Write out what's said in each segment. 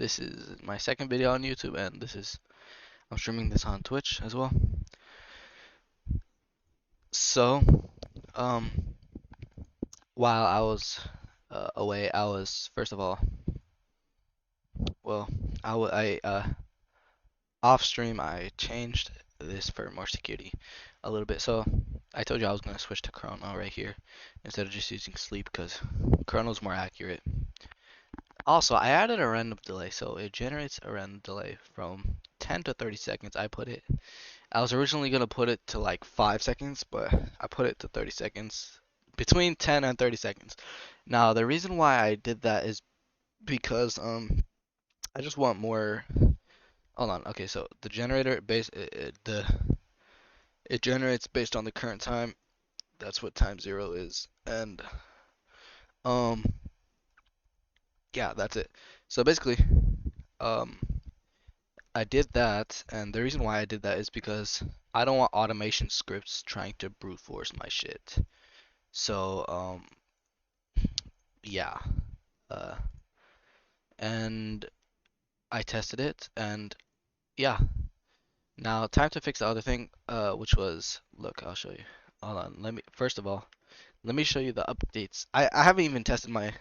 This is my second video on YouTube, and I'm streaming this on Twitch as well. So, um, while I was away, I was first of all, well, off stream I changed this for more security a little bit. So I told you I was gonna switch to Chrono right here instead of just using Sleep because Chrono's more accurate. Also, I added a random delay, so it generates a random delay from 10 to 30 seconds. I was originally gonna put it to like 5 seconds, but I put it to 30 seconds, between 10 and 30 seconds. Now, the reason why I did that is because I just want more. Hold on. Okay, so the generator it generates based on the current time. That's what time zero is, and um yeah, that's it. So basically, um I did that, and the reason why I did that is because I don't want automation scripts trying to brute force my shit. So, yeah. Uh, and I tested it, and yeah. Now, time to fix the other thing, which was, look, I'll show you. Hold on, first of all, let me show you the updates. I haven't even tested my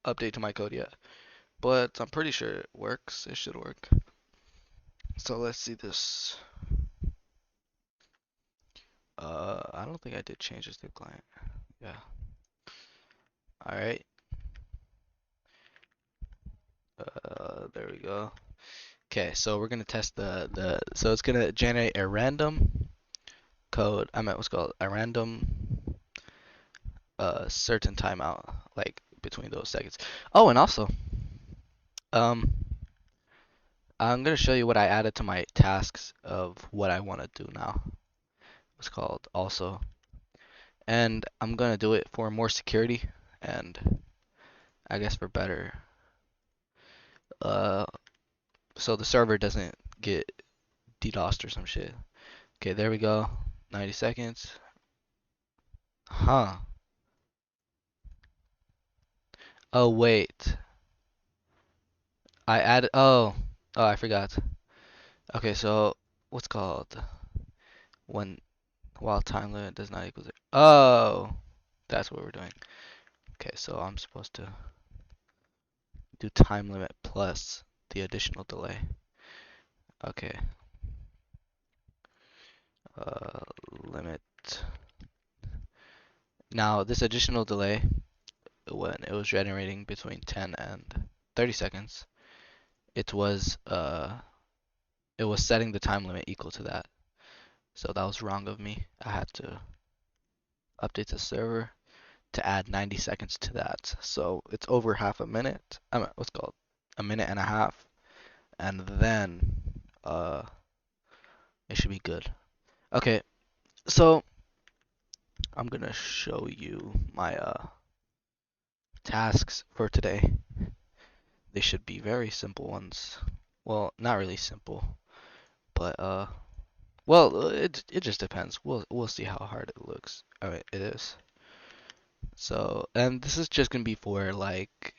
update to my code yet, but I'm pretty sure it works. It should work. So let's see this. I don't think I did changes to client. Yeah. All right. There we go. Okay, so we're gonna test so it's gonna generate a random code. I meant what's called a random certain timeout, like between those seconds. Oh, and also, um, I'm gonna show you what I added to my tasks of what I want to do now. It's called also, and I'm gonna do it for more security and I guess for better, uh, so the server doesn't get DDoSed or some shit. Okay, there we go. 90 seconds. Huh. Oh, wait. I added. Oh, I forgot. Okay, so what's called when while time limit does not equal zero. Oh, that's what we're doing. Okay, so I'm supposed to do time limit plus the additional delay. Okay. Uh, limit. Now, this additional delay, when it was generating between 10 and 30 seconds, it was uh it was setting the time limit equal to that. So that was wrong of me. I had to update the server to add 90 seconds to that. So it's over half a minute. I mean, what's called a minute and a half, and then uh, it should be good. Okay, so I'm gonna show you my tasks for today. They should be very simple ones. Well, not really simple, but well, it just depends. We'll see how hard it looks. I mean, it is. So, and this is just gonna be for like,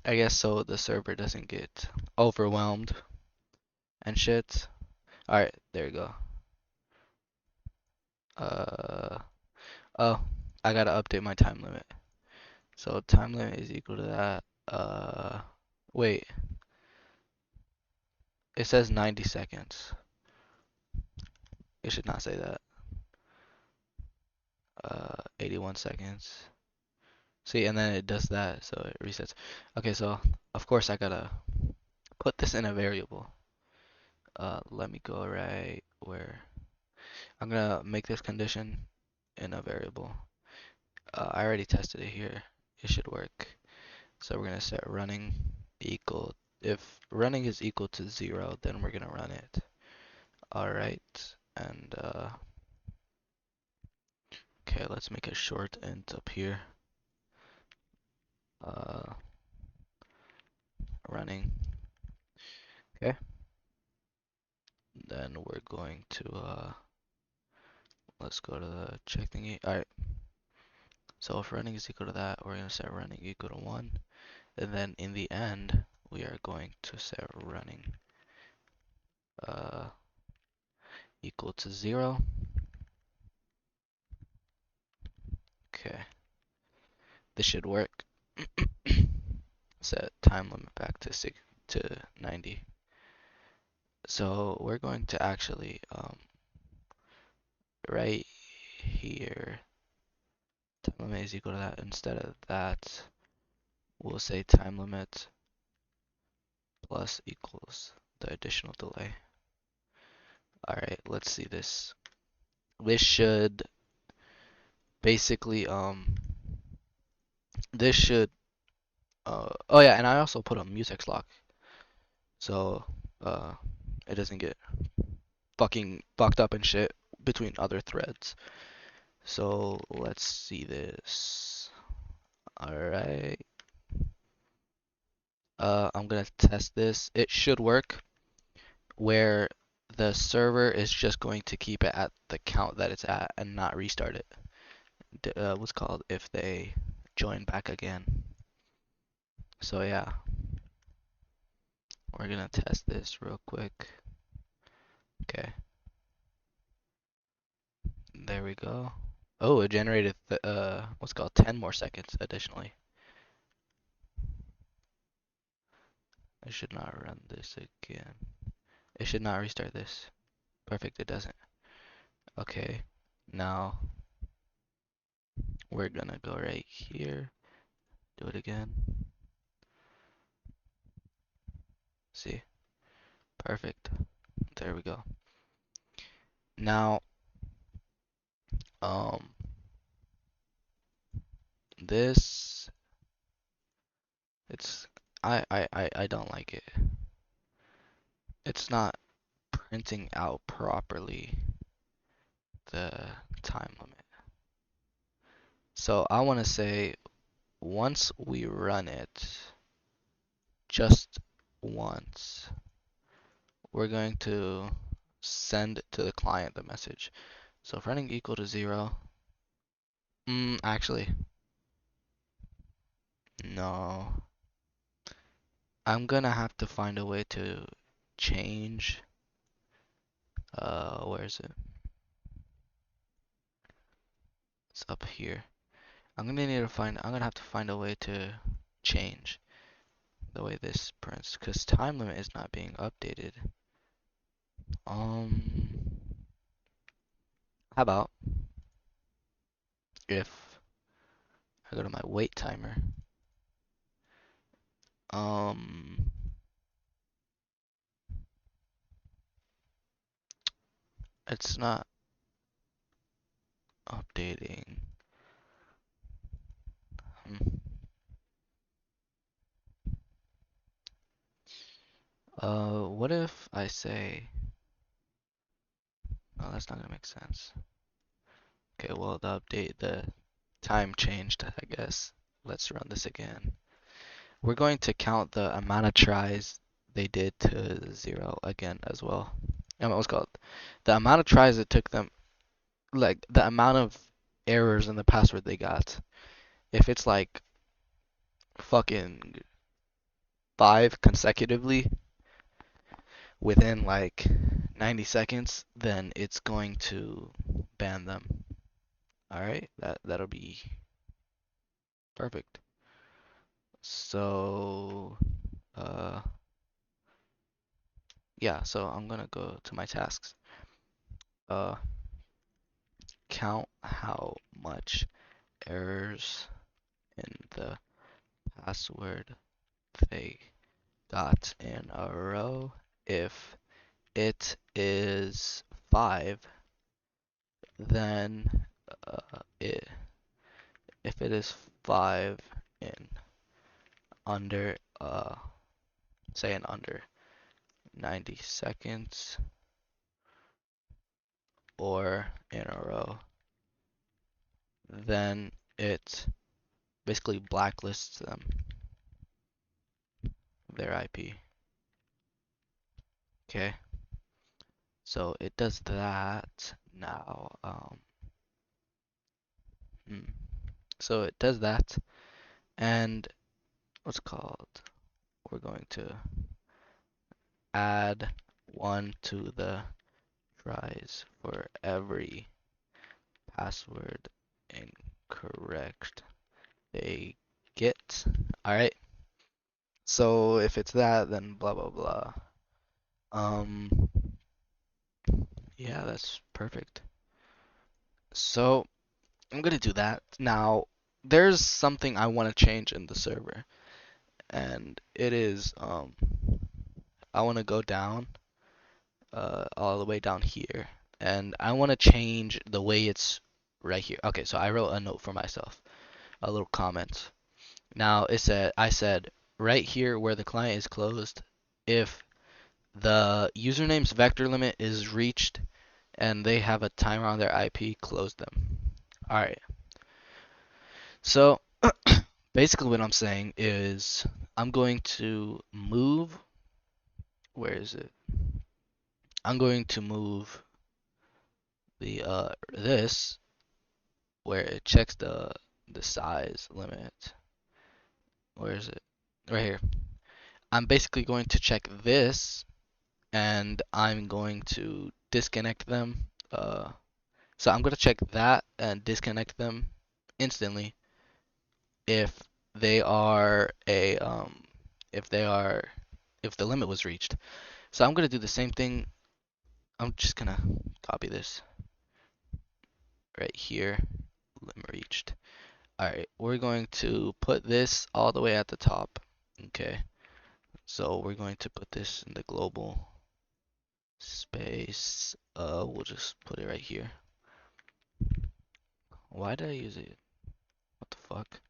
I guess so the server doesn't get overwhelmed and shit. Alright, there you go. Uh, oh, I gotta update my time limit. So time limit is equal to that. Wait, it says 90 seconds. It should not say that. 81 seconds. See, and then it does that, so it resets. Okay, so of course I gotta put this in a variable. Let me go right where I'm gonna make this condition in a variable. I already tested it here. It should work. So we're gonna set running equal. If running is equal to 0, then we're gonna run it. Alright, and okay, let's make a short int up here. Uh, running. Okay. Then we're going to let's go to the check thingy. Alright. So if running is equal to that, we're gonna set running equal to 1. And then in the end, we are going to set running equal to 0. Okay, this should work. Set time limit back to 90. So we're going to actually right here, time limit is equal to that. Instead of that, we'll say time limit plus equals the additional delay. Alright, let's see this. This should basically this should oh yeah, and I also put a mutex lock so uh it doesn't get fucking fucked up and shit between other threads. So let's see this. Alright. I'm gonna test this. It should work where the server is just going to keep it at the count that it's at and not restart it. What's called if they join back again. So yeah, we're gonna test this real quick. Okay, there we go. Oh, it generated what's called 10 more seconds additionally. I should not run this again. It should not restart this. Perfect, it doesn't. Okay, now we're gonna go right here, do it again. See, perfect. There we go. Now, um, this, it's, I don't like it. It's not printing out properly the time limit. So I want to say once we run it, just once, we're going to send to the client the message. So if running equal to 0, actually, no. I'm gonna have to find a way to change, where is it? It's up here. I'm gonna have to find a way to change the way this prints, because time limit is not being updated. How about if I go to my wait timer, it's not updating. What if I say, no, that's not gonna make sense. Okay, well, the time changed, I guess. Let's run this again. We're going to count the amount of tries they did to 0 again as well. And what was called the amount of tries it took them, like the amount of errors in the password they got. If it's like fucking 5 consecutively within like 90 seconds, then it's going to ban them. All right, that'll be perfect. So, yeah, so I'm gonna go to my tasks. Count how much errors in the password they got in a row. If it is 5, then it if it is 5 in under say in under 90 seconds or in a row, then it basically blacklists them, their IP. Okay, so it does that now. So it does that, and what's called, we're going to add 1 to the tries for every password incorrect they get. Alright, so if it's that, then blah blah blah. Um, yeah, that's perfect. So I'm gonna do that. Now, there's something I want to change in the server, and it is I want to go down all the way down here, and I want to change the way it's right here. Okay, so I wrote a note for myself, a little comment. Now I said right here where the client is closed, if the username's vector limit is reached and they have a timer on their IP, close them. All right. So basically what I'm saying is I'm going to move, where is it? I'm going to move the this where it checks the size limit. Where is it? Right here. I'm basically going to check this and I'm going to disconnect them. So I'm going to check that and disconnect them instantly if they are a if they are if the limit was reached. So I'm going to do the same thing. I'm just going to copy this right here. Limit reached. Alright, we're going to put this all the way at the top. Okay, so we're going to put this in the global space. We'll just put it right here. Why did I use it? What the fuck?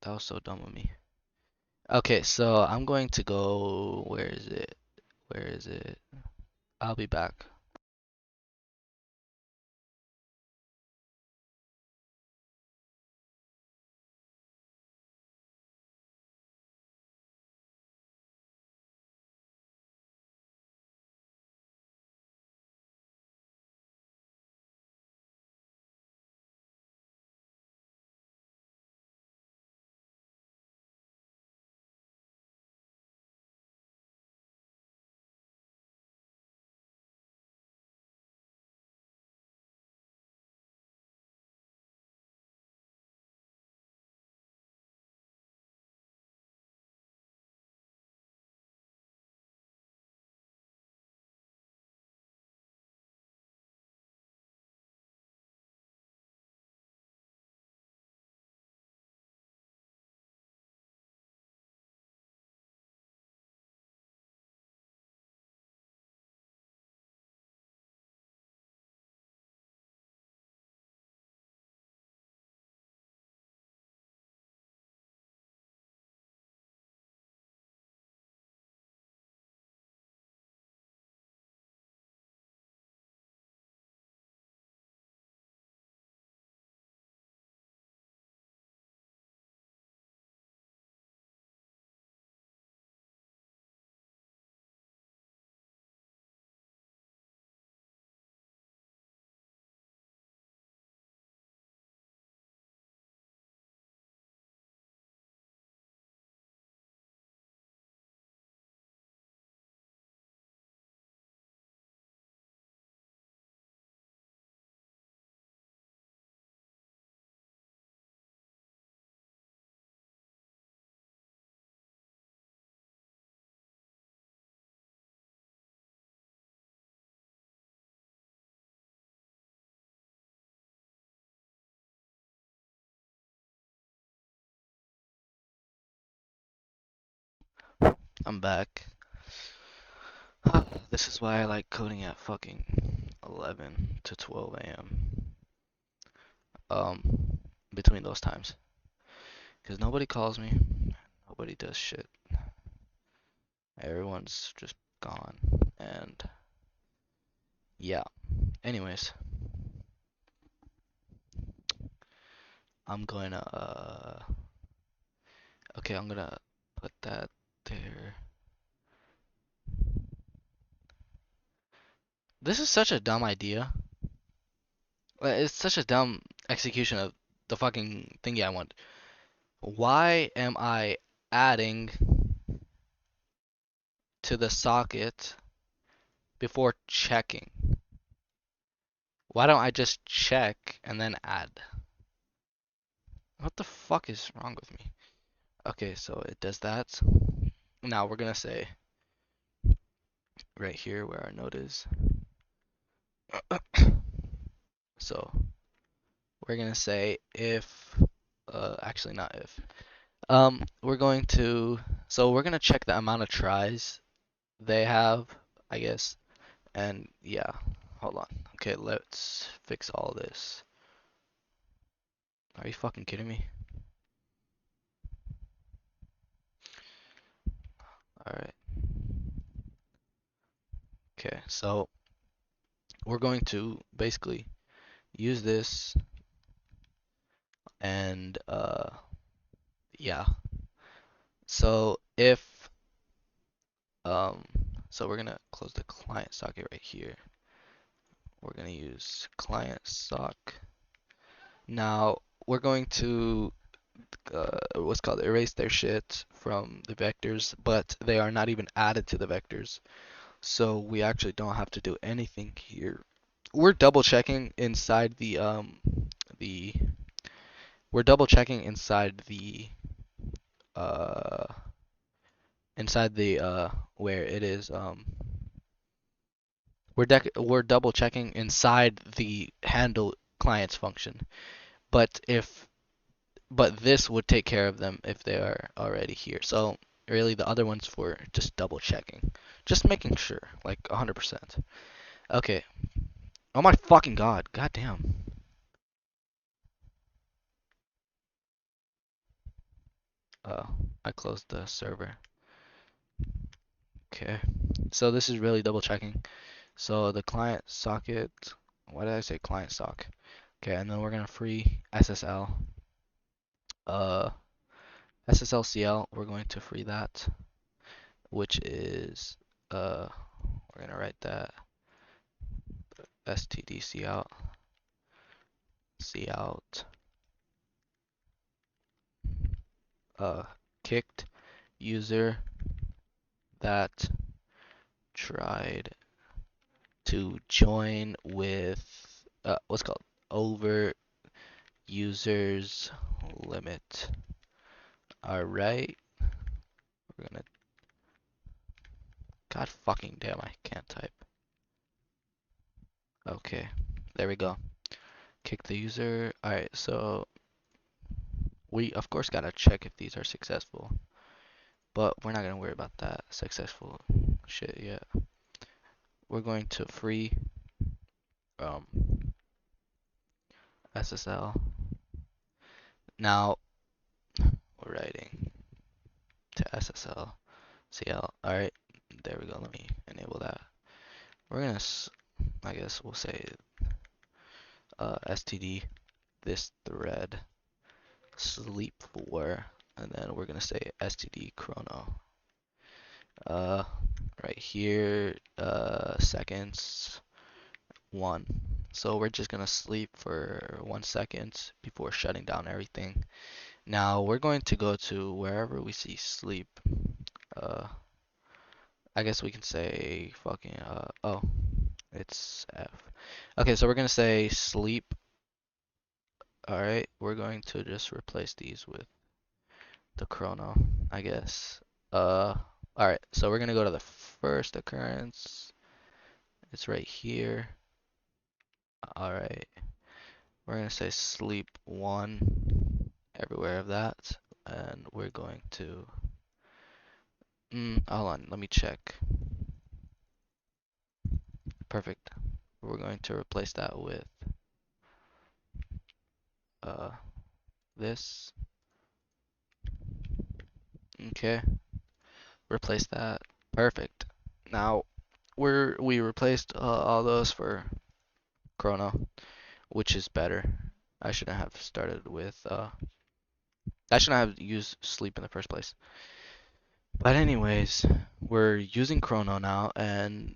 That was so dumb of me. Okay, so I'm going to go. Where is it? Where is it? I'll be back. I'm back. This is why I like coding at fucking 11 to 12 a.m. Um, between those times. Because nobody calls me. Nobody does shit. Everyone's just gone. And yeah. Anyways, I'm gonna okay, I'm gonna put that there. This is such a dumb idea. It's such a dumb execution of the fucking thingy I want. Why am I adding to the socket before checking. Why don't I just check and then add? What the fuck is wrong with me? Okay, so it does that. Now we're gonna say right here where our node is. So we're gonna say if, actually not if. We're going to, so we're gonna check the amount of tries they have, I guess. And yeah, hold on. Okay, let's fix all this. Are you fucking kidding me? Alright. Okay, so we're going to basically use this and yeah. So if um so we're gonna close the client socket right here. We're gonna use client sock. Now we're going to what's called erase their shit from the vectors, but they are not even added to the vectors. So we actually don't have to do anything here. We're double checking inside the we're double checking uh inside the where it is we're double checking inside the handle clients function. But if but this would take care of them if they are already here. So really the other one's for just double checking. Just making sure, like 100%. Okay. Oh my fucking god. God damn. Oh, I closed the server. Okay. So this is really double checking. So the client socket, why did I say client sock? Okay, and then we're gonna free SSL. Uh, SSLCL, we're going to free that, which is, we're gonna write that std cout, uh, kicked user that tried to join with, what's called over users limit. Alright, we're gonna, god fucking damn, I can't type. Okay, there we go. Kick the user. Alright, so we of course gotta check if these are successful, but we're not gonna worry about that successful shit yet. We're going to free um, SSL. Now we're writing to SSL CL. Alright, there we go. Let me enable that. We're gonna, I guess we'll say std this thread sleep for, and then we're gonna say std chrono. Uh, right here, seconds 1. So we're just gonna sleep for 1 second before shutting down everything. Now we're going to go to wherever we see sleep. Uh, I guess we can say fucking oh, it's F. Okay, so we're gonna say sleep. Alright, we're going to just replace these with the chrono, I guess. Alright, so we're gonna go to the first occurrence. It's right here. Alright, we're gonna say sleep 1 everywhere of that, and we're going to, hold on, let me check. Perfect. We're going to replace that with uh this. Okay, replace that. Perfect. Now we replaced all those for chrono, which is better. I shouldn't have started with I shouldn't have used sleep in the first place. But anyways, we're using chrono now, and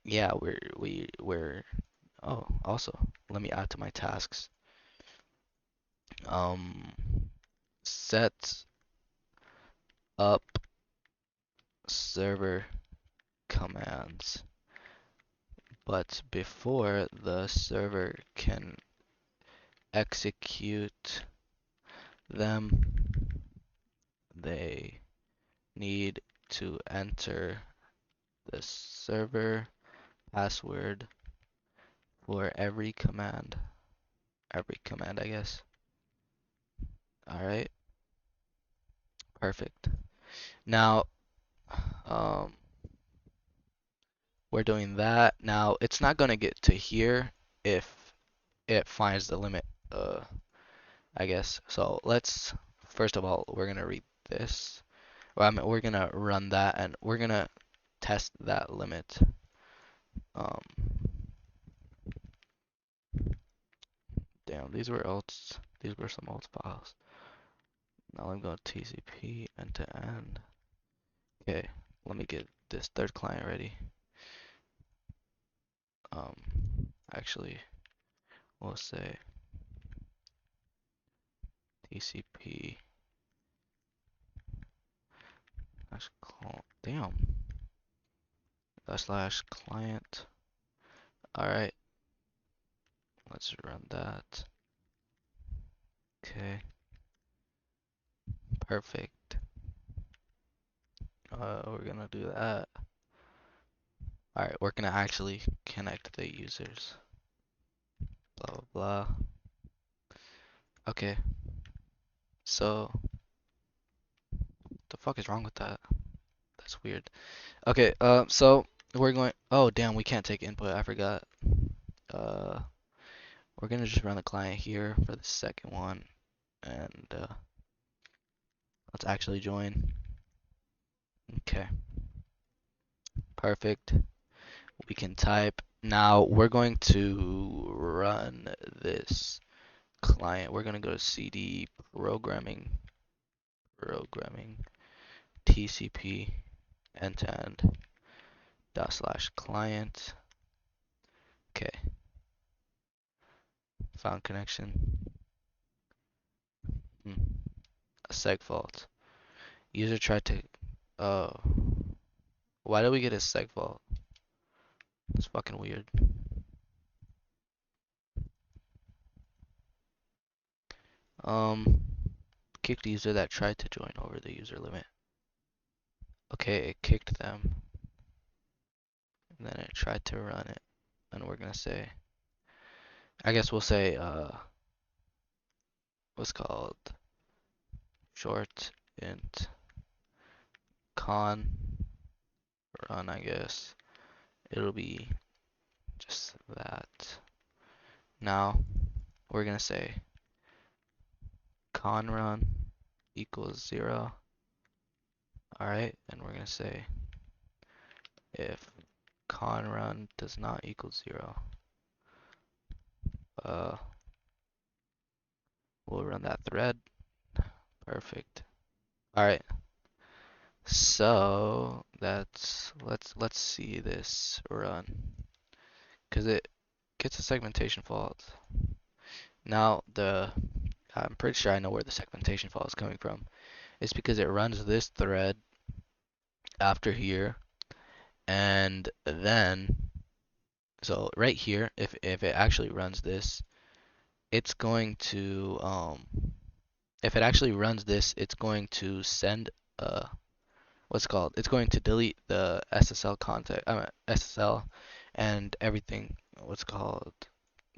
yeah, we're oh, also let me add to my tasks. Um, set up server commands. But before the server can execute them, they need to enter the server password for every command. Every command, I guess. Alright, perfect. Now, um, we're doing that. Now, it's not going to get to here if it finds the limit, I guess. So let's, first of all, we're going to read this. Well, I mean, we're going to run that and we're going to test that limit. Um, Damn, these were some alt files. Now let me go TCP end to end. Okay, let me get this third client ready. Um, Actually, we'll say TCP damn slash client. All right, let's run that. Okay, perfect. We're gonna do that. All right, we're gonna actually connect the users. Blah blah blah. Okay, so the fuck is wrong with that? That's weird. Okay, so we're going. Oh damn, we can't take input. I forgot. Uh, we're gonna just run the client here for the second one, and let's actually join. Okay, perfect. We can type. Now we're going to run this client. We're gonna go to CD programming TCP end to end dot slash client. Okay, found connection. A seg fault. User tried to. Oh, why did we get a seg fault? It's fucking weird. Um, Kicked user that tried to join over the user limit. Okay, it kicked them. And then it tried to run it. And we're gonna say, I guess we'll say, what's called short int con run, I guess. It'll be just that. Now, we're gonna say con run equals 0. Alright, and we're gonna say if con run does not equal 0, uh, we'll run that thread. Perfect. Alright, so that's let's see this run, because it gets a segmentation fault. Now I'm pretty sure I know where the segmentation fault is coming from. It's because it runs this thread after here, and then so right here, if it actually runs this, it's going to if it actually runs this, it's going to send it's going to delete the SSL contact, SSL and everything,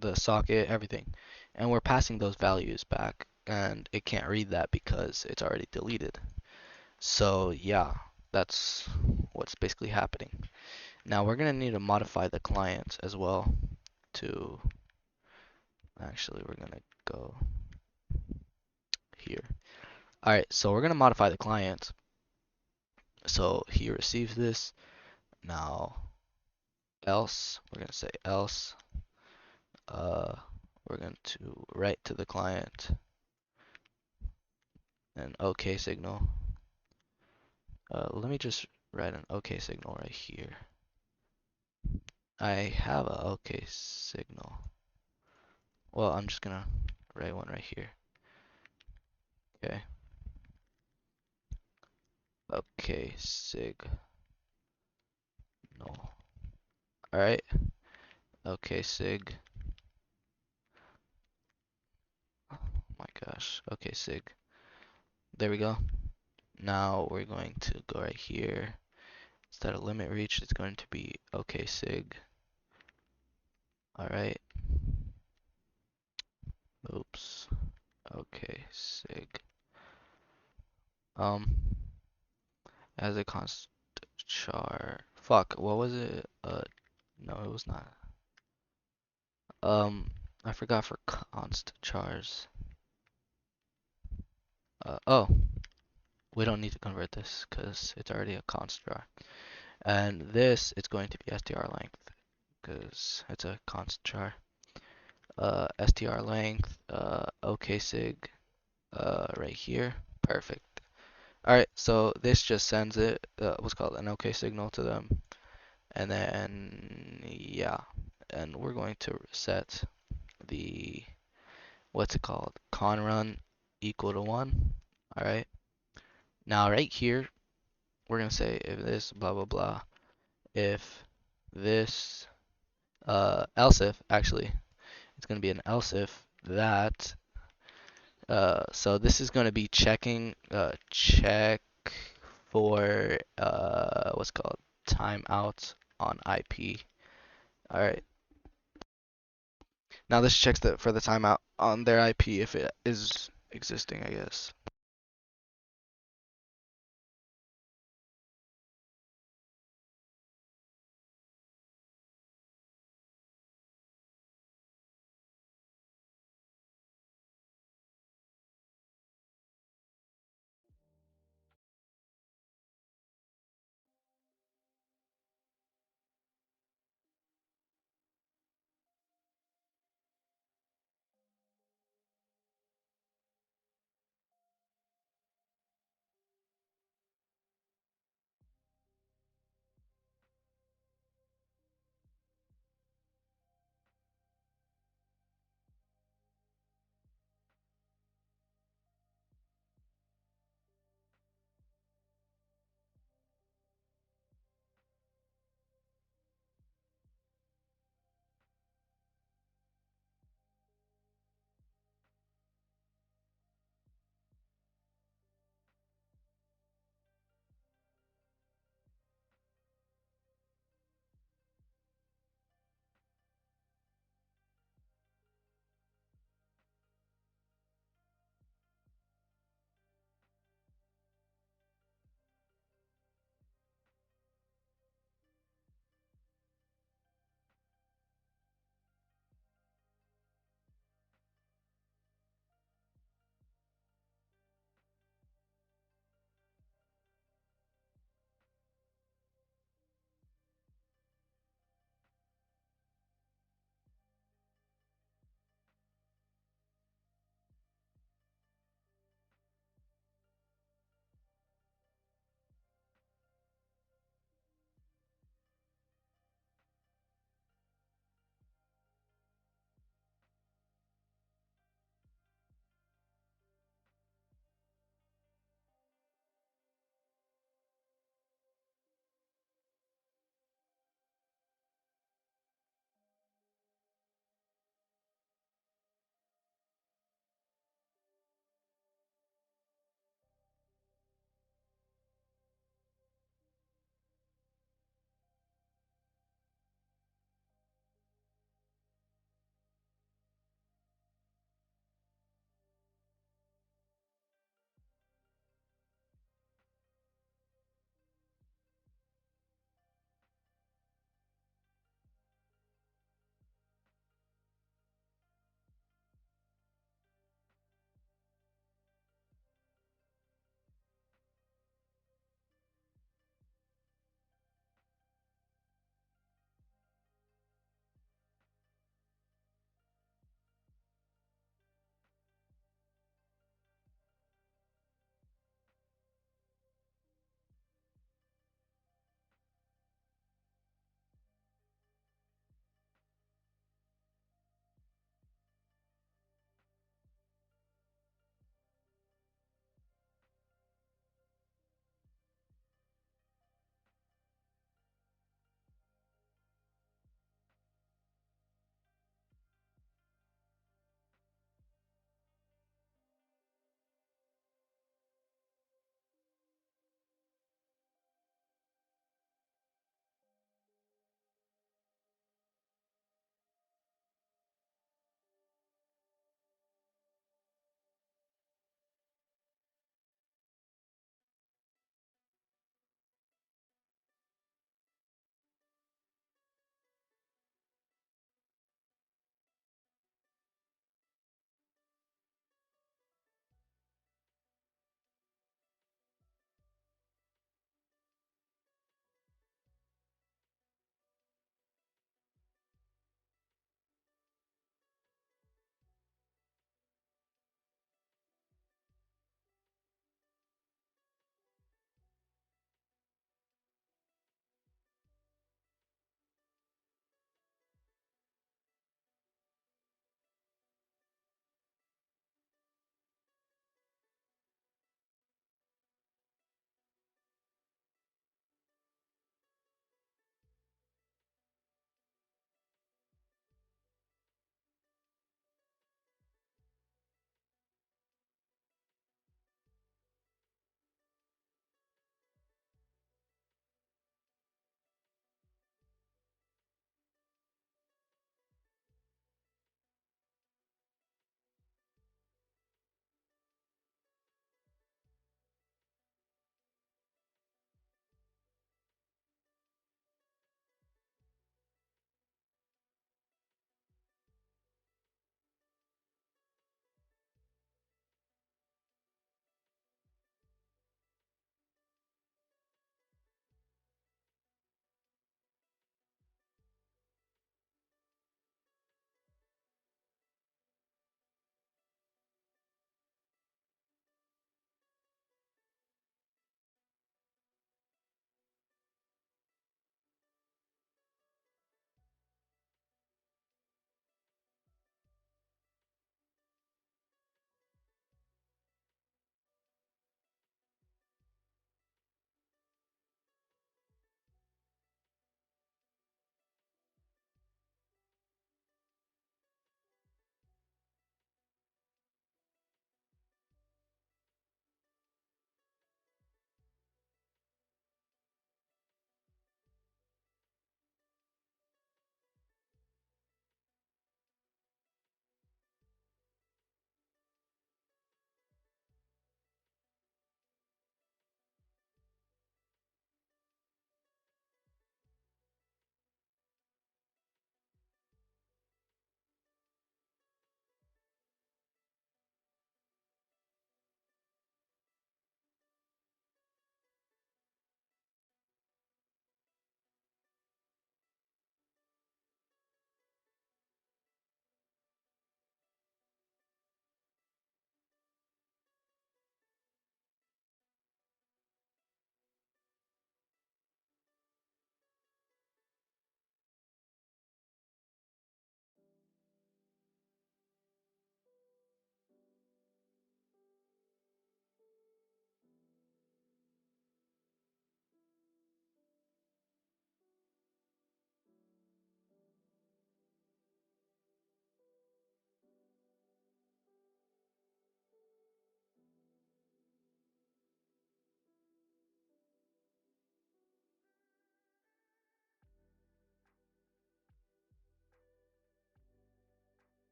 the socket, everything. And we're passing those values back, and it can't read that because it's already deleted. So yeah, that's what's basically happening. Now we're gonna need to modify the client as well to, actually we're gonna go here. Alright, so we're gonna modify the client. So he receives this. Now else, we're gonna say else, uh, we're going to write to the client an OK signal. Let me just write an OK signal right here. I have a OK signal. Well, I'm just gonna write one right here. Okay. Okay, sig. No. Alright. Okay, sig. Oh my gosh. Okay, sig. There we go. Now we're going to go right here. Instead of limit reached, it's going to be okay, sig. Alright. Oops. Okay, sig. Um, as a const char. Fuck, what was it? No, it was not. I forgot for const chars. Oh, we don't need to convert this because it's already a const char. And this, it's going to be str length because it's a const char. Str length, okay sig, right here. Perfect. Alright, so this just sends it, what's called an okay signal to them. And then, yeah, and we're going to set the, what's it called, con run equal to 1. Alright, now right here, we're going to say if this, blah, blah, blah, if this, else if, actually, it's going to be an else if that, so this is going to be checking, check for, what's called, timeout on IP. Alright. Now this checks for the timeout on their IP if it is existing, I guess.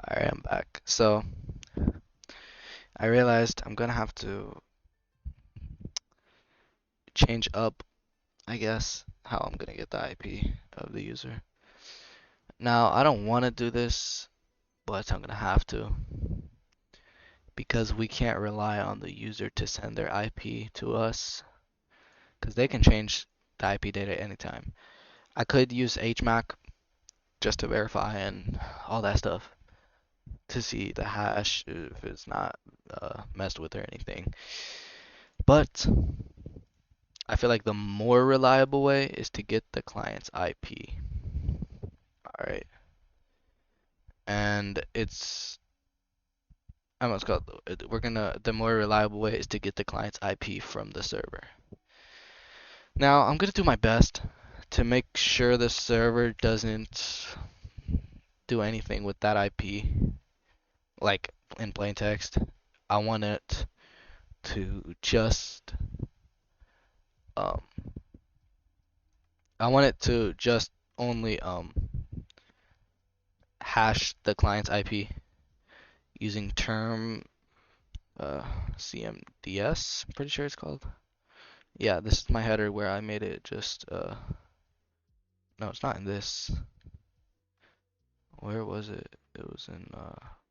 Alright, I'm back. So I realized I'm gonna have to change up, I guess, how I'm gonna get the IP of the user. Now, I don't want to do this, but I'm gonna have to because we can't rely on the user to send their IP to us because they can change the IP data anytime. I could use HMAC just to verify and all that stuff to see the hash if it's not messed with or anything. But I feel like the more reliable way is to get the client's IP. Alright. And I almost got, the more reliable way is to get the client's IP from the server. Now, I'm gonna do my best to make sure the server doesn't do anything with that IP, like in plain text. I want it to just, um, I want it to just only, hash the client's IP using term CMDS, I'm pretty sure it's called. Yeah, this is my header where I made it just no, it's not in this. Where was it? It was in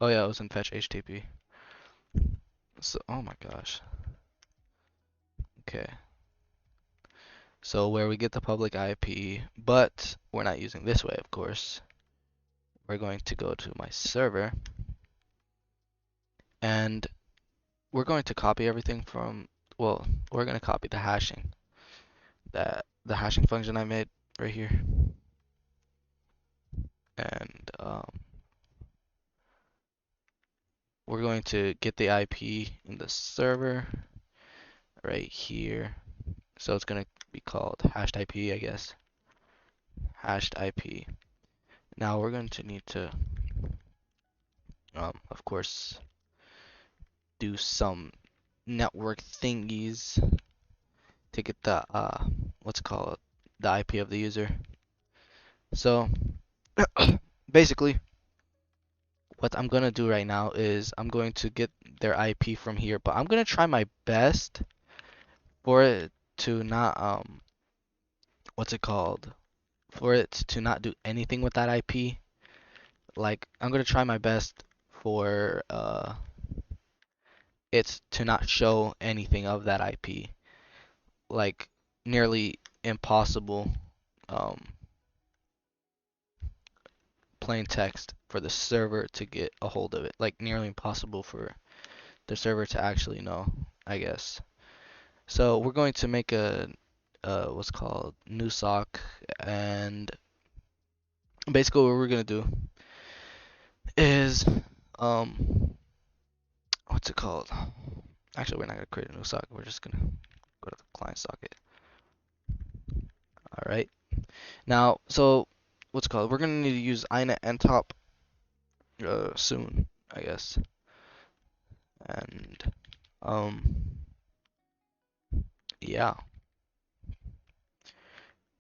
oh yeah, it was in fetch HTTP. So oh my gosh. Okay. So where we get the public IP, but we're not using this way, of course. We're going to go to my server and we're going to copy everything from, well, we're going to copy the hashing. The hashing function I made right here. And we're going to get the IP in the server right here. So it's going to be called hashed IP, I guess. Hashed IP. Now we're going to need to, of course, do some network thingies to get the, what's it called, the IP of the user. So basically, what I'm going to do right now is I'm going to get their IP from here, but I'm going to try my best for it to not, what's it called? For it to not do anything with that IP. Like, I'm gonna try my best for it to not show anything of that IP. Like, nearly impossible, um, plain text for the server to get a hold of it. Like, nearly impossible for the server to actually know, I guess. So we're going to make a what's called new sock, and basically what we're gonna do is what's it called? Actually, we're not gonna create a new socket. We're just gonna go to the client socket. All right. Now, so what's it called? We're gonna need to use inet ntop soon, I guess. And yeah.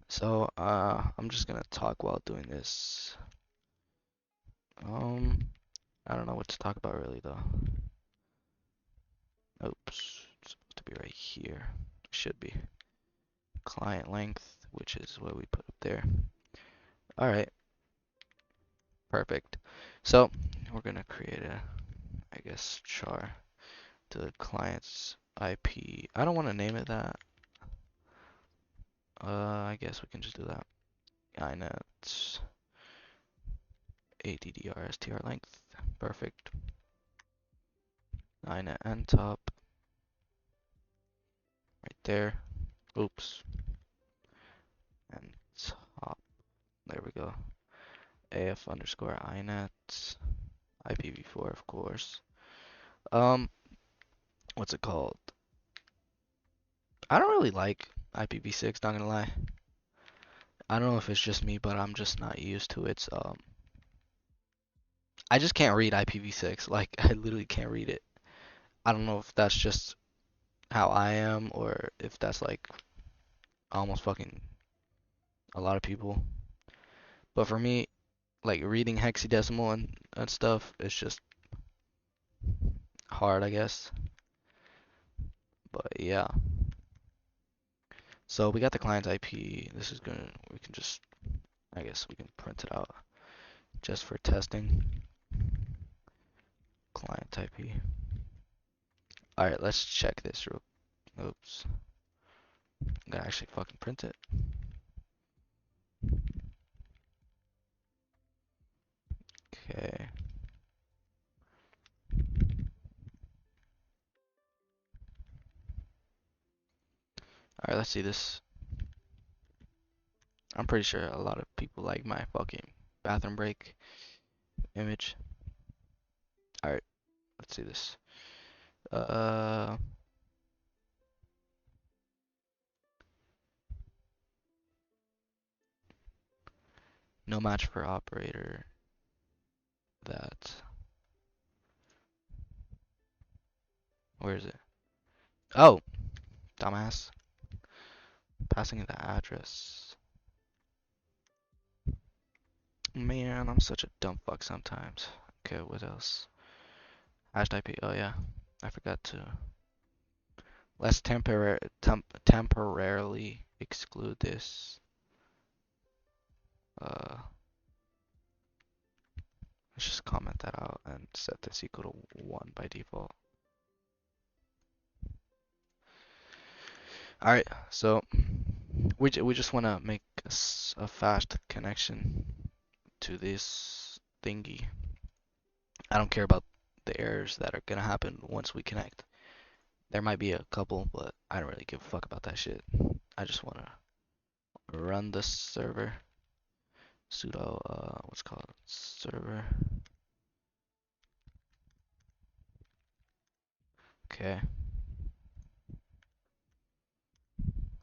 So I'm just gonna talk while doing this. I don't know what to talk about really though. Oops, it's supposed to be right here. It should be client length, which is what we put up there. All right. Perfect. So we're gonna create a, I guess, char to the client's IP. I don't want to name it that. I guess we can just do that. inet addrstr length. Perfect. inet ntop right there. Oops. And top. There we go. af underscore inet IPv4, of course. Um, what's it called? I don't really like IPv6, not gonna lie. I don't know if it's just me, but I'm just not used to its I just can't read IPv6. Like I literally can't read it. I don't know if that's just how I am or if that's like almost fucking a lot of people. But for me, like reading hexadecimal and stuff. It's just hard, I guess. But yeah. So we got the client IP. This is gonna, we can just, I guess we can print it out just for testing. Client IP. Alright, let's check this real, oops. I'm gonna actually fucking print it. Okay. Alright, let's see this. I'm pretty sure a lot of people like my fucking bathroom break image. Alright, let's see this. Uh, no match for operator. That. Where is it? Oh, dumbass. Passing in the address. Man, I'm such a dumb fuck sometimes. Okay, what else? Hashed IP. Oh yeah, I forgot to. Let's temporarily exclude this. Let's just comment that out and set this equal to 1 by default. Alright, so we just want to make a fast connection to this thingy. I don't care about the errors that are gonna happen once we connect. There might be a couple, but I don't really give a fuck about that shit. I just want to run the server. Sudo, what's it called? Server. Okay.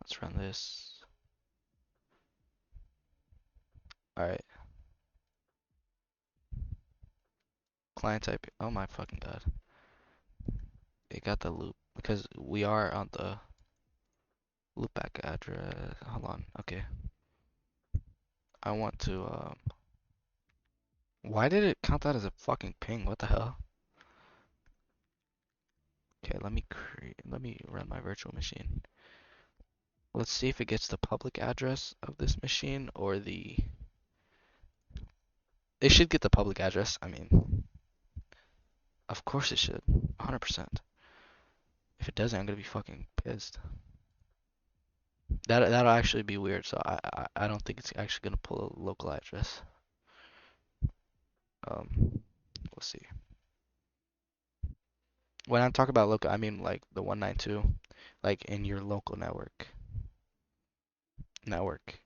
Let's run this. Alright. Client type. Oh my fucking god. It got the loop because we are on the loopback address. Hold on. Okay. I want to, why did it count that as a fucking ping? What the hell? Okay, let me run my virtual machine. Let's see if it gets the public address of this machine or the, it should get the public address. I mean, of course it should. 100%. If it doesn't, I'm gonna be fucking pissed. That'll actually be weird. So I don't think it's actually gonna pull a local address. We'll see. When I talk about local, I mean like the 192, like in your local network. Network.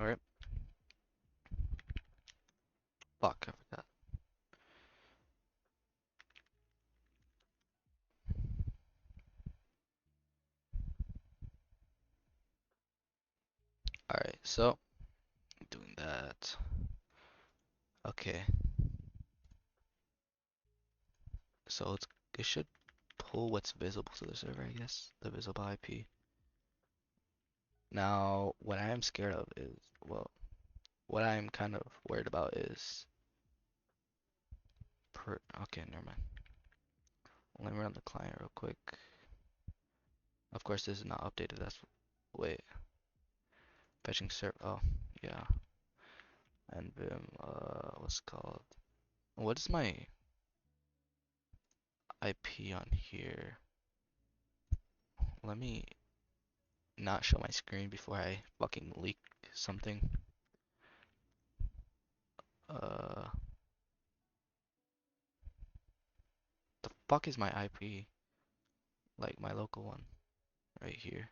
All right. Fuck, I forgot. All right, so doing that. Okay, so it should pull what's visible to the server, I guess, the visible IP. Now, what I am scared of is, well, what I am kind of worried about is, okay, never mind. Let me run the client real quick. Of course, this is not updated. Wait, fetching server. Oh, yeah, and Vim. What's it called? What is my IP on here? Let me not show my screen before I fucking leak something. Uh, the fuck is my IP? Like my local one, right here.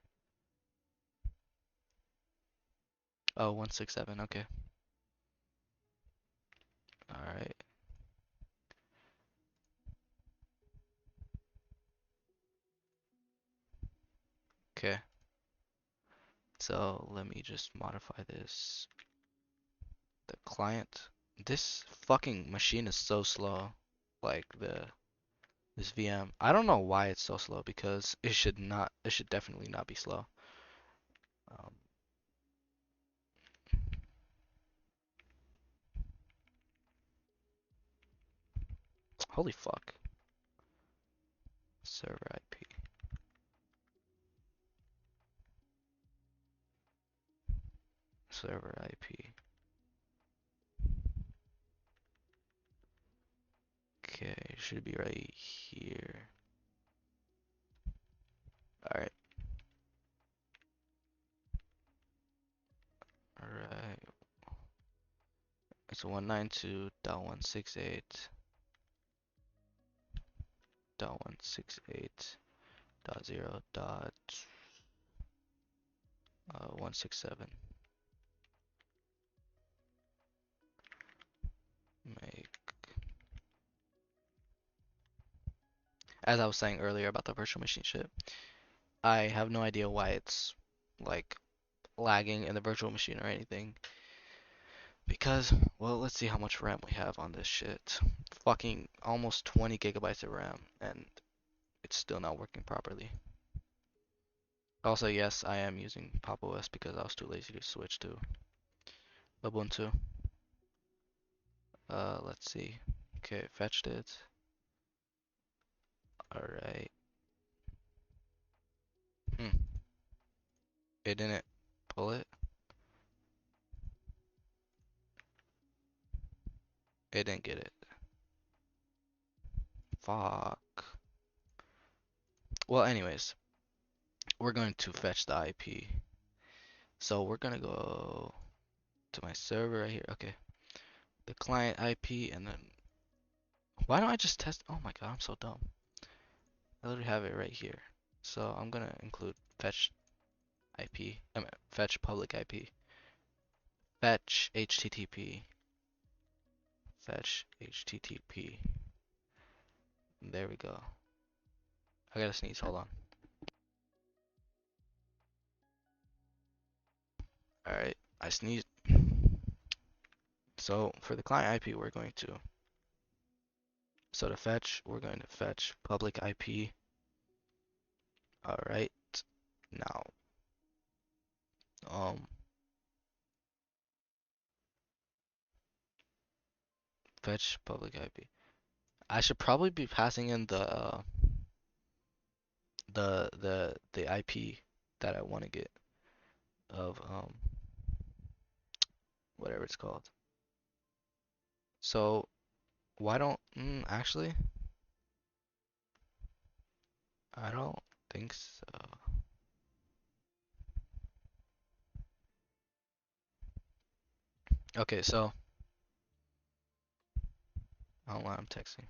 Oh, 167. Okay. All right. Okay. So let me just modify this. The client. This fucking machine is so slow. Like this VM. I don't know why it's so slow because it should definitely not be slow. Um, holy fuck. Server IP. Server IP. Okay, should be right here. Alright. Alright. It's 192.168.0.167. Make. As I was saying earlier about the virtual machine shit, I have no idea why it's like lagging in the virtual machine or anything. Because, well, let's see how much RAM we have on this shit. Fucking almost 20 gigabytes of RAM, and it's still not working properly. Also, yes, I am using Pop! OS because I was too lazy to switch to Ubuntu. Let's see. Okay, fetched it. Alright. Hmm. It didn't pull it. It didn't get it. Fuck. Well, anyways, we're going to fetch the IP. So we're gonna go to my server right here. Okay. The client IP, and then why don't I just test? Oh my god, I'm so dumb. I literally have it right here. So I'm gonna include fetch IP. I mean, fetch public IP. Fetch HTTP. Fetch HTTP. There we go. I gotta sneeze. Hold on. All right, I sneezed. So for the client IP, we're going to. So to fetch, we're going to fetch public IP. All right. Now, um, fetch public IP. I should probably be passing in the IP that I want to get of whatever it's called. So why don't actually I don't think so. Okay, so I don't know why I'm texting.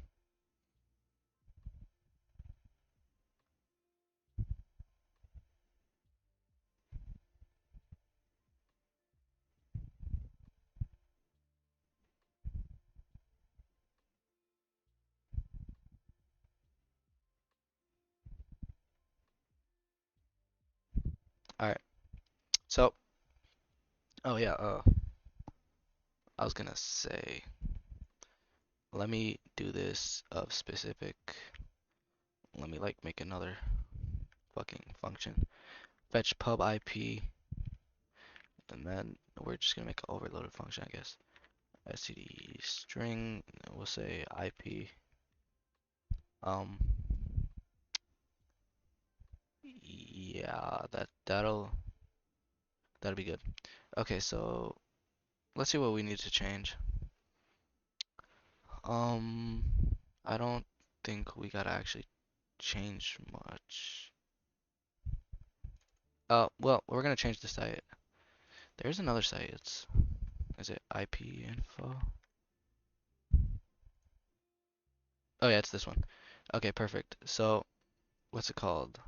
All right. So oh yeah, I was gonna say let me do this of specific. Let me like make another fucking function. Fetch pub IP, and then we're just gonna make an overloaded function, I guess. std string, and we'll say IP. Um, yeah, that'll be good. Okay, so let's see what we need to change. Um, I don't think we gotta actually change much. Well, we're gonna change the site. There's another site. Is it IP info? Oh yeah, it's this one. Okay, perfect. So, what's it called?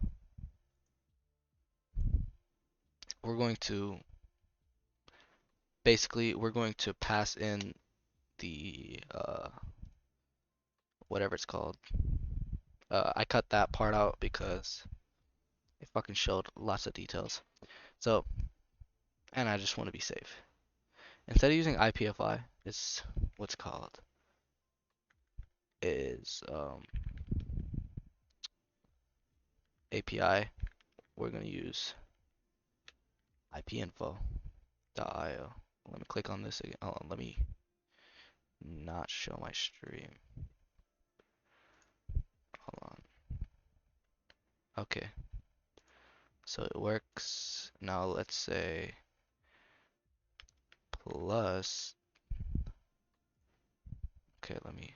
We're going to basically we're going to pass in the whatever it's called. I cut that part out because It fucking showed lots of details. So, and I just want to be safe. Instead of using IPFI, it's what's called is API. We're gonna use ipinfo.io. Let me click on this again. Hold on, let me not show my stream. Hold on. Okay, so it works. Now let's say plus. Okay, let me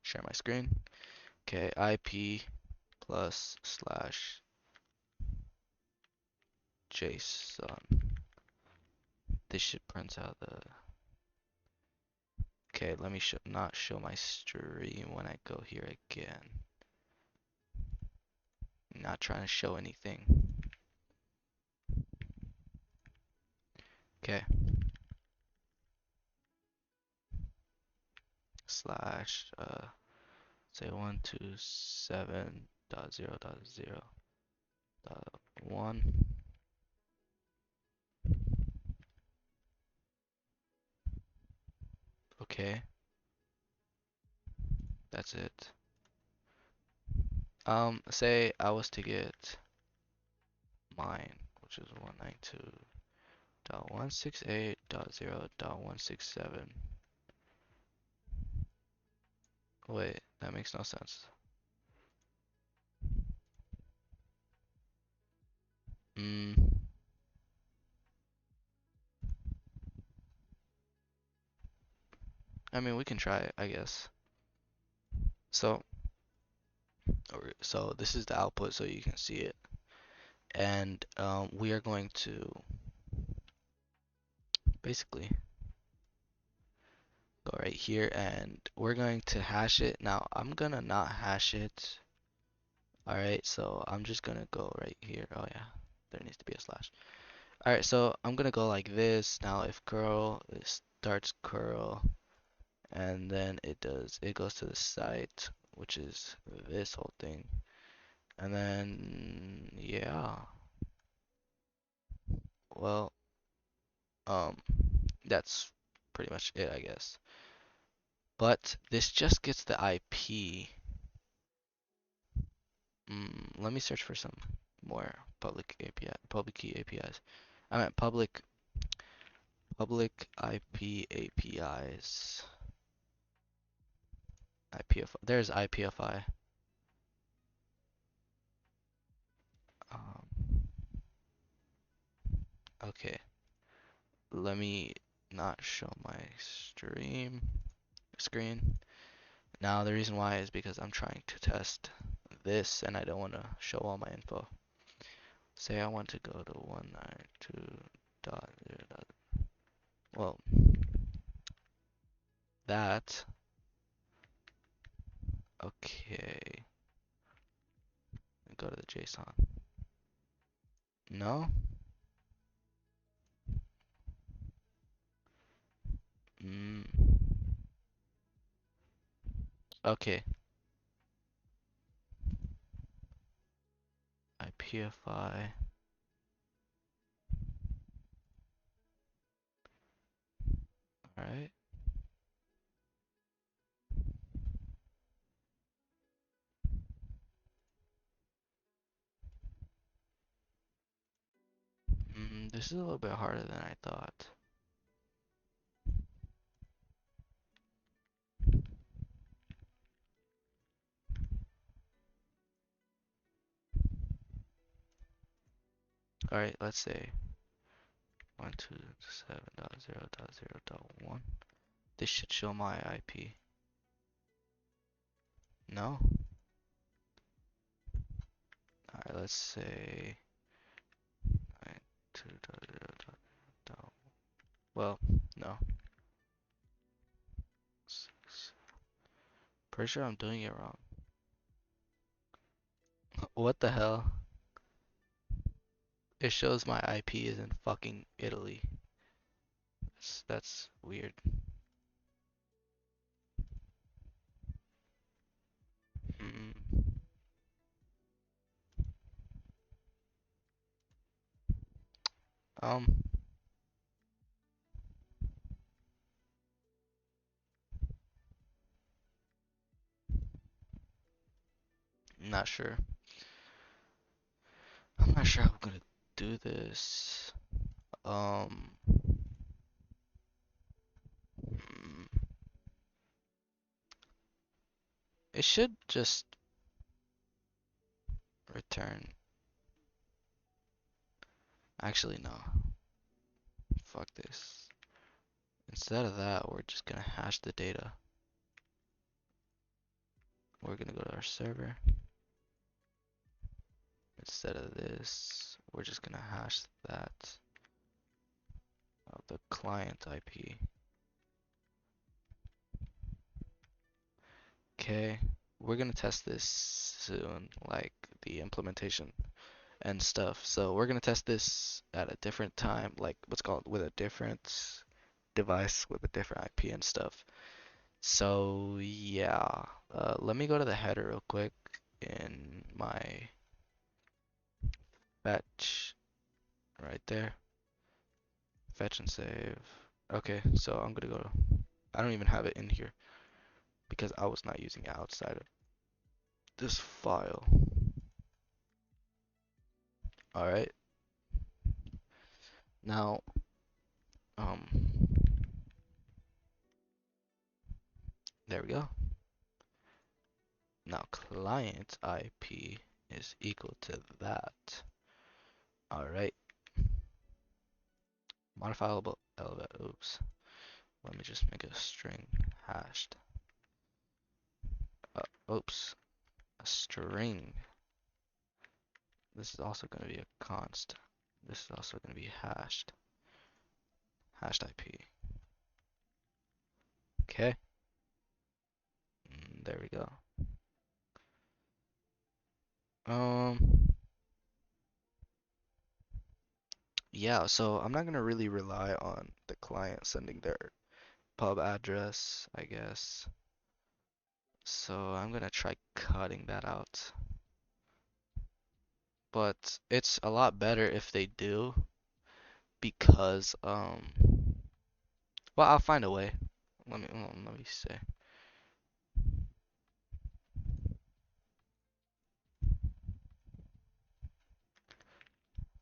share my screen. Okay, IP plus slash JSON. This should print out the. Okay, let me not show my stream when I go here again. Not trying to show anything. Okay. Slash say 127.0.0.1. Okay, that's it. Say I was to get mine, which is 192.168.0.167. Wait, that makes no sense. Mm, I mean, we can try it, I guess. So, so this is the output, so you can see it. And we are going to basically go right here, and we're going to hash it. Now, I'm gonna not hash it. Alright, so I'm just gonna go right here. Oh yeah, there needs to be a slash. Alright, so I'm gonna go like this. Now if curl, it starts curl, and then it goes to the site, which is this whole thing. And then, yeah, well, um, that's pretty much it, I guess. But this just gets the IP. Let me search for some more public key APIs. I meant public IP APIs. IPFI. There's IPFI. Um, okay. Let me not show my screen. Now the reason why is because I'm trying to test this and I don't want to show all my info. Say I want to go to 192.0. Well, that. Okay. Go to the JSON. No? Mm. Okay. IPFI. Alright. This is a little bit harder than I thought. Alright, let's say 127.0.0.1. This should show my IP. No? Alright, let's say 92.0.0. Well, no. Pretty sure I'm doing it wrong. What the hell? It shows my IP is in fucking Italy. That's weird. Hmm. Um, not sure. I'm not sure how I'm gonna do this. Um, mm, it should just return. Actually, no. Fuck this. Instead of that, we're just gonna hash the data. We're gonna go to our server. Instead of this, we're just gonna hash that of the client IP. Okay, we're gonna test this soon, like the implementation and stuff. So we're gonna test this at a different time, like what's called with a different device with a different IP and stuff. So yeah, let me go to the header real quick in my fetch right there. Fetch and save. Okay, so I'm gonna go. I don't even have it in here because I was not using it outside of this file. All right. Now, um, there we go. Now client IP is equal to that. All right. Modifiable element. Oops. Let me just make a string hashed. Oops. A string. This is also going to be a const. This is also going to be hashed. Hashed IP. Okay. There we go. Um, yeah, so I'm not gonna really rely on the client sending their pub address, I guess. So I'm gonna try cutting that out. But it's a lot better if they do because well, I'll find a way. Let me say.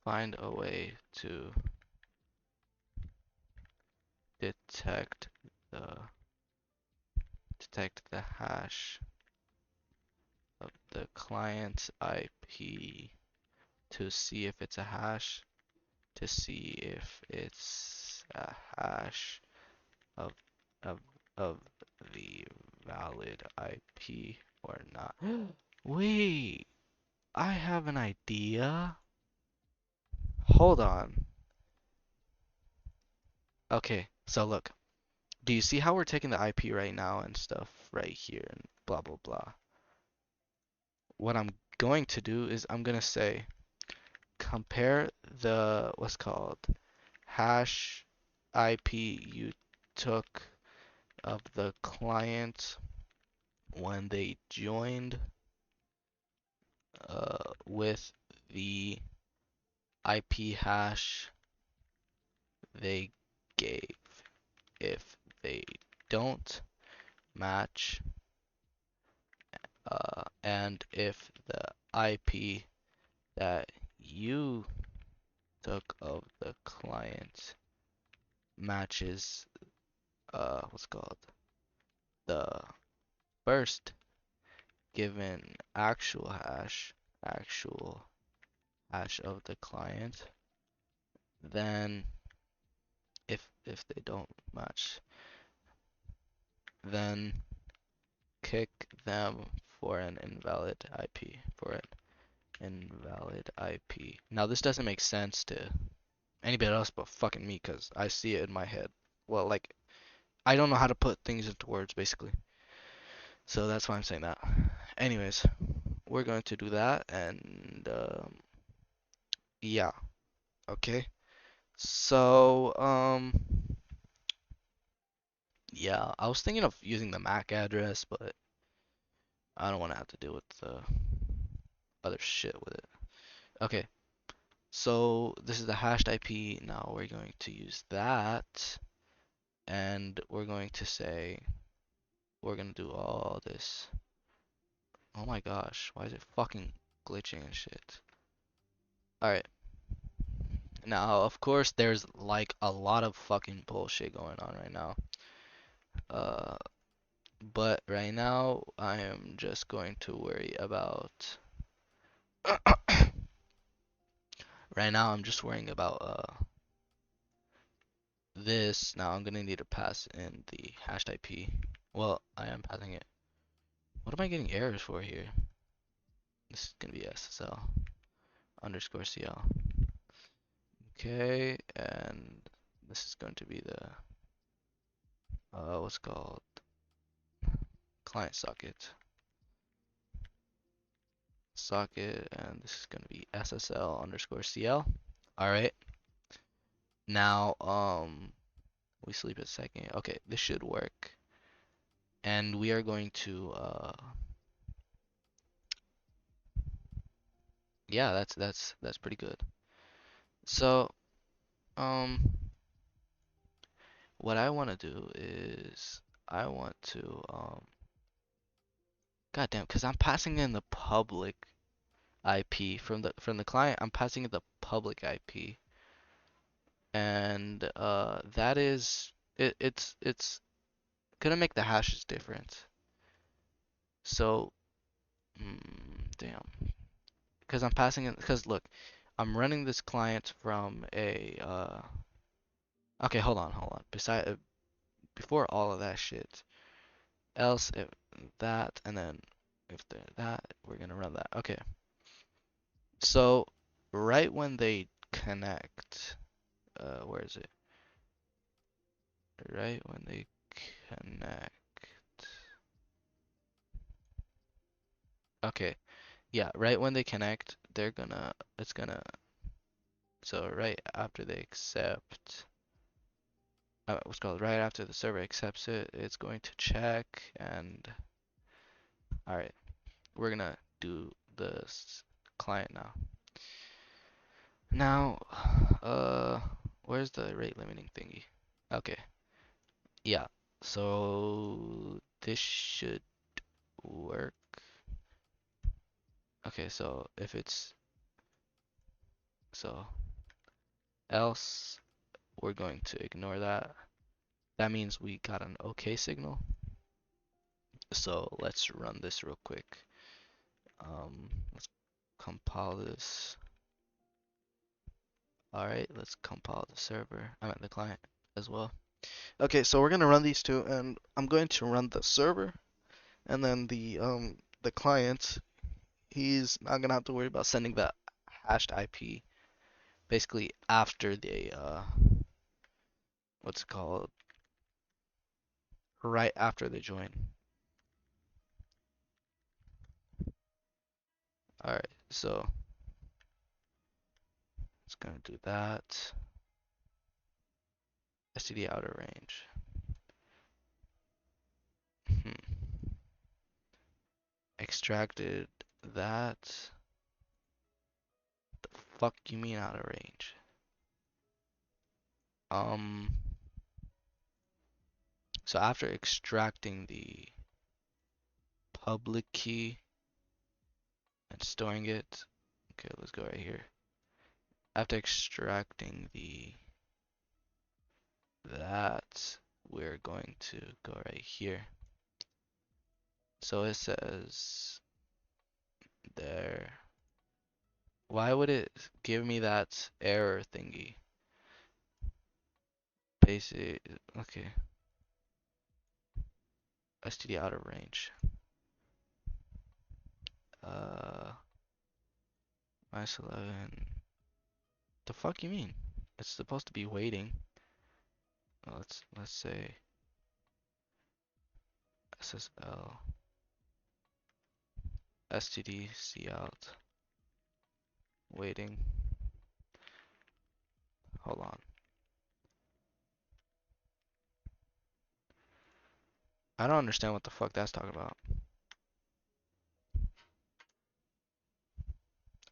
Find a way to detect the hash of the client's IP to see if it's a hash, to see if it's a hash of of of the valid IP or not. Wait, I have an idea. Hold on. Okay, so look. Do you see how we're taking the IP right now and stuff right here and blah blah blah? What I'm going to do is I'm gonna say compare the what's called hash IP you took of the client when they joined with the IP hash they gave. If they don't match, and if the IP that you took of the client matches what's called the first given actual hash of the client, then if they don't match, then kick them for an invalid IP, for an invalid IP. Now this doesn't make sense to anybody else but fucking me because I see it in my head. Well, like I don't know how to put things into words basically. So that's why I'm saying that. Anyways, we're going to do that and yeah, okay. So yeah, I was thinking of using the MAC address, but I don't want to have to deal with the other shit with it. Okay, So this is the hashed IP. Now we're going to use that, and we're going to say we're gonna do all this. Oh my gosh, why is it fucking glitching and shit? Alright, now of course there's like a lot of fucking bullshit going on right now. Uh, but right now I am just going to worry about. Right now I'm just worrying about this. Now I'm gonna need to pass in the hashed IP. Well, I am passing it. What am I getting errors for here? This is gonna be SSL underscore CL. Okay, and this is going to be the what's called client socket, and this is gonna be SSL underscore CL. All right. Now we sleep a second. Okay, this should work, and we are going to yeah, that's pretty good. So um what I want to do is I want to goddamn, because I'm passing in the public IP from the client. I'm passing in the public IP, and that is it's gonna make the hashes different. So damn, because I'm passing in, because look, I'm running this client from a okay, hold on. Before all of that shit, else if that, and then if they're that, we're gonna run that. Okay. So right when they connect, where is it? Right when they connect. Okay. Yeah, right when they connect, it's gonna, so right after they accept, what's called, right after the server accepts it, it's going to check and, all right, we're gonna do the client now. Now, uh, where's the rate limiting thingy? Okay, yeah. So this should work. Okay, so if it's so else, we're going to ignore that. That means we got an okay signal. So let's run this real quick. Let's compile this. All right, let's compile the server. I meant the client as well. Okay, so we're gonna run these two, and I'm going to run the server, and then the client. He's not gonna have to worry about sending the hashed IP basically after the what's it called, right after they join. All right, so it's gonna do that. STD outer range. Extracted that. The fuck you mean out of range? Um, so after extracting the public key and storing it, okay, let's go right here. After extracting that, we're going to go right here. So it says there. Why would it give me that error thingy? Basic, okay. STD out of range. Minus 11. The fuck you mean? It's supposed to be waiting. Let's say SSL STD cout waiting. Hold on. I don't understand what the fuck that's talking about.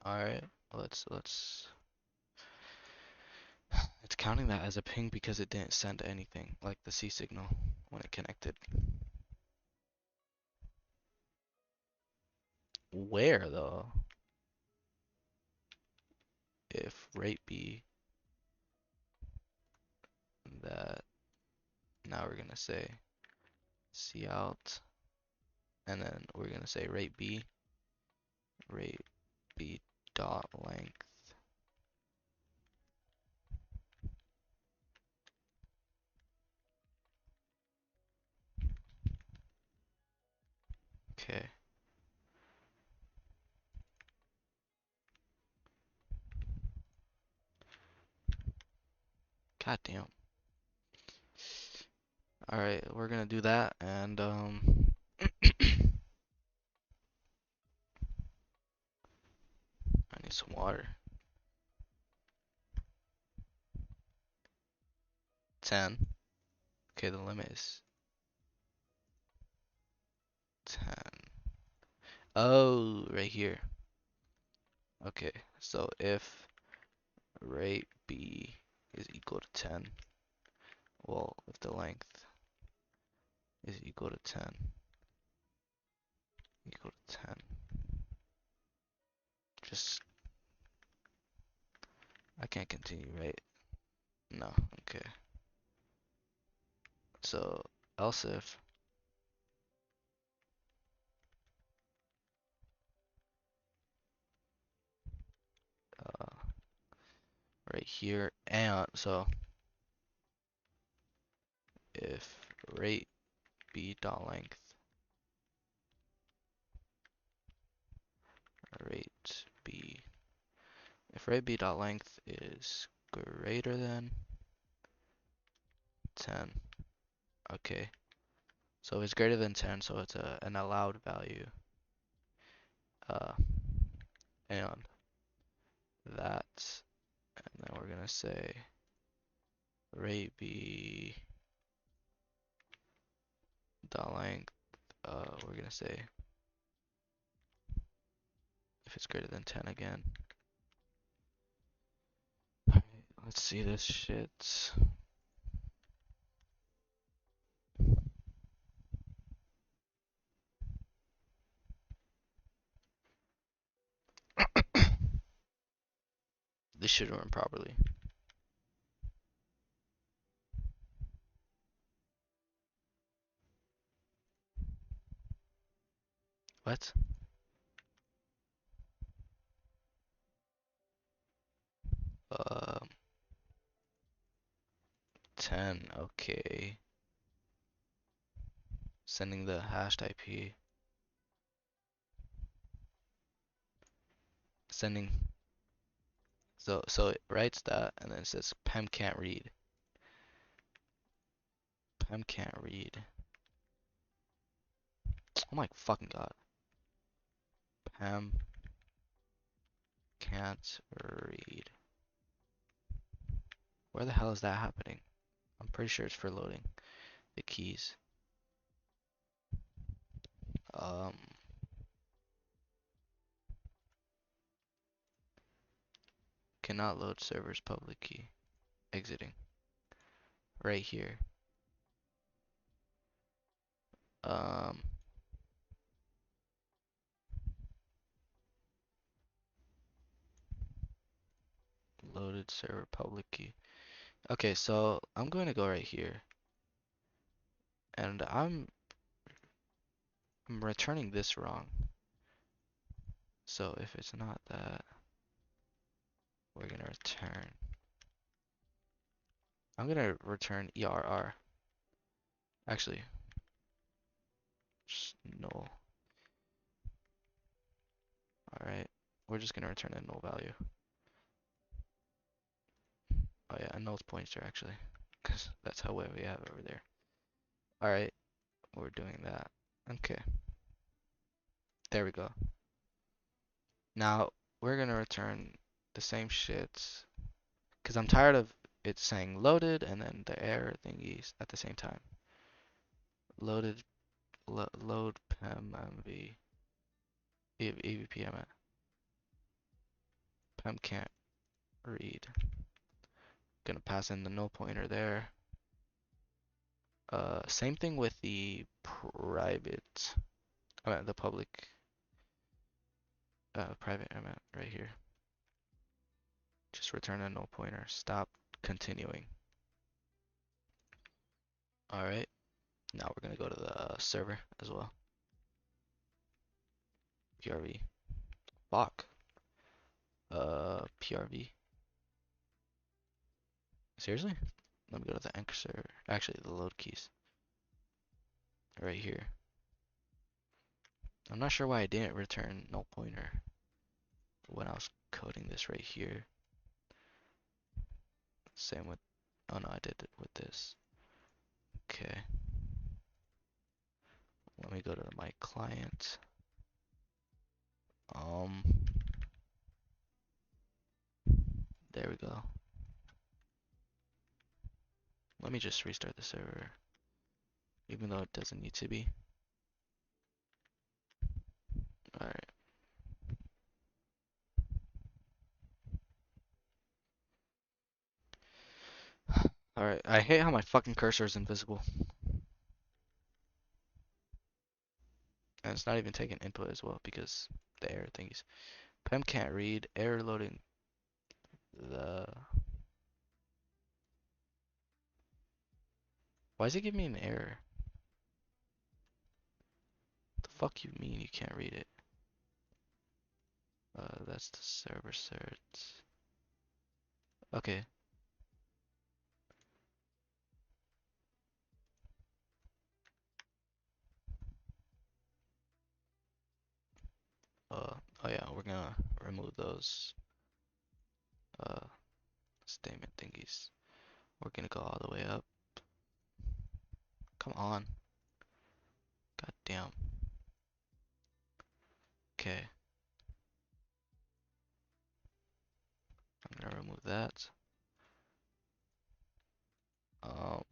All right, let's counting that as a ping because it didn't send anything, like the C signal when it connected. Where though? If rate B, that, now we're gonna say C out, and then we're gonna say rate B dot length. Okay. God damn. Alright, we're gonna do that, and I need some water. 10. Okay, the limit is 10. Oh, right here. Okay, so if rate B is equal to 10, well, if the length is equal to 10, just, I can't continue, right? No, okay. So, else if uh, right here, and so if rate B dot length, rate B, if rate B dot length is greater than 10, okay, so it's greater than 10, so it's an allowed value, uh, and that, and then we're gonna say rate B dot length, we're gonna say if it's greater than 10 again. Alright, let's see this shit. This should run properly. What? Um, 10, okay. Sending the hashed IP. Sending, so it writes that, and then it says PEM can't read. PEM can't read. Oh my fucking god. PEM can't read. Where the hell is that happening? I'm pretty sure it's for loading the keys. Um, cannot load server's public key. Exiting. Right here. Um, loaded server public key. Okay, so I'm going to go right here, and I'm returning this wrong. So if it's not that, we're gonna return. I'm gonna return ERR. Actually, just null. Alright, we're just gonna return a null value. Oh yeah, a null's pointer actually, because that's how we have it over there. Alright, we're doing that. Okay, there we go. Now we're gonna return the same shit, because I'm tired of it saying loaded and then the error thingies at the same time. Loaded, load PEMMV, EVPM PEM can't read. Gonna pass in the null pointer there. Same thing with the private, the public, private, right here. Just return a null pointer. Stop continuing. All right. Now we're gonna go to the server as well. PRV. Fuck. PRV. Seriously? Let me go to the anchor server. Actually, the load keys. Right here. I'm not sure why I didn't return null pointer when I was coding this right here. Same with, oh no, I did it with this. Okay. Let me go to my client. There we go. Let me just restart the server, even though it doesn't need to be. Alright. Alright, I hate how my fucking cursor is invisible. And it's not even taking input as well because the error thingies. Pem can't read, error loading the... Why does it give me an error? The fuck you mean you can't read it? That's the server certs. Okay. Oh yeah, we're gonna remove those statement thingies. We're gonna go all the way up. Come on. God damn. Okay. I'm gonna remove that. Um,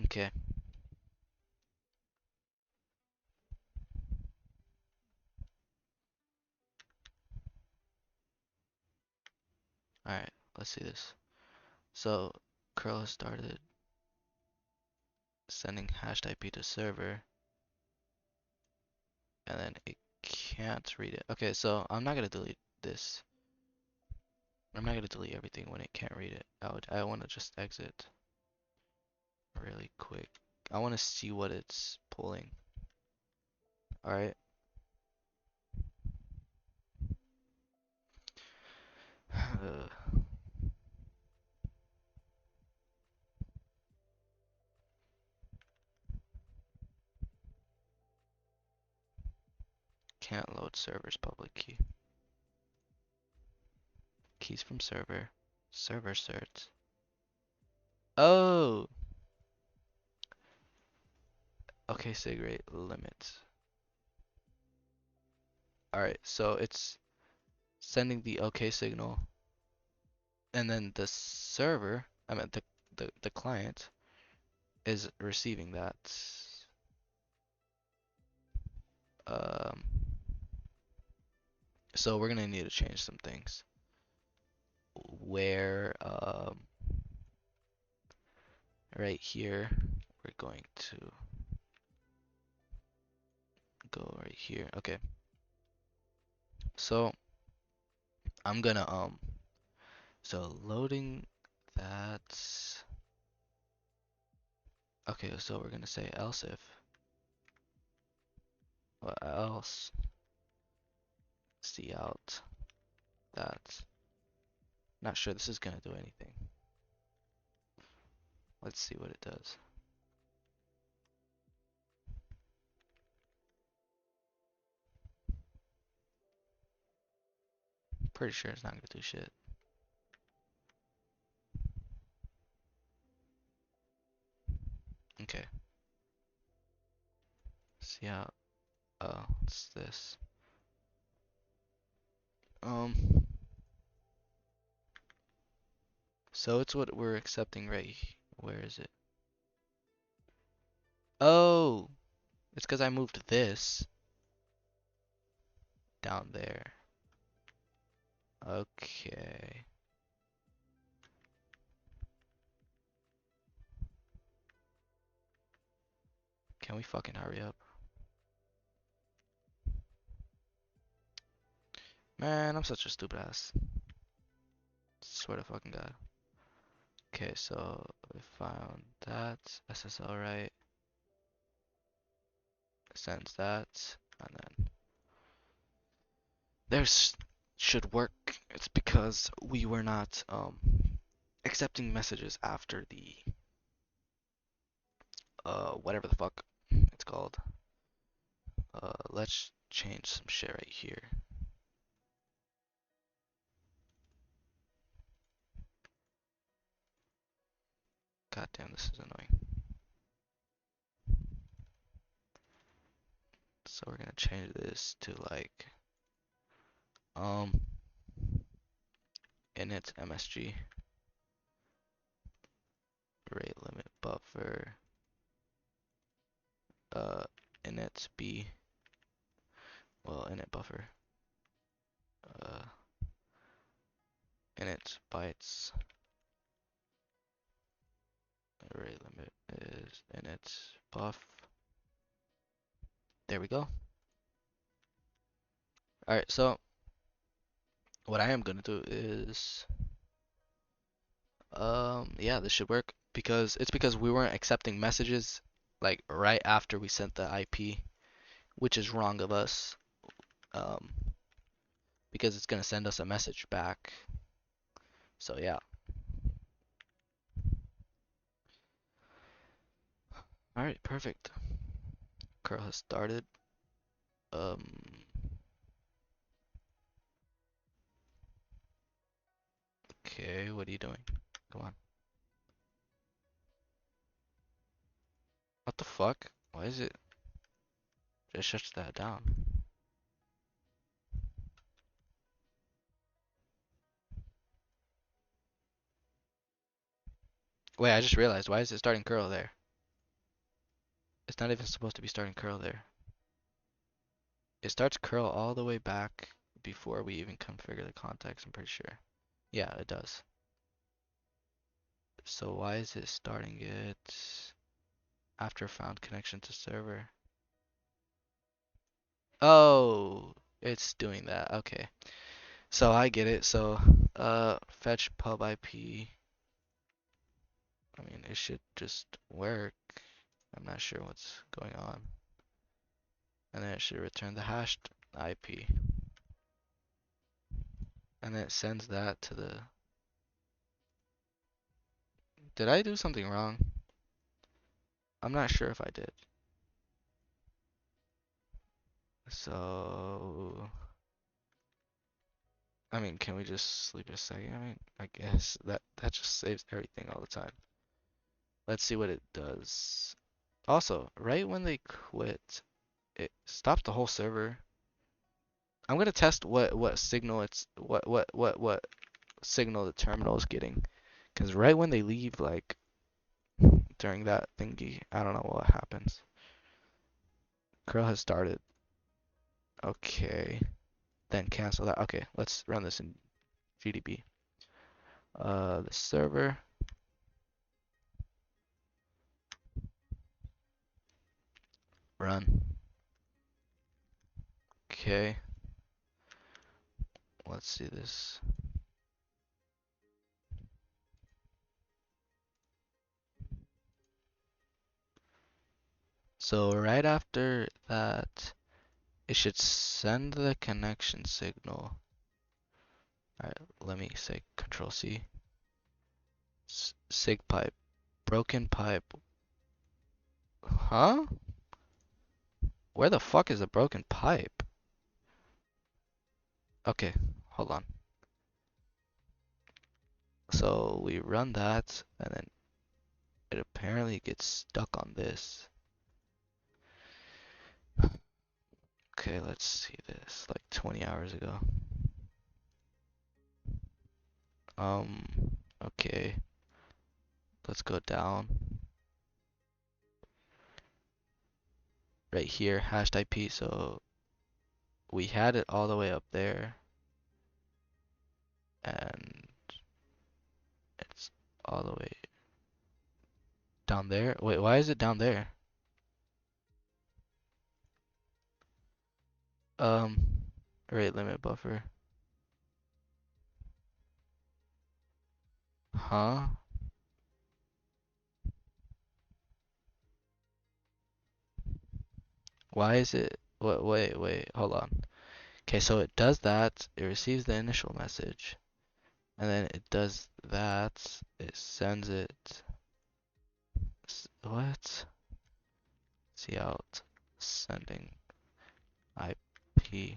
okay. Alright, let's see this. So, curl has started sending hashed IP to server, and then it can't read it. Okay, so I'm not gonna delete this. I'm not gonna delete everything when it can't read it. I wanna just exit really quick. I wanna see what it's pulling. Alright. Can't load server's public key. Keys from server. Server certs. Oh! Okay, sig rate limits. Alright, so it's sending the OK signal, and then the server, the client, is receiving that. Um, so we're gonna need to change some things. Where, right here, we're going to go right here. Okay. So I'm gonna so loading that. Okay, so we're gonna say else if. What else? See out that. Not sure this is gonna do anything. Let's see what it does. Pretty sure it's not gonna do shit. Okay. See how, oh, it's this. So it's what we're accepting right. Where is it? Oh, it's because I moved this down there. Okay. Can we fucking hurry up? Man, I'm such a stupid ass. Swear to fucking God. Okay, so we found that. SSL right. Sends that. And then there's should work. It's because we were not accepting messages after the whatever the fuck it's called. Let's change some shit right here. God damn, this is annoying. So we're gonna change this to like init MSG rate limit buffer init b init buffer uh init bytes rate limit is init buff. There we go. Alright, so what I am gonna do is yeah, this should work because we weren't accepting messages like right after we sent the IP, which is wrong of us. Um because it's gonna send us a message back. So yeah. Alright, perfect. Curl has started. Um okay, what are you doing? Come on. What the fuck? Why is it just shuts that down? Wait, I just realized, why is it starting curl there? It's not even supposed to be starting curl there. It starts curl all the way back before we even configure the context, I'm pretty sure. Yeah, it does. So why is it starting it after found connection to server? Oh, it's doing that. Okay. So I get it. So fetch pub IP. I mean, it should just work. I'm not sure what's going on. And then it should return the hashed IP. And then it sends that to the... Did I do something wrong? I'm not sure if I did. So... I mean, can we just sleep a second? I mean, I guess that just saves everything all the time. Let's see what it does. Also, right when they quit, it stopped the whole server. I'm gonna test what signal it's what signal the terminal is getting, because right when they leave, like during that thingy, I don't know what happens. Curl has started. Okay, then cancel that. Okay, let's run this in GDB. The server. Run. Okay. Let's see this. So right after that, it should send the connection signal. Alright, let me say Control C. Sig pipe. Broken pipe. Huh? Where the fuck is the broken pipe? Okay, hold on. So we run that, and then it apparently gets stuck on this. Okay, let's see this. Like 20 hours ago. Um, okay. Let's go down. Right here, hashed IP, so we had it all the way up there. and it's all the way down there. Wait, why is it down there? Um, rate limit buffer. Huh? Why is it? Wait, hold on. Okay, so it does that. It receives the initial message, and then it does that. It sends it. What? See out. Sending IP.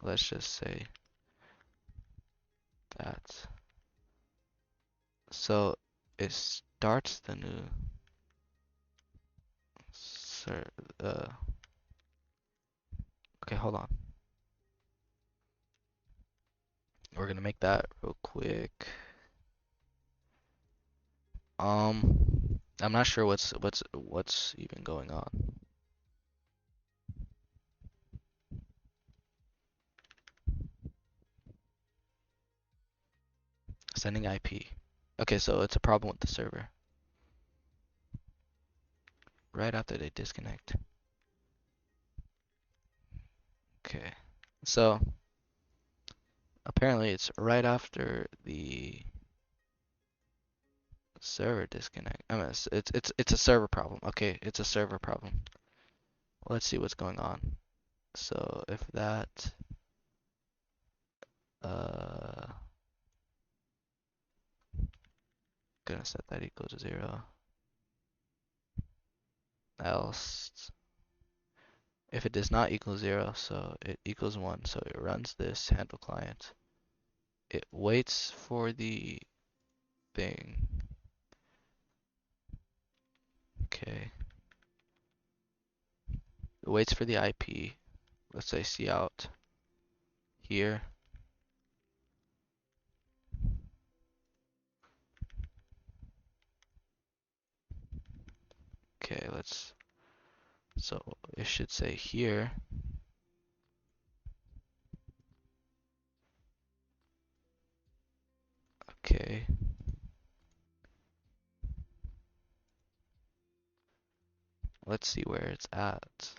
Let's just say that. So it starts the new ser uh okay, hold on. We're gonna make that real quick. I'm not sure what's even going on. Sending IP. Okay, so it's a problem with the server. Right after they disconnect. Okay. So apparently it's right after the server disconnect. I mean, it's a server problem. Okay, it's a server problem. Let's see what's going on. So if that uh gonna set that equal to 0. Else if it does not equal 0, so it equals 1, so it runs this handle client. It waits for the thing. Okay. It waits for the IP. Let's say cout here. Okay, so it should say here. Okay. Let's see where it's at.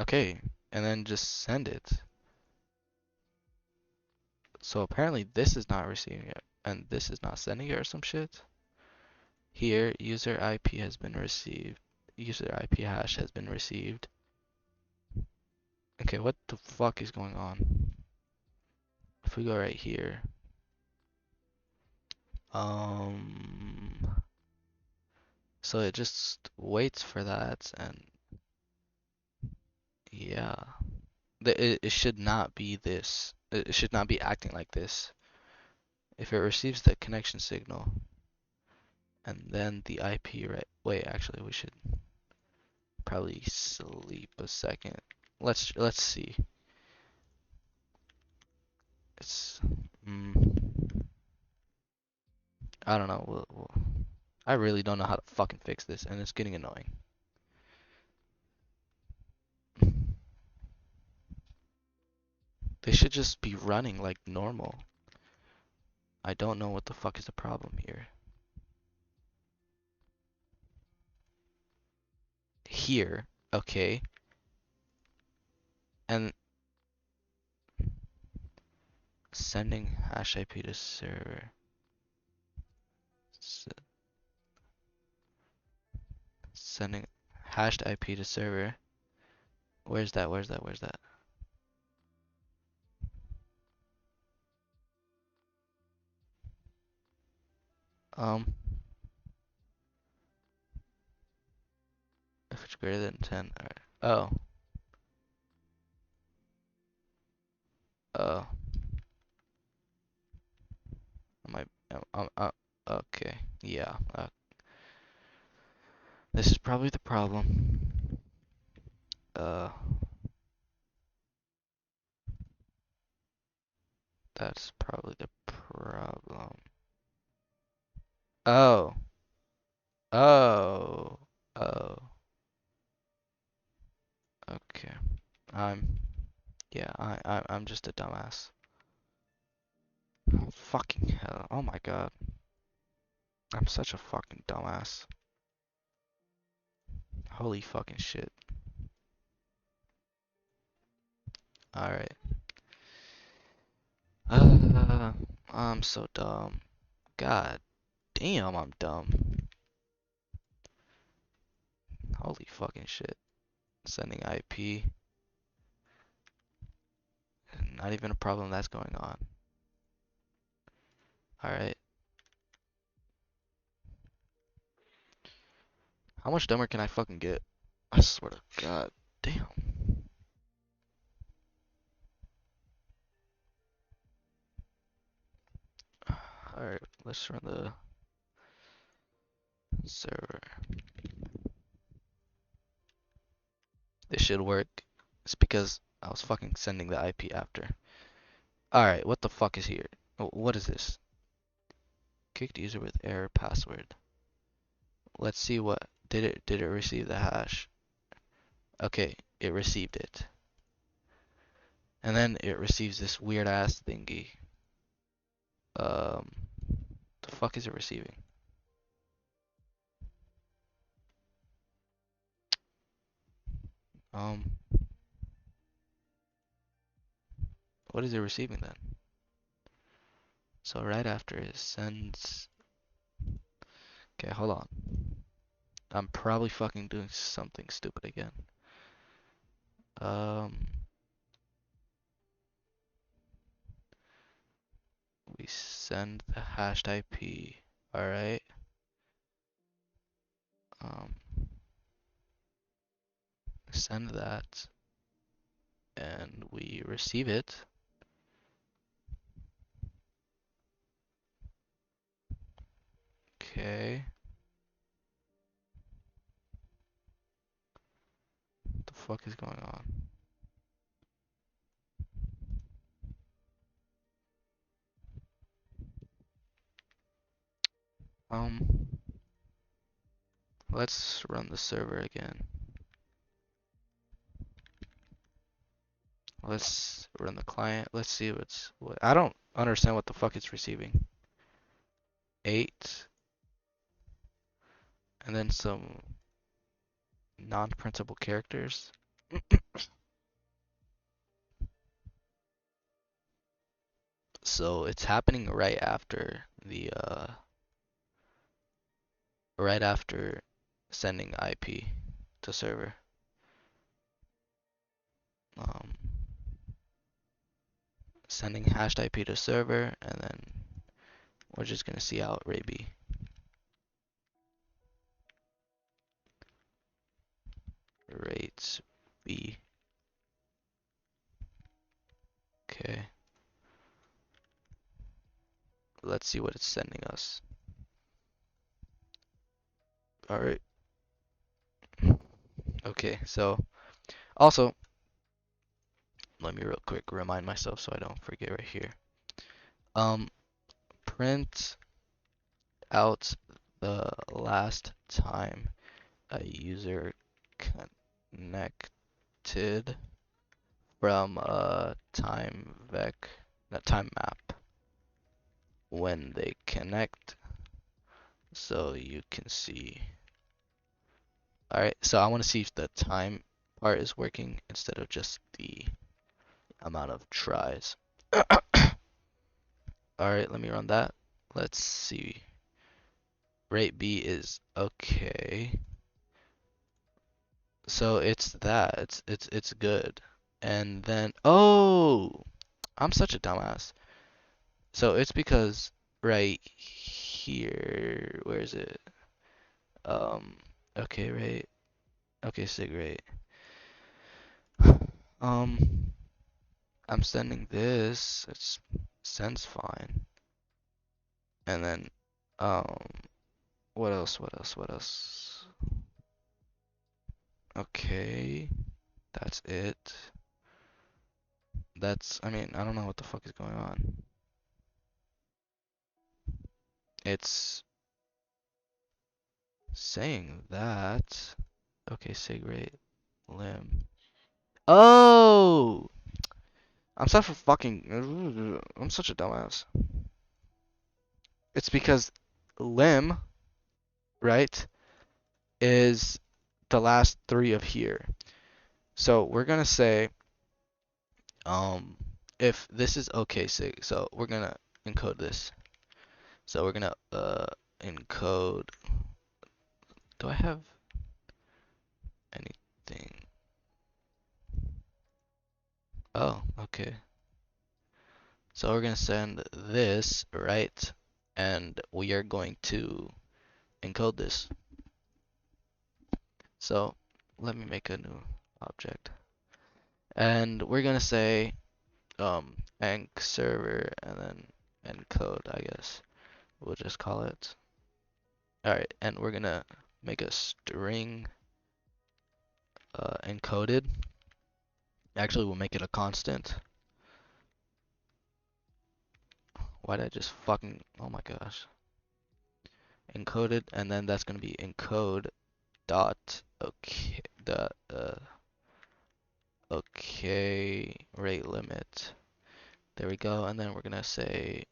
Okay, and then just send it. So apparently this is not receiving it, and this is not sending it or some shit. Here, user IP has been received. User IP hash has been received. Okay, what the fuck is going on? If we go right here, so it just waits for that, and yeah, it should not be this. It should not be acting like this. If it receives the connection signal, and then the IP, right? Wait, actually, we should probably sleep a second. Let's see. It's I don't know. I really don't know how to fucking fix this, and it's getting annoying. They should just be running like normal. I don't know what the fuck is the problem here. Here, okay, and sending hash IP to server. S Sending hashed IP to server. Where's that? Where's that? Where's that? Um, if it's greater than 10, alright. Oh, oh, my, okay, yeah. This is probably the problem. Uh, that's probably the problem. Oh. Oh. Oh. Okay. I'm. Yeah. I'm just a dumbass. Fucking hell. Oh my god. I'm such a fucking dumbass. Holy fucking shit. Alright. I'm so dumb. God damn, I'm dumb. Holy fucking shit. Sending IP. Not even a problem that's going on. Alright. How much dumber can I fucking get? I swear to God. Damn. Alright, let's run the server. This should work. It's because I was fucking sending the IP after. Alright, what the fuck is here? What is this? Kicked user with error password. Let's see what did it receive the hash? Okay, it received it. And then it receives this weird ass thingy. Um the fuck is it receiving? Um what is it receiving then? So right after it sends. Okay, hold on. I'm probably fucking doing something stupid again. Um we send the hashed IP. Alright. Um Send that and we receive it. Okay. What the fuck is going on? Um let's run the server again. Let's run the client. Let's see what I don't understand what the fuck it's receiving. 8 and then some non-printable characters. So it's happening right after sending IP to server. Um, Sending hashed IP to server, and then we're just gonna see out Ray B. Rates B. Okay. Let's see what it's sending us. Alright. Okay, so also let me real quick remind myself so I don't forget right here. Um, Print out the last time a user connected from a time map when they connect so you can see. Alright, so I want to see if the time part is working instead of just the amount of tries. Alright, let me run that. Let's see. Rate B is okay. So it's that. It's good. And then oh, I'm such a dumbass. So it's because right here, where is it? Um, okay, right. Okay, sig rate. Um, I'm sending this. It sends fine. And then, um, what else? What else? What else? Okay, that's it. I mean, I don't know what the fuck is going on. It's saying that, okay, sig rate lim. Oh, I'm such a fucking, I'm such a dumbass. It's because lim, right, is the last three of here. So we're gonna say, um, if this is okay sig, so we're gonna encode this. So we're gonna encode. Do I have anything? Oh, okay. So we're gonna send this, right? And we are going to encode this. So let me make a new object. And we're gonna say enc server and then encode, I guess. We'll just call it. Alright, and we're gonna make a string encoded. Actually, we'll make it a constant. Why did I just fucking, oh my gosh. Encoded, and then that's gonna be encode dot okay dot okay rate limit. There we go, and then we're gonna say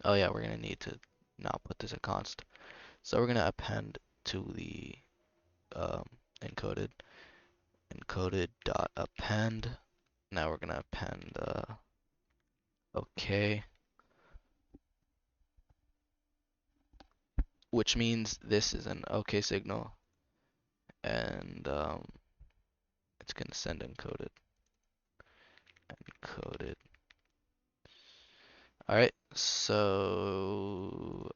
oh yeah, we're gonna need to now put this a const. So we're gonna append to the um, encoded dot append. Now we're gonna append okay, which means this is an okay signal, and it's gonna send encoded. All right, so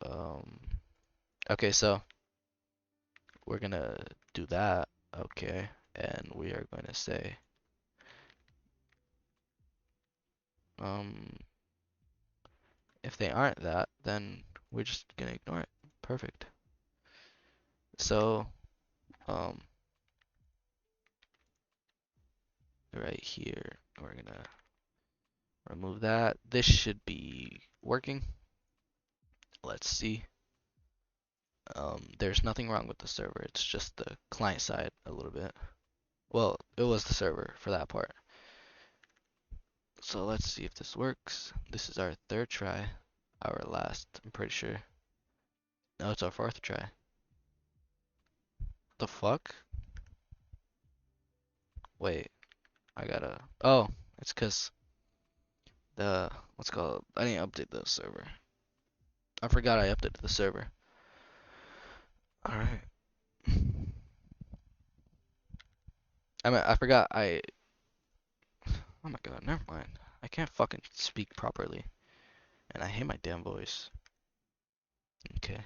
okay, so we're gonna do that, okay, and we are going to say um if they aren't that, then we're just gonna ignore it. Perfect. So um right here we're gonna remove that. This should be working. Let's see. There's nothing wrong with the server. It's just the client side a little bit. Well, it was the server for that part. So let's see if this works. This is our third try. Our last, I'm pretty sure. No, it's our fourth try. The fuck? Wait, I gotta. Oh, it's cause the what's it called? I didn't update the server. I forgot I updated the server. All right. I mean, I forgot I. Oh my god, never mind. I can't fucking speak properly, and I hate my damn voice. Okay.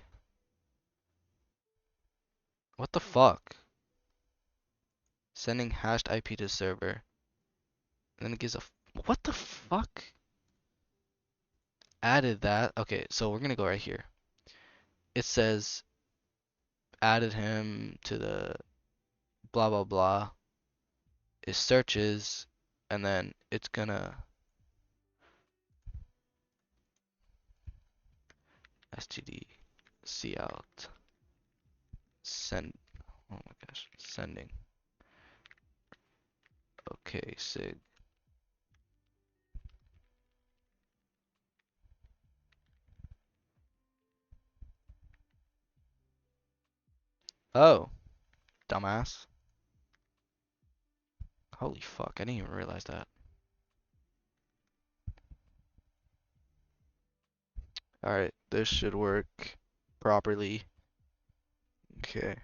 What the fuck? Sending hashed IP to server, and then it gives a. What the fuck? Added that. Okay, so we're gonna go right here. It says added him to the blah blah blah. It searches, and then it's gonna std cout send. Oh my gosh, sending. Okay, sig. Oh, dumbass. Holy fuck, I didn't even realize that. Alright, this should work properly. Okay.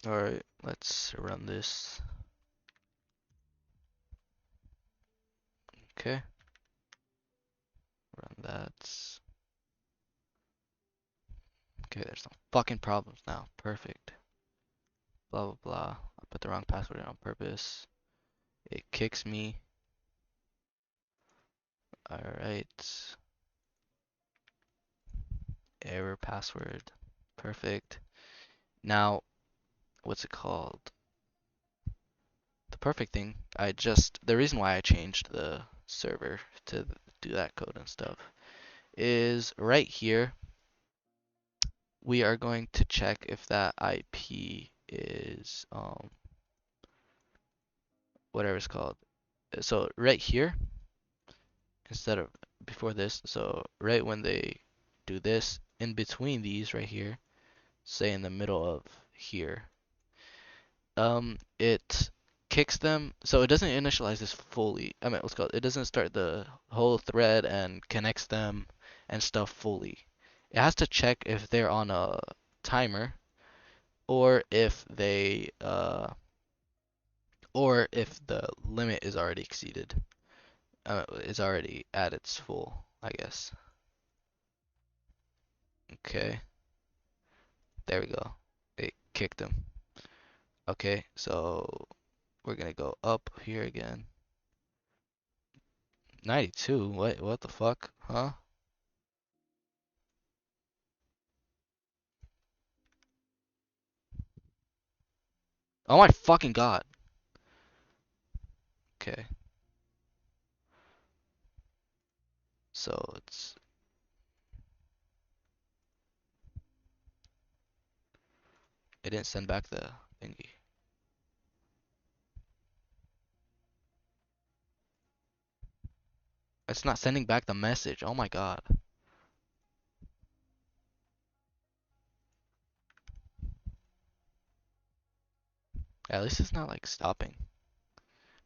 Alright, let's run this. Okay. Run that. Okay, there's no fucking problems now. Perfect. Blah blah blah. I put the wrong password in on purpose. It kicks me. Alright. Error password. Perfect. Now, what's it called? The perfect thing, the reason why I changed the server to do that code and stuff is right here. We are going to check if that IP is whatever it's called. So right here, instead of before this, so right when they do this, in between these right here, say in the middle of here, it kicks them, so it doesn't initialize this fully. I mean, what's called, it doesn't start the whole thread and connects them and stuff fully. It has to check if they're on a timer or if they or if the limit is already exceeded. It's already at its full, I guess. Okay, there we go. It kicked them. Okay, so we're gonna go up here again. 92? What the fuck? Huh? Oh my fucking god. Okay. So it didn't send back the thingy. It's not sending back the message. Oh my god. At least it's not like stopping.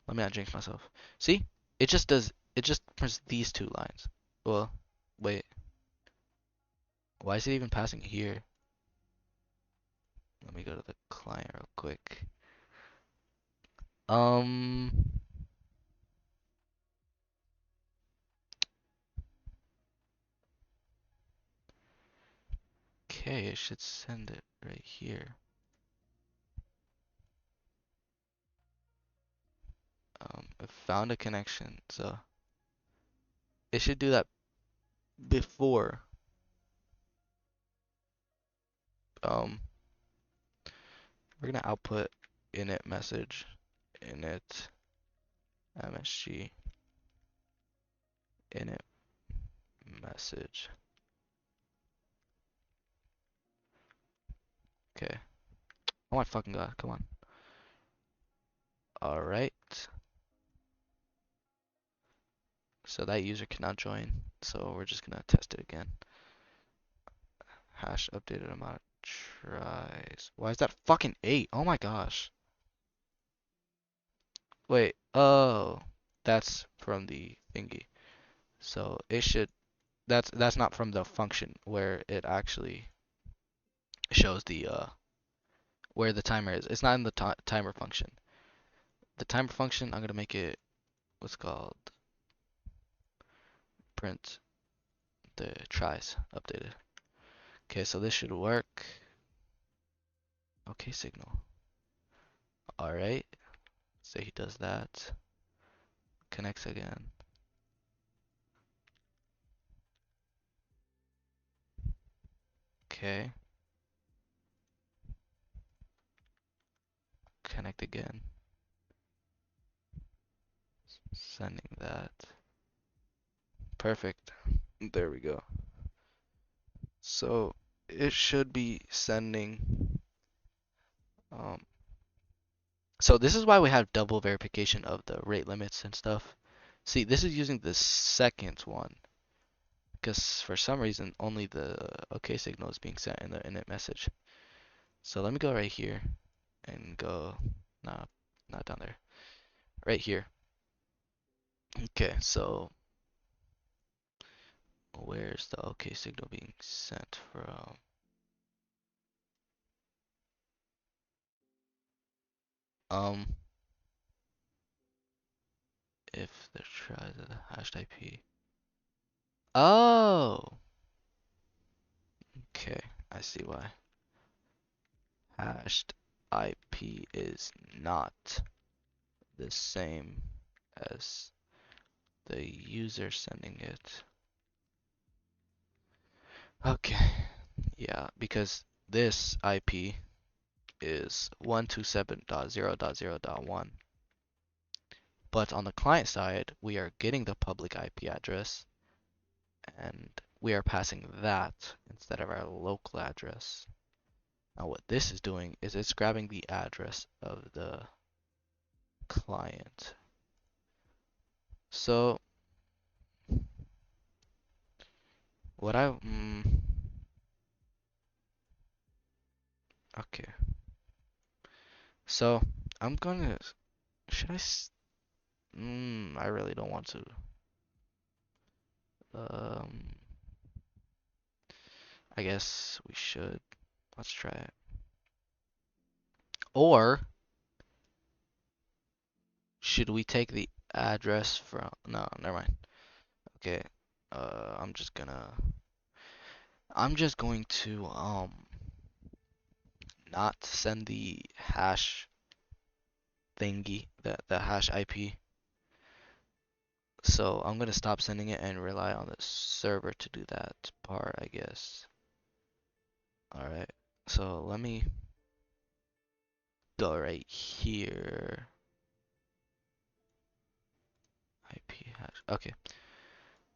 Let me not jinx myself. See? It just prints these two lines. Well, wait. Why is it even passing here? Let me go to the client real quick. Um, okay, it should send it right here. It found a connection, so it should do that before. Um, we're gonna output init message, init msg, init message. Okay. Oh my fucking god, come on. Alright. So that user cannot join, so we're just gonna test it again. Hash updated amount of tries. Why is that fucking 8? Oh my gosh. Wait, oh, that's from the thingy. So it should, that's not from the function where it actually shows the where the timer is. It's not in the timer function. The timer function, I'm gonna make it what's called print the tries updated. Okay, so this should work. Okay, signal. Alright, say he does that. Connects again. Okay. Connect again. Sending that. Perfect. There we go. So it should be sending. Um, so this is why we have double verification of the rate limits and stuff. See, this is using the second one because for some reason only the OK signal is being sent in the init message. So let me go right here and go, nah, not down there, right here. Okay, so where's the OK signal being sent from? Um, if the tries of the hashed IP. Oh, okay, I see why. Hashed IP is not the same as the user sending it. Okay, yeah, because this IP is 127.0.0.1. But on the client side, we are getting the public IP address and we are passing that instead of our local address. Now what this is doing is it's grabbing the address of the client. So what okay. So I'm gonna, should I really don't want to. Um, I guess we should. Let's try it. Or should we take the address from, no, never mind. Okay. I'm just going to not send the hash thingy, the hash IP. So I'm gonna stop sending it and rely on the server to do that part, I guess. Alright, so let me go right here. IP hash. Okay,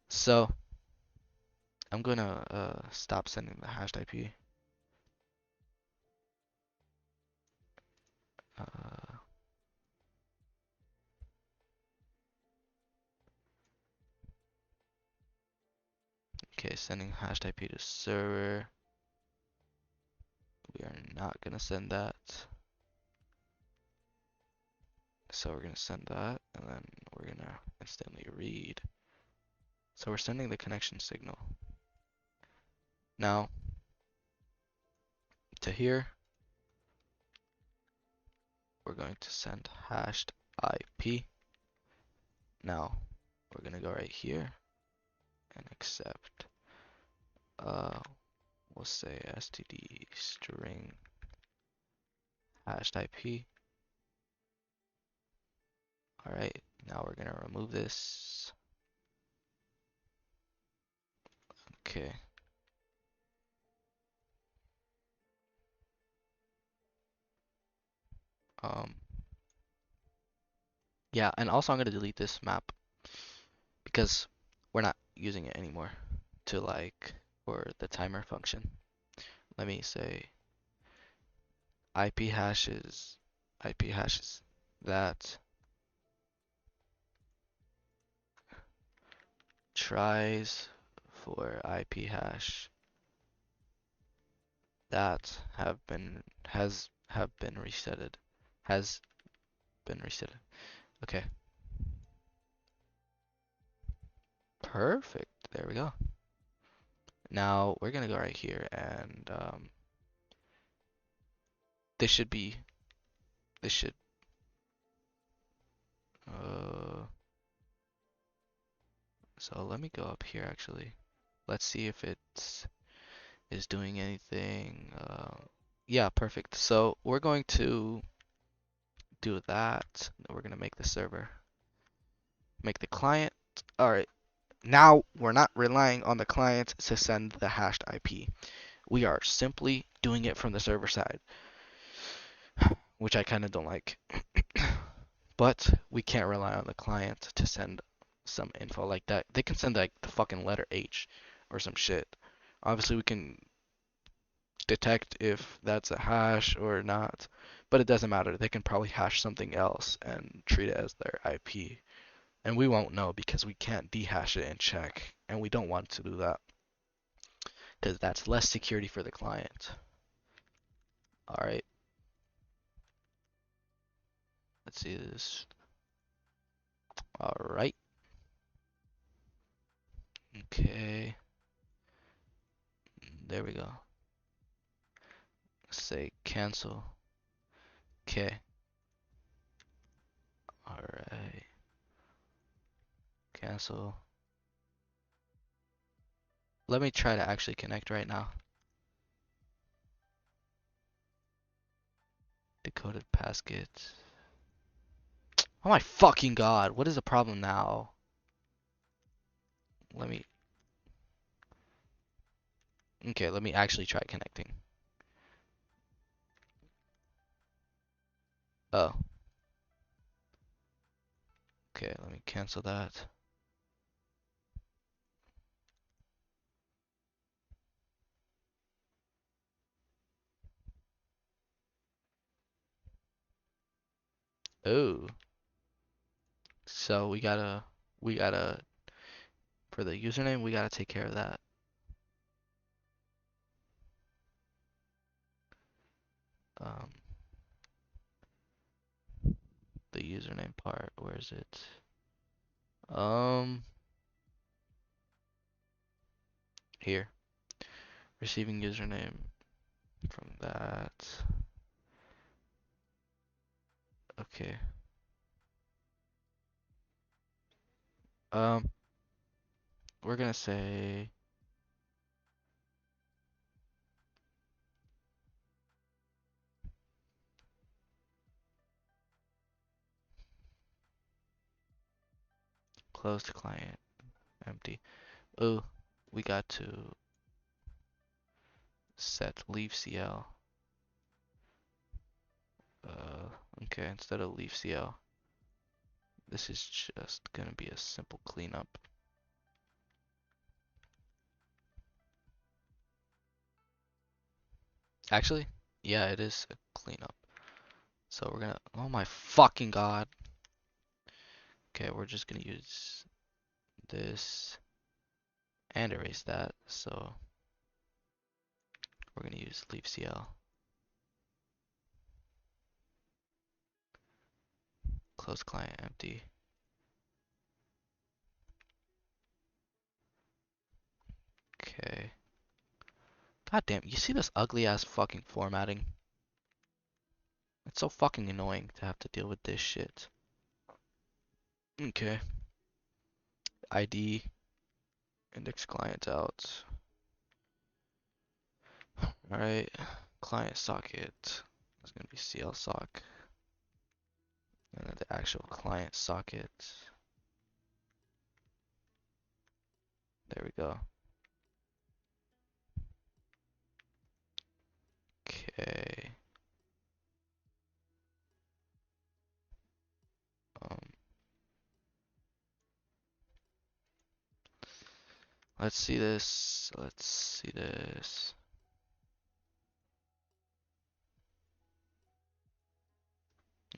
so I'm gonna stop sending the hashed IP. Uh, okay, sending hashed IP to server. We are not gonna send that. So we're gonna send that, and then we're gonna instantly read. So we're sending the connection signal. Now, to here, we're going to send hashed IP. Now, we're gonna go right here and accept, uh, we'll say std string hashed IP. Alright, now we're gonna remove this. Okay. Um, yeah, and also I'm gonna delete this map because we're not using it anymore to like for the timer function. Let me say IP hashes that tries for IP hash that have been resetted has been resetted. Okay, perfect. There we go. Now we're gonna go right here and this should be this should uh so let me go up here actually. Let's see if it's is doing anything. Yeah, perfect. So we're going to do that. We're gonna make the server, make the client. All right. Now we're not relying on the client to send the hashed IP. We are simply doing it from the server side, which I kind of don't like. But we can't rely on the client to send some info like that. They can send like the fucking letter H or some shit. Obviously, we can detect if that's a hash or not, but it doesn't matter. They can probably hash something else and treat it as their IP. And we won't know because we can't dehash it and check, and we don't want to do that because that's less security for the client. All right, let's see this. All right, okay, there we go. Say cancel. Okay, all right, cancel. Let me try to actually connect right now. Decoded packet. Oh my fucking god, what is the problem now? Let me, okay, let me actually try connecting. Oh, okay, let me cancel that. Oh, so we gotta, for the username, we gotta take care of that. Um, the username part, where is it? Um, Here, receiving username from that. Okay. Um, we're gonna say closed client empty. Oh, we got to set leave CL. Okay, instead of leave CL, this is just gonna be a simple cleanup. Actually, yeah, it is a cleanup. So we're gonna, oh my fucking god. Okay, we're just gonna use this and erase that. So we're gonna use leave CL, close client empty. Okay. God damn, you see this ugly ass fucking formatting? It's so fucking annoying to have to deal with this shit. Okay. ID, index client out. Alright, client socket. It's gonna be CL sock. And then the actual client socket. There we go. Okay. Um, let's see this. Let's see this.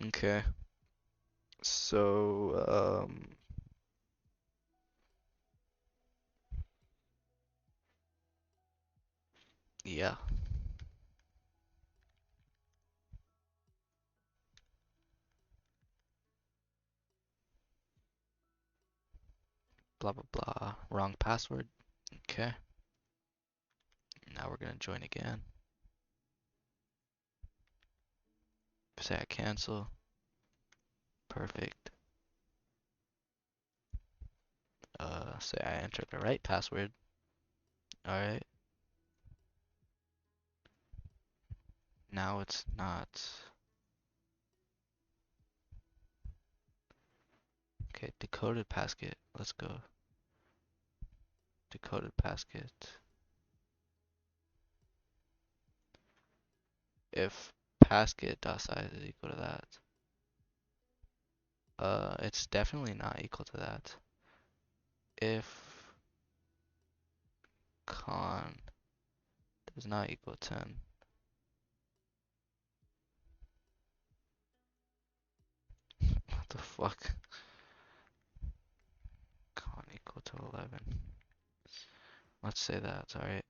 Okay. So, yeah. Blah, blah, blah. Wrong password. Okay. Now we're gonna join again. Say I cancel. Perfect. Say I entered the right password. Alright. Now it's not. Okay, decoded passket. Let's go. Decoded passket. If passket.size is equal to that. It's definitely not equal to that. If con does not equal 10. What the fuck? Con equal to 11. Let's say that's alright.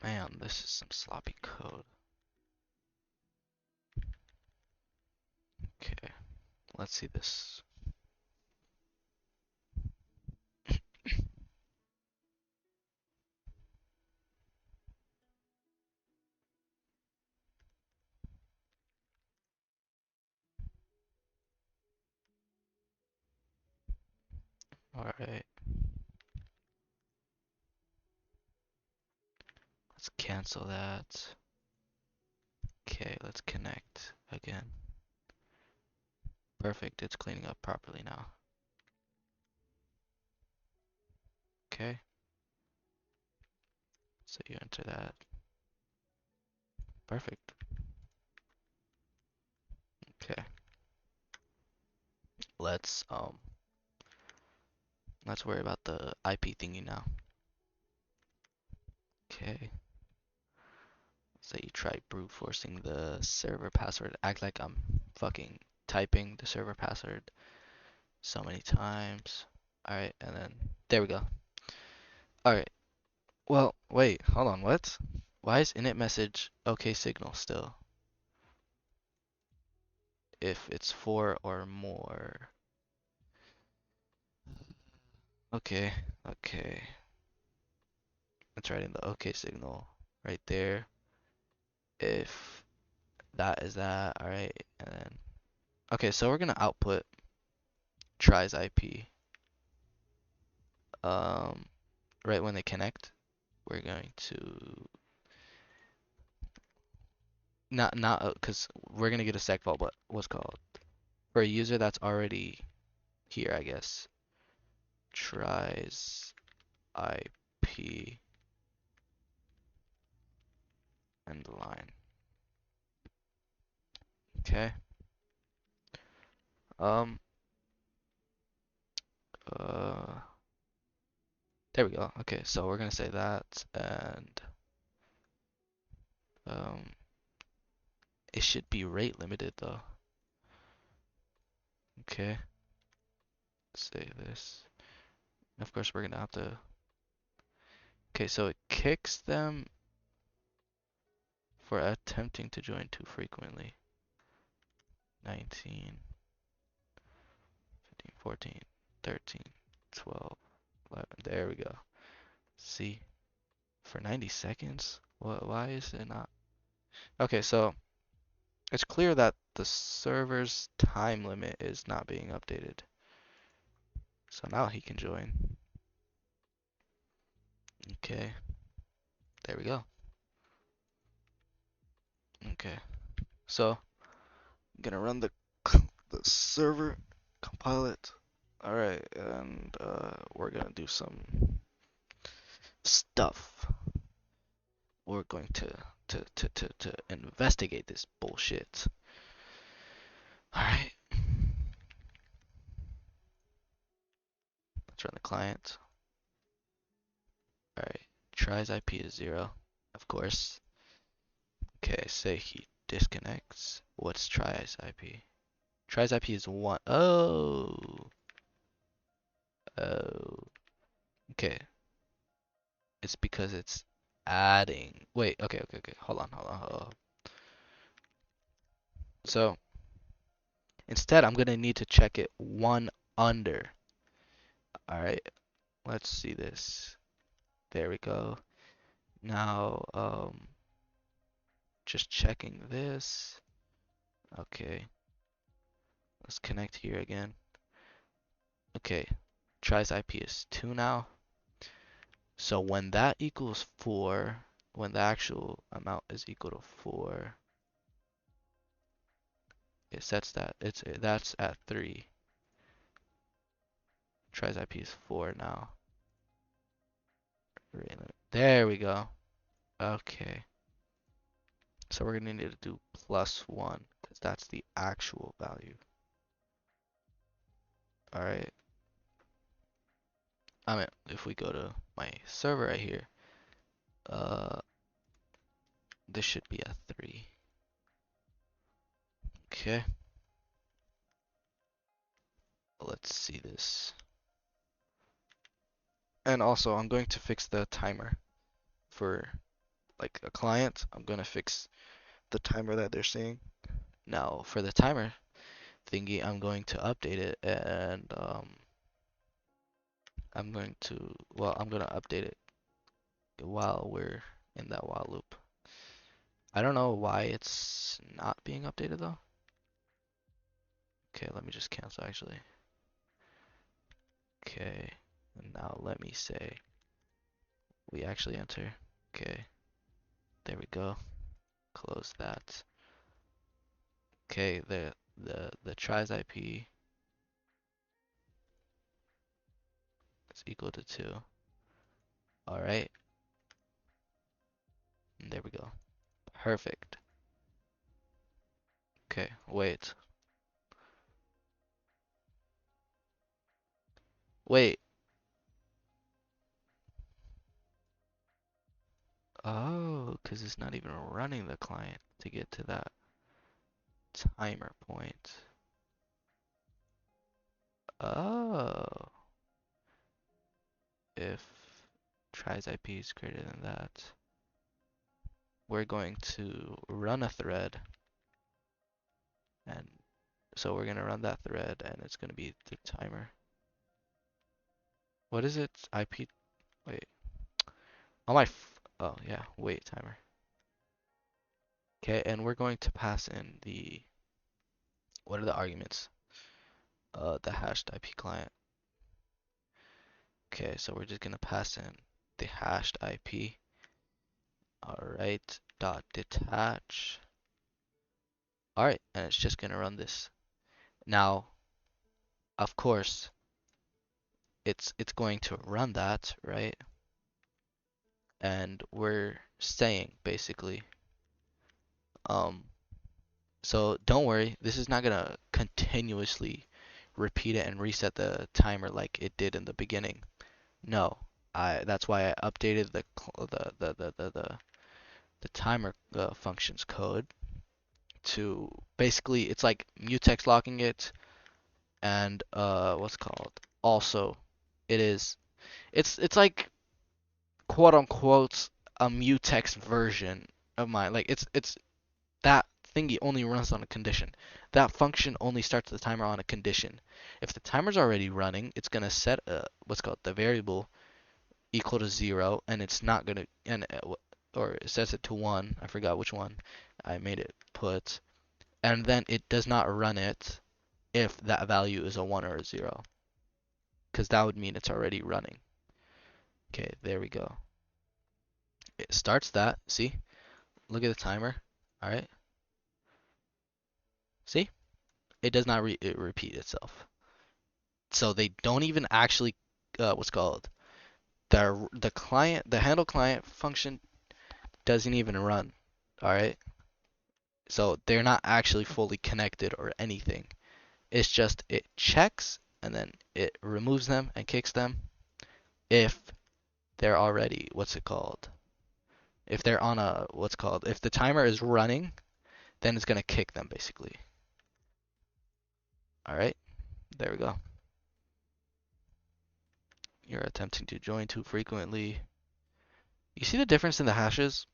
Man, this is some sloppy code. Okay, let's see this. Alright, let's cancel that. Okay, let's connect again. Perfect, it's cleaning up properly now. Okay, so you enter that. Perfect. Okay. let's worry about the IP thingy now. Okay. So you try brute forcing the server password. Act like I'm fucking typing the server password so many times. Alright, and then there we go. Alright. Well, wait, hold on, what? Why is init message OK signal still? If it's 4 or more. Okay, okay. It's writing the OK signal right there. If that is that, alright, and then okay, so we're gonna output tries IP. Right when they connect, we're going to not because we're gonna get a sec fault, but what's called for a user that's already here, I guess. Tries IP and line. Okay. Um. Uh. There we go. Okay, so we're gonna say that, and um, it should be rate limited though. Okay. Say this. Of course, we're gonna have to. Okay, so it kicks them for attempting to join too frequently. 19, 15, 14, 13, 12, 11. There we go. See, for 90 seconds? What? Why is it not? Okay, so it's clear that the server's time limit is not being updated. So now he can join. Okay, there we go. Okay, so I'm gonna run the server, compile it. All right, and we're gonna do some stuff. We're going to investigate this bullshit. All right, let's run the client. All right, tries IP is 0, of course. Okay, say he disconnects. What's tries IP? Tries IP is 1. Oh, oh. Okay, it's because it's adding. Wait, okay. Hold on. So instead, I'm gonna need to check it 1 under. All right, let's see this. There we go. Now, just checking this. Okay, let's connect here again. Okay, tries IP is 2 now. So when that equals 4, when the actual amount is equal to 4, it sets that that's at 3. Tries IP is 4 now. There we go. Okay. So we're gonna need to do +1 because that's the actual value. All right. I mean, if we go to my server right here, uh, this should be a 3. Okay. Let's see this. And also, I'm going to fix the timer for like a client. I'm going to fix the timer that they're seeing. Now, for the timer thingy, I'm going to update it and I'm going to, well, I'm going to update it while we're in that while loop. I don't know why it's not being updated though. Okay, let me just cancel actually. Okay, and now let me say we actually enter. Okay, there we go. Close that. Okay, the tries IP is equal to 2. All right, and there we go. Perfect. Okay, wait. Wait. Oh, because it's not even running the client to get to that timer point. Oh. If tries IP is greater than that, we're going to run a thread, and so we're gonna run that thread, and it's gonna be the timer. What is it? IP. Wait. On my. Oh yeah. Wait timer. Okay, and we're going to pass in the. What are the arguments? The hashed IP client. Okay, so we're just gonna pass in the hashed IP. Alright. Dot detach. Alright, and it's just gonna run this. Now, of course, it's going to run that, right? And we're saying basically, um, so don't worry, this is not gonna continuously repeat it and reset the timer like it did in the beginning. No, that's why I updated the timer functions code to basically it's like mutex locking it and what's it called? Also, it is it's like quote unquote a mutex version of mine. Like it's that thingy only runs on a condition. That function only starts the timer on a condition. If the timer's already running, it's gonna set what's called the variable equal to 0, and it's not gonna or it sets it to 1. I forgot which one. I made it put, and then it does not run it if that value is a 1 or a 0, because that would mean it's already running. Okay, there we go. It starts that. See? Look at the timer. All right. See? It does not repeat itself. So they don't even actually what's called the client the handle client function doesn't even run. All right. So they're not actually fully connected or anything. It's just it checks and then it removes them and kicks them if they're already what's it called? If they're on a what's called if the timer is running, then it's gonna kick them basically. All right. There we go. You're attempting to join too frequently. You see the difference in the hashes?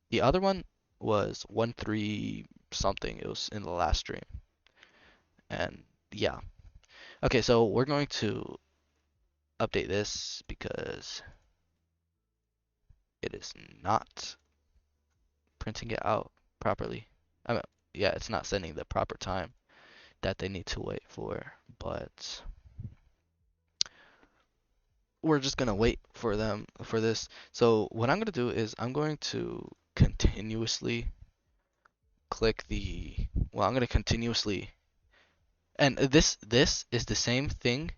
The other one was 1.3 something. It was in the last stream. And yeah. Okay, so we're going to update this because it is not printing it out properly. I mean, yeah, it's not sending the proper time that they need to wait for, but we're just gonna wait for them for this. So what I'm gonna do is I'm going to continuously click the, well, I'm gonna continuously, and this is the same thing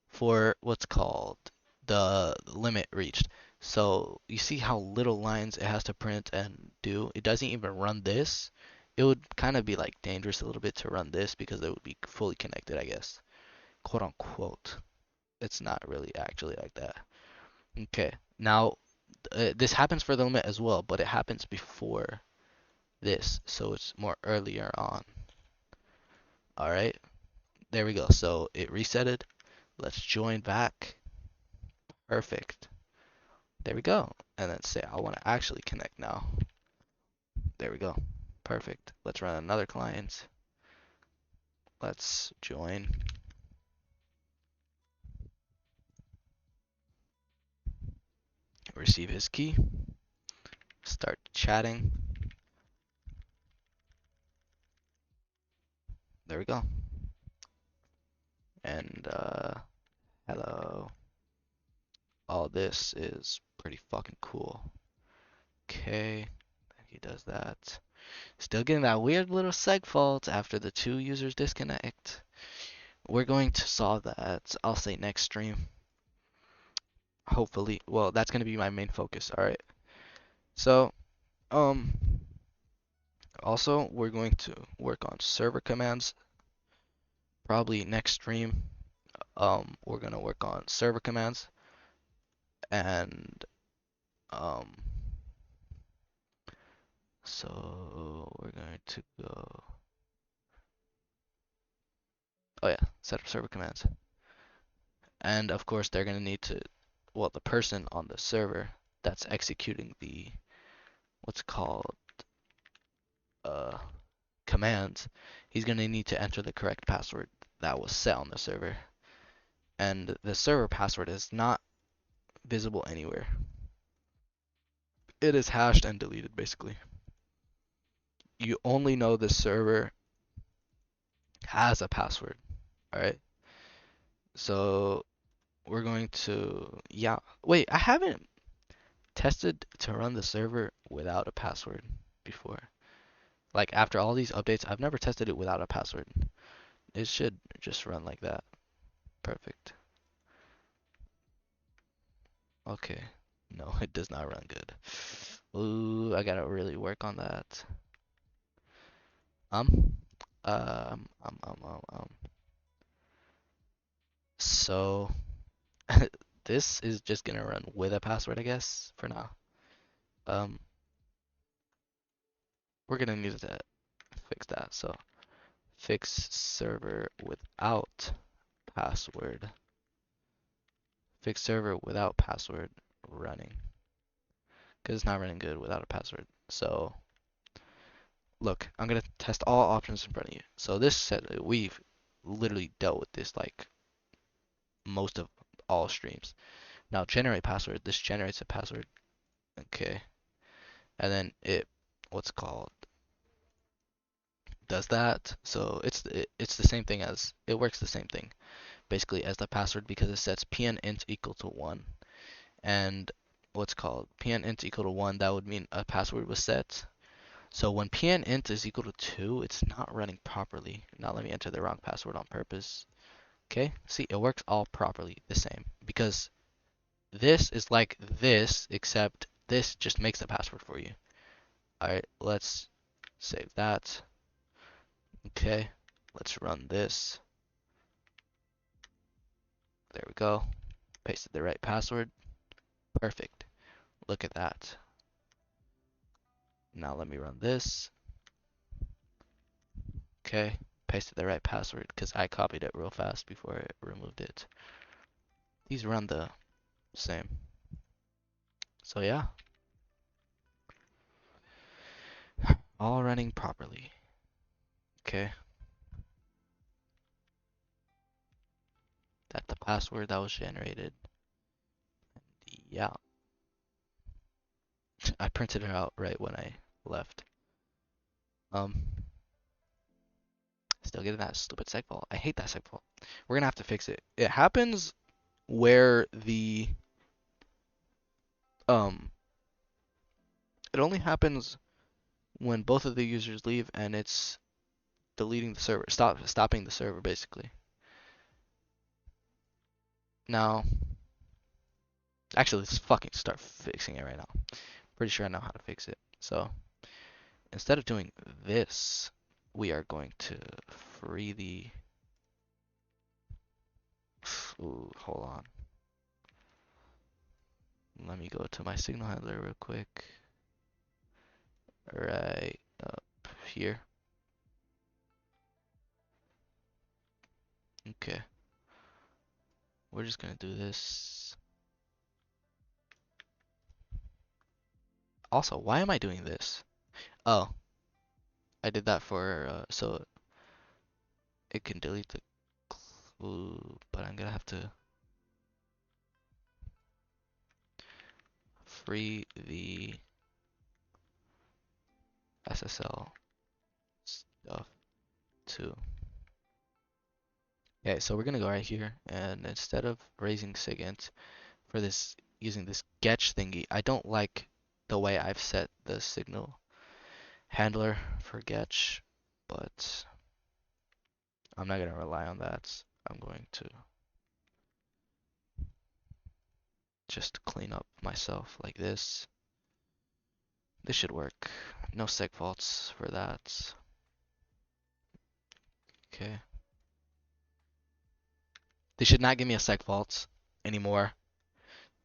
for what's called the limit reached. So you see how little lines it has to print and do? It doesn't even run this. It would kind of be like dangerous a little bit to run this because it would be fully connected, I guess. Quote unquote. It's not really actually like that. Okay. Now, this happens for the limit as well, but it happens before this, so it's more earlier on. All right. There we go. So it resetted. Let's join back. Perfect. There we go. And then say I want to actually connect now. There we go. Perfect. Let's run another client. Let's join. Receive his key. Start chatting. There we go. And hello. All this is pretty fucking cool. Okay. He does that. Still getting that weird little seg fault after the 2 users disconnect. We're going to solve that, I'll say next stream. Hopefully. Well, that's going to be my main focus, alright? So, um, also, we're going to work on server commands probably next stream. we're gonna work on server commands and um, so we're going to go, oh yeah, set up server commands. And of course they're gonna need to, well, the person on the server that's executing the, what's called, uh, commands, he's gonna need to enter the correct password that was set on the server. And the server password is not visible anywhere. It is hashed and deleted basically. You only know the server has a password, alright? So we're going to, yeah, wait, I haven't tested to run the server without a password before. Like after all these updates, I've never tested it without a password. It should just run like that. Perfect. Okay. No, it does not run good. Ooh, I gotta really work on that. Um, um, um, um, um, um. So this is just gonna run with a password, I guess, for now. Um, we're gonna need to fix that. So fix server without password. Fix server without password running. Because it's not running good without a password. So look, I'm gonna test all options in front of you. So this set, we've literally dealt with this like most of all streams. Now generate password. This generates a password. Okay, and then it, what's called, does that. So it's the same thing as, it works the same thing basically as the password, because it sets pnint equal to 1, and what's called pnint equal to 1, that would mean a password was set. So when pnint is equal to 2, it's not running properly. Now let me enter the wrong password on purpose. Okay, see, it works all properly the same, because this is like this, except this just makes the password for you. Alright, let's save that. Okay, let's run this. There we go. Pasted the right password. Perfect. Look at that. Now let me run this. Okay, pasted the right password because I copied it real fast before I removed it. These run the same. So yeah, all running properly. Okay. That's the password that was generated. Yeah. I printed it out right when I left. Um, Still getting that stupid segfault. I hate that segfault. We're gonna have to fix it. It happens where the um it only happens when both of the users leave and it's deleting the server, stopping the server basically. Now, actually, let's fucking start fixing it right now. Pretty sure I know how to fix it. So instead of doing this, we are going to free the. Ooh, hold on. Let me go to my signal handler real quick. Right up here. Okay. We're just gonna do this. Also, why am I doing this? Oh, I did that for so it can delete the clue, but I'm gonna have to free the SSL stuff too. Okay, so we're gonna go right here, and instead of raising SIGINT for this, using this getch thingy, I don't like the way I've set the signal handler for getch, but I'm not gonna rely on that. I'm going to just clean up myself like this. This should work. No segfaults for that. Okay. They should not give me a seg fault anymore.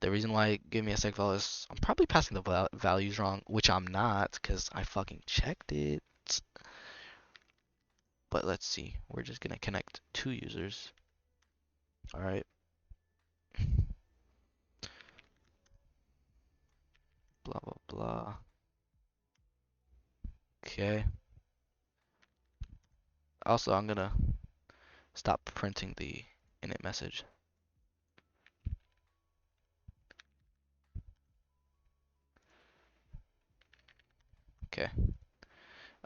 The reason why it gave me a seg fault is I'm probably passing the values wrong, which I'm not because I fucking checked it. But let's see. We're just gonna connect two users. All right. Blah blah blah. Okay. Also, I'm gonna stop printing the init message. Okay.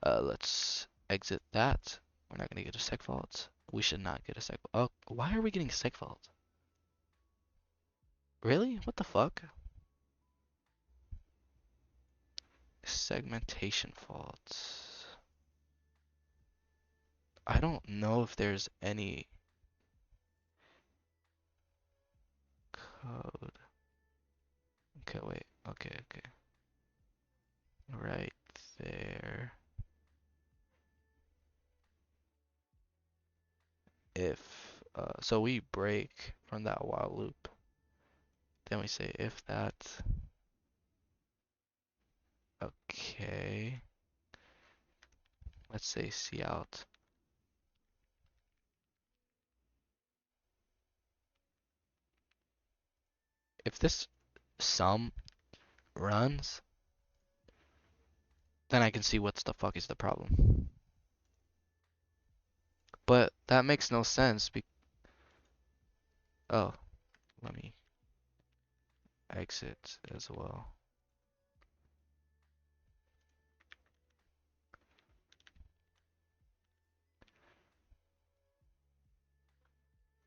Let's exit that. We're not gonna get a seg fault. We should not get a seg. Oh, why are we getting a seg fault? Really? What the fuck? Segmentation faults. I don't know if there's any code. Okay, wait. Okay, okay. Right there. If so we break from that while loop. Then we say if that. Okay. Let's say cout. If this sum runs, then I can see what the fuck is the problem. But that makes no sense. Oh, let me exit as well.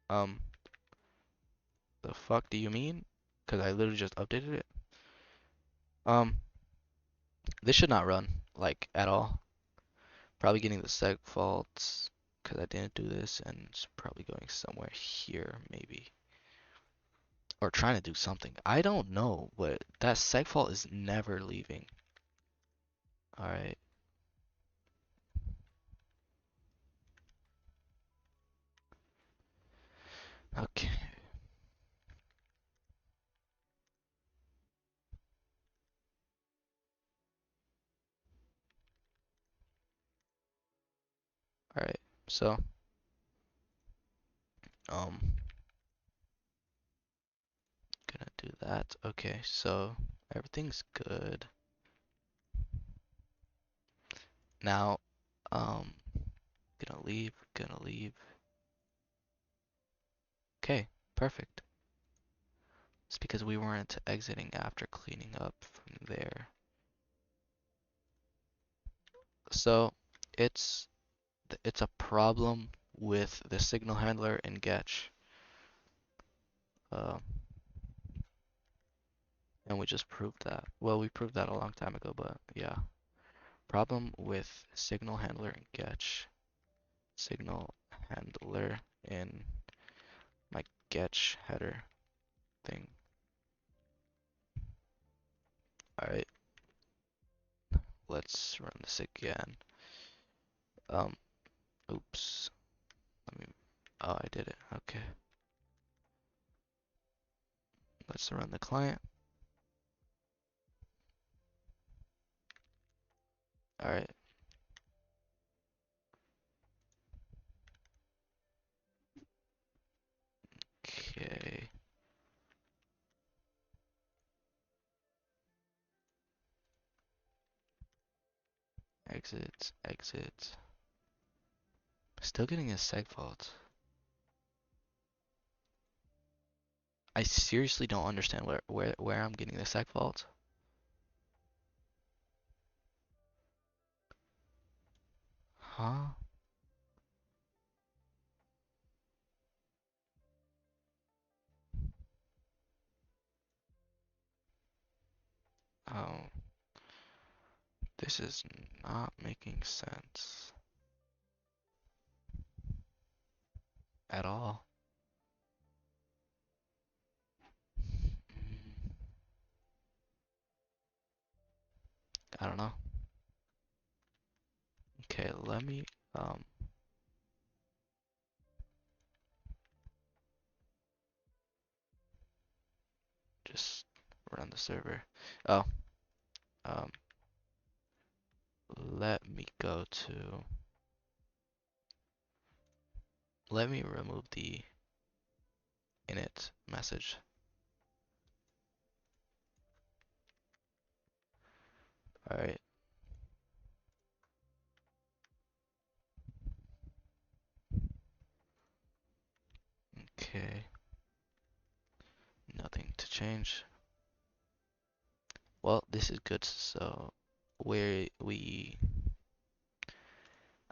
Um, the fuck do you mean? Because I literally just updated it. Um, this should not run, like, at all. Probably getting the seg faults because I didn't do this, and it's probably going somewhere here, maybe. Or trying to do something. I don't know, but that seg fault is never leaving. Alright. Okay. Alright. So, um, gonna do that. Okay, so everything's good. Now, gonna leave, gonna leave. Okay, perfect. It's because we weren't exiting after cleaning up from there. So, it's it's a problem with the signal handler in Getch. Uh, and we just proved that. Well, we proved that a long time ago, but yeah. Problem with signal handler in Getch. Signal handler in my Getch header thing. Alright, let's run this again. Um, oops. Let me, oh, I did it. Okay. Let's run the client. Alright. Okay. Exit, exit. Still getting a seg fault. I seriously don't understand where I'm getting the seg fault. Huh? Oh, this is not making sense at all. Mm, I don't know. Okay, let me um run the server. Oh, um, let me go to, let me remove the init message. All right. Okay. Nothing to change. Well, this is good. So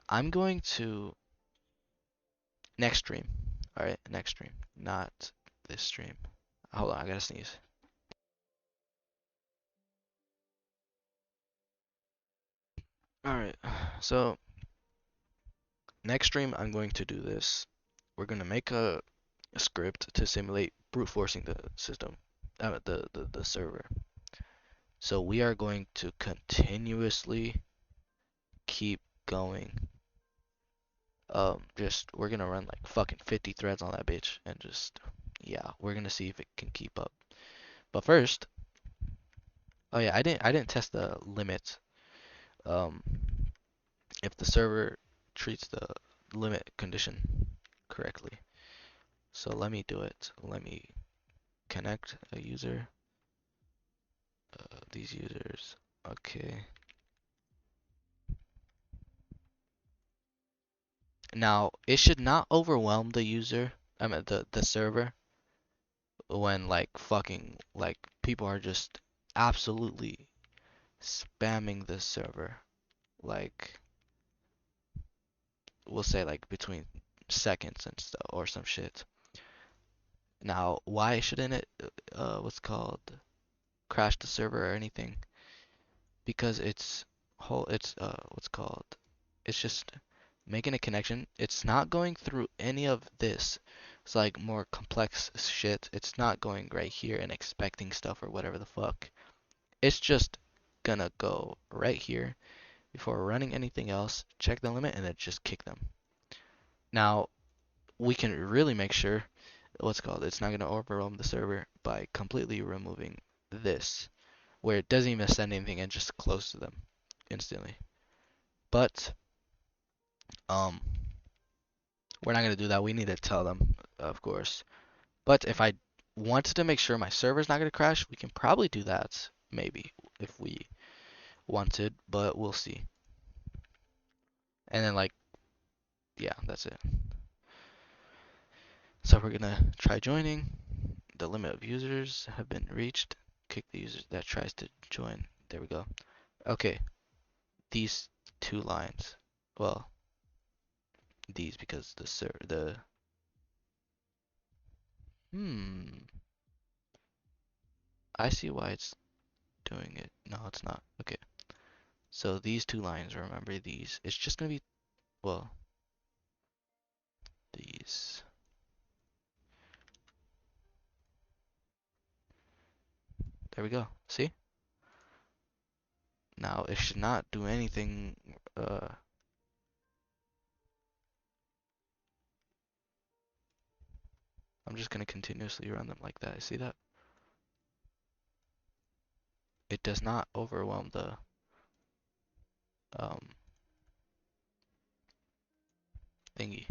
I'm going to next stream. All right, next stream, not this stream. Hold on, I gotta sneeze. All right, so next stream I'm going to do this. We're gonna make a script to simulate brute forcing the system, the server. So we are going to continuously keep going. Just we're gonna run like fucking 50 threads on that bitch, and just yeah, we're gonna see if it can keep up. But first, oh yeah, I didn't test the limit. Um, if the server treats the limit condition correctly. So let me do it. Let me connect a user. These users. Okay. Now it should not overwhelm the user. I mean the server when like fucking like people are just absolutely spamming the server. Like we'll say like between seconds and stuff or some shit. Now why shouldn't it what's called crash the server or anything? Because it's what's called it's just making a connection. It's not going through any of this. It's like more complex shit. It's not going right here and expecting stuff or whatever the fuck. It's just gonna go right here before running anything else, check the limit, and then just kick them. Now, we can really make sure what's called it's not gonna overwhelm the server by completely removing this, where it doesn't even send anything and just close to them instantly. But um we're not gonna do that. We need to tell them, of course. But if I wanted to make sure my server's not gonna crash, we can probably do that, maybe, if we wanted, but we'll see. And then like, yeah, that's it. So we're gonna try joining. The limit of users have been reached. Kick the user that tries to join. There we go. Okay, these two lines. Well, these because the hmm. I see why it's doing it. No, it's not. Okay. So these two lines, remember these. It's just gonna be, well, these. There we go. See? Now it should not do anything. I'm just gonna continuously run them like that. See that? It does not overwhelm the um thingy.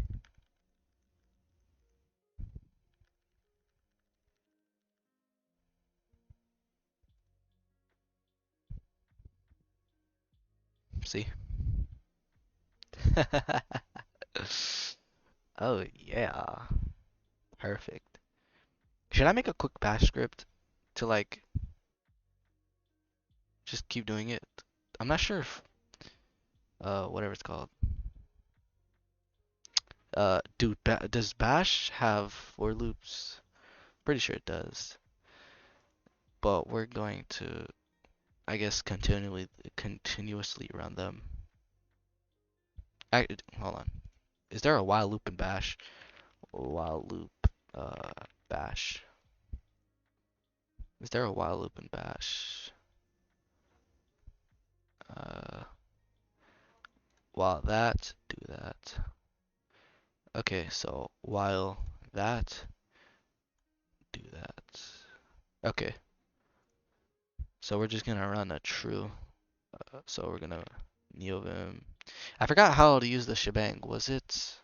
See? Oh yeah. Perfect. Should I make a quick bash script to like just keep doing it? I'm not sure if whatever it's called. Dude, does bash have for loops? Pretty sure it does. But we're going to, I guess, continuously run them. Hold on. Is there a while loop in bash? While loop, bash. Is there a while loop in bash? Uh, while that, do that. Okay, so while that, do that. Okay, So we're just gonna run a true. So we're gonna neovim. I forgot how to use the shebang. Was it?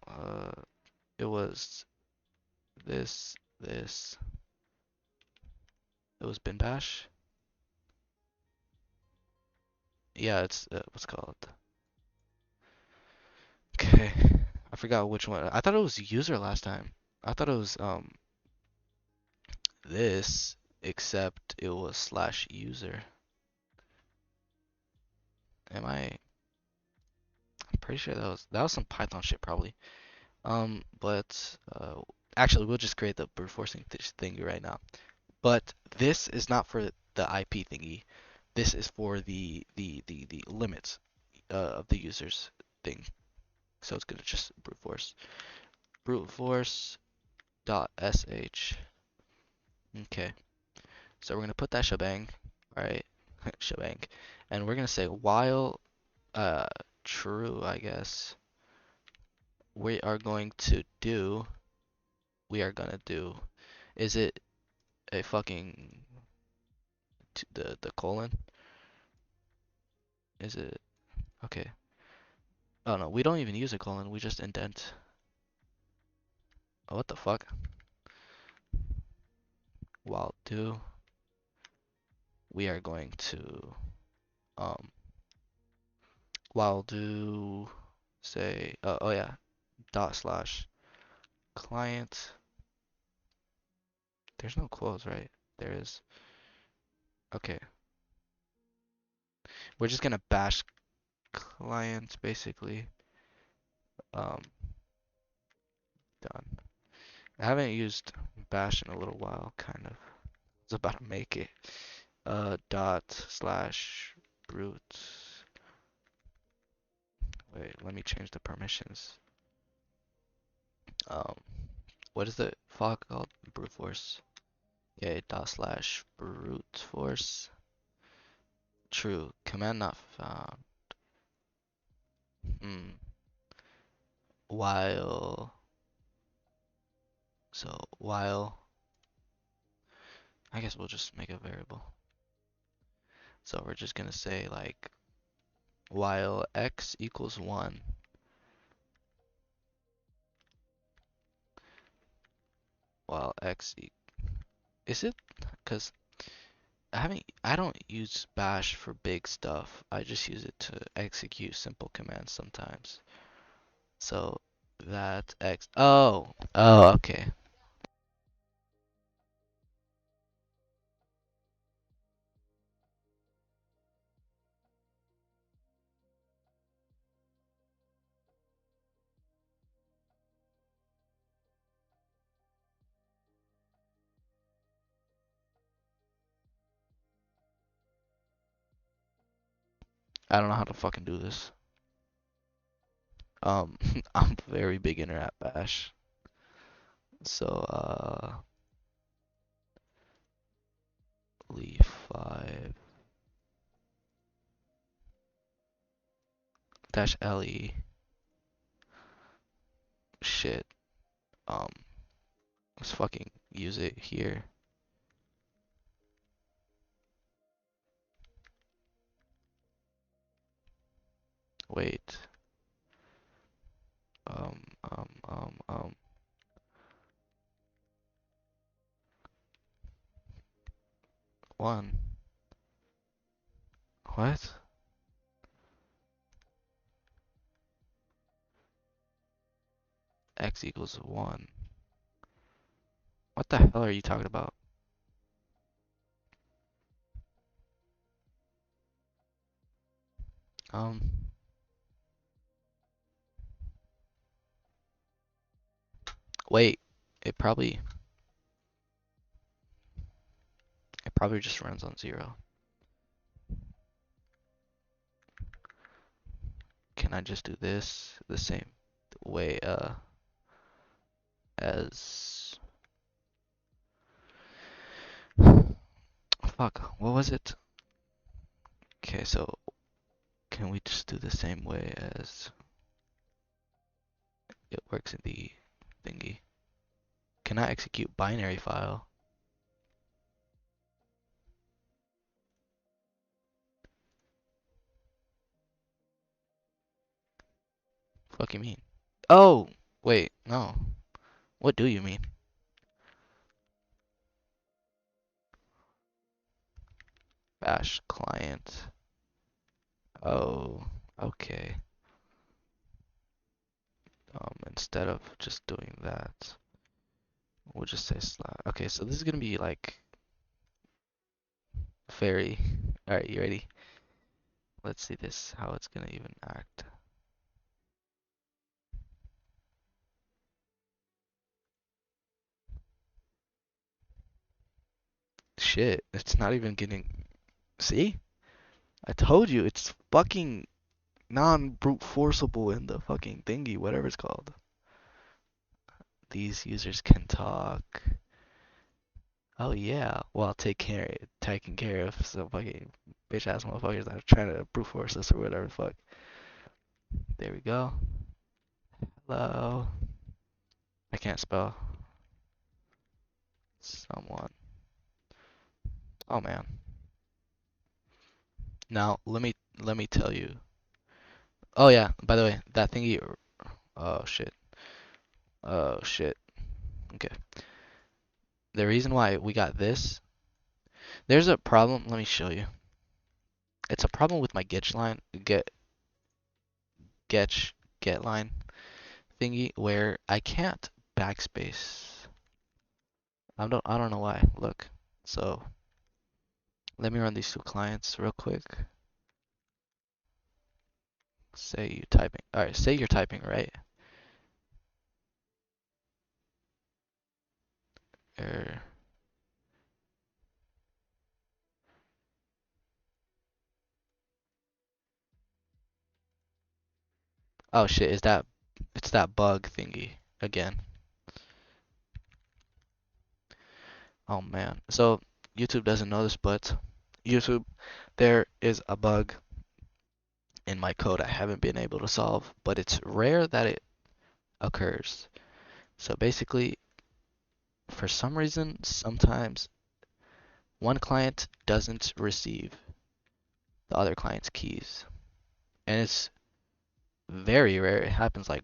Uh, it was this. It was bin bash. Yeah, it's what's it called. Okay, I forgot which one. I thought it was user last time. I thought it was this, except it was slash user. Am I? I'm pretty sure that was some Python shit probably. But actually we'll just create the brute forcing thingy right now. But this is not for the IP thingy. This is for the limits of the user's thing. So it's gonna just brute force dot sh. Okay. So we're gonna put that shebang, right? Shebang, and we're gonna say while uh true, I guess. We are going to do. We are gonna do. Is it a fucking the colon? Is it okay? Oh no, we don't even use a colon. We just indent. Oh, what the fuck? While do we are going to um while do say oh yeah dot slash client. There's no quotes, right? There is. Okay, we're just gonna bash client basically. Um, done. I haven't used bash in a little while, kind of. I was about to make it. Dot slash brute. Wait, let me change the permissions. Um, what is the file called? Brute force. Okay, dot slash brute force. True. Command not found. Hmm. While. So while. I guess we'll just make a variable. So we're just gonna say like while x equals 1. While is it? Because I don't use bash for big stuff. I just use it to execute simple commands sometimes. So that x oh okay. I don't know how to fucking do this. Um I'm very beginner at bash. So leaf 5 dash le shit. Um let's fucking use it here. Wait. Um um um um 1. What? X equals 1. What the hell are you talking about? Um, wait. It probably it probably just runs on 0. Can I just do this the same way as fuck, what was it? Okay, so can we just do the same way as it works in the thingy? Can I execute binary file? Fuck you mean? Oh, wait, no. What do you mean? Bash client. Oh, okay. Instead of just doing that, we'll just say slash. Okay, so this is gonna be like very. All right, you ready? Let's see this. How it's gonna even act. Shit, it's not even getting. See? I told you it's fucking non-brute forceable in the fucking thingy, whatever it's called. These users can talk. Oh yeah, well taking care of some fucking bitch ass motherfuckers that are trying to brute force us or whatever the fuck. There we go. Hello. I can't spell. Someone. Oh man. Now let me tell you. Oh yeah, by the way, that thingy. Oh shit. Oh shit. Okay. The reason why we got this, there's a problem. Let me show you. It's a problem with my get get line thingy where I can't backspace. I don't know why. Look. So let me run these two clients real quick. Say you typing. All right. Say you're typing, right? Er, oh shit. It's that bug thingy again. Oh man. So YouTube doesn't know this, but YouTube, there is a bug in my code I haven't been able to solve, but it's rare that it occurs. So basically, for some reason, sometimes one client doesn't receive the other client's keys. And it's very rare. It happens like,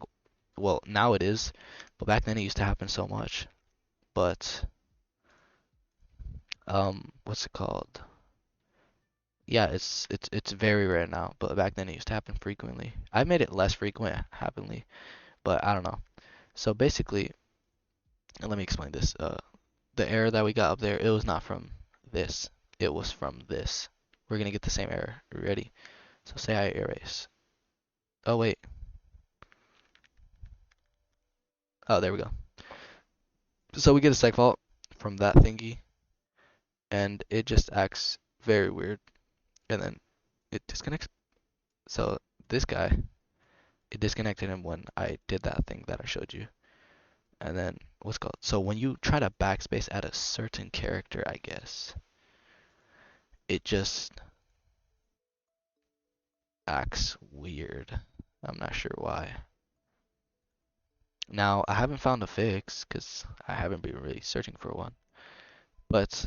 well, now it is, but back then it used to happen so much. But, what's it called? Yeah, it's very rare now, but back then it used to happen frequently. I made it less frequent, happenly, but I don't know. So basically, let me explain this. The error that we got up there, it was not from this. It was from this. We're gonna get the same error. Ready? So say I erase. Oh wait. Oh, there we go. So we get a seg fault from that thingy, and it just acts very weird, and then it disconnects. So this guy, it disconnected him when I did that thing that I showed you. And then what's called? So when you try to backspace at a certain character, I guess, it just acts weird. I'm not sure why. Now, I haven't found a fix because I haven't been really searching for one, but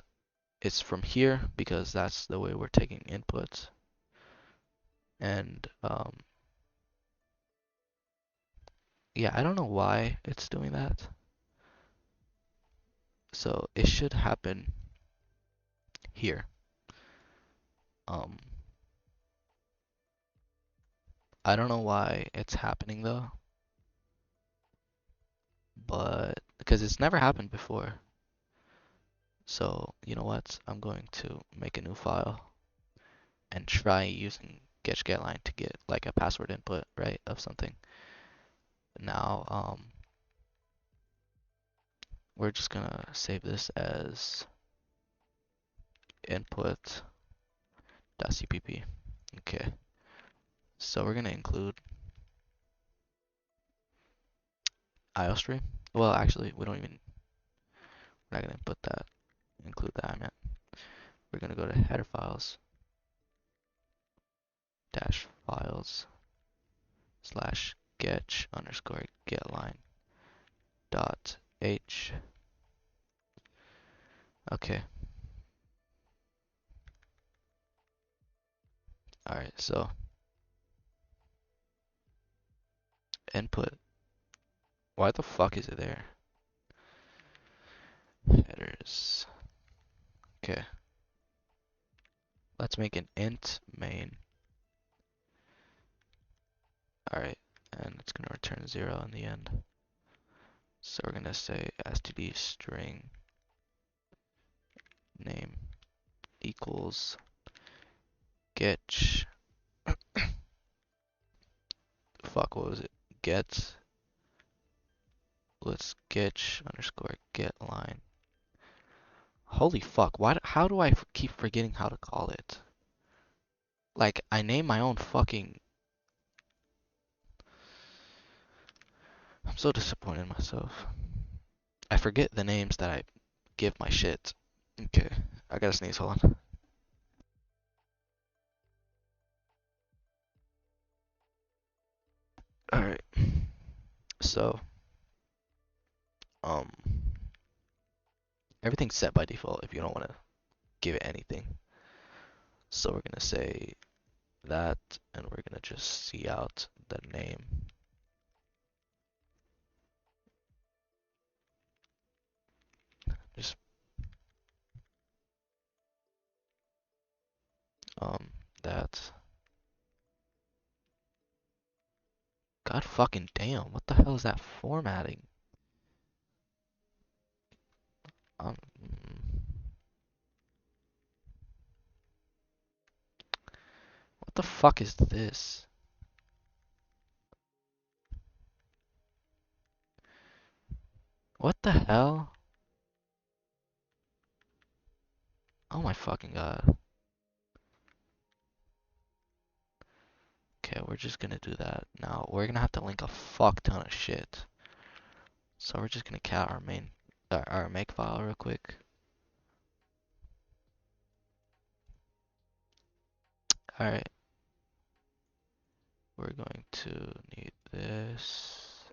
it's from here because that's the way we're taking inputs. And yeah, I don't know why it's doing that. So it should happen here. Um, I don't know why it's happening though, but because it's never happened before. So you know what? I'm going to make a new file and try using getLine to get like a password input, right, of something. Now, we're just gonna save this as input.cpp. Okay. So we're gonna include IOStream. Well, actually, we're not gonna input that, include that, I meant. We're gonna go to header files, dash files, slash get underscore getLine dot h. Okay. Alright, so input. Why the fuck is it there? Headers. Okay. Let's make an int main. Alright, and it's gonna return 0 in the end. So we're gonna say std string name equals get. Fuck, what was it? Get. Let's get underscore get line. Holy fuck, why? How do I keep forgetting how to call it? Like, I name my own fucking. I'm so disappointed in myself. I forget the names that I give my shit. Okay, I gotta sneeze, hold on. Alright, so, um, everything's set by default if you don't want to give it anything. So we're gonna say that, and we're gonna just see out the name. Just, that. God fucking damn, what the hell is that formatting? Um, what the fuck is this? What the hell? Oh my fucking god. Okay, we're just gonna do that. Now, we're gonna have to link a fuck ton of shit. So we're just gonna cat our main, our make file real quick. Alright. We're going to need this,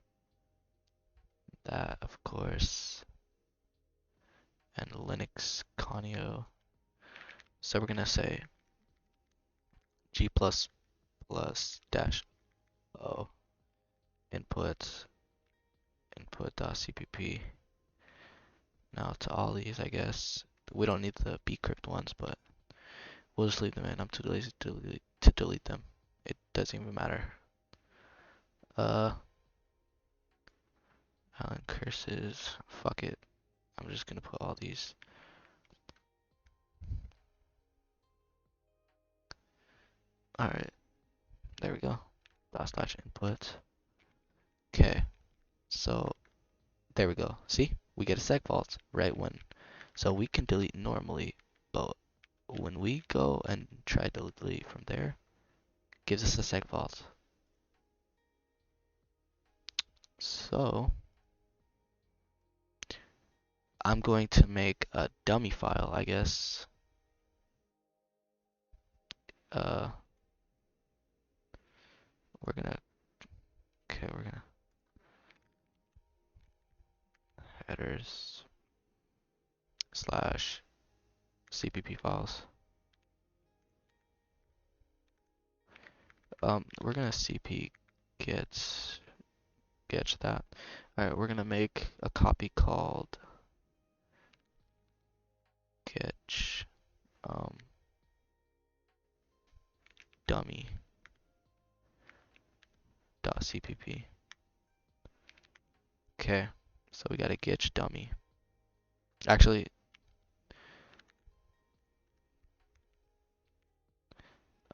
that, of course, and Linux Conio. So we're gonna say g++ dash o input input.cpp. Now to all these, I guess we don't need the bcrypt ones, but we'll just leave them in. I'm too lazy to delete them. It doesn't even matter. Allen curses. Fuck it. I'm just gonna put all these. Alright, there we go. Dot / input. Okay, so there we go. See? We get a segfault right when. So we can delete normally, but when we go and try to delete from there, it gives us a segfault. So I'm going to make a dummy file, I guess. Uh, we're gonna, okay, we're gonna headers slash cpp files. We're gonna cp get that. Alright, we're gonna make a copy called get dummy.cpp. Okay, so we got a get dummy. Actually,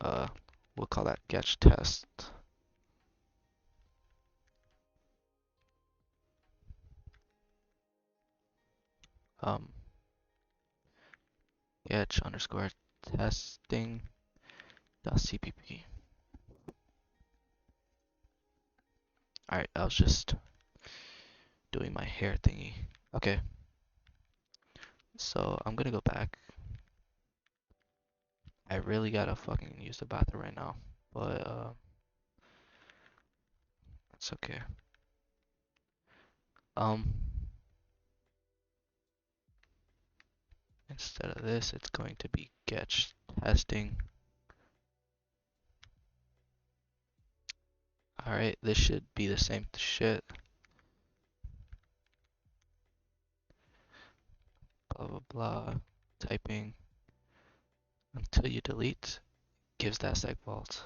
we'll call that get test. Get underscore testing dot cpp. Alright, I was just doing my hair thingy. Okay, so I'm gonna go back. I really gotta fucking use the bathroom right now, but it's okay. Instead of this, it's going to be get testing. Alright, this should be the same shit. Blah blah blah. Typing until you delete gives that seg vault.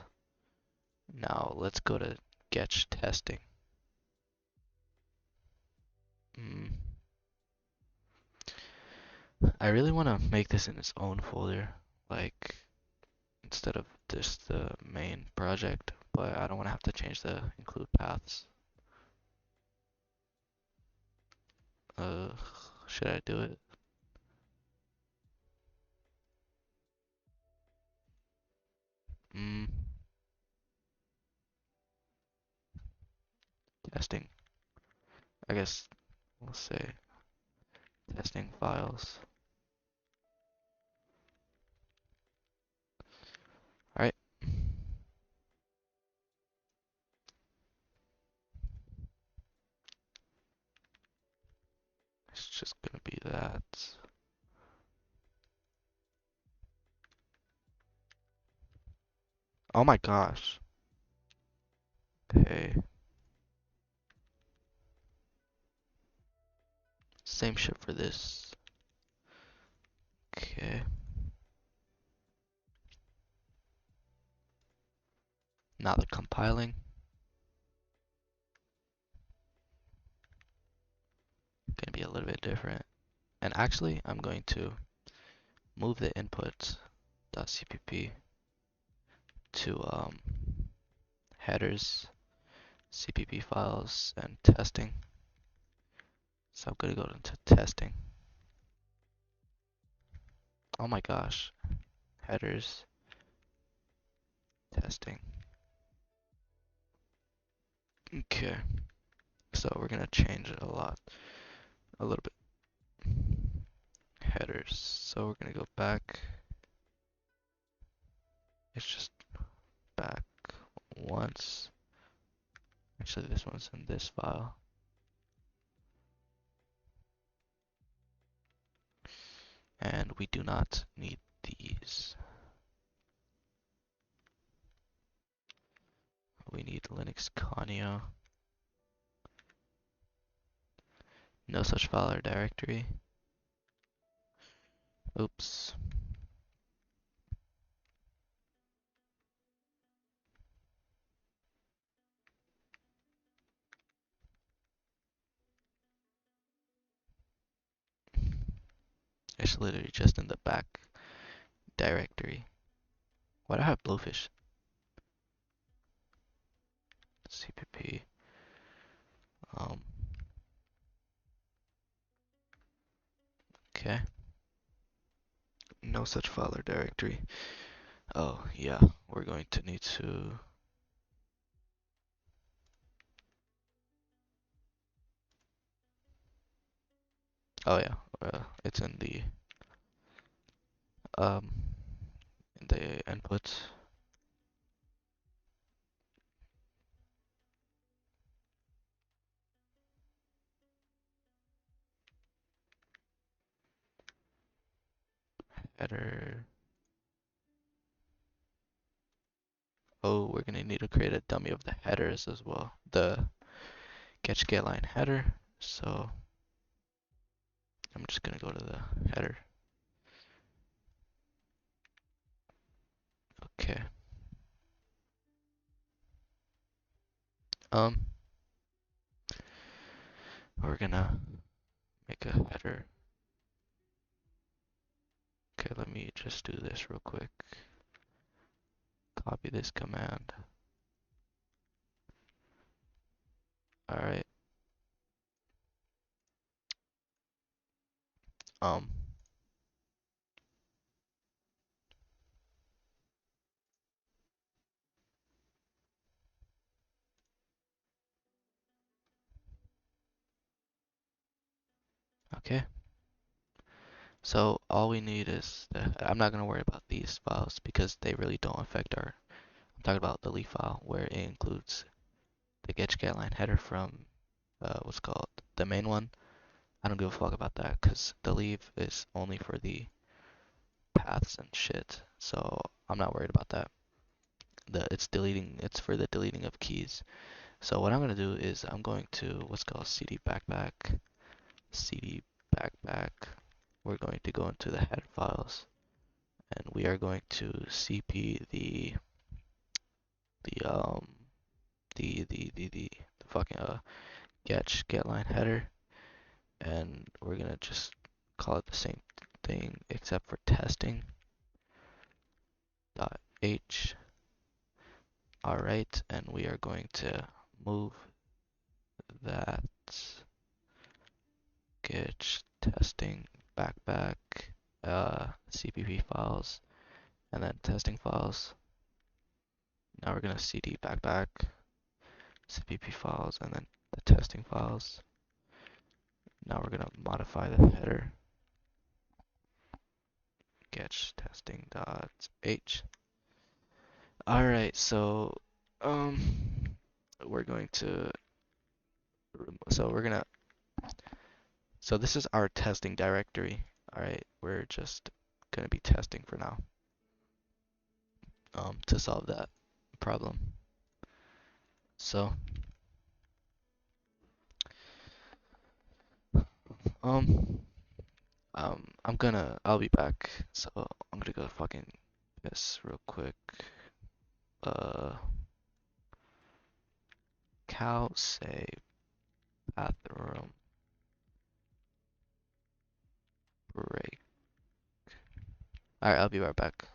Now let's go to Getch testing. I really want to make this in its own folder, like instead of just the main project, but I don't want to have to change the include paths. Uh, should I do it? Testing. I guess we'll say testing files. Alright. It's just gonna be that. Oh my gosh. Okay. Same shit for this. Okay. Now the compiling. Gonna be a little bit different. And actually, I'm going to move the input.cpp to headers, CPP files, and testing. So I'm gonna go into testing. Oh my gosh. Headers, testing. Okay. So we're gonna change it a little bit. Headers. So we're gonna go back. It's just back once. Actually, this one's in this file. And we do not need these. We need Linux Conio. No such file or directory. Oops. It's literally just in the back directory. Why do I have Blowfish? CPP. Okay. No such file or directory. Oh, yeah. We're going to need to... Oh, yeah. It's in the input. Header. Oh, we're gonna need to create a dummy of the headers as well. The Getch Getline header. So I'm just gonna go to the header. Okay. We're gonna make a header. Okay, let me just do this real quick. Copy this command. Alright. Okay. So all we need is I'm not gonna worry about these files because they really don't affect our. I'm talking about the leaf file where it includes the Getch Getline header from what's called the main one. I don't give a fuck about that because the leave is only for the paths and shit. So I'm not worried about that. it's for the deleting of keys. So what I'm gonna do is I'm going to what's called cd backpack. We're going to go into the head files and we are going to cp the um the fucking get line header, and we're gonna just call it the same thing except for testing dot h. All right, and we are going to move that get testing backpack cpp files and then testing files. Now we're gonna cd backpack cpp files and then the testing files. Now we're gonna modify the header get testing dot h. All right, so um we're going to so we're gonna so this is our testing directory. All right, we're just gonna be testing for now to solve that problem. So um I'll be back. So I'm gonna go fucking piss real quick. Uh cow say bathroom break. All right, I'll be right back.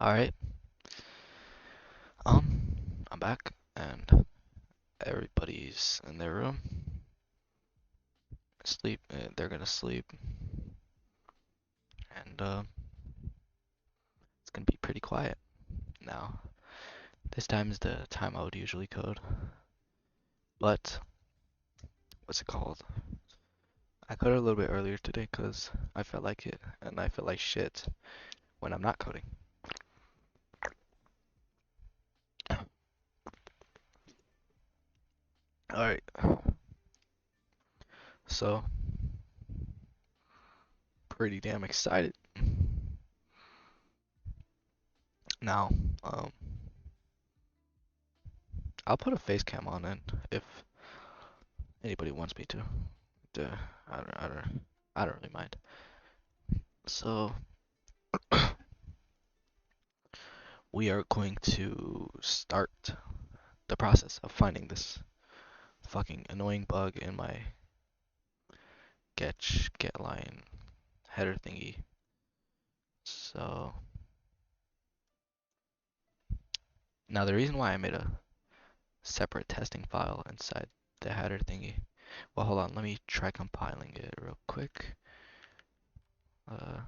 Alright, I'm back and everybody's in their room. Sleep, they're gonna sleep, and it's gonna be pretty quiet now. This time is the time I would usually code, but what's it called? I coded a little bit earlier today because I felt like it, and I feel like shit when I'm not coding. Alright, so pretty damn excited. Now, um, I'll put a face cam on it if anybody wants me to. I don't really mind. So we are going to start the process of finding this fucking annoying bug in my getLine header thingy. So now the reason why I made a separate testing file inside the header thingy. Well, hold on, let me try compiling it real quick. Uh,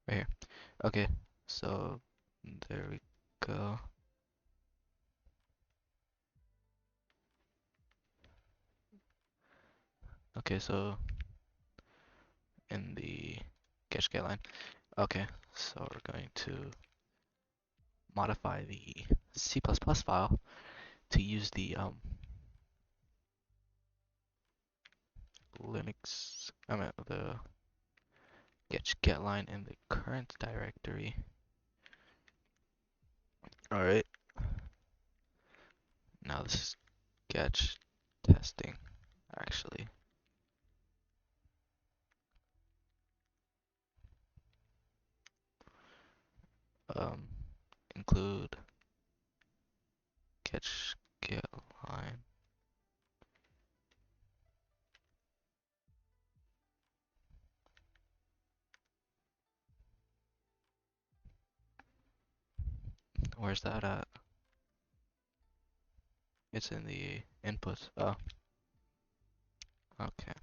right here. Okay, so there we go. Okay, so in the getLine. Okay, so we're going to modify the C++ file to use the Linux, the getLine in the current directory. Alright, now this is get testing, actually. Include getLine. Where's that at? It's in the inputs. Oh, okay.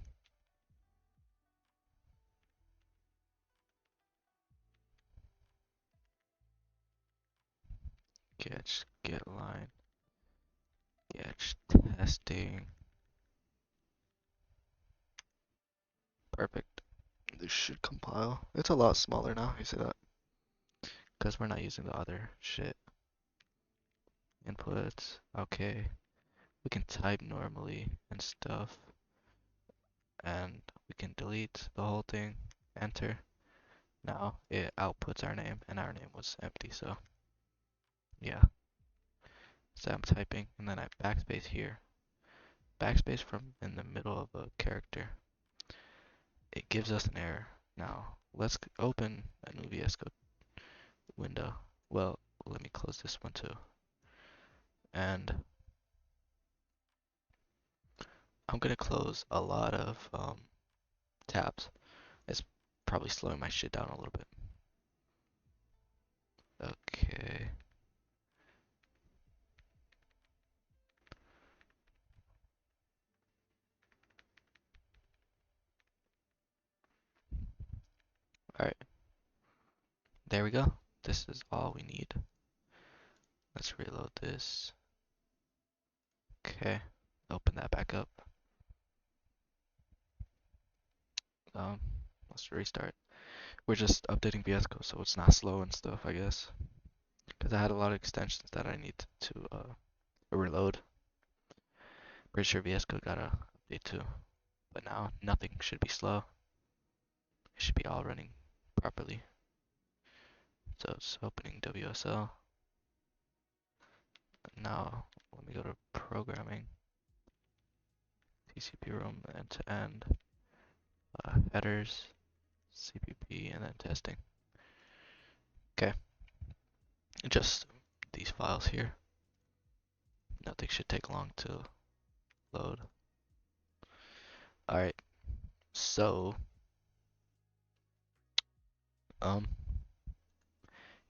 getLine, get testing. Perfect. This should compile. It's a lot smaller now, you see that? Because we're not using the other shit. Inputs, okay. We can type normally and stuff. And we can delete the whole thing, enter. Now it outputs our name, and our name was empty, so yeah. So I'm typing, and then I backspace here. Backspace from in the middle of a character. It gives us an error. Now, let's open a new VS Code window. Well, let me close this one too. And I'm gonna close a lot of tabs. It's probably slowing my shit down a little bit. Okay. Alright. There we go. This is all we need. Let's reload this. Okay. Open that back up. Let's restart. We're just updating VS Code so it's not slow and stuff, I guess. Because I had a lot of extensions that I need to reload. Pretty sure VS Code got a update too. But now nothing should be slow. It should be all running properly. So it's opening WSL. Now let me go to programming, TCP room, end to end, headers, CPP, and then testing. Okay, just these files here. Nothing should take long to load. Alright, So, um,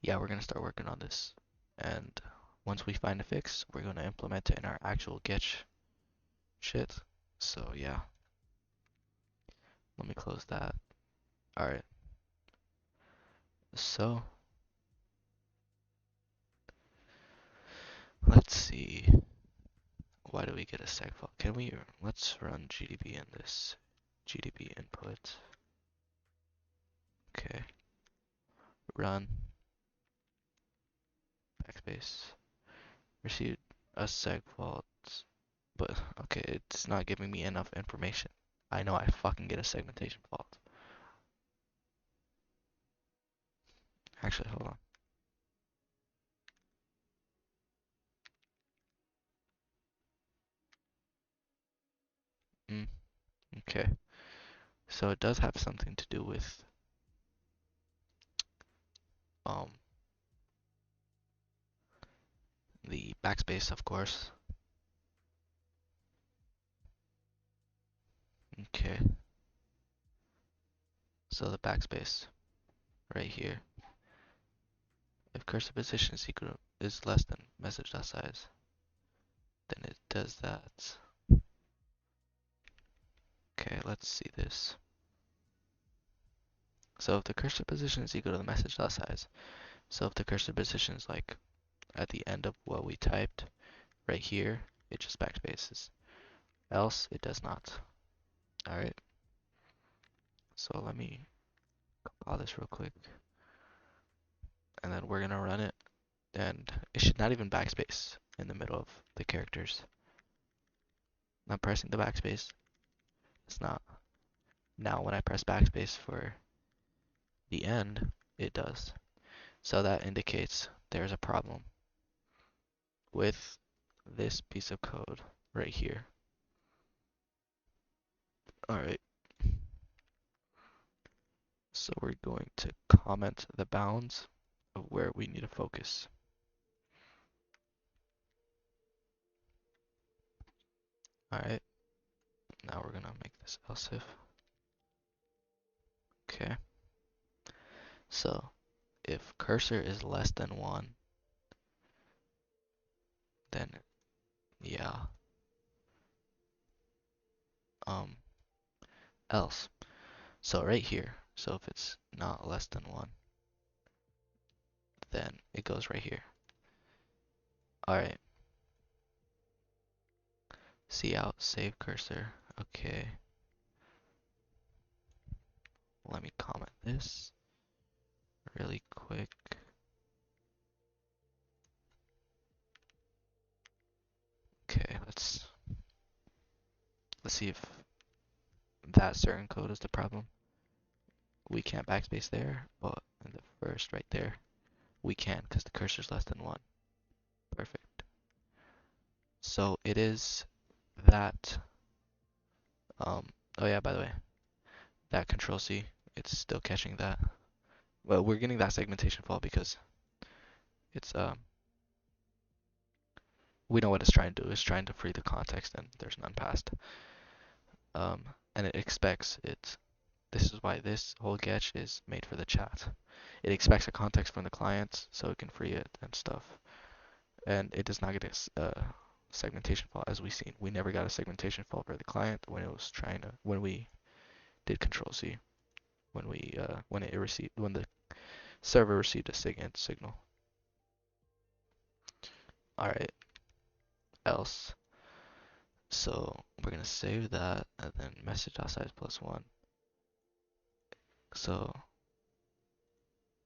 yeah, we're gonna start working on this. And once we find a fix, we're gonna implement it in our actual Getch shit. So yeah, let me close that. Alright, so let's see. Why do we get a seg file? Can we, let's run GDB in this. GDB input. Okay, run, backspace. Received a seg fault, but okay, it's not giving me enough information. I know I fucking get a segmentation fault. Actually, hold on. Okay, so it does have something to do with um the backspace, of course. Okay, so the backspace right here. If cursor position is less than message.size, then it does that. Okay, let's see this. So if the cursor position is equal to the message.size, so if the cursor position is like at the end of what we typed right here, it just backspaces. Else, it does not. Alright, so let me compile this real quick. And then we're gonna run it, and it should not even backspace in the middle of the characters. I'm pressing the backspace. It's not. Now when I press backspace for the end, it does. So that indicates there's a problem with this piece of code right here. Alright, so we're going to comment the bounds of where we need to focus. Alright, now we're gonna make this else if. Okay, so if cursor is less than 1, then yeah, else. So right here, so if it's not less than 1, then it goes right here. Alright, see out, save cursor. Okay, let me comment this really quick. Okay, let's see if that certain code is the problem. We can't backspace there, but in the first right there, we can because the cursor is less than 1. Perfect. So it is that, oh yeah, by the way, that control C, it's still catching that. Well, we're getting that segmentation fault because it's, we know what it's trying to do. It's trying to free the context and there's none passed. And it expects it. This is why this whole Getch is made for the chat. It expects a context from the client so it can free it and stuff. And it does not get a segmentation fault as we've seen. We never got a segmentation fault for the client when it was trying to, when we did control C, when the server received a SIGINT signal. Alright, else. So we're gonna save that and then message.size plus 1. So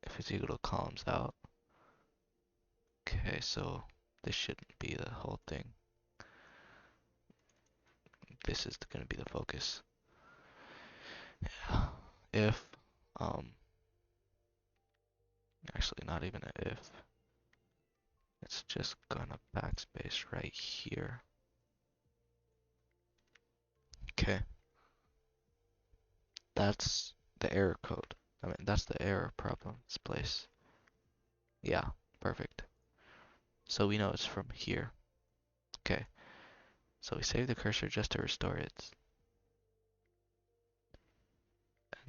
if it's equal to columns out. Okay, so this shouldn't be the whole thing. This is gonna be the focus. Yeah. If, actually not even an if. It's just gonna backspace right here. Okay. That's the error code. I mean, that's the error problem in this place. Yeah, perfect. So we know it's from here. Okay. So we save the cursor just to restore it.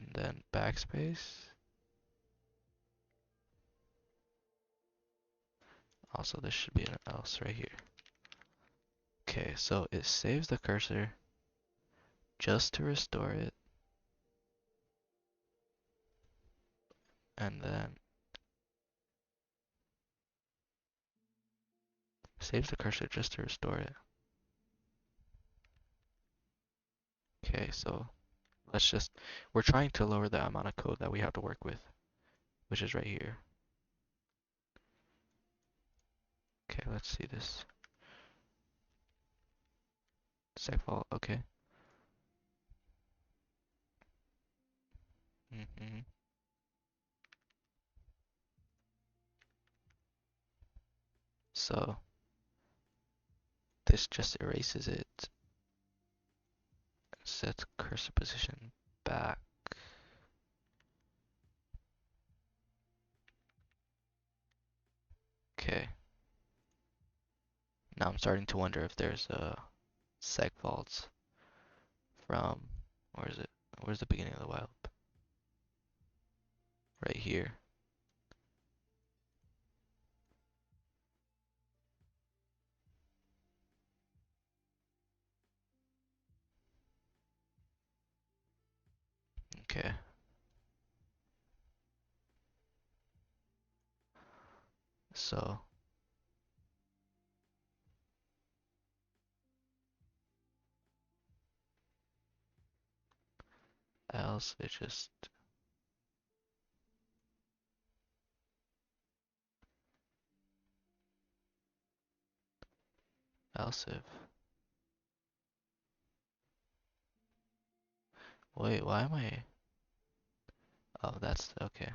and then backspace. Also, there should be an else right here. Okay, so it saves the cursor just to restore it, and then saves the cursor just to restore it. Okay, so we're trying to lower the amount of code that we have to work with, which is right here. Okay, let's see this. Segfault, okay. hmm So this just erases it, sets cursor position back. Okay. Now I'm starting to wonder if there's segfaults from, where is it? Where's the beginning of the while loop? Right here. Okay. So else it just else if. Wait, why am I? Oh, that's okay.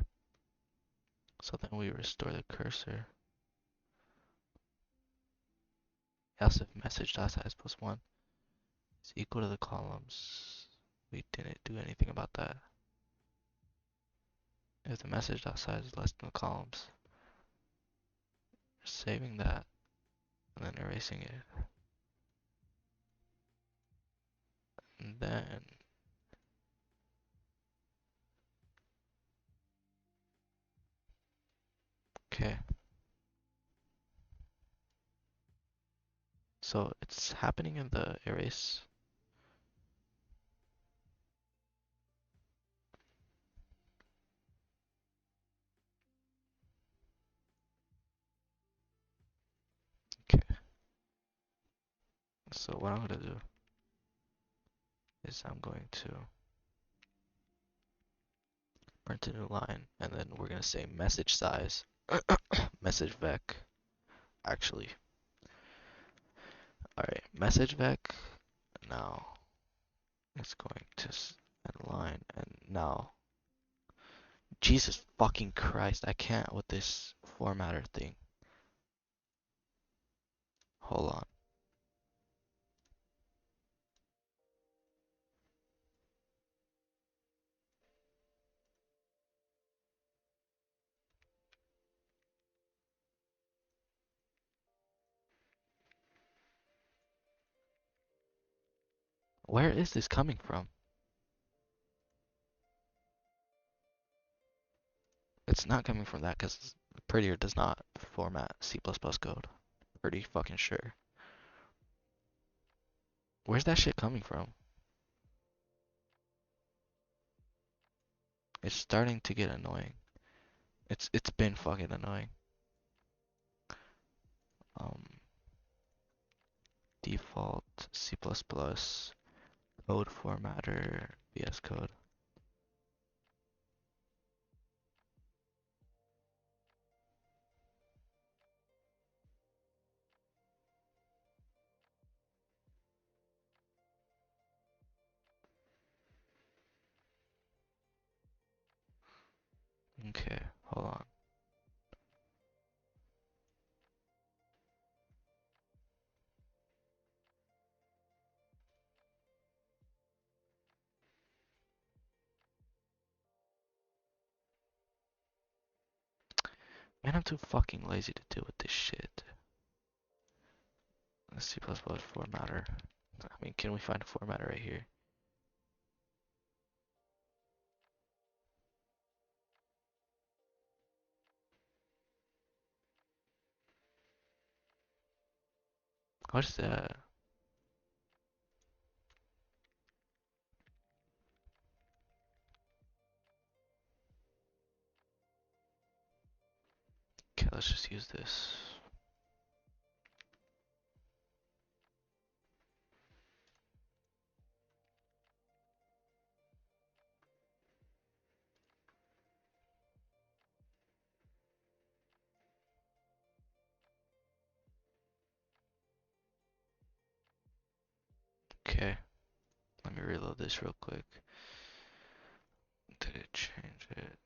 So then we restore the cursor. Else if message dot size plus one is equal to the columns. We didn't do anything about that. If the message dot size is less than the columns, saving that and then erasing it. And then okay. So it's happening in the erase. Okay. So what I'm gonna do is I'm going to print a new line, and then we're gonna say message size, message vec. Actually, all right, message vec. Now it's going to add line, and now Jesus fucking Christ, I can't with this formatter thing. Hold on. Where is this coming from? It's not coming from that because Prettier does not format C++ code. Pretty fucking sure. Where's that shit coming from? It's starting to get annoying. It's been fucking annoying. Um, default C++ code formatter VS Code. Okay, hold on. Man, I'm too fucking lazy to deal with this shit. C++ formatter. I mean, can we find a formatter right here? What's that? Okay, let's just use this. Okay, let me reload this real quick. Did it change it?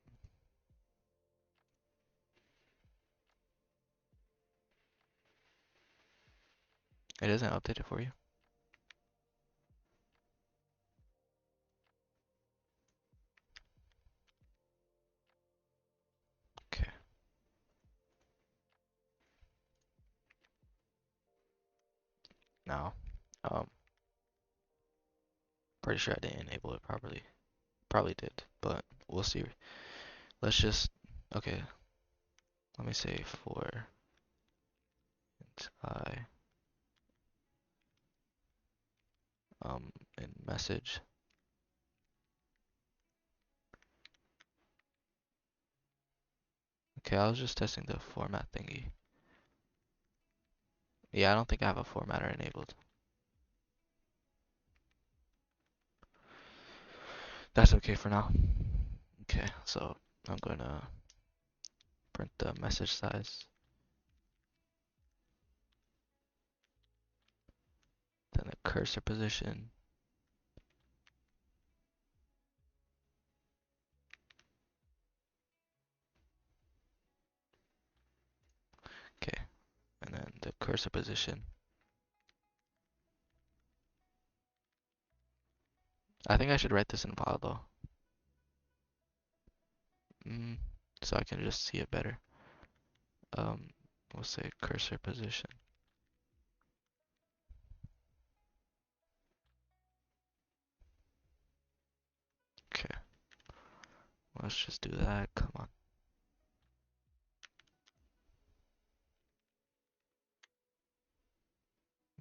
It doesn't update it for you? Okay. Now, um, pretty sure I didn't enable it properly. Probably did, but we'll see. Let's just, okay, let me say for int I, in message. Okay, I was just testing the format thingy. Yeah, I don't think I have a formatter enabled. That's okay for now. Okay, so I'm gonna print the message size, then the cursor position. Okay, and then the cursor position. I think I should write this in file though. So I can just see it better. Um, we'll say cursor position. Okay, let's just do that. Come on.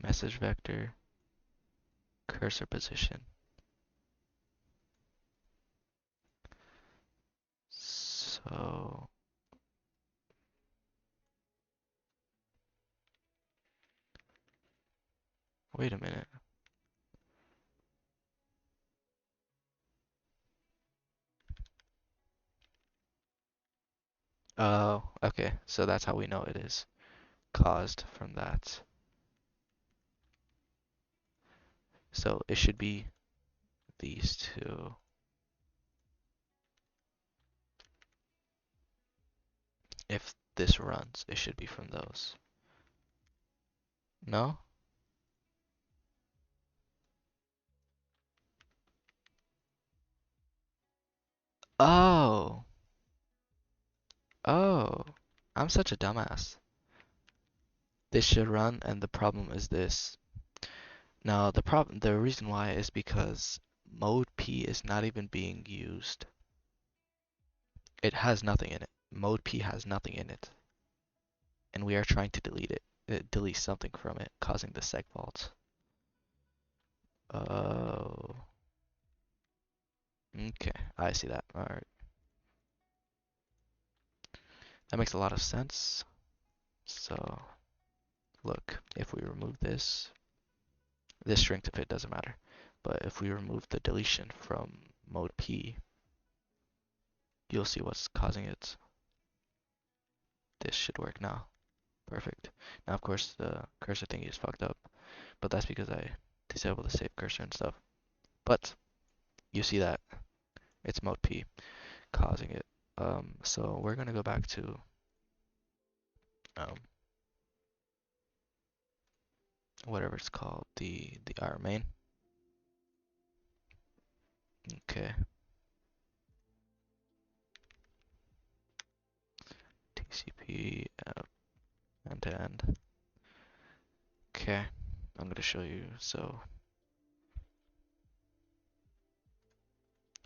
Message vector, cursor position. So, wait a minute. Oh, okay. So that's how we know it is caused from that. So it should be these two. If this runs, it should be from those. No? Oh. Oh. I'm such a dumbass. This should run, and the problem is this. Now, the reason why is because mode P is not even being used. It has nothing in it. Mode P has nothing in it. And we are trying to delete it. Delete something from it, causing the seg fault. Oh. Okay, I see that. Alright. That makes a lot of sense. So, look, if we remove this string to fit doesn't matter. But if we remove the deletion from mode P, you'll see what's causing it. This should work now. Perfect. Now, of course, the cursor thingy is fucked up, but that's because I disabled the save cursor and stuff. But you see that it's mode P causing it. So we're gonna go back to um, whatever it's called, the our main. Okay. TCP end to end. Okay. I'm gonna show you. So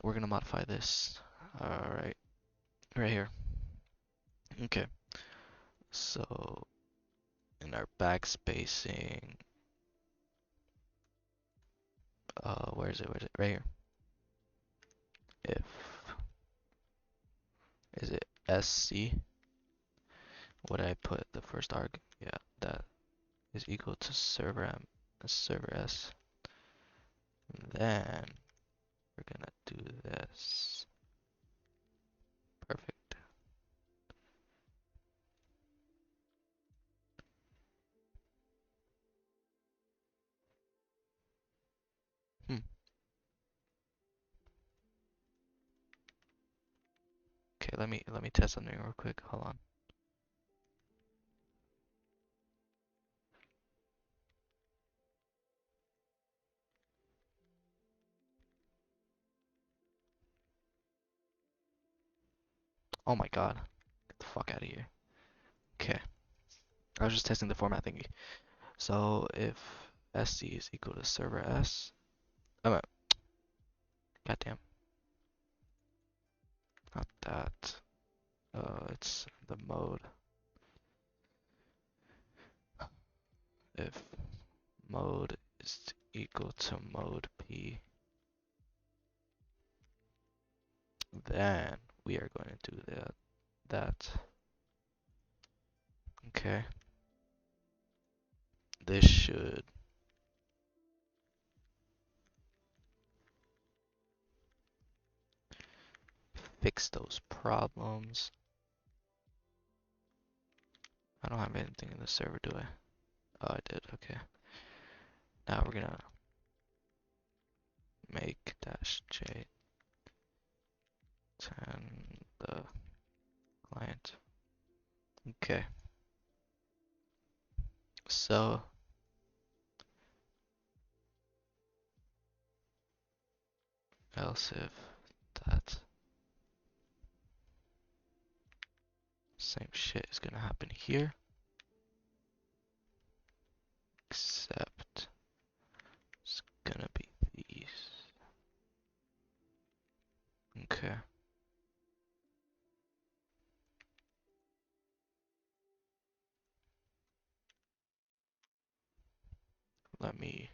we're gonna modify this. Alright, right here. Okay. So in our backspacing, Where is it? Where is it? Right here. If is it SC? What did I put the first arg? Yeah, that is equal to server M, server S. Then we're gonna do this. Perfect. Hmm. Okay, let me test something real quick. Hold on. Oh my god. Get the fuck out of here. Okay. I was just testing the format thingy. So if SC is equal to server S, oh, goddamn, not that. It's the mode. If mode is equal to mode P, then we are going to do that. Okay. This should fix those problems. I don't have anything in the server, do I? Oh, I did. Okay. Now we're gonna make -j 10 the client. Okay. So else if that same shit is gonna happen here, except it's gonna be these. Okay. Let me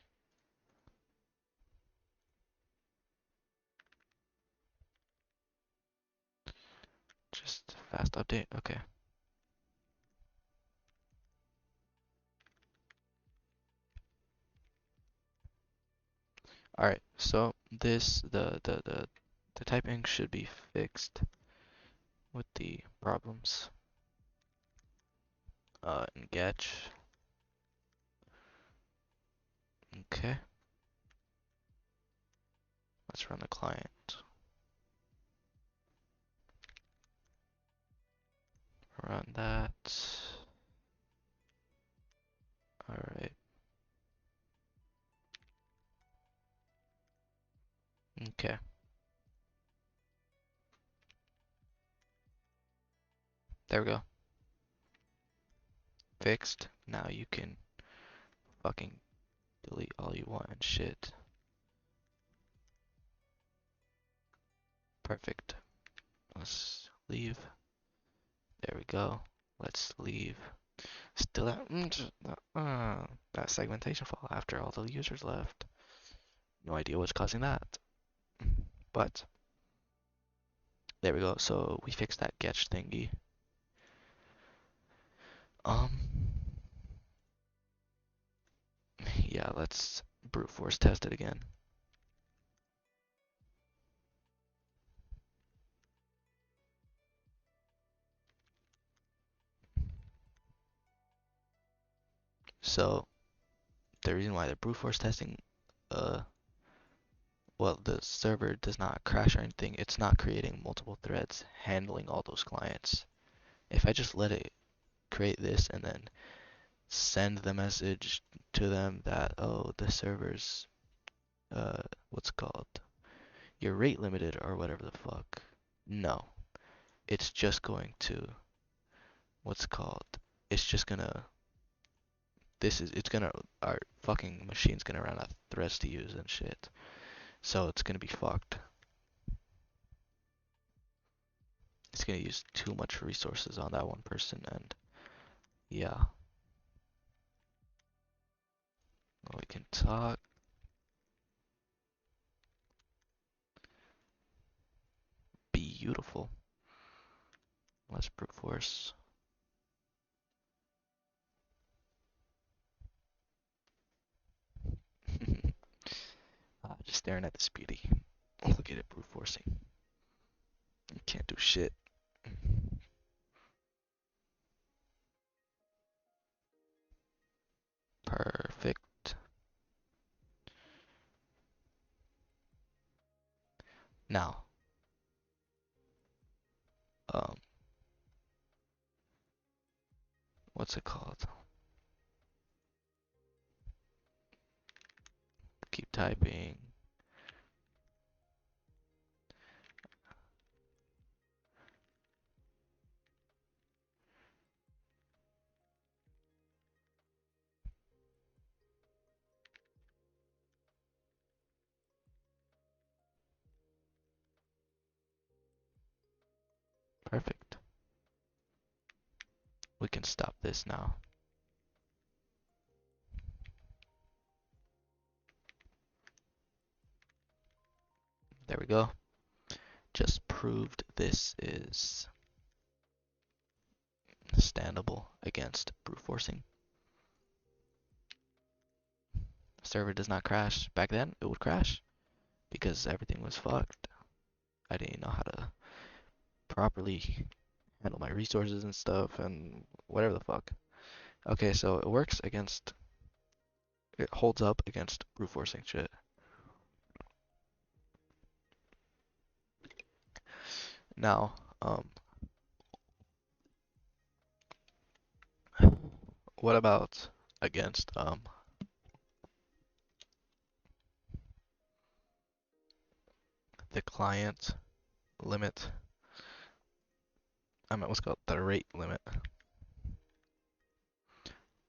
just fast update. Okay. All right. So this the typing should be fixed with the problems. In Getch. Okay. Let's run the client. Run that. All right. Okay. There we go. Fixed. Now you can fucking delete all you want and shit. Perfect. Let's leave. There we go. Let's leave. Still that segmentation fault after all the users left. No idea what's causing that. But there we go. So we fixed that Getch thingy. Um yeah, let's brute force test it again. So the reason why the brute force testing well, the server does not crash or anything. It's not creating multiple threads handling all those clients. If I just let it create this and then send the message to them that, oh, the server's what's called, you're rate limited or whatever the fuck. No, it's just going to what's called, it's just gonna it's gonna, our fucking machine's gonna run out of threads to use and shit. So it's gonna be fucked. It's gonna use too much resources on that one person, and yeah. We can talk. beautiful. Let's brute force. Just staring at this beauty. Look at it brute forcing. You can't do shit. Perfect. Now, um, what's it called? Keep typing. Perfect. We can stop this now. There we go. Just proved this is standable against brute forcing. Server does not crash. Back then, it would crash because everything was fucked. I didn't know how to properly handle my resources and stuff and whatever the fuck. Okay, so it works against, it holds up against brute forcing shit. Now, what about against the client limit? I mean, what's called the rate limit.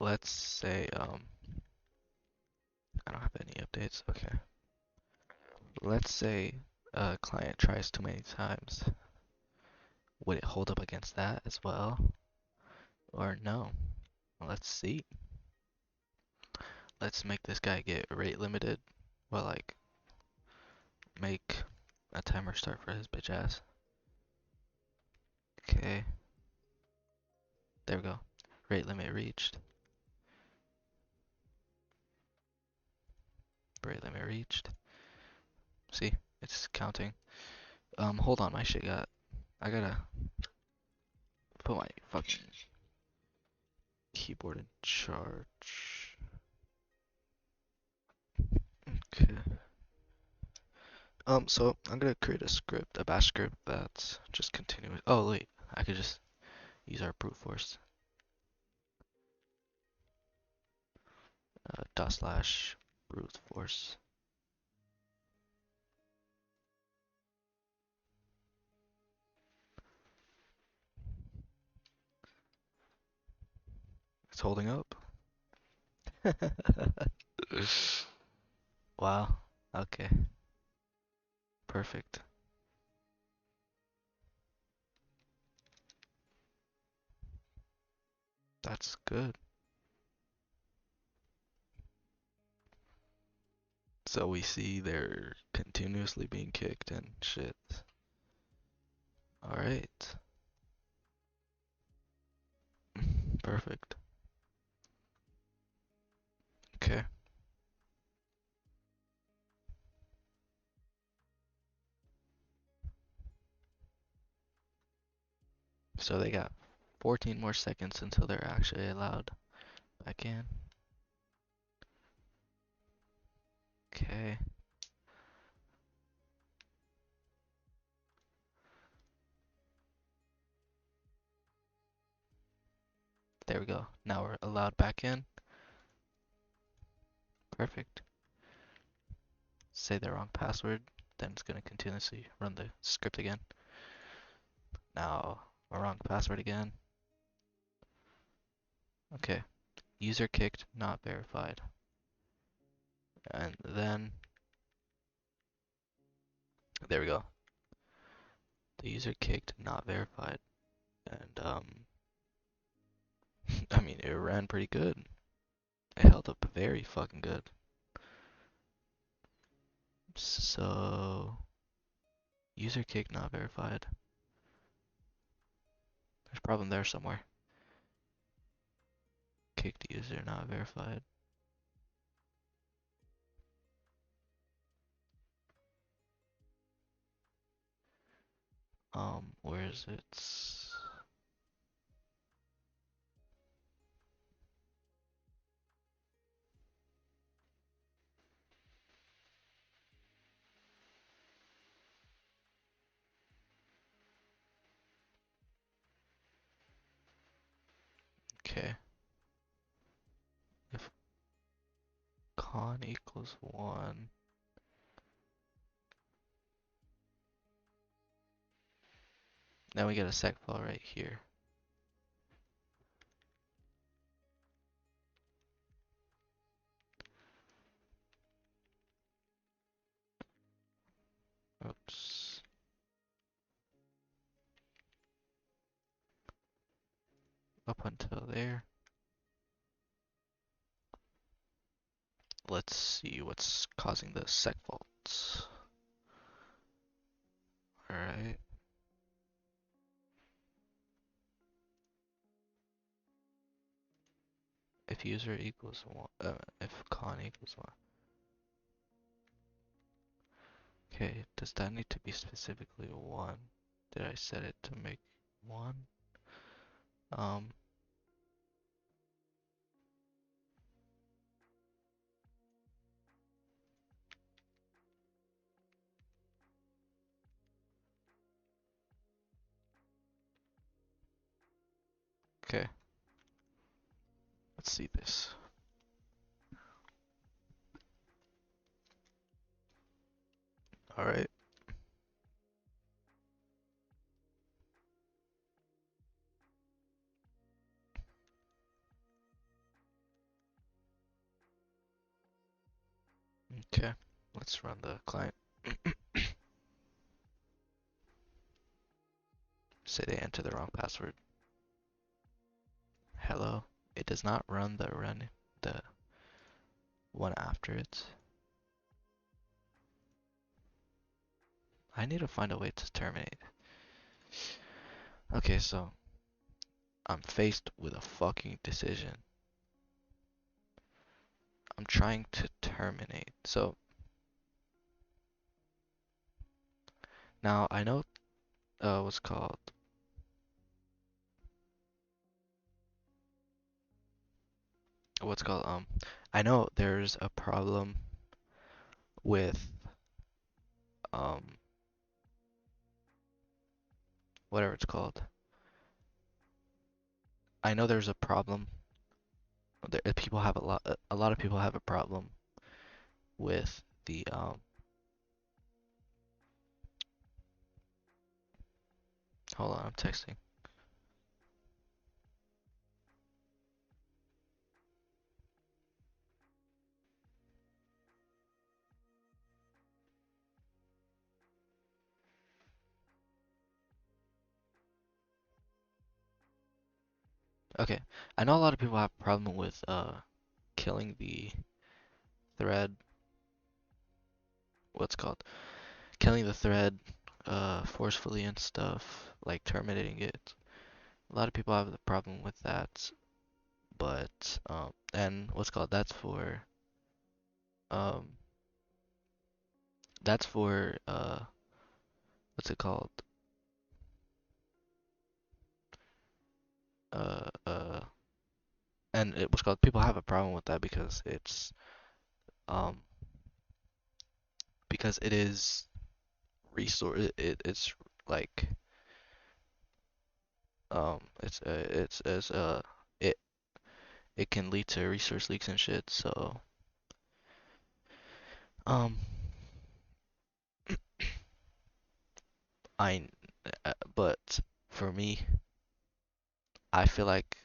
Let's say I don't have any updates. Okay. Let's say a client tries too many times. Would it hold up against that as well? Or no? Let's see. Let's make this guy get rate limited. Well, like, make a timer start for his bitch ass. Okay. There we go. Rate limit reached. Rate limit reached. See, it's counting. Hold on, my shit got. I gotta put my fucking keyboard in charge. Okay. So I'm gonna create a script, a bash script that's just continuous. Oh wait, I could just use our brute force. Dot slash brute force. It's holding up. Wow. Okay. Perfect. That's good. So we see they're continuously being kicked and shit. Alright. Perfect. Okay. So they got 14 more seconds until they're actually allowed back in. Okay. There we go. Now we're allowed back in. Perfect. Say the wrong password, then it's going to continuously run the script again. Now, a wrong password again. Okay. User kicked, not verified. And then, there we go. The user kicked, not verified. And, I mean, it ran pretty good. It held up very fucking good. So, user kicked, not verified. There's a problem there somewhere. Kicked user not verified. Where is it? Okay. If con equals 1. Then we get a sec file right here. Oops. Up until there. Let's see what's causing the sec faults. Alright. If user equals 1, if con equals 1. Okay, does that need to be specifically 1? Did I set it to make 1? Um, okay. Let's see this. Alright. Okay. Let's run the client. Say they enter the wrong password. Hello. It does not run the one after it. I need to find a way to terminate. Okay, so I'm faced with a fucking decision. I'm trying to terminate. So now I know what's called. What's called I know there's a problem with um whatever it's called. I know there's a problem. People have a lot of people have a problem with the hold on, I'm texting. Okay. I know a lot of people have a problem with killing the thread, what's called killing the thread forcefully and stuff, like terminating it. A lot of people have the problem with that, but and what's called um that's for what's it called? Uh uh and it was called people have a problem with that um because it is it's like it it can lead to resource leaks and shit. So um I but for me, I feel like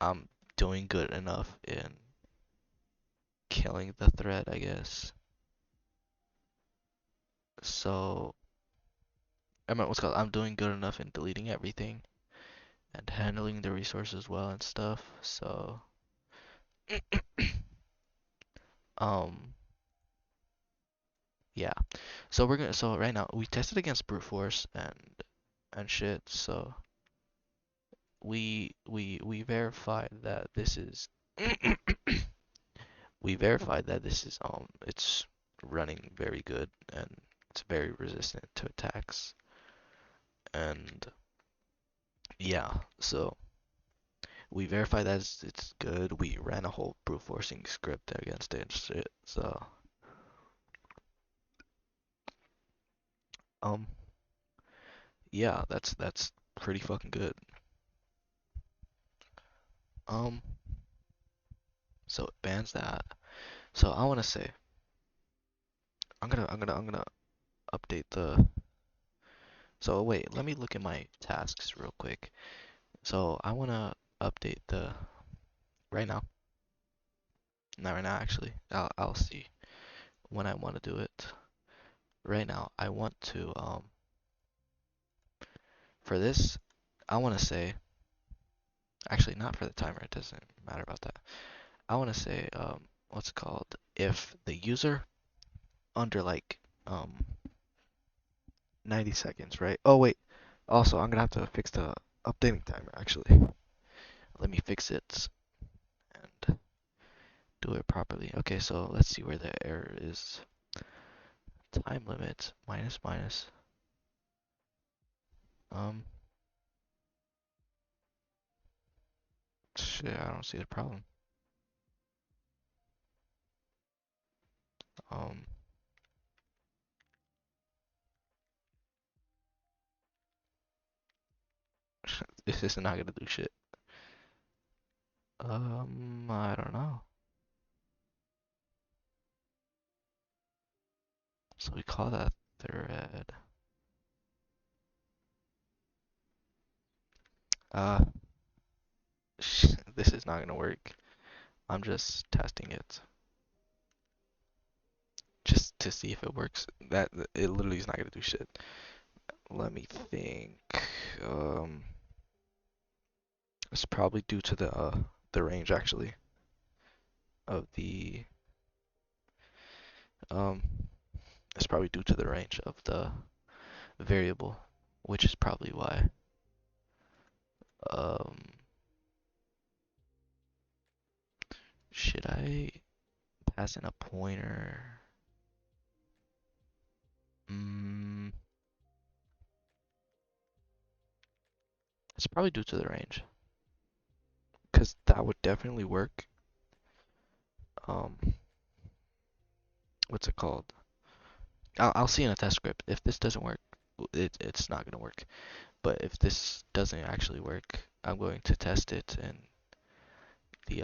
I'm doing good enough in killing the thread, I guess. So I mean, what's called I'm doing good enough in deleting everything and handling the resources well and stuff. So um yeah. So right now we tested against brute force and shit. So we verified that this is we verified that this is it's running very good and it's very resistant to attacks. And yeah, so we verified that it's good. We ran a whole brute forcing script against it and shit. So um yeah, that's pretty fucking good. Um so it bans that. So I wanna say I'm gonna update the so wait, let me look at my tasks real quick. So I wanna update the right now. Not right now actually. I'll see when I wanna do it. Right now I want to for this I wanna say actually not for the timer, it doesn't matter about that. I wanna say what's it called? If the user under like um 90 seconds, right? Oh wait. Also I'm gonna have to fix the updating timer actually. Let me fix it and do it properly. Okay, so let's see where the error is. Time limit minus minus. Um, shit, I don't see the problem. Um, this is not gonna do shit. I don't know. So we call that thread. Uh, this is not gonna work. I'm just testing it. Just to see if it works. That it literally is not gonna do shit. Let me think. Um, it's probably due to the range actually of the um. It's probably due to the range of the variable, which is probably why. Um, should I pass in a pointer? Mm, it's probably due to the range, because that would definitely work. Um, what's it called? I'll see in a test script. If this doesn't work, it's not gonna work. But if this doesn't actually work, I'm going to test it and the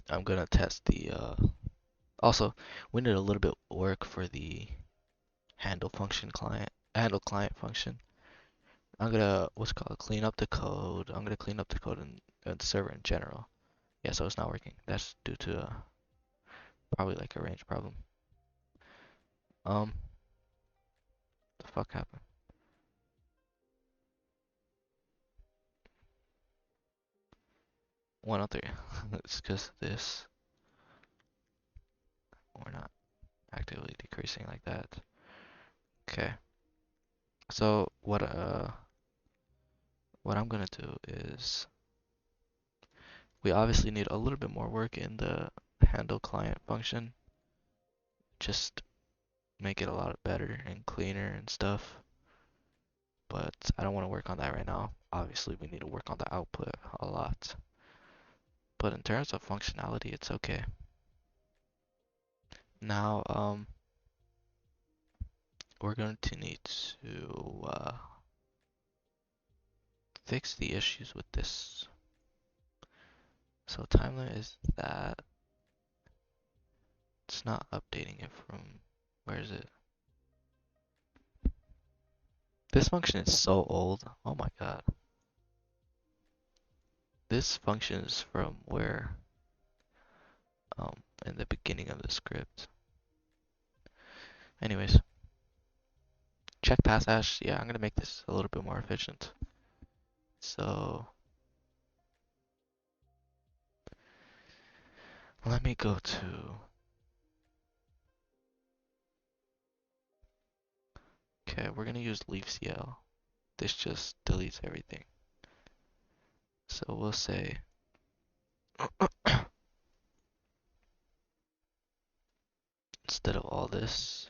I'm gonna test the also we need a little bit work for the handle client function. I'm gonna what's it called clean up the code. I'm gonna clean up the code in the server in general. Yeah, so it's not working. That's due to probably like a range problem. Um, the fuck happened? One out there. It's because this we're not actively decreasing like that. Okay. So what I'm gonna do is we obviously need a little bit more work in the handle client function. Just make it a lot better and cleaner and stuff. But I don't want to work on that right now. Obviously, we need to work on the output a lot. But in terms of functionality, it's okay. Now, we're going to need to fix the issues with this. So time limit is that. It's not updating it from, where is it? This function is so old. Oh my god. This function is from where? In the beginning of the script. Anyways, check pass hash. Yeah, I'm gonna make this a little bit more efficient. So let me go to. Okay, we're gonna use leave CL. This just deletes everything. So we'll say instead of all this,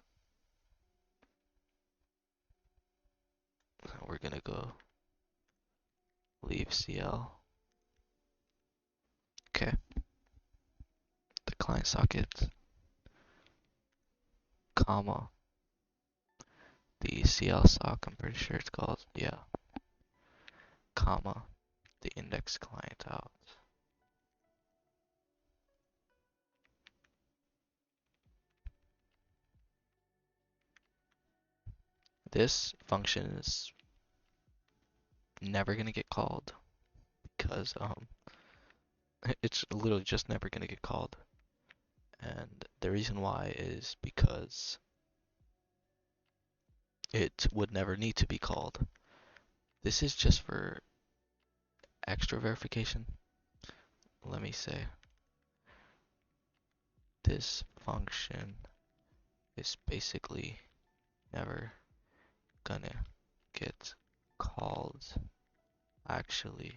we're gonna go leave CL. Okay, the client socket, comma, the CL sock, I'm pretty sure it's called, yeah, comma, the index client out. This function is never gonna get called because it's literally just never gonna get called. And the reason why is because it would never need to be called. This is just for extra verification. Let me say this function is basically never gonna get called actually,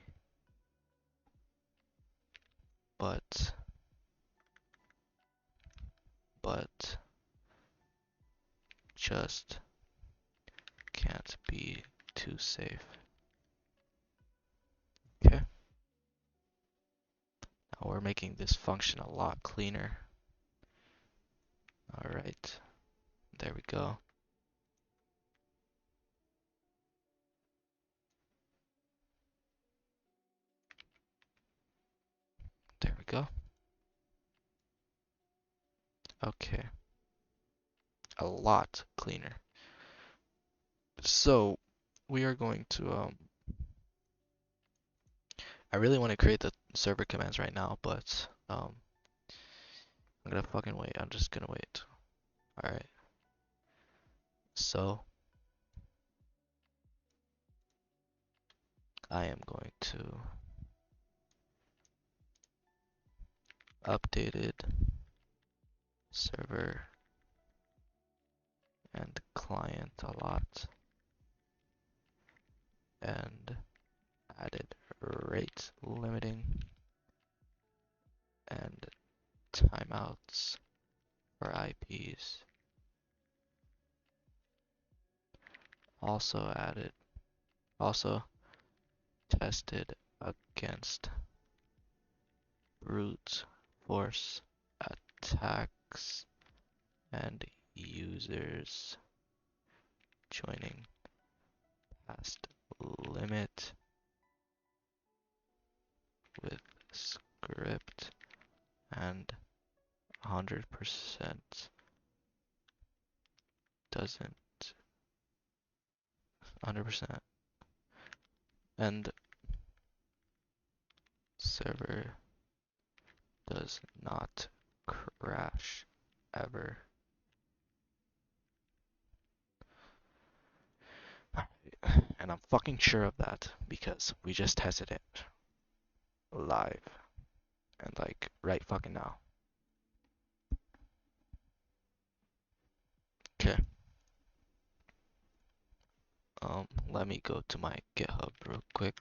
but just can't be too safe. Okay, now we're making this function a lot cleaner. All right, there we go. There we go. Okay, a lot cleaner. So we are going to I really want to create the server commands right now, but I'm gonna fucking wait. I'm just gonna wait. All right. So I am going to updated server and client a lot and added rate limiting and timeouts for IPs. Also tested against brute force attacks and users joining past limit with script and 100% doesn't 100% and server does not crash ever. And I'm fucking sure of that because we just tested it live and like right fucking now. Okay. Let me go to my GitHub real quick.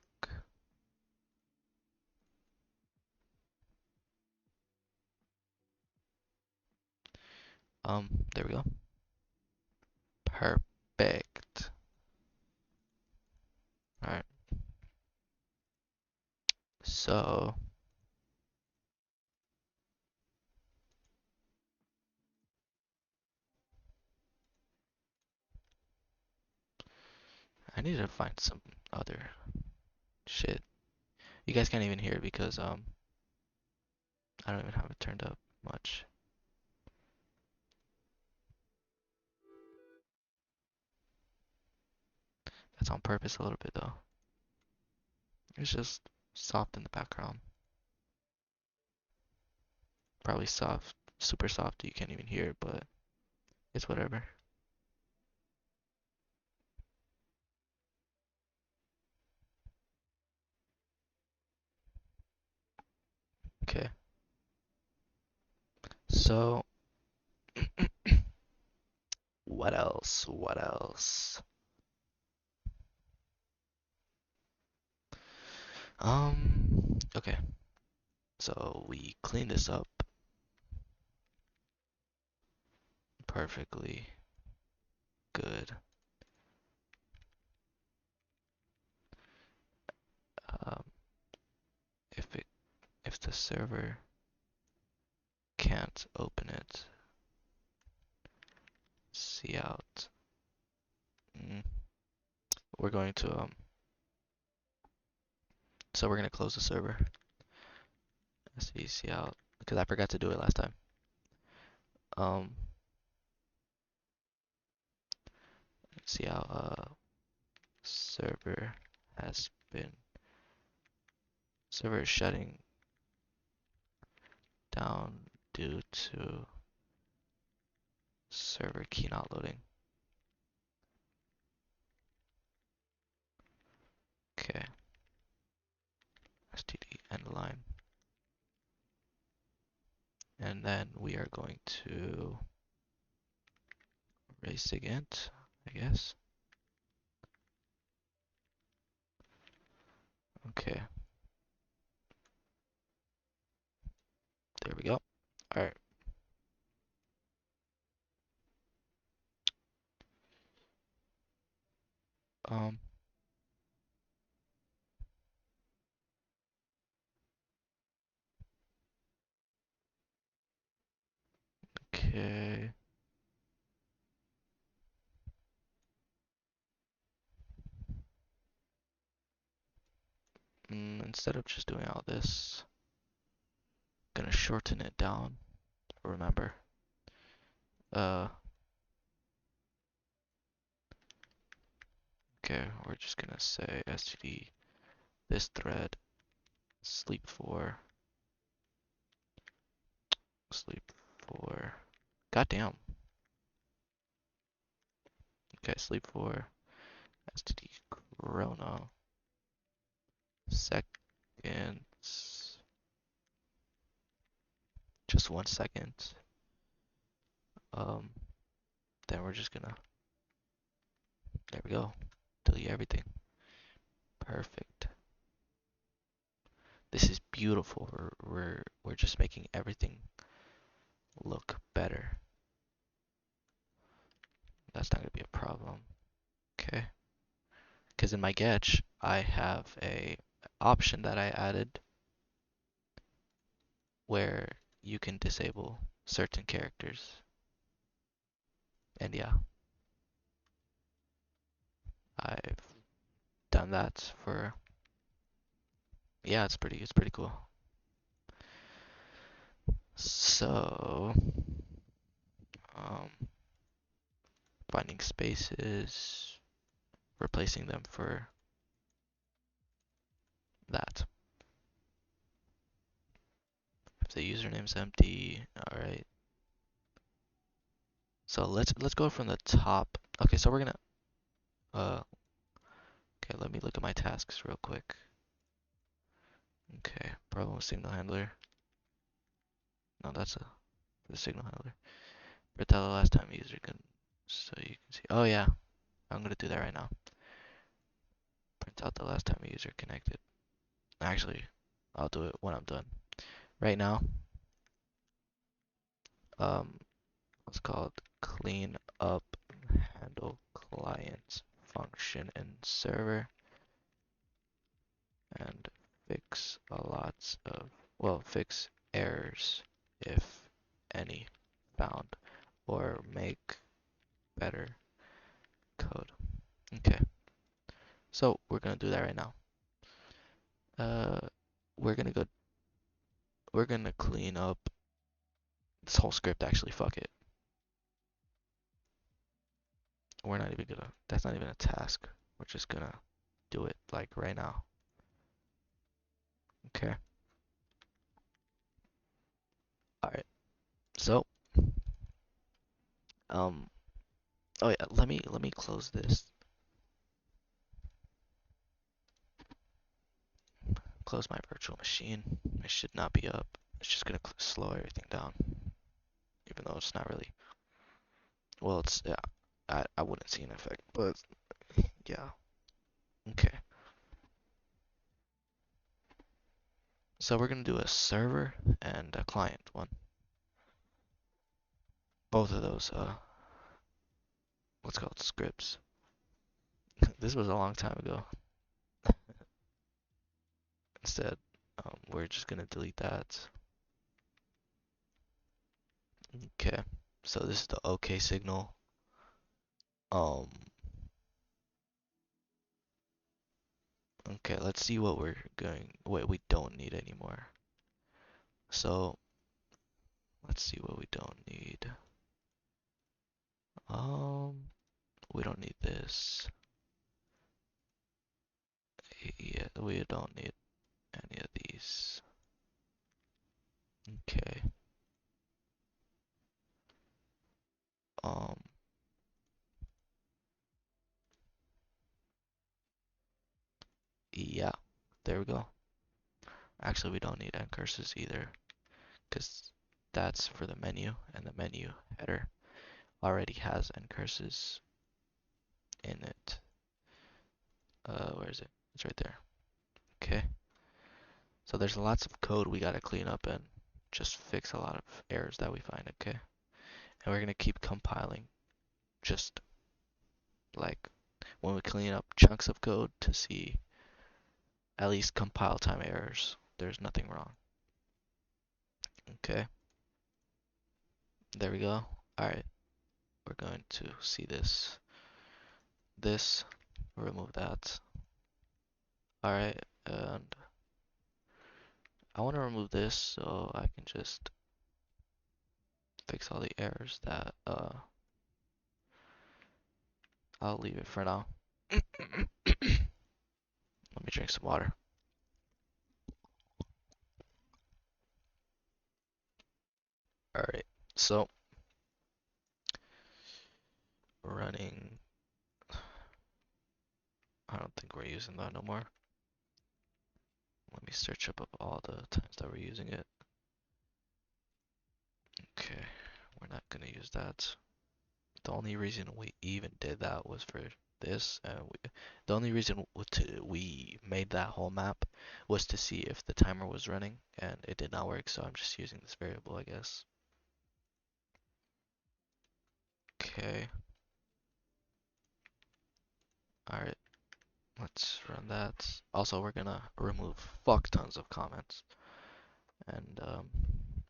There we go. Perfect. Alright. So I need to find some other shit. You guys can't even hear it because I don't even have it turned up much. That's on purpose a little bit though. It's just soft in the background. Probably soft, super soft, you can't even hear it, but it's whatever. Okay. So what else? What else? Okay. So we clean this up perfectly good. Um, if the server can't open it, see out. Mm, we're going to so we're gonna close the server. See out because I forgot to do it last time. Um, see out. Server has been server is shutting down due to server key not loading. Okay. std end line. And then we are going to race int, I guess. Okay, there we go. Alright. Um, okay. Instead of just doing all this, I'm gonna shorten it down. Remember. Uh, okay, we're just gonna say std this thread sleep for sleep for. Goddamn. Okay, sleep for std chrono seconds. Just 1 second. Um, then we're just gonna. There we go. Delete everything. Perfect. This is beautiful. We're just making everything look better. That's not gonna be a problem. Okay. Because in my Getch, I have a option that I added where you can disable certain characters. And yeah, I've done that for. Yeah, it's pretty cool. So, um, finding spaces, replacing them for that. If the username's empty, all right. So let's go from the top. Okay, so we're gonna okay, let me look at my tasks real quick. Okay, problem with signal handler. No, that's the signal handler. But tell the last time user can so you can see. Oh yeah, I'm gonna do that right now. Print out the last time a user connected. Actually, I'll do it when I'm done. Right now, um, it's called clean up handle client function in server and fix a lot of, well, fix errors if any found or make better code. Okay, so we're gonna do that right now. Uh, we're gonna go, we're gonna clean up this whole script actually, fuck it. We're not even gonna, that's not even a task. We're just gonna do it like right now. Okay. Alright. So, um, oh yeah, let me close this. Close my virtual machine. It should not be up. It's just gonna slow everything down. Even though it's not really, well, it's, yeah, I wouldn't see an effect, but yeah. Okay. So we're gonna do a server and a client one. Both of those, what's called scripts. This was a long time ago. Instead, we're just gonna delete that. Okay, so this is the OK signal. Um, okay, let's see what we don't need anymore. So, let's see what we don't need. We don't need this. Yeah, we don't need any of these. Okay. Um, yeah, there we go. Actually, we don't need end curses either, because that's for the menu, and the menu header already has end curses in it. Where is it? It's right there. Okay. So there's lots of code we gotta clean up and just fix a lot of errors that we find, okay? And we're gonna keep compiling, just like when we clean up chunks of code to see at least compile time errors. There's nothing wrong. Okay. There we go. Alright. We're going to see this. This. Remove that. Alright. And I want to remove this so I can just fix all the errors that, I'll leave it for now. Let me drink some water. Alright. So, running. I don't think we're using that no more. Let me search up all the times that we're using it. Okay, we're not gonna use that. The only reason we even did that was for this, and the only reason we made that whole map was to see if the timer was running, and it did not work, so I'm just using this variable, I guess. Okay. Alright, let's run that. Also, we're gonna remove fuck tons of comments. And,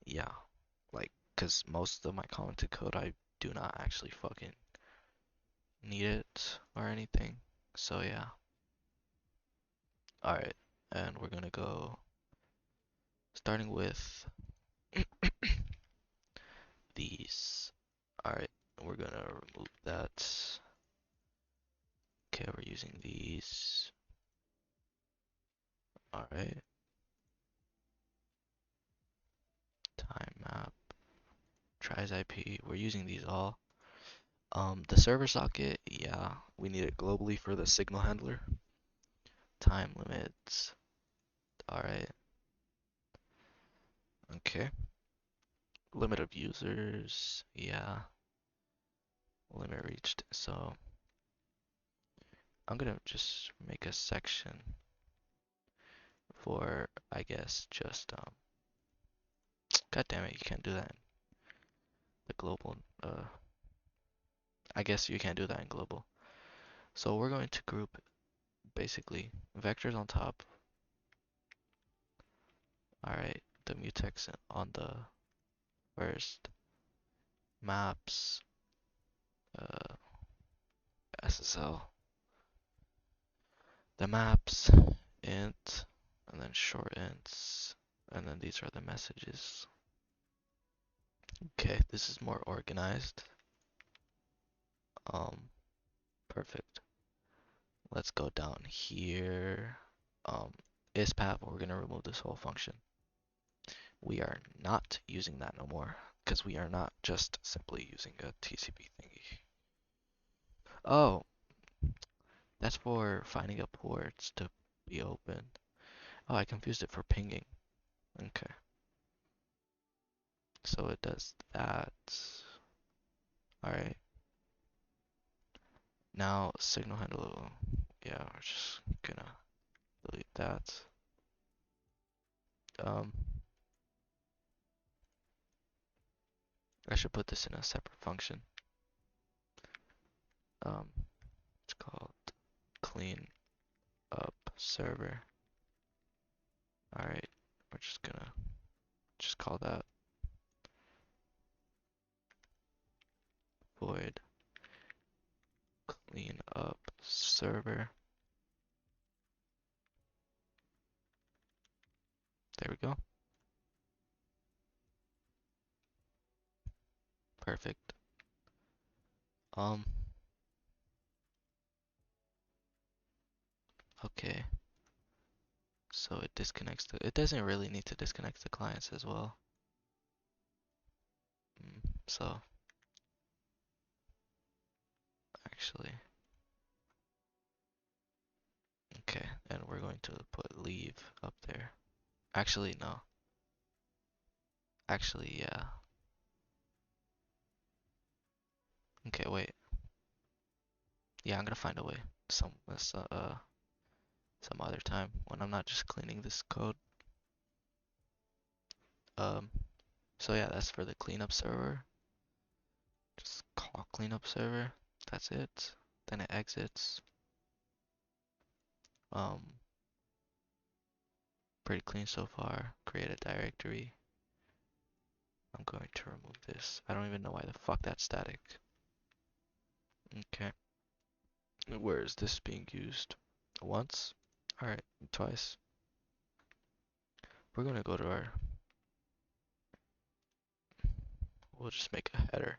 yeah. Like, cause most of my commented code, I do not actually fucking need it or anything. So, yeah. Alright, and we're gonna go starting with these. Alright, we're gonna remove that. Okay, we're using these. Alright, time map, tries IP, we're using these all. The server socket, yeah, we need it globally for the signal handler. Time limits, alright, okay. Limit of users, yeah, limit reached. So I'm gonna just make a section for, I guess, just, god damn it, you can't do that in the global, I guess you can't do that in global. So we're going to group basically vectors on top. Alright, the mutex on the first, maps, SSL, the maps, int, and then short ints, and then these are the messages. Okay, this is more organized. Perfect. Let's go down here. Ispath, we're gonna remove this whole function. We are not using that no more because we are not just simply using a TCP thingy. Oh, that's for finding up ports to be opened. Oh, I confused it for pinging. Okay. So it does that. Alright. Now signal handler. Yeah, we're just gonna delete that. Um, I should put this in a separate function. It's called clean up server. Alright, we're just gonna just call that void clean up server. There we go. Perfect. Okay. So it disconnects it doesn't really need to disconnect the clients as well. So actually, okay, and we're going to put leave up there. Actually, no. Actually, yeah. Okay, wait. Yeah, I'm gonna find a way. Some other time when I'm not just cleaning this code. Um, so yeah, that's for the cleanup server. Just call cleanup server. That's it. Then it exits. Um, pretty clean so far. Create a directory. I'm going to remove this. I don't even know why the fuck that's static. Okay. Where is this being used? Once? Alright, twice. We're gonna go to our, we'll just make a header.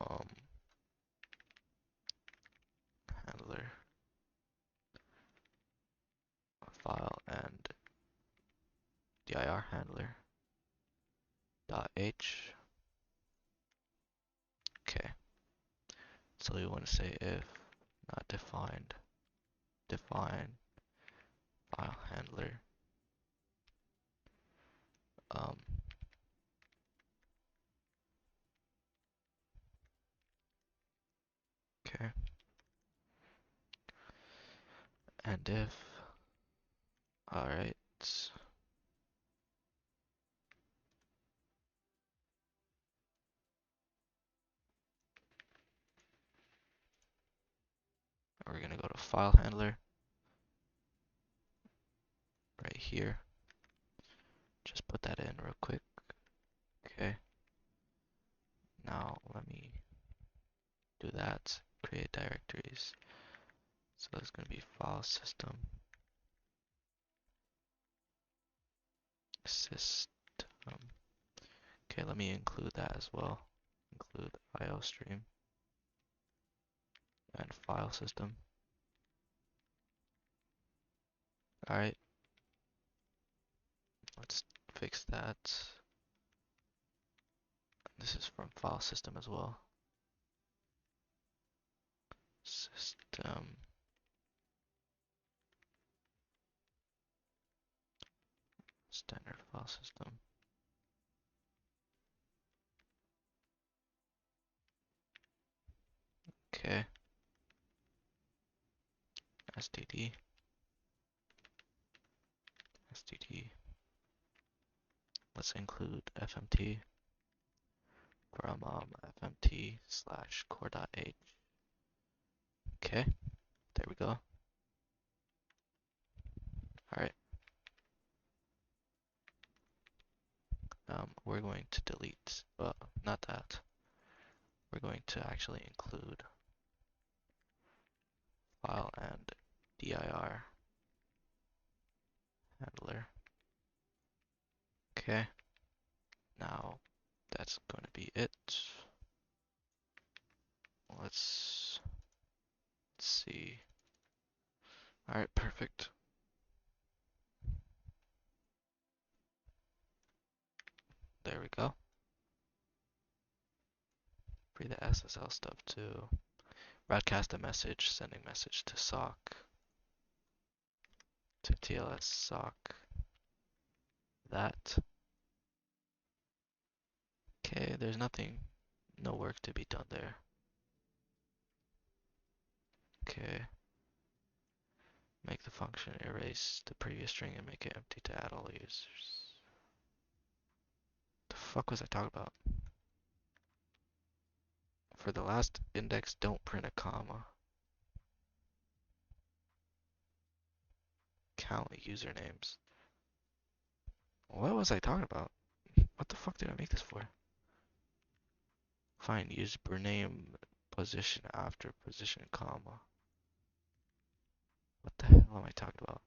Um, handler file and dir handler dot h. Okay. So we want to say if not defined, define file handler. Um, okay. And if, alright. We're gonna go to file handler right here. Just put that in real quick. Okay. Now let me do that. Create directories. So it's gonna be file system. System. Okay, let me include that as well. Include IOStream and file system. Alright, let's fix that. This is from file system as well. System. Standard file system. Okay. std. std. Let's include fmt from fmt slash core.h. Okay, there we go. Alright. We're going to delete, well, not that. We're going to actually include file and dir handler. Okay, now that's going to be it. Let's see. Alright, perfect. There we go. Free the SSL stuff too. Broadcast a message, sending message to SOC, to TLS SOC. That. Okay, there's nothing, no work to be done there. Okay. Make the function erase the previous string and make it empty to add all users. The fuck was I talking about? For the last index, don't print a comma. Count usernames. What was I talking about? What the fuck did I make this for? Find username position after position comma. What the hell am I talking about?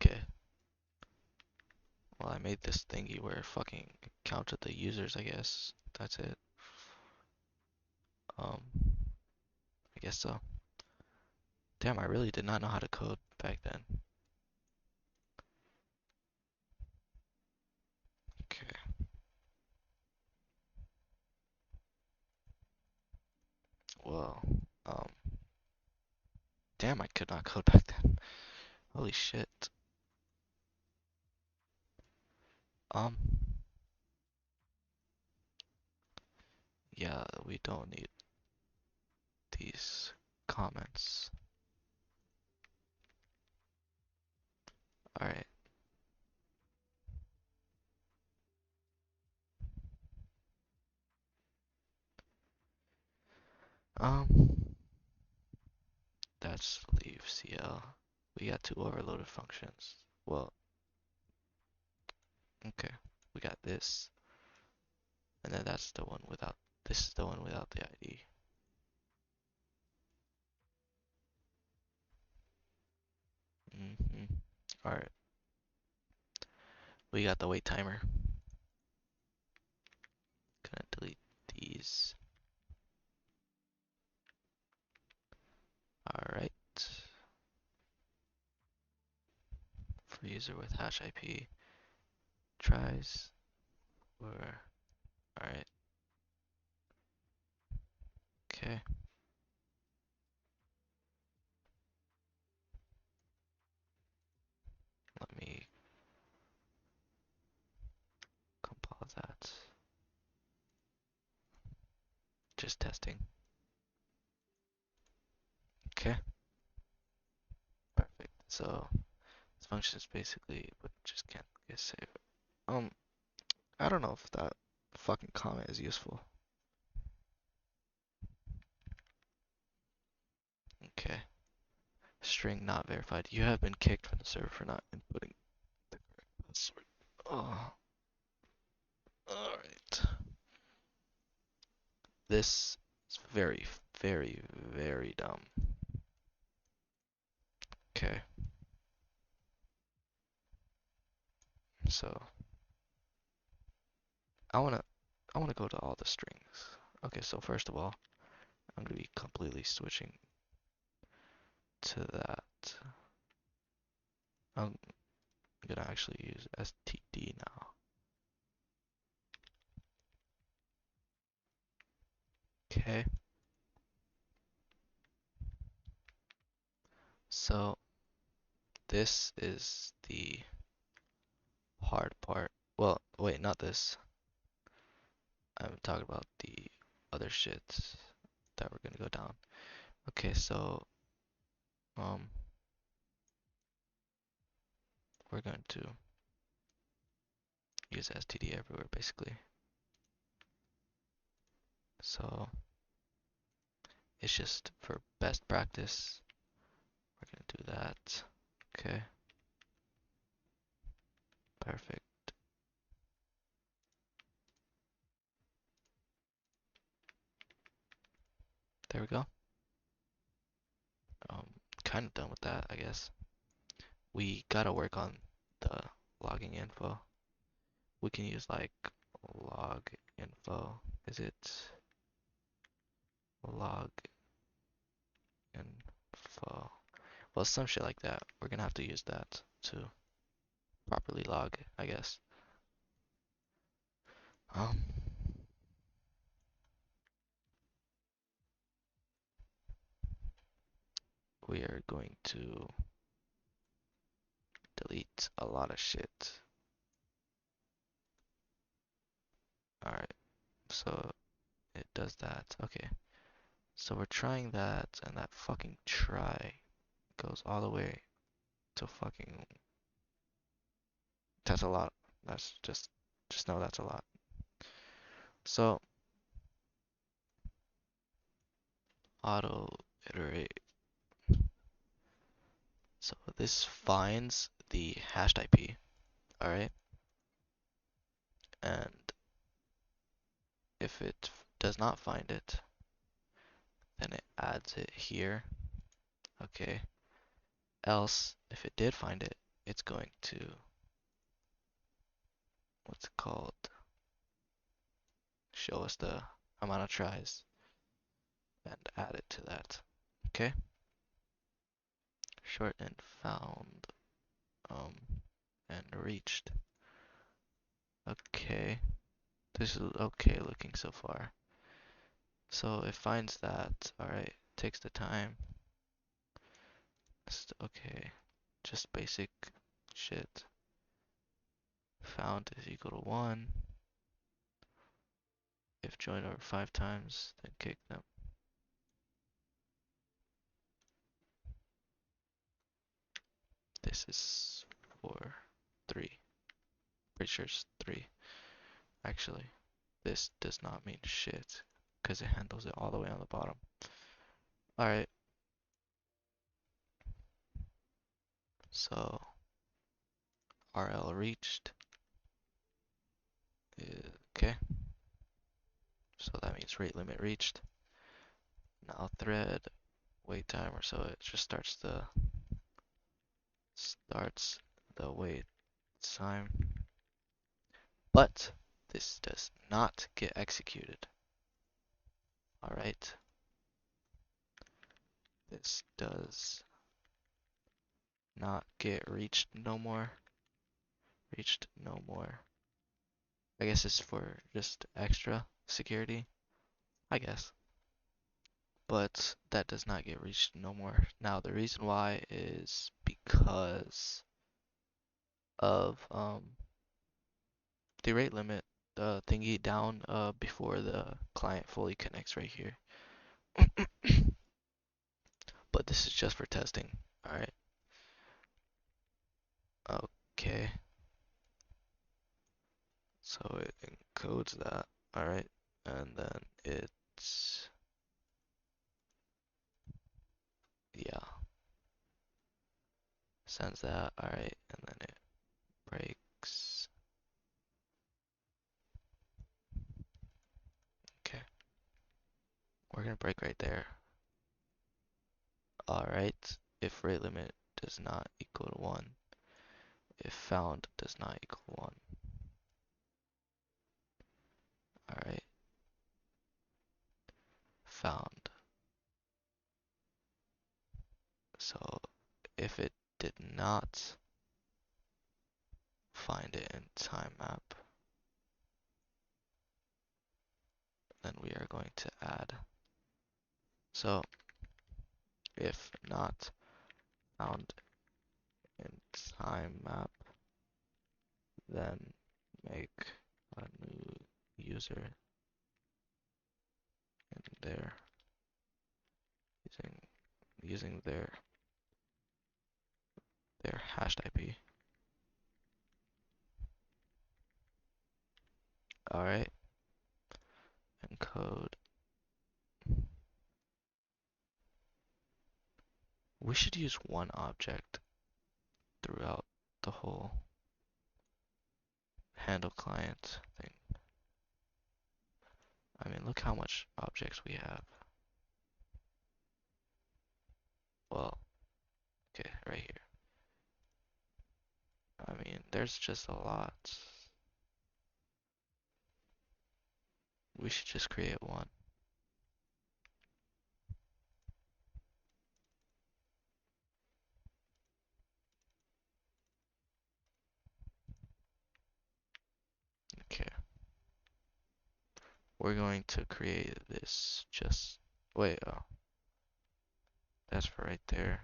Okay. Well, I made this thingy where it fucking counted the users, I guess. That's it. I guess so. Damn, I really did not know how to code back then. Okay. Well, um, damn, I could not code back then. Holy shit. Um, yeah, we don't need these comments. Alright. Um, that's leave CL. We got two overloaded functions. Well, okay. We got this. And then that's the one without, this is the one without the ID. Alright. We got the wait timer. Gonna delete these. Alright. For user with hash IP tries. Or, alright. Okay. Let me compile that. Just testing. Okay. Perfect. So this function is basically, but just can't get saved. I don't know if that fucking comment is useful. Okay. String not verified. You have been kicked from the server for not inputting the correct password. Oh. Alright. This is very, very, very dumb. Okay. So I wanna go to all the strings. Okay, so first of all, I'm gonna be completely switching to that. I'm gonna actually use std now. Okay. So this is the hard part. Well, wait, not this. I'm talking about the other shit that we're gonna go down. Okay, so um we're going to use std everywhere basically. So it's just for best practice. We're gonna do that. Okay. Perfect. There we go. Um, kind of done with that, I guess. We gotta work on the logging info. We can use like log info. Is it log info? Well, some shit like that. We're gonna have to use that to properly log, I guess. Um, we are going to delete a lot of shit. Alright, so it does that. Okay. So we're trying that, and that fucking try goes all the way to fucking. That's a lot. That's just know that's a lot. So auto iterate. So this finds the hashed IP, all right? And if it does not find it, then it adds it here. Okay. Else, if it did find it, it's going to, what's it called? Show us the amount of tries and add it to that. Okay. Short and found, um, and reached. Okay. This is okay looking so far. So it finds that, alright, takes the time. Okay, just basic shit. Found is equal to 1. If joined over 5 times, then kick them. This is 4, 3. Pretty sure it's 3. Actually, this does not mean shit, because it handles it all the way on the bottom. Alright, so RL reached. Okay, so that means rate limit reached. Now thread, wait timer, so it just starts the wait time. But this does not get executed. Alright. This does not get reached no more. Reached no more. I guess it's for just extra security. I guess. But that does not get reached no more. Now the reason why is because of the rate limit thingy down before the client fully connects right here. But this is just for testing. Alright. Okay. So it encodes that. Alright. And then it's, yeah, sends that. Alright. And then it breaks. Okay. We're gonna break right there. Alright. If rate limit does not equal to 1. If found does not equal 1. Alright. Found. So if it did not find it in time map, then we are going to add. So if not found in time map, then make a new user in there using their hashed IP. Alright, encode. We should use one object throughout the whole handle client thing. I mean, look how much objects we have. Well, okay, right here. I mean, there's just a lot. We should just create one. Okay. We're going to create this just, wait, oh, that's for right there.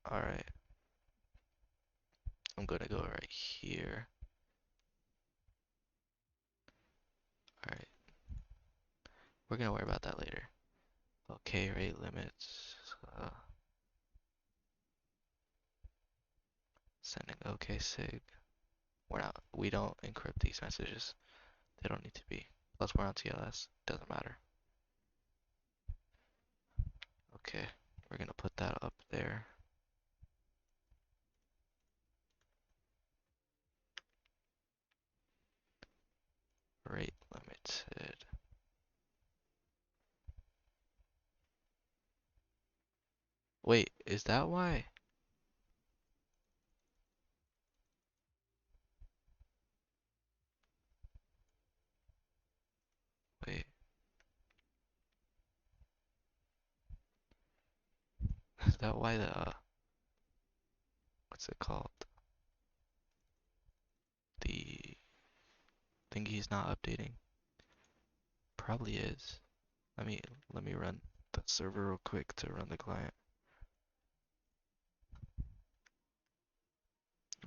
Alright. I'm gonna go right here. Alright, we're gonna worry about that later. Okay, rate limits. Uh, Sending OK sig. We don't encrypt these messages. They don't need to be. Plus we're on TLS. Doesn't matter. Okay, we're gonna put that up there. Rate limited. Wait, is that why? Wait, is that why the, what's it called? The thingy's not updating? Probably is. Let me, let me run the server real quick to run the client.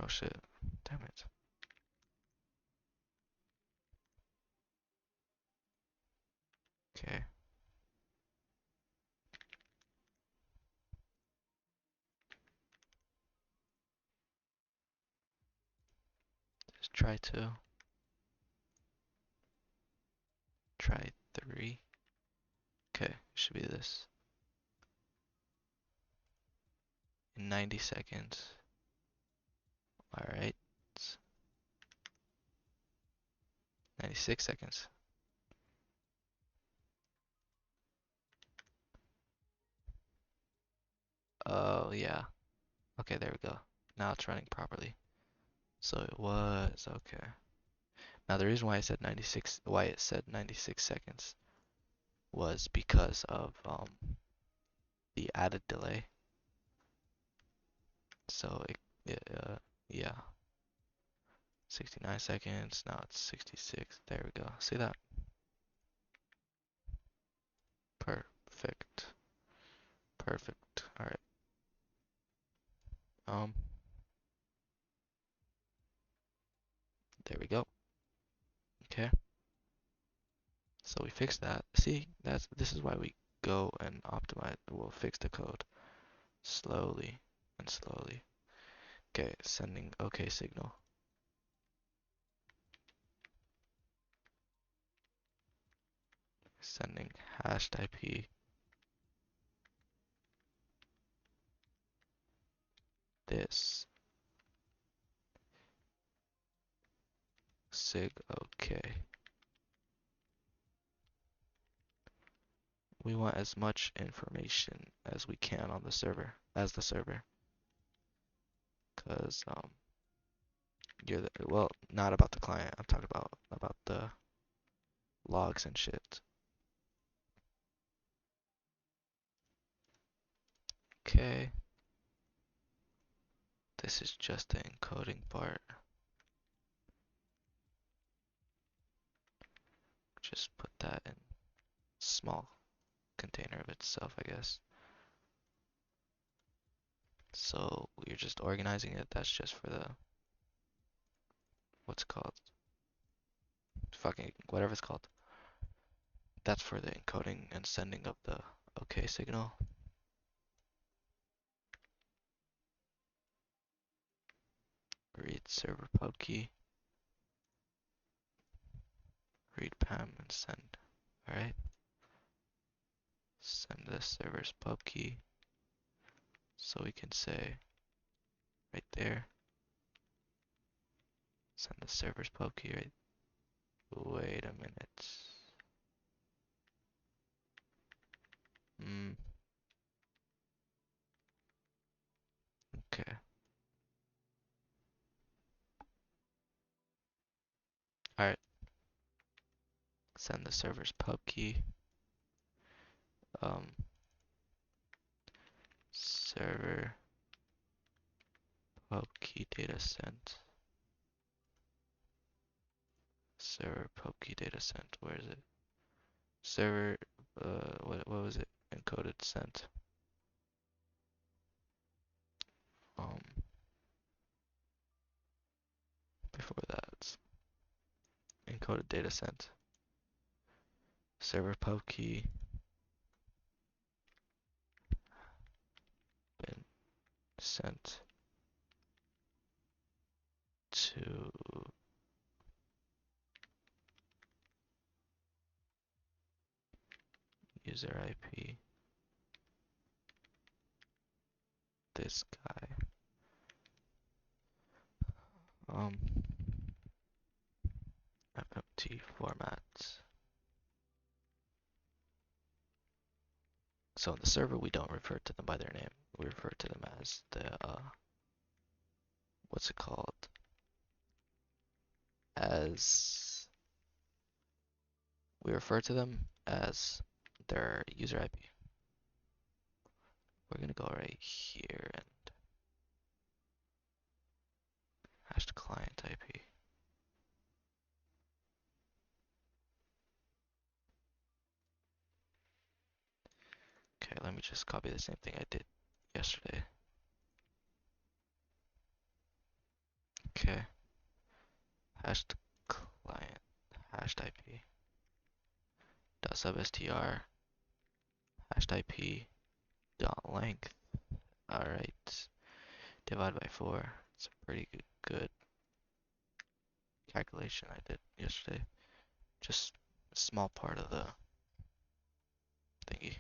Oh shit, damn it. Okay. Just try 2. Try 3. Okay, should be this. In 90 seconds. Alright. 96 seconds. Oh, yeah. Okay, there we go. Now it's running properly. So it was, okay. Now the reason why I said 96, why it said 96 seconds was because of the added delay. So yeah, 69 seconds. Now it's 66. There we go. See that? Perfect. Perfect. All right. Um, there we go. Okay. So we fixed that. See, this is why we go and optimize. We'll fix the code slowly and slowly. Okay, sending OK signal. Sending hashed IP. This sig OK. We want as much information as we can on the server, as the server, because you're the, well, not about the client. I'm talking about the logs and shit. Okay. This is just the encoding part. Just put that in small container of itself, I guess. So you're just organizing it. That's just for the, what's it called? Fucking whatever it's called. That's for the encoding and sending of the OK signal. Read server pub key. Read PAM and send. Alright. Send the server's pub key. So we can say right there. Send the server's pub key right. Wait a minute. Okay. Alright. Send the server's pub key. Server pub key data sent. Server pub key data sent. Where is it? Server, what was it? Encoded sent. Um, Before that, encoded data sent. server pub key been sent to user IP this guy. FMT format. So on the server, we don't refer to them by their name. We refer to them as the, what's it called? We refer to them as their user IP. We're gonna go right here and hash the client IP. Okay, let me just copy the same thing I did yesterday. Okay, hashed client, hashed IP, dot sub str, hashed IP, dot length. Alright, divide by 4. It's a pretty good calculation I did yesterday. Just a small part of the thingy.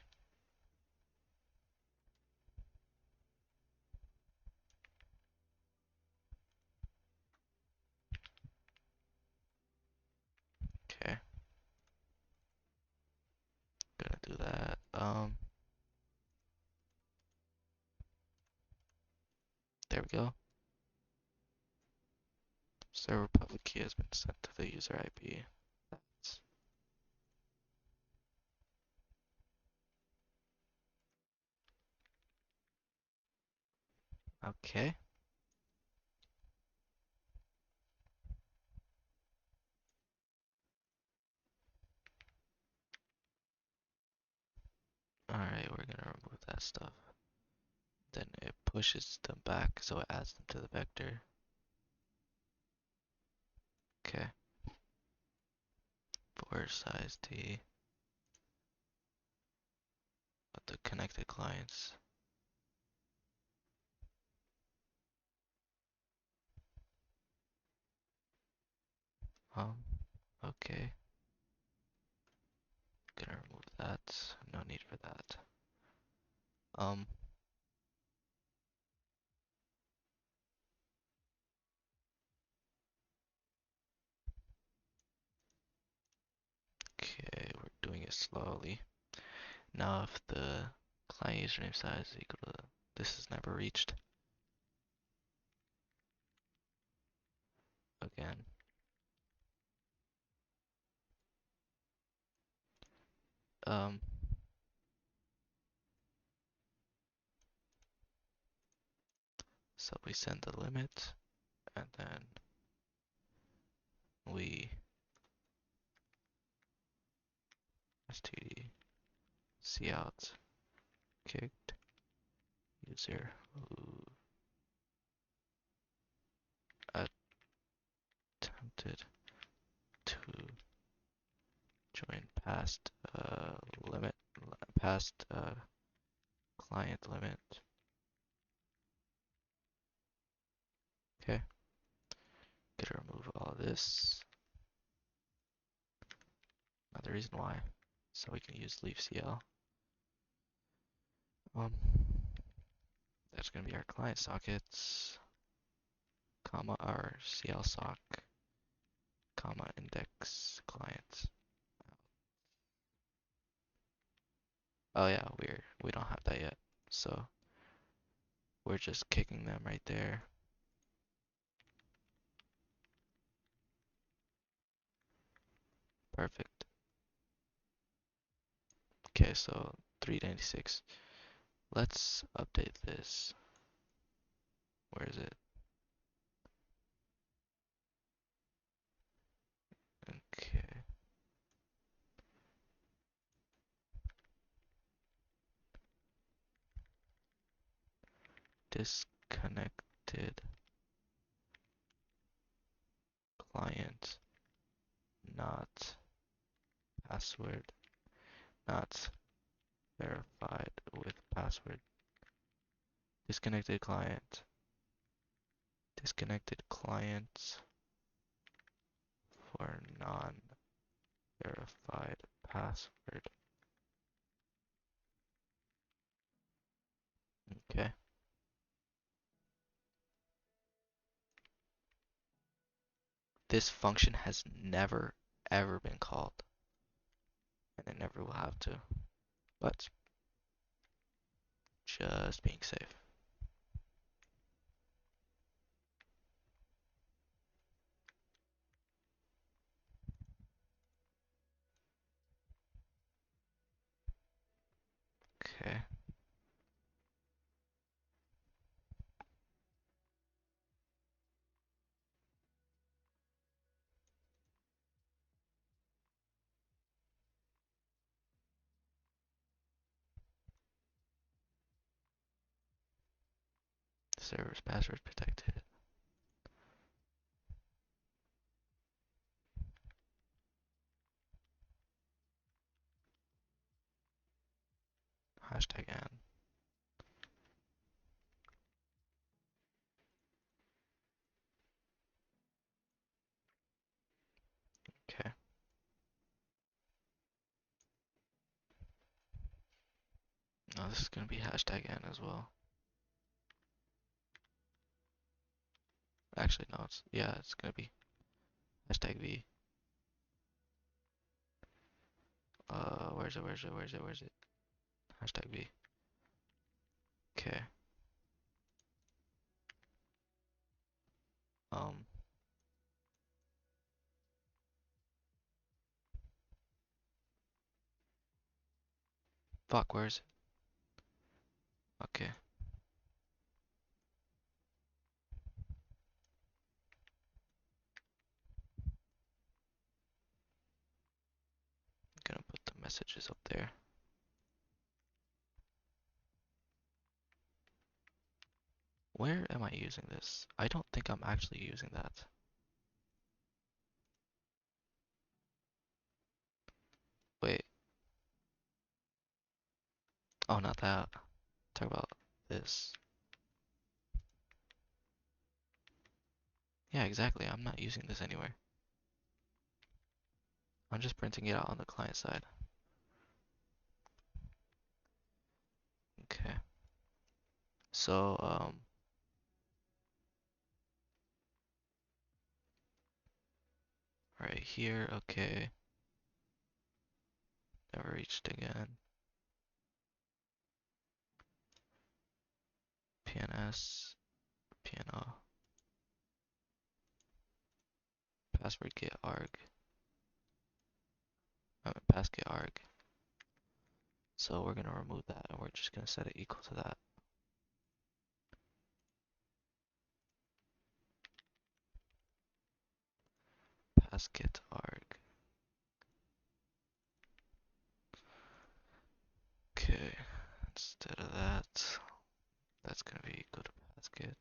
Okay, gonna do that. There we go. Server public key has been sent to the user IP. That's okay. Alright, we're gonna remove that stuff. Then it pushes them back, so it adds them to the vector. Okay. For size T of the connected clients. Okay. Gonna remove that. No need for that. Okay, we're doing it slowly. Now if the client username size is equal to this is never reached. Again. So we send the limit and then we std cout kicked user who attempted to join past limit past client limit. Okay, gotta remove all this. Another reason why, so we can use leave CL. That's gonna be our client sockets, comma our CL sock, comma index client. Oh yeah, we don't have that yet, so we're just kicking them right there. Perfect. Okay, so 396. Let's update this. Where is it? Okay. Disconnected client, not password not verified with password. Disconnected client. Disconnected client for non-verified password. Okay. This function has never ever been called, and it never will have to. But just being safe. Okay. Server's password protected. Hashtag N. Okay. No, this is gonna be hashtag N as well. Actually, no, it's gonna be hashtag V. Where's it? Hashtag V. Okay. Um, fuck, where is it? Okay. I'm gonna put the messages up there. Where am I using this? I don't think I'm actually using that. Wait. Oh, not that. Talk about this. Yeah, exactly. I'm not using this anywhere. I'm just printing it out on the client side. Okay. So, right here, okay. Never reached again. PNS, PNO. Password get arg. Pass get arg. So we're gonna remove that and we're just gonna set it equal to that. Pass get arg. Okay, instead of that, that's gonna be equal to pass get.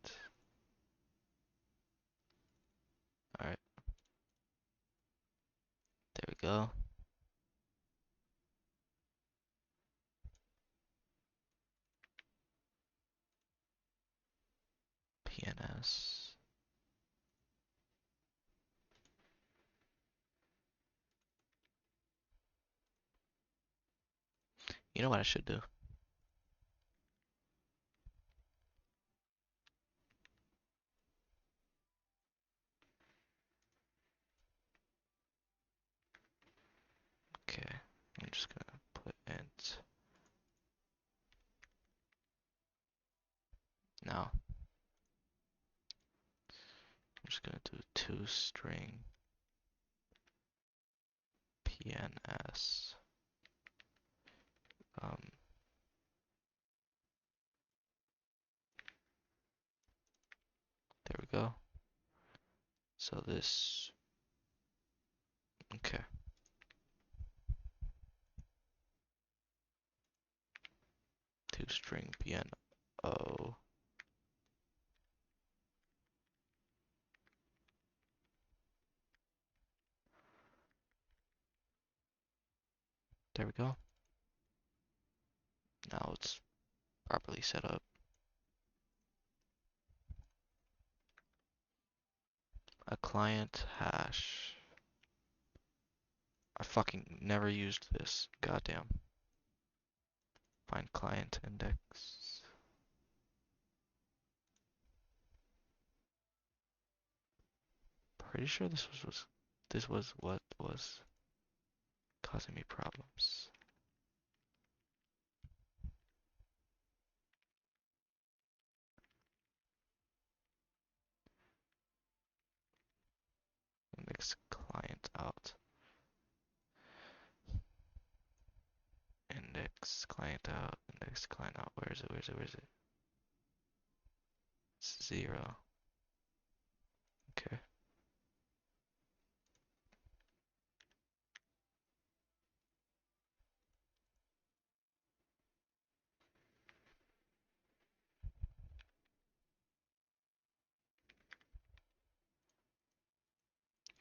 Alright, there we go. PNS. You know what I should do? Okay, I'm just gonna put int. Now, I'm just gonna do toString PNS. Um, there we go. So this, okay. ToString PNO. There we go. Now it's properly set up. A client hash. I fucking never used this. Goddamn. Find client index. Pretty sure this was what was causing me problems. Index client out. Index client out. Index client out. Where is it? Where is it? Where is it? It's 0. Okay.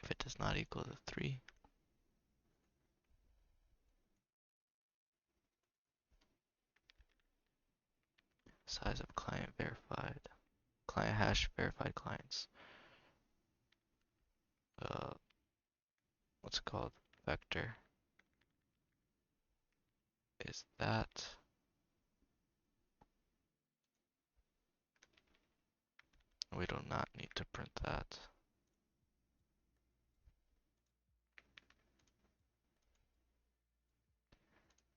If it does not equal to 3, size of client verified. Client hash verified clients. What's it called? Vector. Is that? We do not need to print that.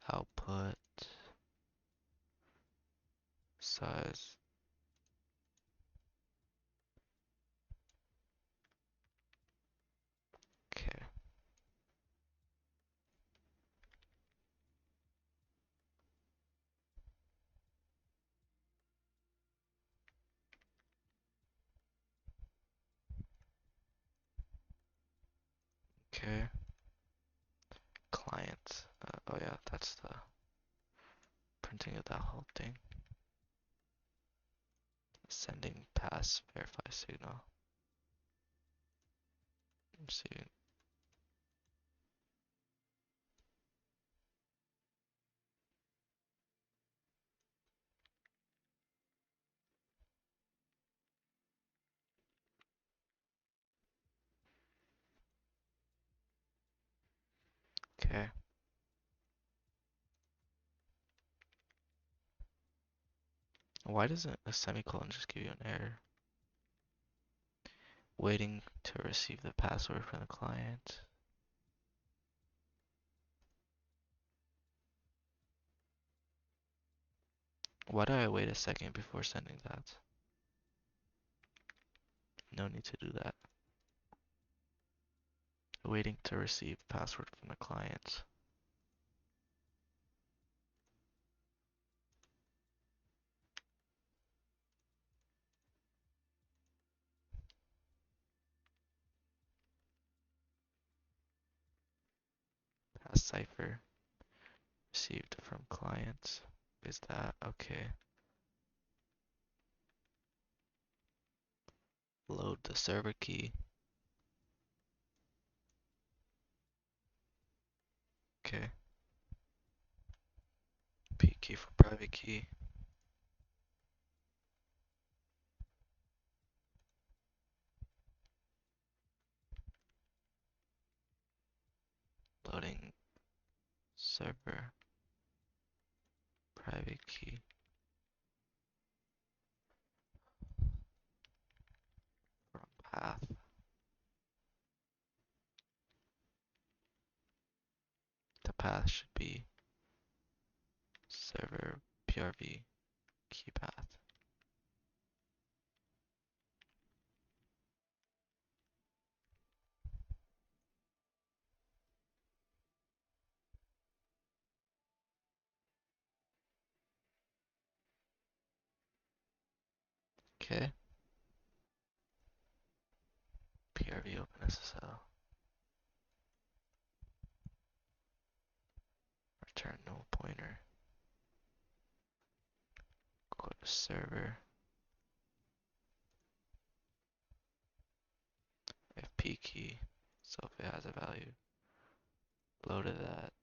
Output size. Okay. Okay. Client. Oh yeah, that's the printing of that whole thing. Sending pass verify signal. Receiving. Okay. Why doesn't a semicolon just give you an error? Waiting to receive the password from the client. Why do I wait a second before sending that? No need to do that. Waiting to receive password from the client. Pass cipher received from client. Is that okay? Load the server key. Okay. P key for private key. Loading server private key. From path. The path should be server PRV key path. Okay. PRV open SSL. Return null pointer. Go to server. FP key. So if it has a value, loaded that.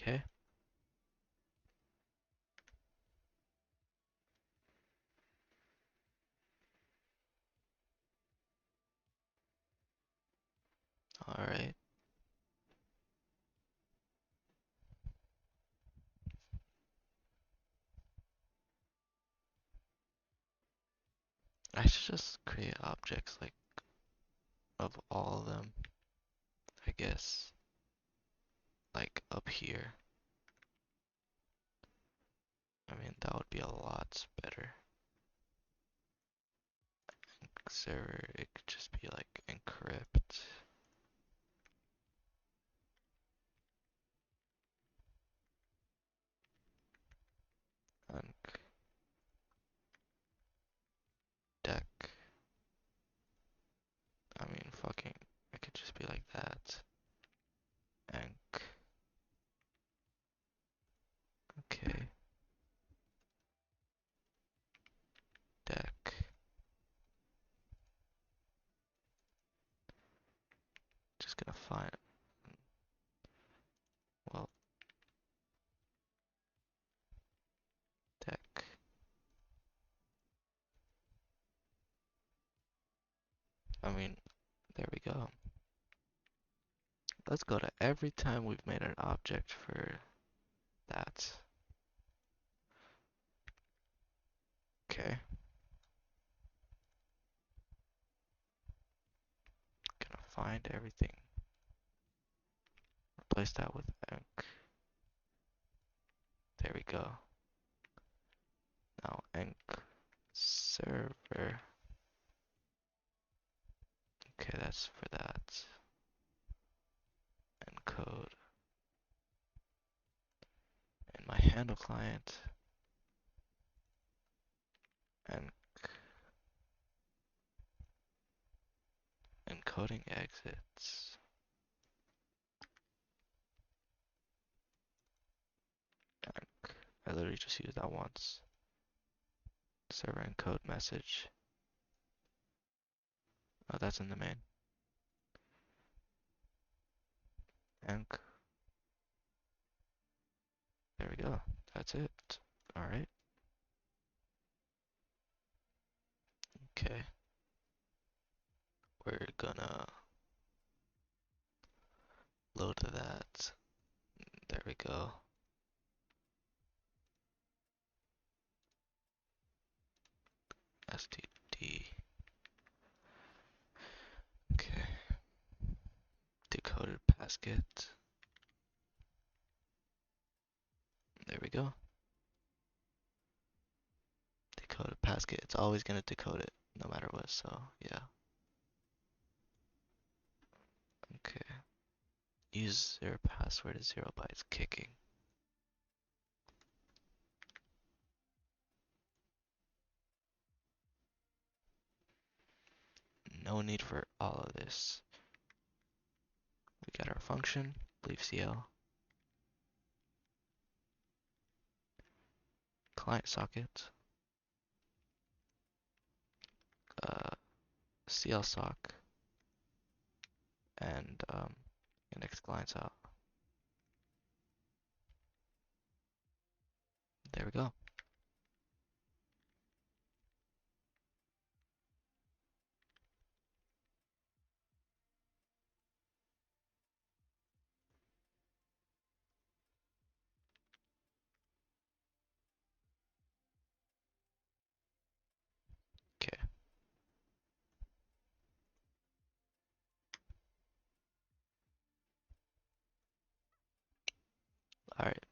Okay. All right. I should just create objects like of all of them, I guess. Like up here. I mean, that would be a lot better. Server, it could just be like encrypt. Unc deck. I mean, fucking, it could just be like that. Enc. Okay. Deck. Just gonna find, well, deck. I mean, there we go. Let's go to every time we've made an object for that. Okay. Gonna find everything. Replace that with enc. There we go. Now enc server. Okay, that's for that. Encode. And my handle client. And encoding exits. Enc. I literally just used that once. Server encode message. Oh, that's in the main. Enc. There we go. That's it. Alright. Okay. We're gonna load that. There we go. STD. Okay. Decoded basket. There we go. Decoded basket. It's always gonna decode it no matter what, so yeah. Okay. User password is 0 bytes kicking. No need for all of this. We got our function, leave CL. Client socket. CL sock. And index clients out. There we go. Okay. Alright.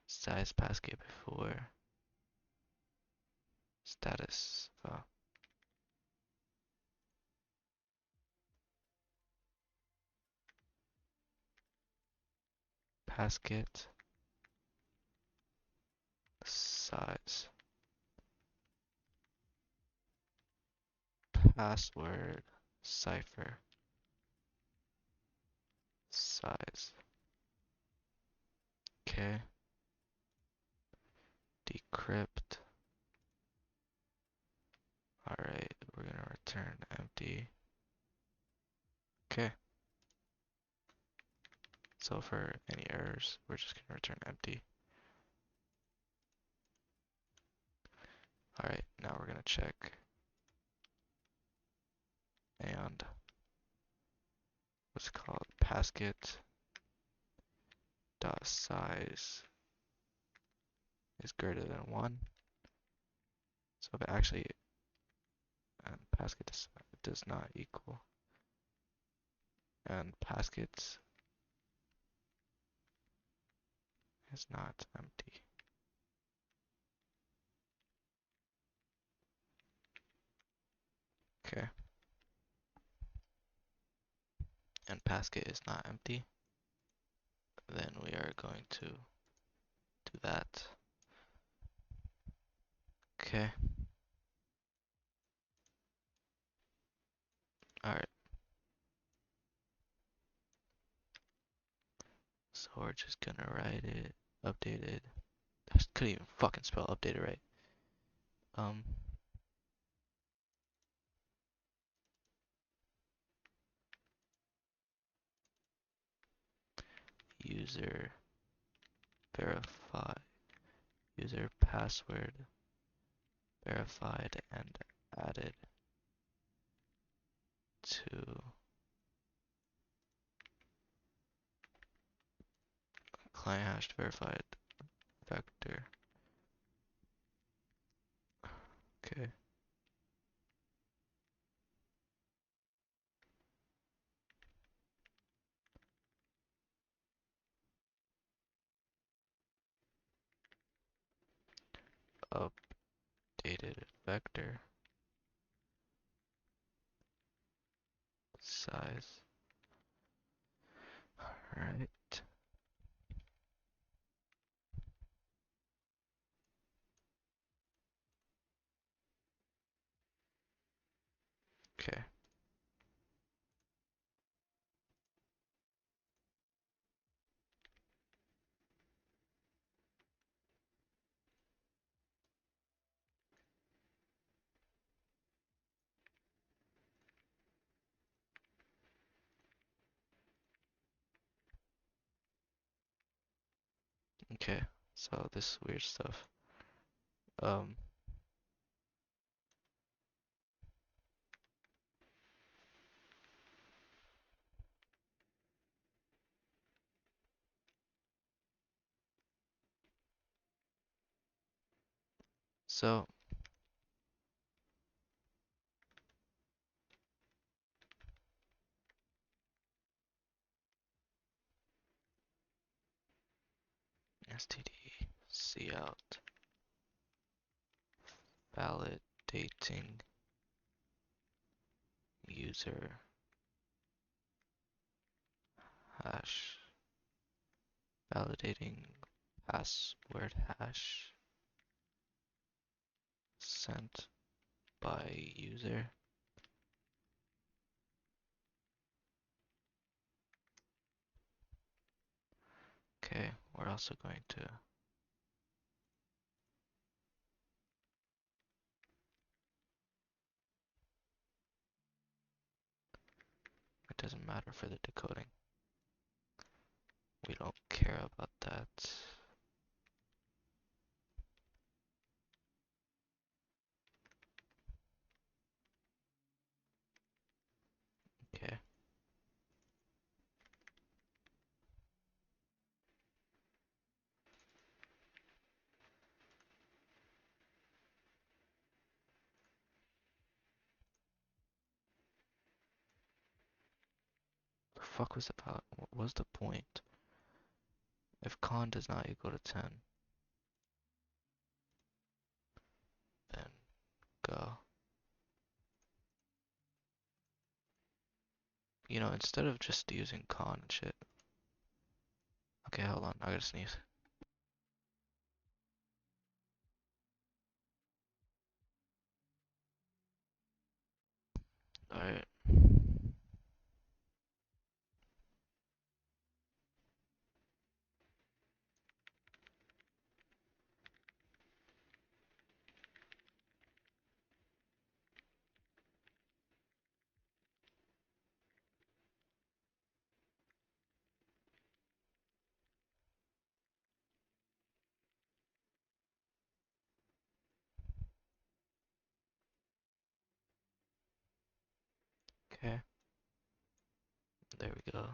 Size basket before. Status. Basket. Size. Password. Cipher. Size. Okay. Decrypt. Alright, we're gonna return empty. Okay. So for any errors, we're just gonna return empty. Alright, now we're gonna check and what's called pasket dot size is greater than 1. So if it actually pasket does not equal and paskets is not empty. Okay. And pasket is not empty, then we are going to do that. Okay. Alright. So we're just gonna write it updated. I couldn't even fucking spell updated right. User verify, user password verified and added to client hash verified vector. Okay. Updated vector size. Alright. Okay. Okay. So this weird stuff. Um so std cout validating user hash, validating password hash sent by user. Okay, we're also going to it doesn't matter for the decoding. We don't care about that. Okay. The fuck was about? What was the point? If con does not equal to 10, then go. You know, instead of just using con and shit. Okay, hold on, I gotta sneeze. Alright. There we go.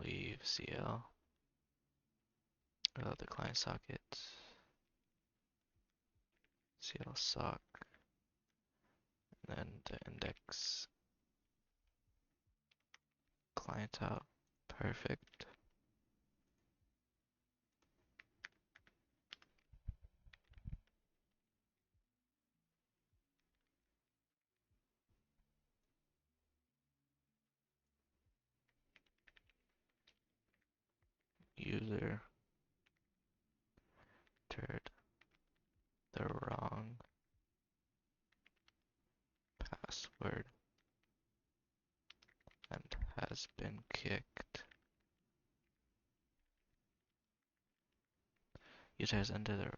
Leave CL. The client socket. CL sock. And then the index client out. Perfect. User entered the wrong password and has been kicked. User has entered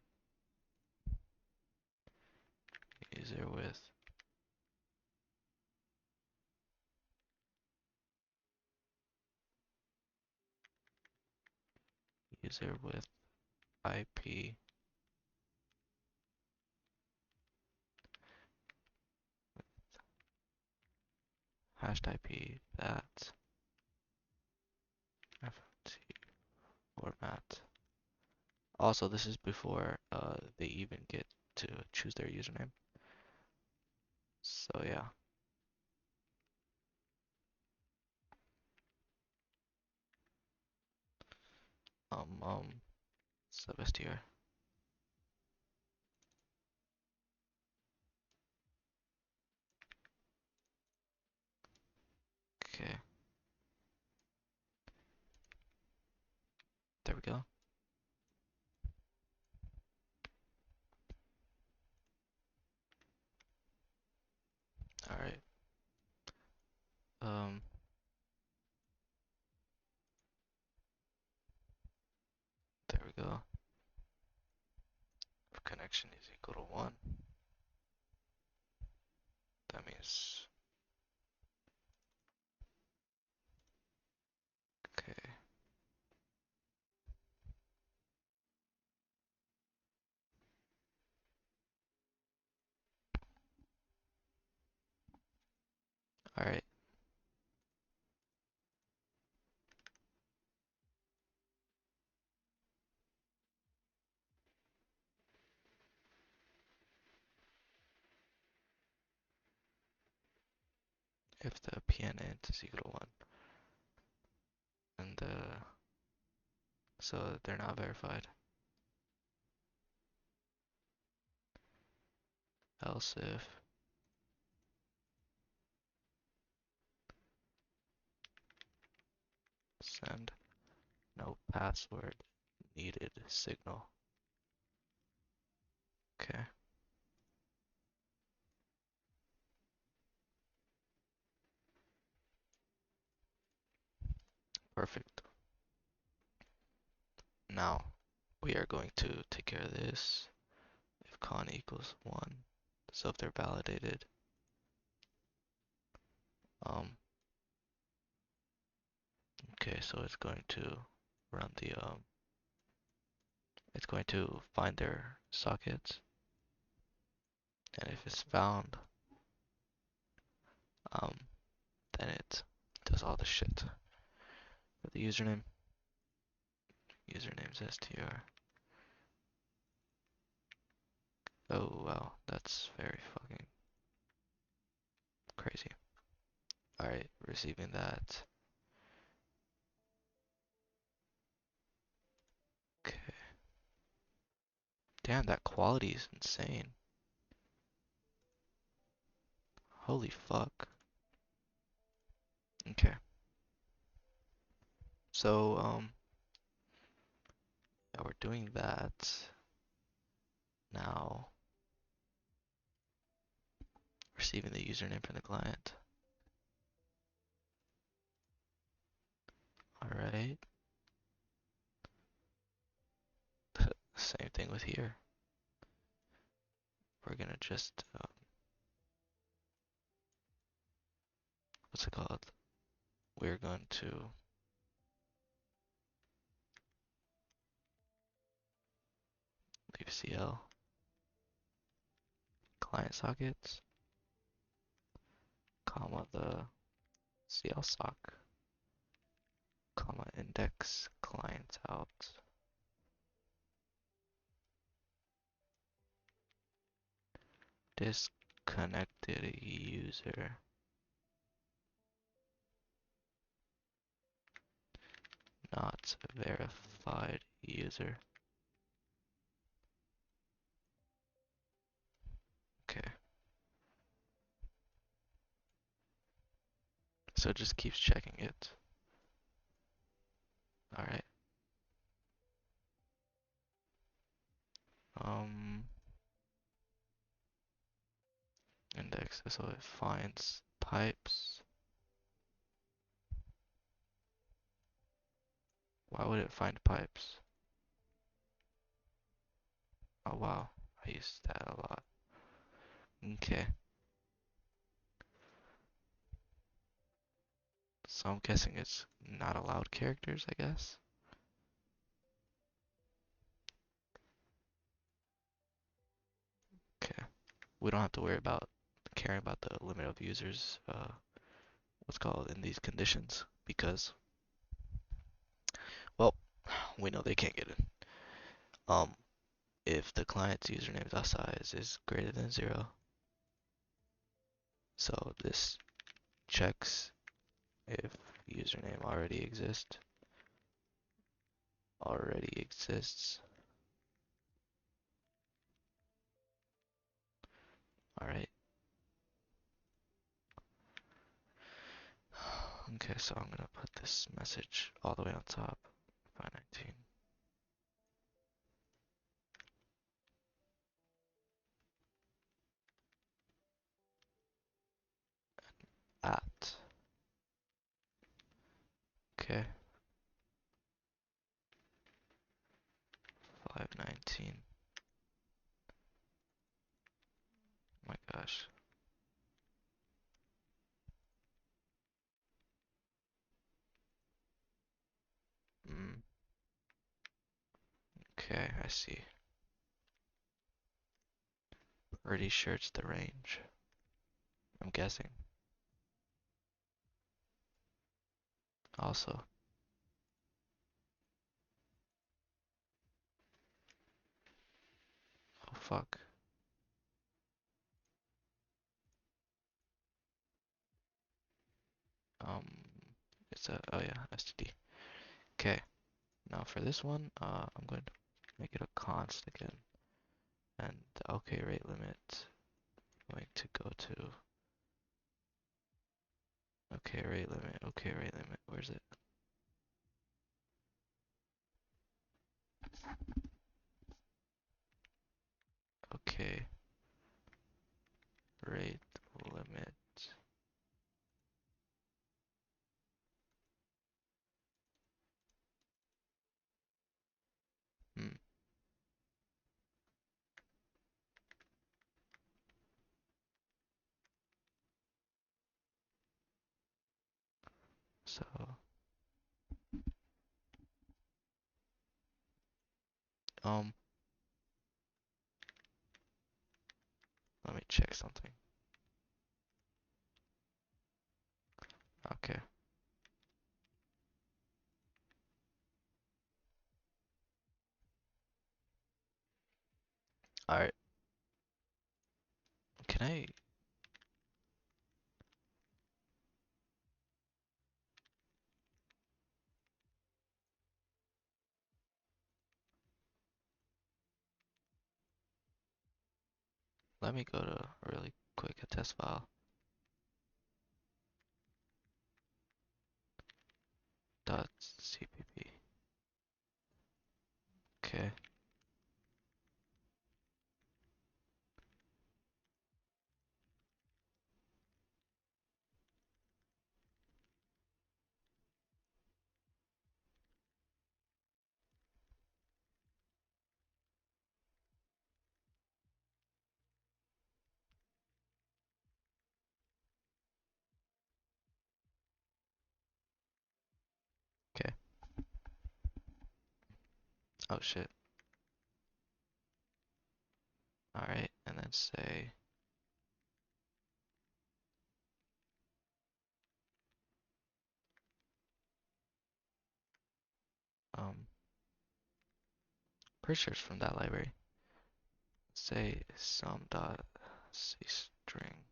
the user with IP hashed IP that FT format. Also, this is before they even get to choose their username. So yeah. Substr. Okay, there we go. All right. Um, there we go. If connection is equal to 1, that means, okay. All right. If the pnint is equal to 1, and so they're not verified. Else if send no password needed signal. Okay. Perfect. Now we are going to take care of this. If con equals 1, so if they're validated, okay, so it's going to run the it's going to find their sockets, and if it's found, um, then it does all the shit for the username. Username's str. Oh wow, that's very fucking crazy. Alright, receiving that. Okay. Damn, that quality is insane. Holy fuck. Okay. So, yeah, we're doing that. Now, receiving the username from the client. Alright. Same thing with here. We're gonna just what's it called? We're going to leave CL client sockets, comma the CL sock, comma index client out. Disconnected user, not verified user. Okay, so it just keeps checking it. Alright. Um, index, so it finds pipes. Why would it find pipes? Oh wow, I use that a lot. Okay, so I'm guessing it's not allowed characters, I guess. Okay, we don't have to worry about caring about the limit of users, what's called in these conditions, because, well, we know they can't get in. Um, if the client's username size is greater than 0, so this checks if username already exists. All right. Okay, so I'm gonna put this message all the way on top. 519 at. Okay, 519. My gosh. Mm, okay, I see. Pretty sure it's the range. I'm guessing. Also, oh fuck. Um, it's a, oh yeah, STD. Okay, now for this one, I'm going to make it a const again. And the OK rate limit, going to go to OK rate limit, where's it? OK rate limit. Hmm. So, um, let me check something. Okay. Alright. Can I, let me go to really quick a test file. Dot cpp. Okay. Oh shit. Alright, and then say um pretty sure it's from that library. Say some dot say string.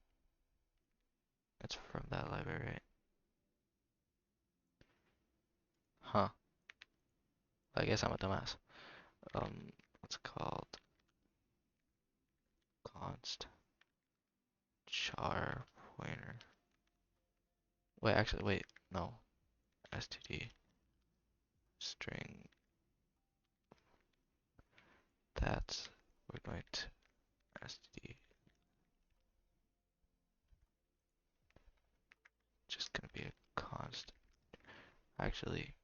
It's from that library, right? Huh. I guess I'm a dumbass. What's it called? Const char pointer. Wait, actually, wait, no. std string that we're going to std just gonna be a const. Actually,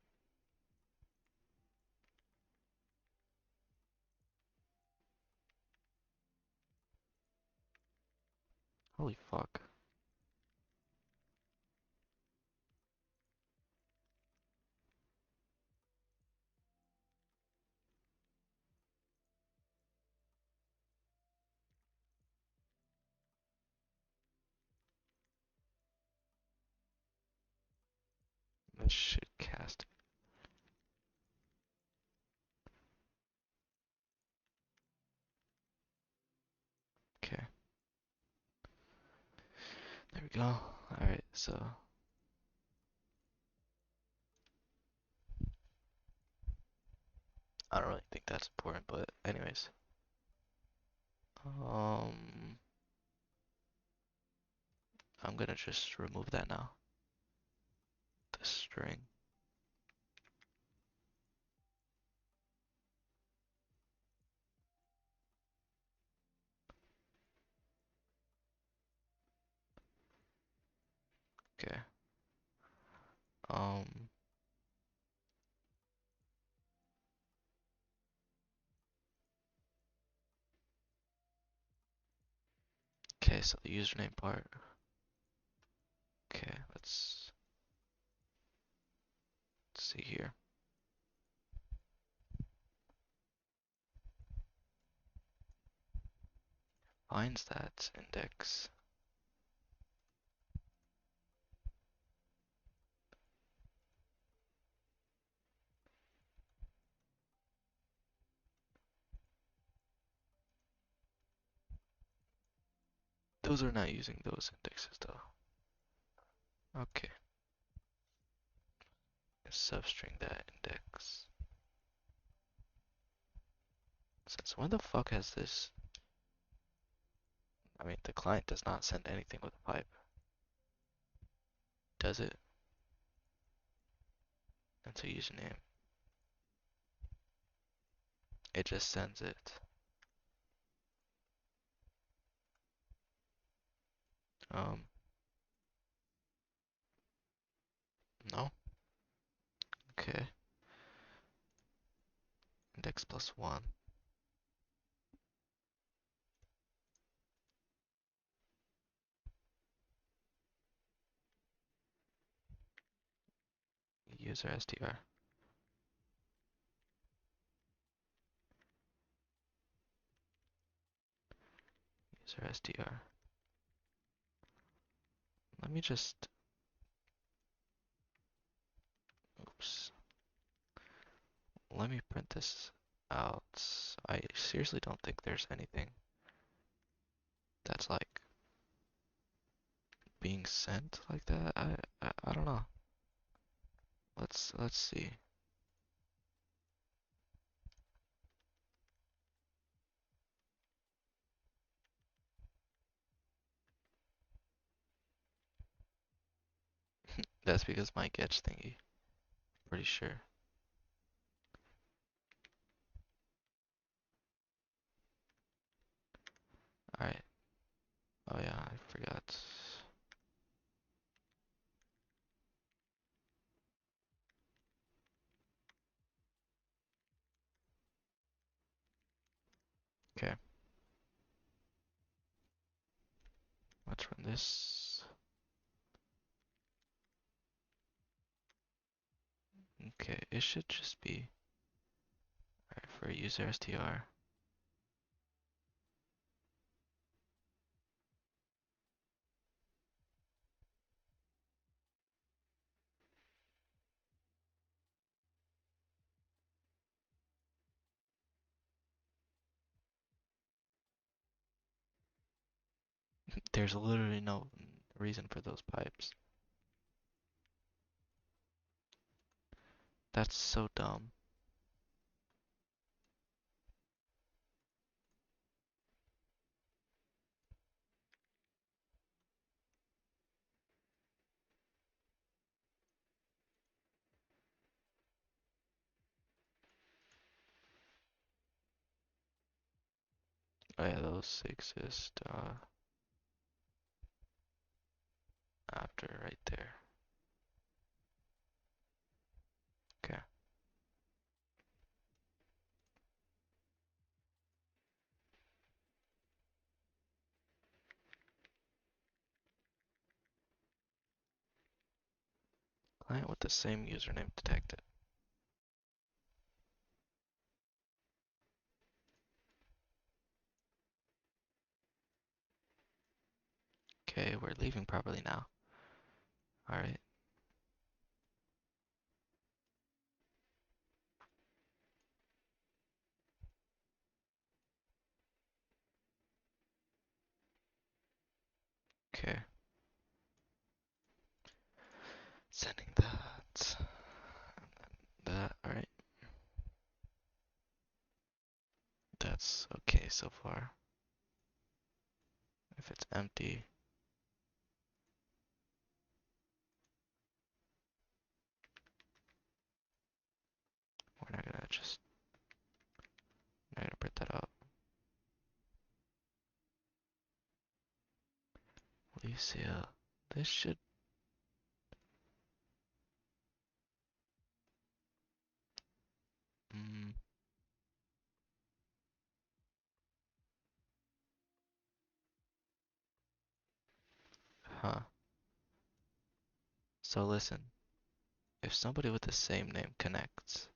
holy fuck. This shit cast. Okay, there we go. Alright, so I don't really think that's important, but anyways. Um, I'm gonna just remove that now. The string. Okay. Um, okay, so the username part. Okay, let's see here. Finds that index. Those are not using those indexes though. Okay, substring that index. Since when the fuck has this? I mean, the client does not send anything with a pipe, does it? Into username. It just sends it. Um, no. Okay. Index plus one. User str. User str. Let me just. Oops. Let me print this out. I seriously don't think there's anything that's like being sent like that. I don't know. Let's see. That's because my getch thingy. Pretty sure. Alright. Oh yeah, I forgot. Okay. Let's run this. Okay, it should just be. Alright, for user str. There's literally no reason for those pipes. That's so dumb. Oh yeah, those exist after right there. Okay. Client with the same username detected. Okay, we're leaving properly now. Alright. Okay. Sending that. That. Alright. That's okay so far. If it's empty, we're not gonna just not gonna print that out. Lucille. This should mm, huh. So listen, if somebody with the same name connects.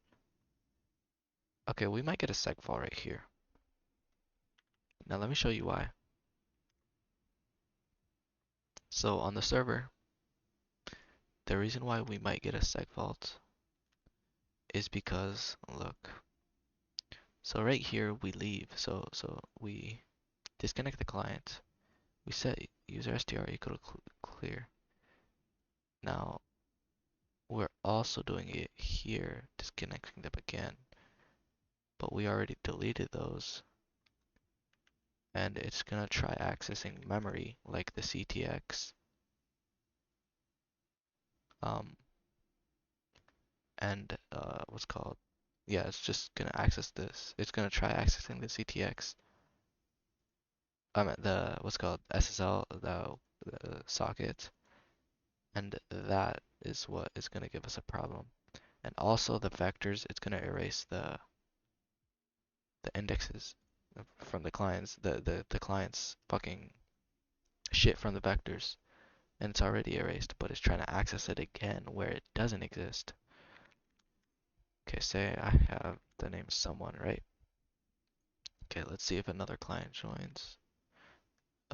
Okay, we might get a segfault right here. Now let me show you why. So on the server, the reason why we might get a segfault is because look. So right here we leave. So we disconnect the client. We set user str equal to clear. Now we're also doing it here, disconnecting them again. But we already deleted those. And it's gonna try accessing memory like the CTX. Um, and what's called? Yeah, it's just gonna access this. It's gonna try accessing the CTX. The what's called SSL, the socket, and that is what is gonna give us a problem. And also the vectors, it's gonna erase the indexes from the clients, the clients fucking shit from the vectors, and it's already erased, but it's trying to access it again where it doesn't exist. Okay, say I have the name someone, right? Okay, let's see if another client joins.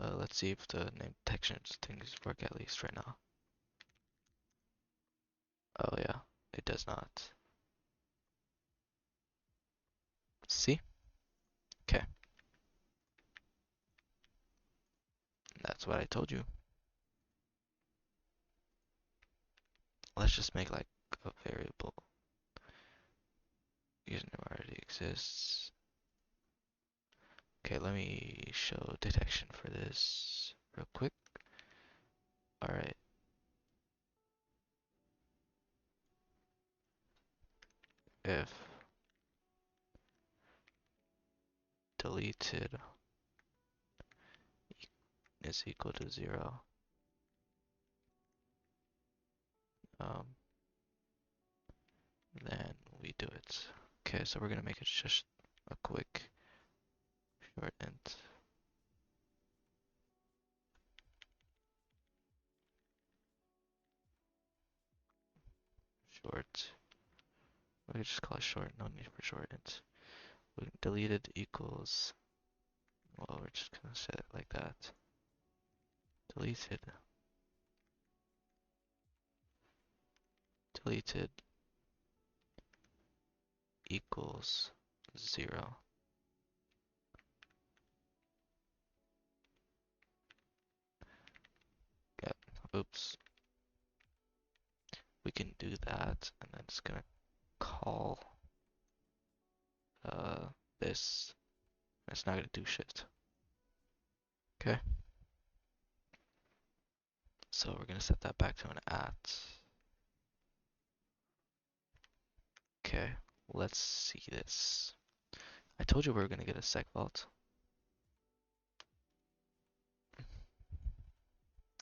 Let's see if the name detection things work at least right now. Oh yeah, it does not. See? Okay, that's what I told you. Let's just make like a variable. Username already exists. Okay, let me show detection for this real quick. Alright, if deleted is equal to 0, um, then we do it. Okay, so we're gonna make it just a quick short int. Short. We could just call it short, no need for short int. Deleted equals, well, we're just gonna set it like that. Deleted, deleted equals 0. Yep, oops. We can do that, and then it's gonna call this. It's not gonna do shit. Okay, so we're gonna set that back to an at. Okay, let's see this. I told you we were gonna get a sec vault,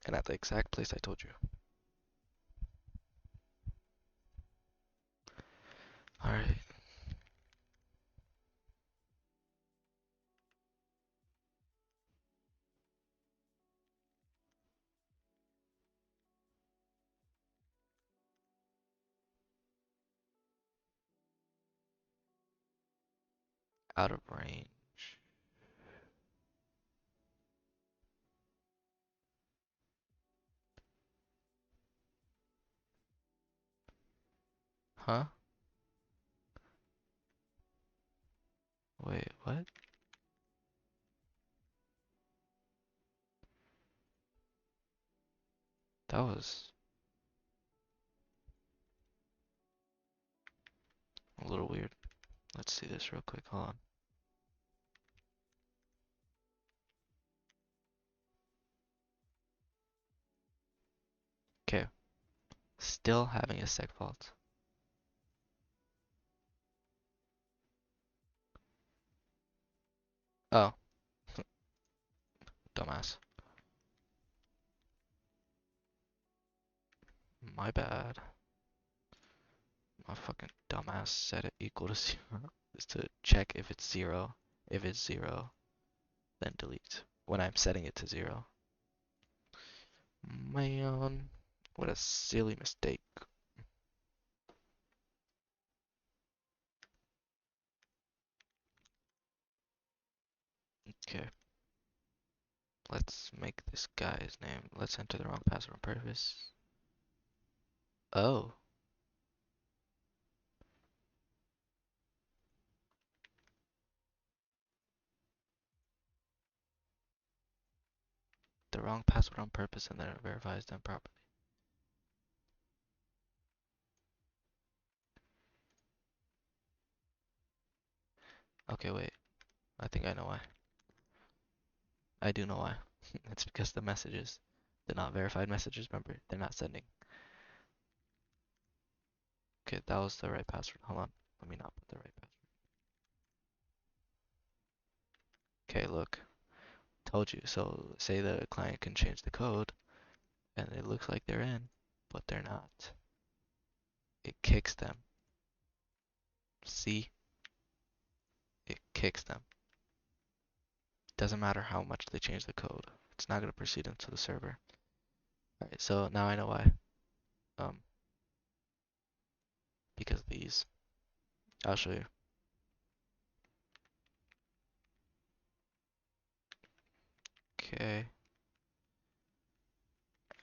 and at the exact place I told you. All right. Out of range. Huh? Wait, what? That was a little weird. Let's see this real quick. Hold on. Okay. Still having a sec fault. Oh, dumbass. My bad. My fucking dumbass set it equal to 0. Just to check if it's 0. If it's 0, then delete. When I'm setting it to 0. Man, what a silly mistake. Okay. Let's make this guy's name. Let's enter the wrong password on purpose. Oh. The wrong password on purpose and then it verifies them properly. Okay, wait. I think I know why. I do know why. It's because the messages, the not verified messages, remember, they're not sending. Okay, that was the right password. Hold on. Let me not put the right password. Okay, look. Told you. So say the client can change the code and it looks like they're in, but they're not. It kicks them. See? It kicks them. Doesn't matter how much they change the code. It's not going to proceed into the server. Alright, so now I know why. Um, because of these. I'll show you. Okay.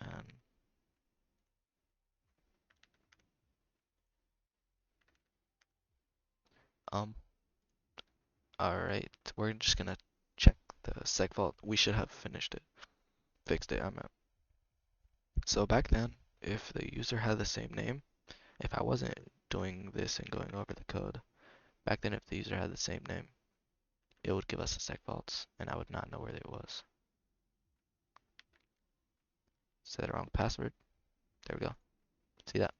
And um, alright. We're just gonna check the seg fault. We should have finished it. Fixed it, I meant. So back then, if the user had the same name, if I wasn't doing this and going over the code, back then if the user had the same name, it would give us a seg fault and I would not know where it was. Set the wrong password. There we go. See that?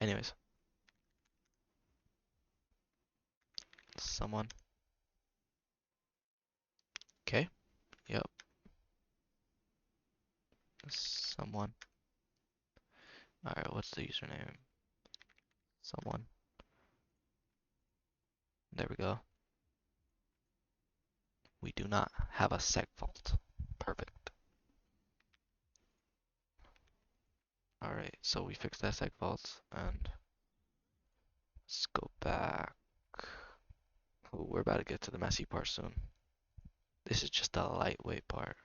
Anyways, someone. Okay. Yep. Someone. Alright, what's the username? Someone. There we go. We do not have a seg fault. Perfect. Alright, so we fixed that seg fault and let's go back. Ooh, we're about to get to the messy part soon. This is just the lightweight part.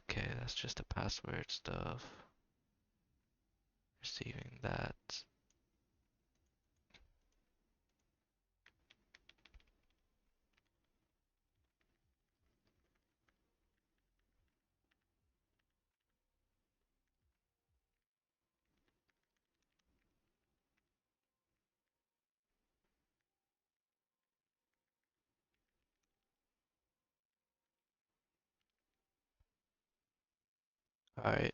Okay, that's just the password stuff. Receiving that. Alright.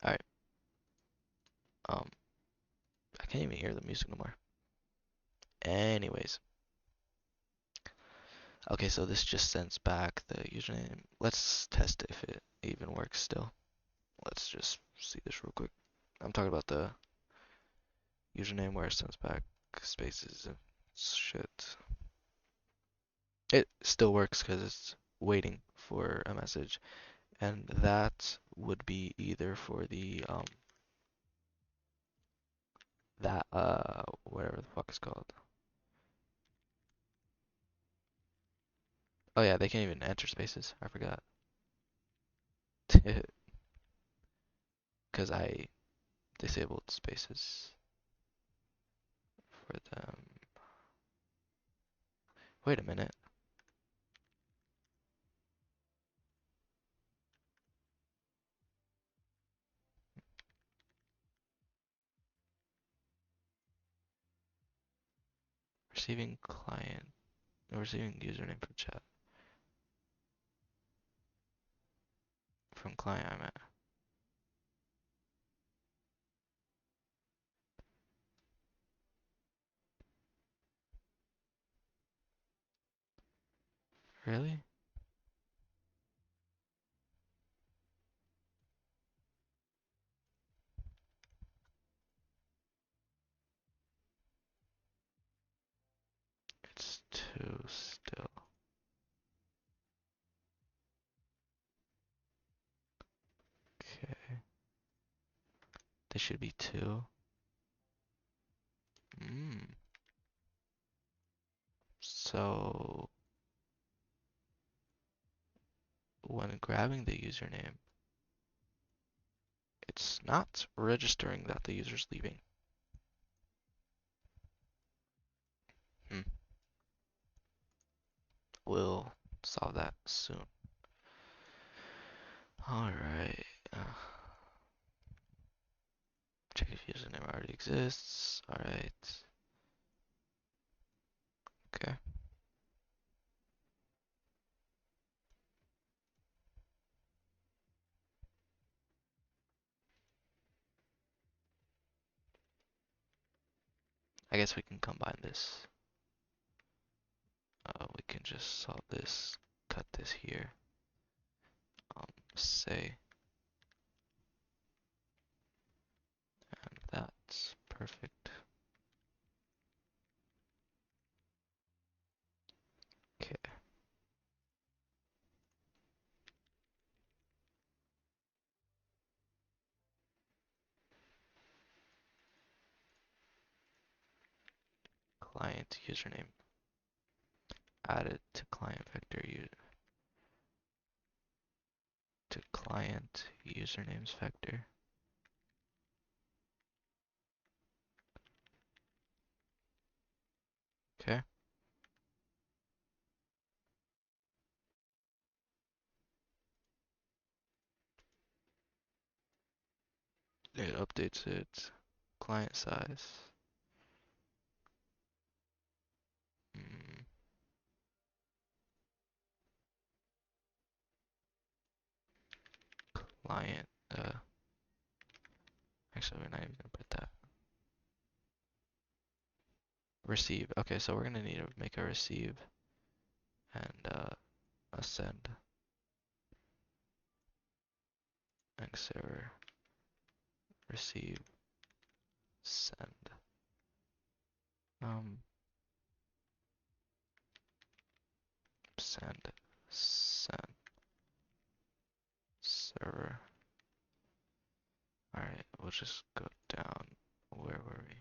Alright. Um, I can't even hear the music no more. Anyways. Okay, so this just sends back the username. Let's test if it even works still. Let's just see this real quick. I'm talking about the username where it sends back spaces and shit. It still works because it's waiting for a message, and that would be either for the that whatever the fuck it's called. Oh yeah, they can't even enter spaces. I forgot. Because I disabled spaces for them. Wait a minute. Receiving client, receiving username from chat. From client I'm at. Really? It's two still. Okay. They should be two. Hmm. So when grabbing the username, it's not registering that the user's leaving. Hmm. We'll solve that soon. Alright. Check if username already exists. Alright. Okay. I guess we can combine this. We can just solve this, cut this here. Say, and that's perfect. Okay. Client username added to client vector to client usernames vector. Okay. It updates it. Client size. Mm, client. Actually, we're not even gonna put that. Receive. Okay, so we're gonna need to make a receive and a send. And server receive send. Um, send server just go down. Where were we?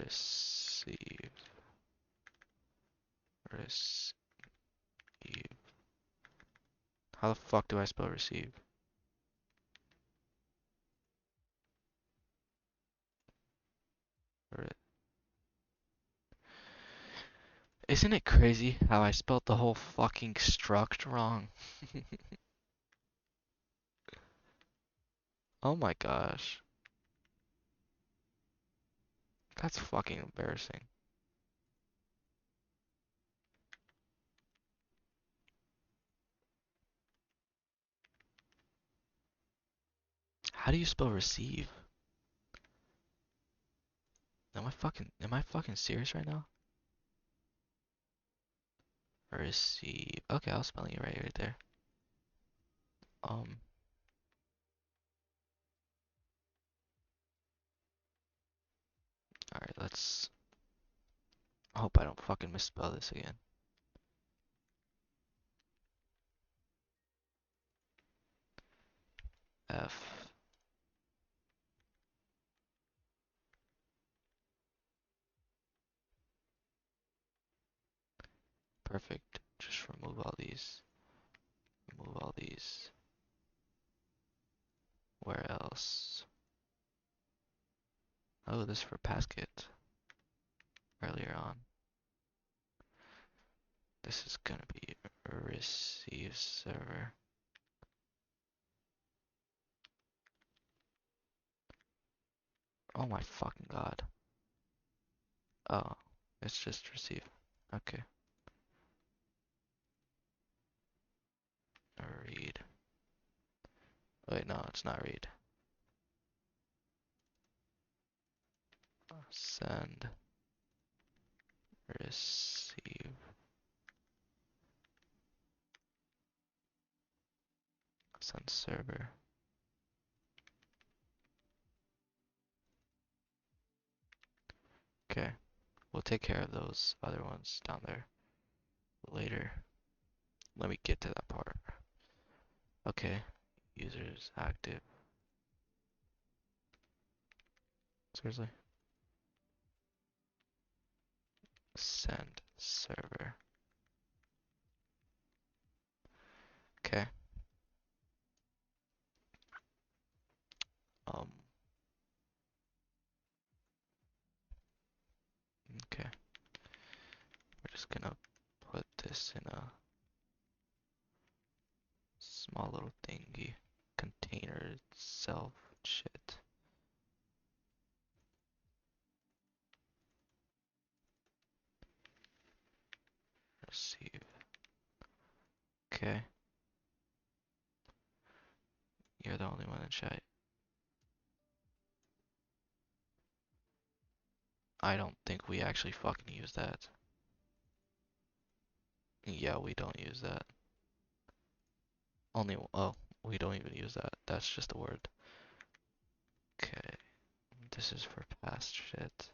Receive. Receive. How the fuck do I spell receive? Re- Isn't it crazy how I spelled the whole fucking struct wrong? Oh my gosh. That's fucking embarrassing. How do you spell receive? Am I fucking serious right now? Receive. Okay, I was spelling it right there. Um, alright, let's hope I don't fucking misspell this again. F. Perfect. Just remove all these. Remove all these. Where else? Oh, this is for Passkit. Earlier on. This is gonna be a receive server. Oh my fucking god. Oh, it's just receive. Okay. Read. Wait, no, it's not read. Send. Receive. Send server. Okay. We'll take care of those other ones down there later. Let me get to that part. Okay. Users active. Seriously? Send server. Okay. Um. Okay. We're just gonna put this in a small little thingy. Container itself. Shit. Receive. Okay. You're the only one in chat. I don't think we actually fucking use that. Yeah, we don't use that. Only, oh, we don't even use that. That's just a word. Okay. This is for past shit.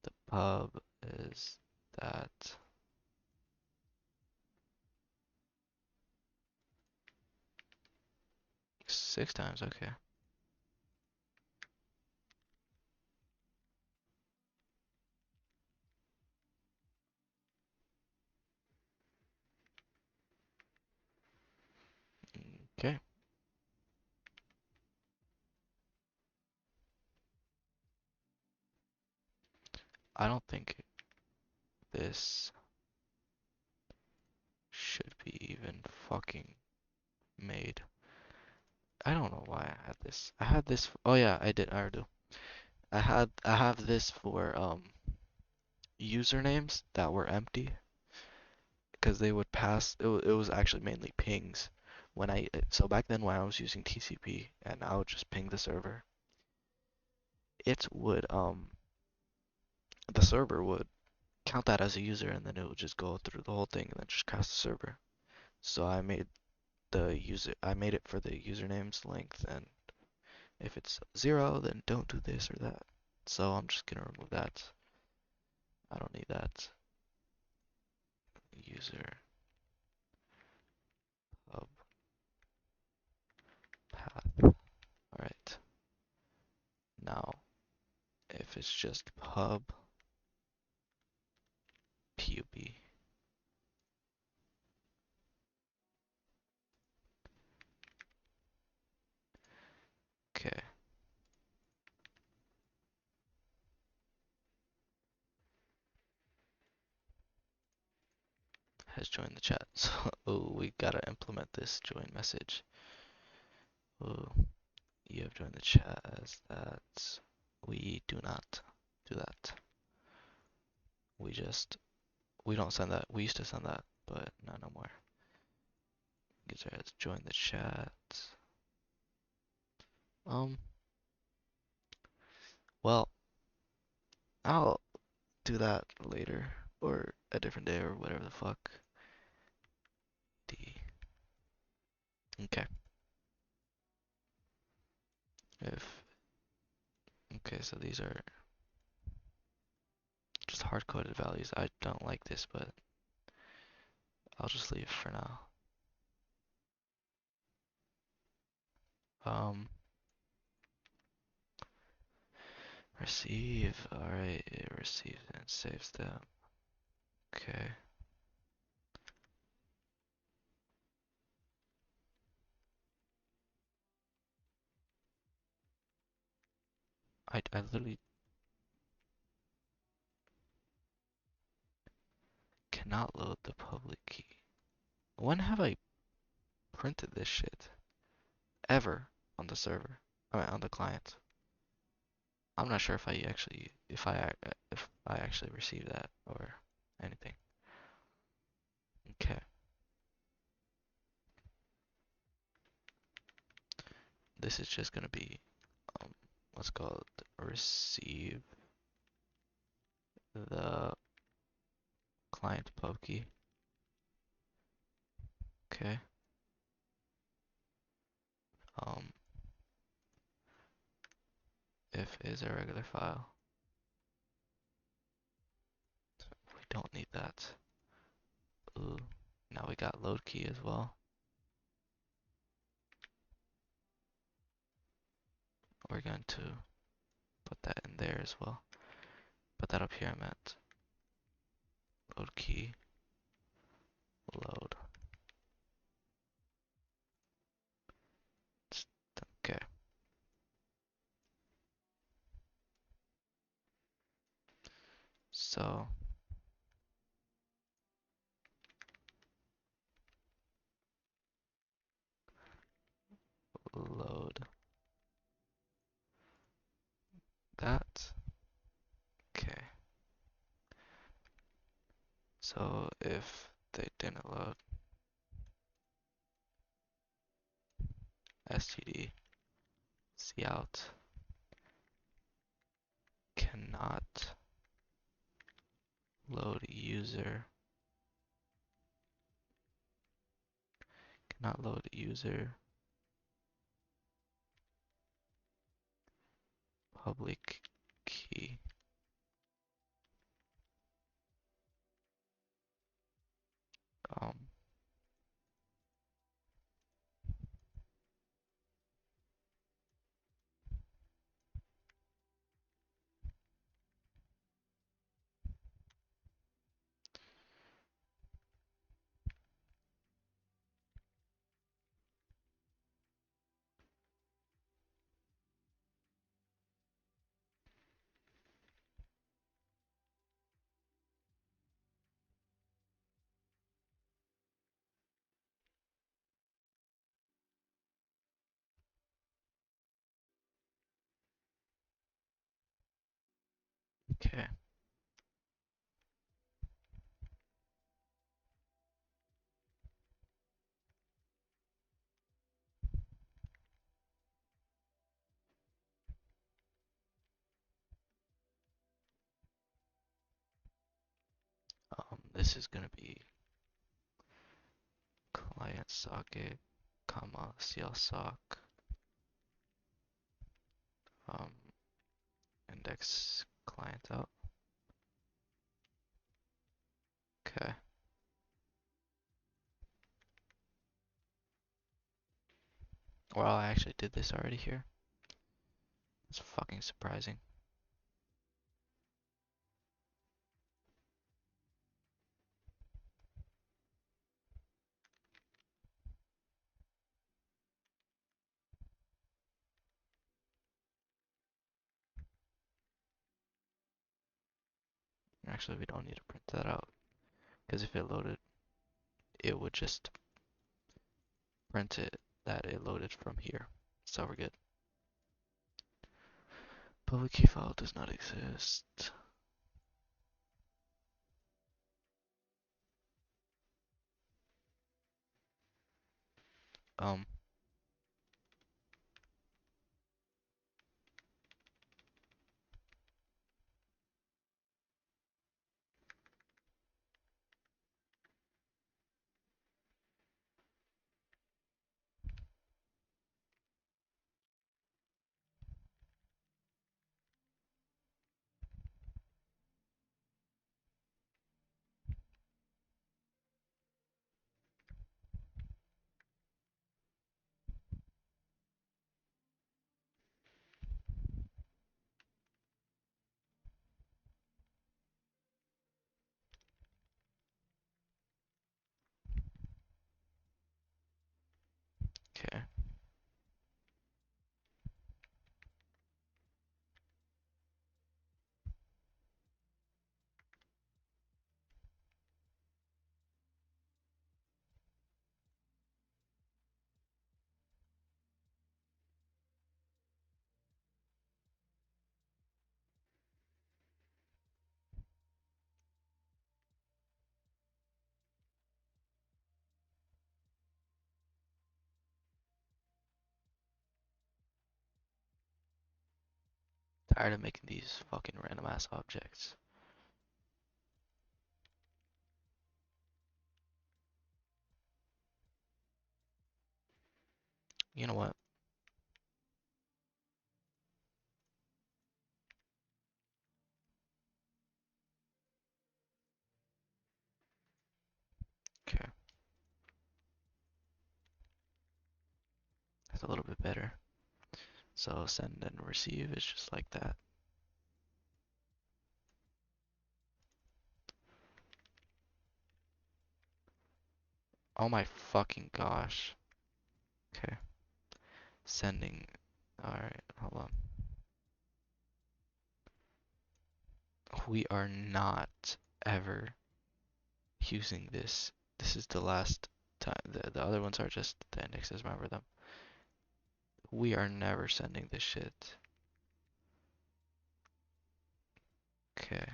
The pub is that. 6 times, okay. Okay. I don't think this should be even fucking made. I don't know why I had this. I had this. Oh yeah, I did. I do. I have this for usernames that were empty because they would pass. It was actually mainly pings when so back then when I was using TCP and I would just ping the server. It would the server would count that as a user and then it would just go through the whole thing and then just cast the server. So I made it for the username's length, and if it's 0, then don't do this or that. So I'm just gonna remove that. I don't need that. user pub path. Alright. Now, if it's just pub pub, okay, has joined the chat. So, oh, we gotta implement this join message. Oh, you have joined the chat as that. We do not do that. We don't send that. We used to send that, but no more. User has joined the chat. Um, well, I'll do that later or a different day or whatever the fuck. D. Okay. If okay, so these are just hard-coded values. I don't like this, but I'll just leave it for now. Um, receive. Alright, it receives and saves them. Okay. I literally cannot load the public key. When have I printed this shit? Ever on the server? I mean, on the client. I'm not sure if I actually received that or anything. Okay. This is just gonna be what's called receive the client pub key. Okay. Um, if is a regular file. We don't need that. Ooh, now we got load key as well. We're going to put that in there as well. Put that up here, I meant. Load key, load. Okay. So load that. Okay. So if they didn't load, std cout cannot load user, cannot load user public key. Um, okay. This is gonna be client socket, comma, clsock, um, index client out. Okay. Well, I actually did this already here. It's fucking surprising. Actually, we don't need to print that out, because if it loaded, it would just print it that it loaded from here. So we're good. Public key file does not exist. Um, okay. Tired of making these fucking random ass objects. You know what? Okay, that's a little bit better. So send and receive is just like that. Oh my fucking gosh. Okay, sending. Alright, hold on. We are not ever using this. This is the last time. The other ones are just the indexes, remember them. We are never sending this shit. Okay.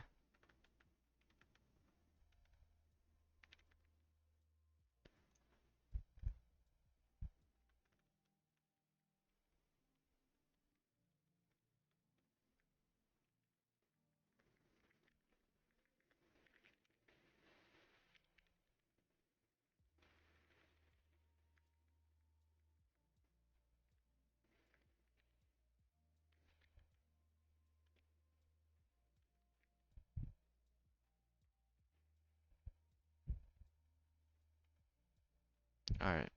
Alright.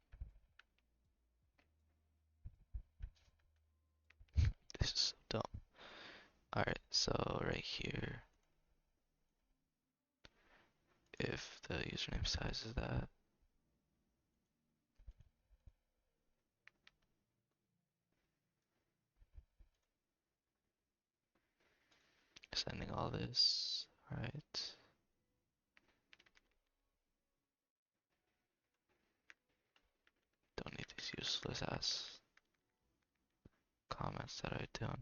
This is so dumb. Alright, so right here, if the username size is that, sending all this. Alright. Don't need these useless ass comments that I done.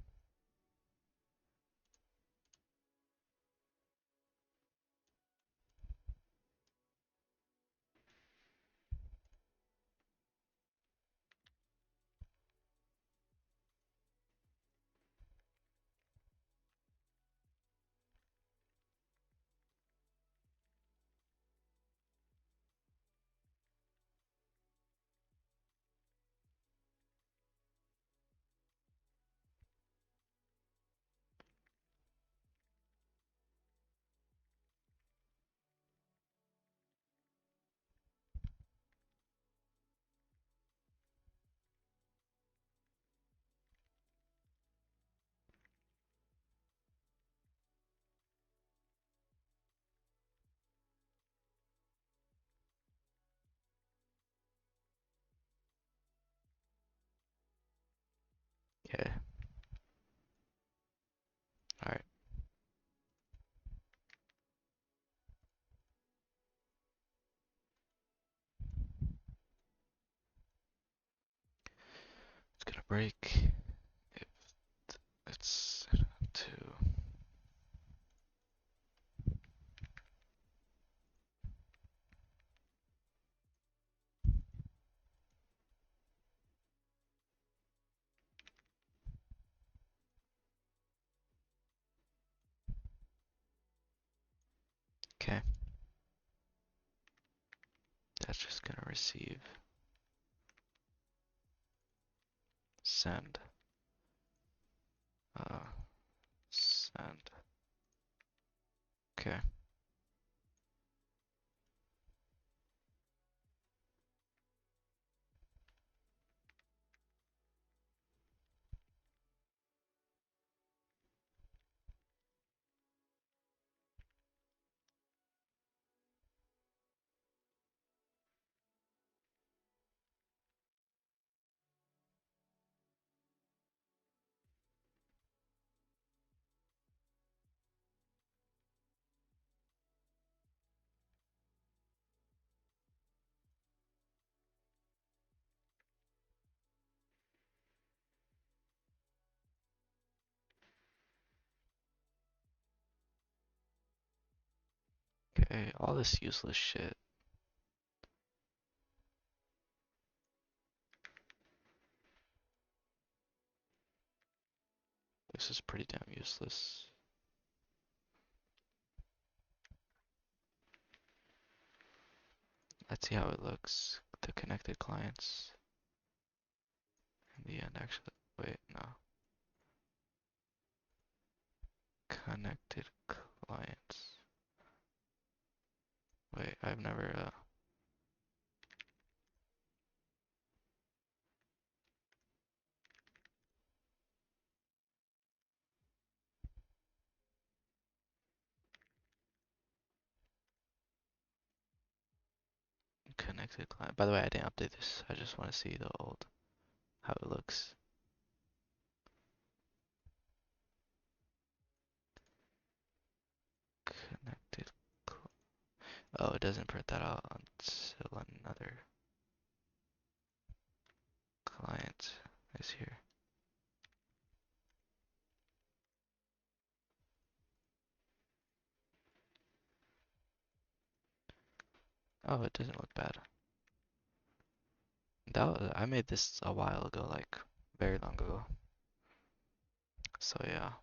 break if it's to okay. That's just gonna receive send uh send. Okay. Okay, all this useless shit. This is pretty damn useless. Let's see how it looks. The connected clients. In the end, actually, wait, no. Connected clients. Wait, I've never, connected client. By the way, I didn't update this. I just want to see the old, how it looks. Connected. Oh, it doesn't print that out until another client is here. Oh, it doesn't look bad. I made this a while ago, like very long ago. So yeah.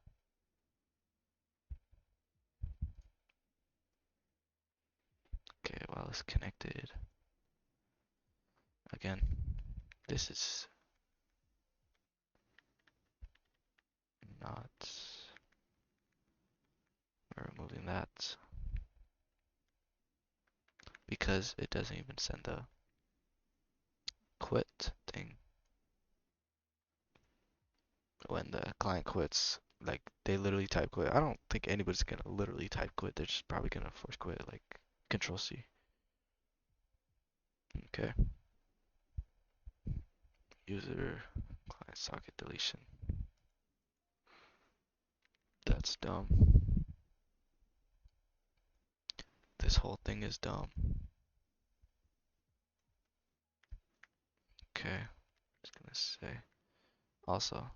Okay, while it's connected. Again, this is not. We're removing that because it doesn't even send the quit thing. When the client quits, like they literally type quit. I don't think anybody's gonna literally type quit. They're just probably gonna force quit, like Control C. Okay. User client socket deletion. That's dumb. This whole thing is dumb. Okay. Just gonna say. Also,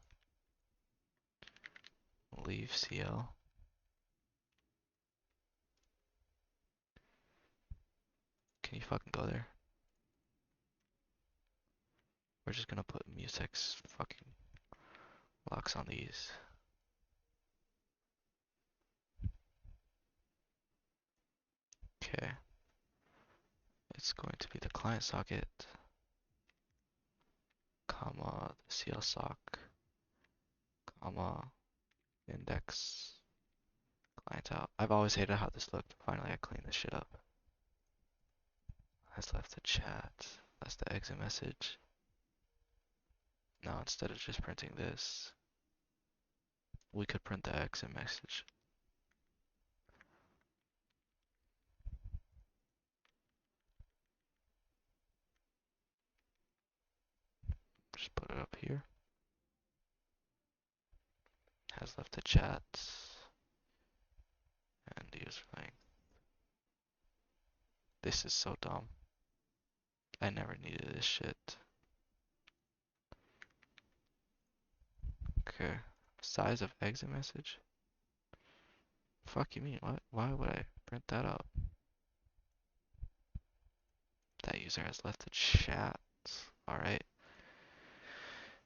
leave CL. Can you fucking go there? We're just gonna put Mutex fucking locks on these. Okay. It's going to be the client socket, comma, the CL sock, comma, index, client out. I've always hated how this looked. Finally, I cleaned this shit up. Has left the chat. That's the exit message. Now, instead of just printing this, we could print the exit message. Just put it up here. Has left the chat and user length. This is so dumb. I never needed this shit. Okay. Size of exit message? Fuck you mean? What? Why would I print that out? That user has left the chat. Alright.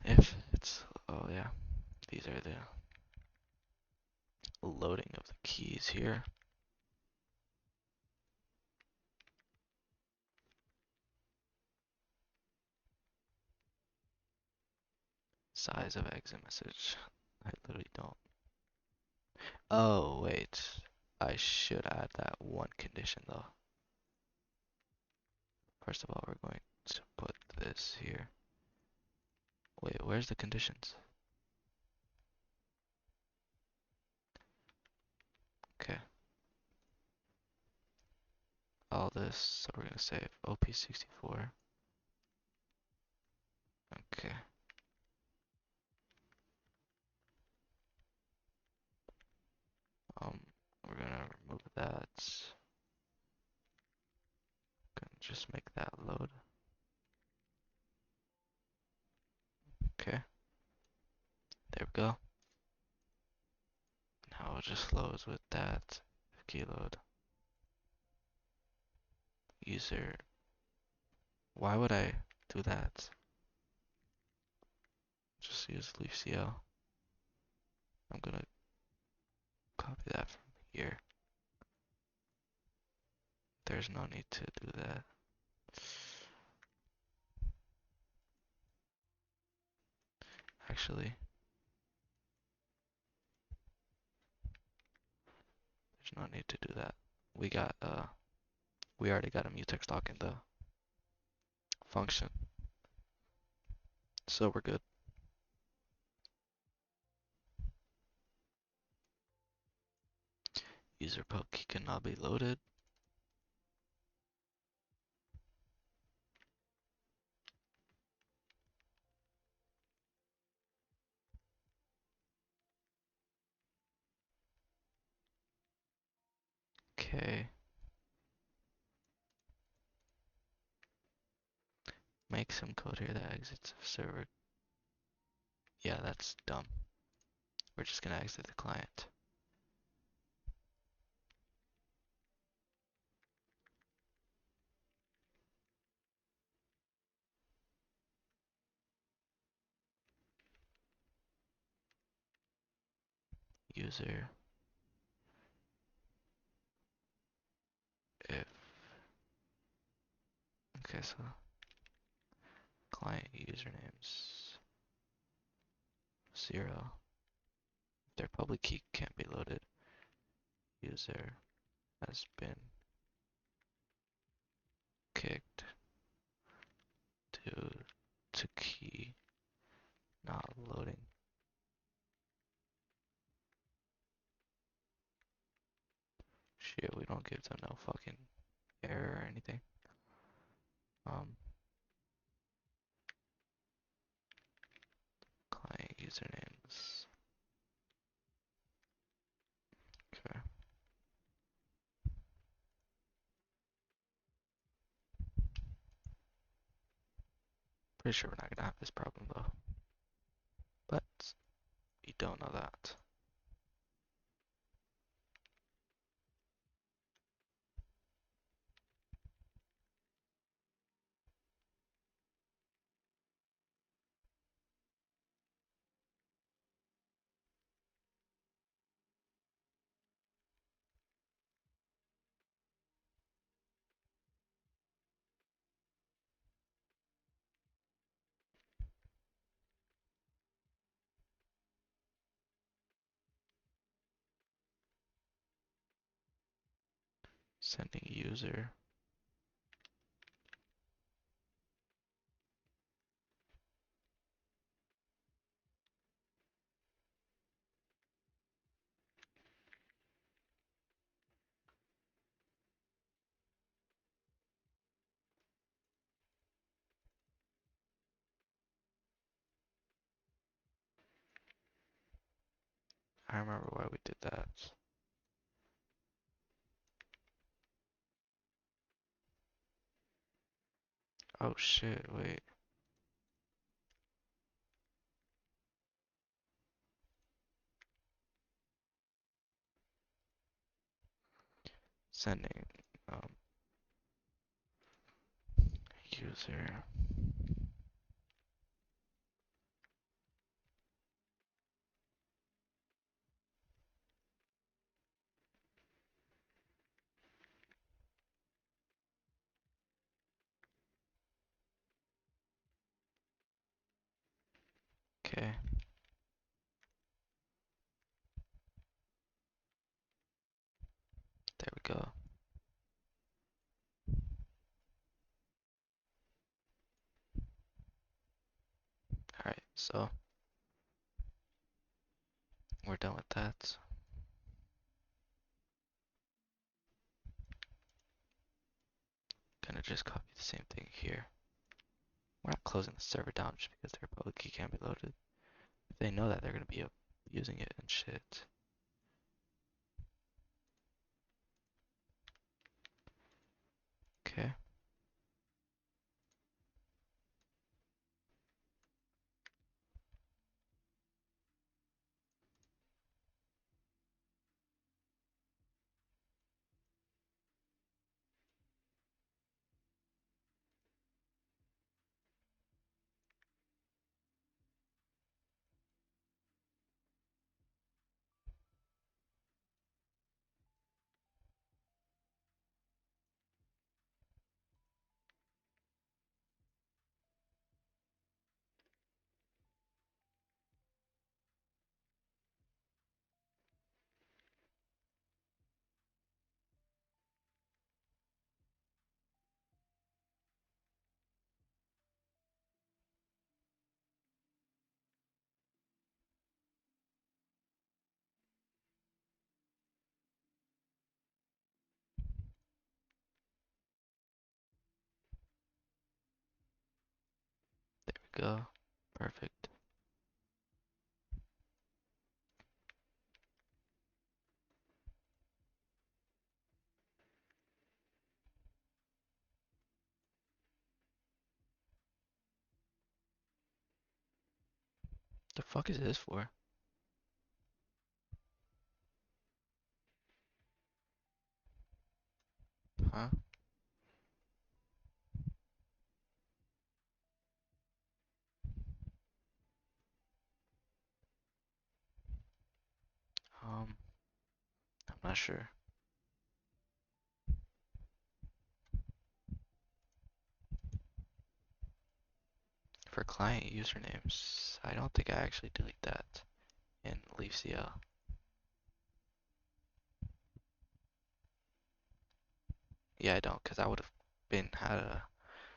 If it's, oh yeah, these are the loading of the keys here. Size of exit message. I literally don't. Oh, wait. I should add that one condition though. First of all, we're going to put this here. Wait, where's the conditions? Okay. All this, so we're gonna save OP64. Okay. Um, we're gonna remove that. Gonna just make that load. Okay. There we go. Now it just loads with that key load. User. Why would I do that? Just use leafcl. I'm gonna copy that from here. There's no need to do that. Actually, there's no need to do that. We got we already got a mutex lock in the function, so we're good. User pub key cannot be loaded. Okay. Make some code here that exits the server. Yeah, that's dumb. We're just gonna exit the client. User if okay, so client usernames 0. Their public key can't be loaded. User has been kicked due to key not loading. Shit, we don't give them no fucking error or anything. Client usernames. Okay. Pretty sure we're not gonna have this problem though. But we don't know that. Sending user. I remember why we did that. Oh shit, wait. sending user. Okay, there we go. Alright, so we're done with that. Gonna just copy the same thing here. We're not closing the server down just because their public key can't be loaded. If they know that, they're gonna be using it and shit. Okay, there we go. Perfect. The fuck is this for? Huh? I'm not sure. For client usernames, I don't think I actually delete that in LeafCL. Yeah, I don't, because I would have been had a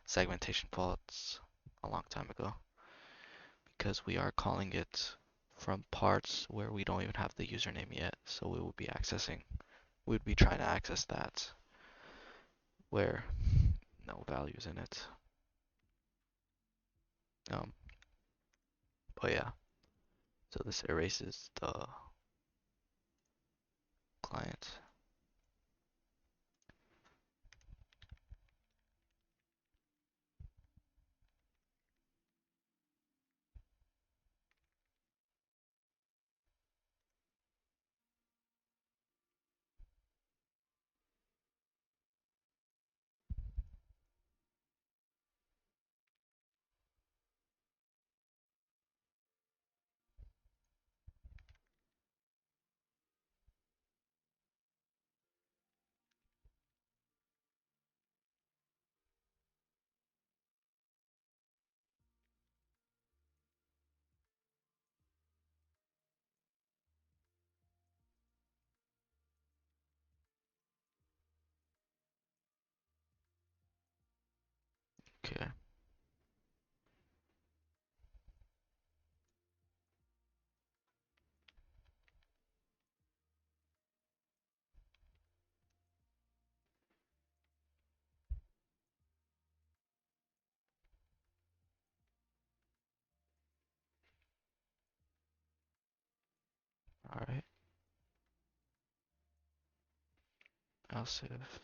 segmentation faults a long time ago. Because we are calling it from parts where we don't even have the username yet, so we will be accessing, we would be trying to access that where no values in it. Um, but yeah, so this erases the client. Okay, all right, else if,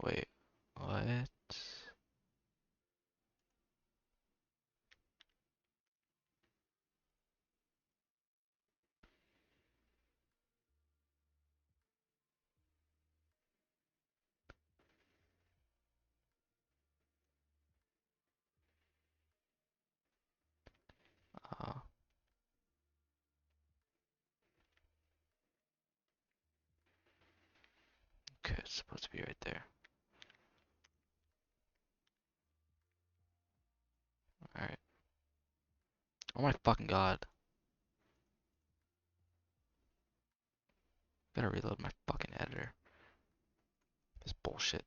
wait, what? it's supposed to be right there. Alright. Oh my fucking god. Gotta reload my fucking editor. This bullshit.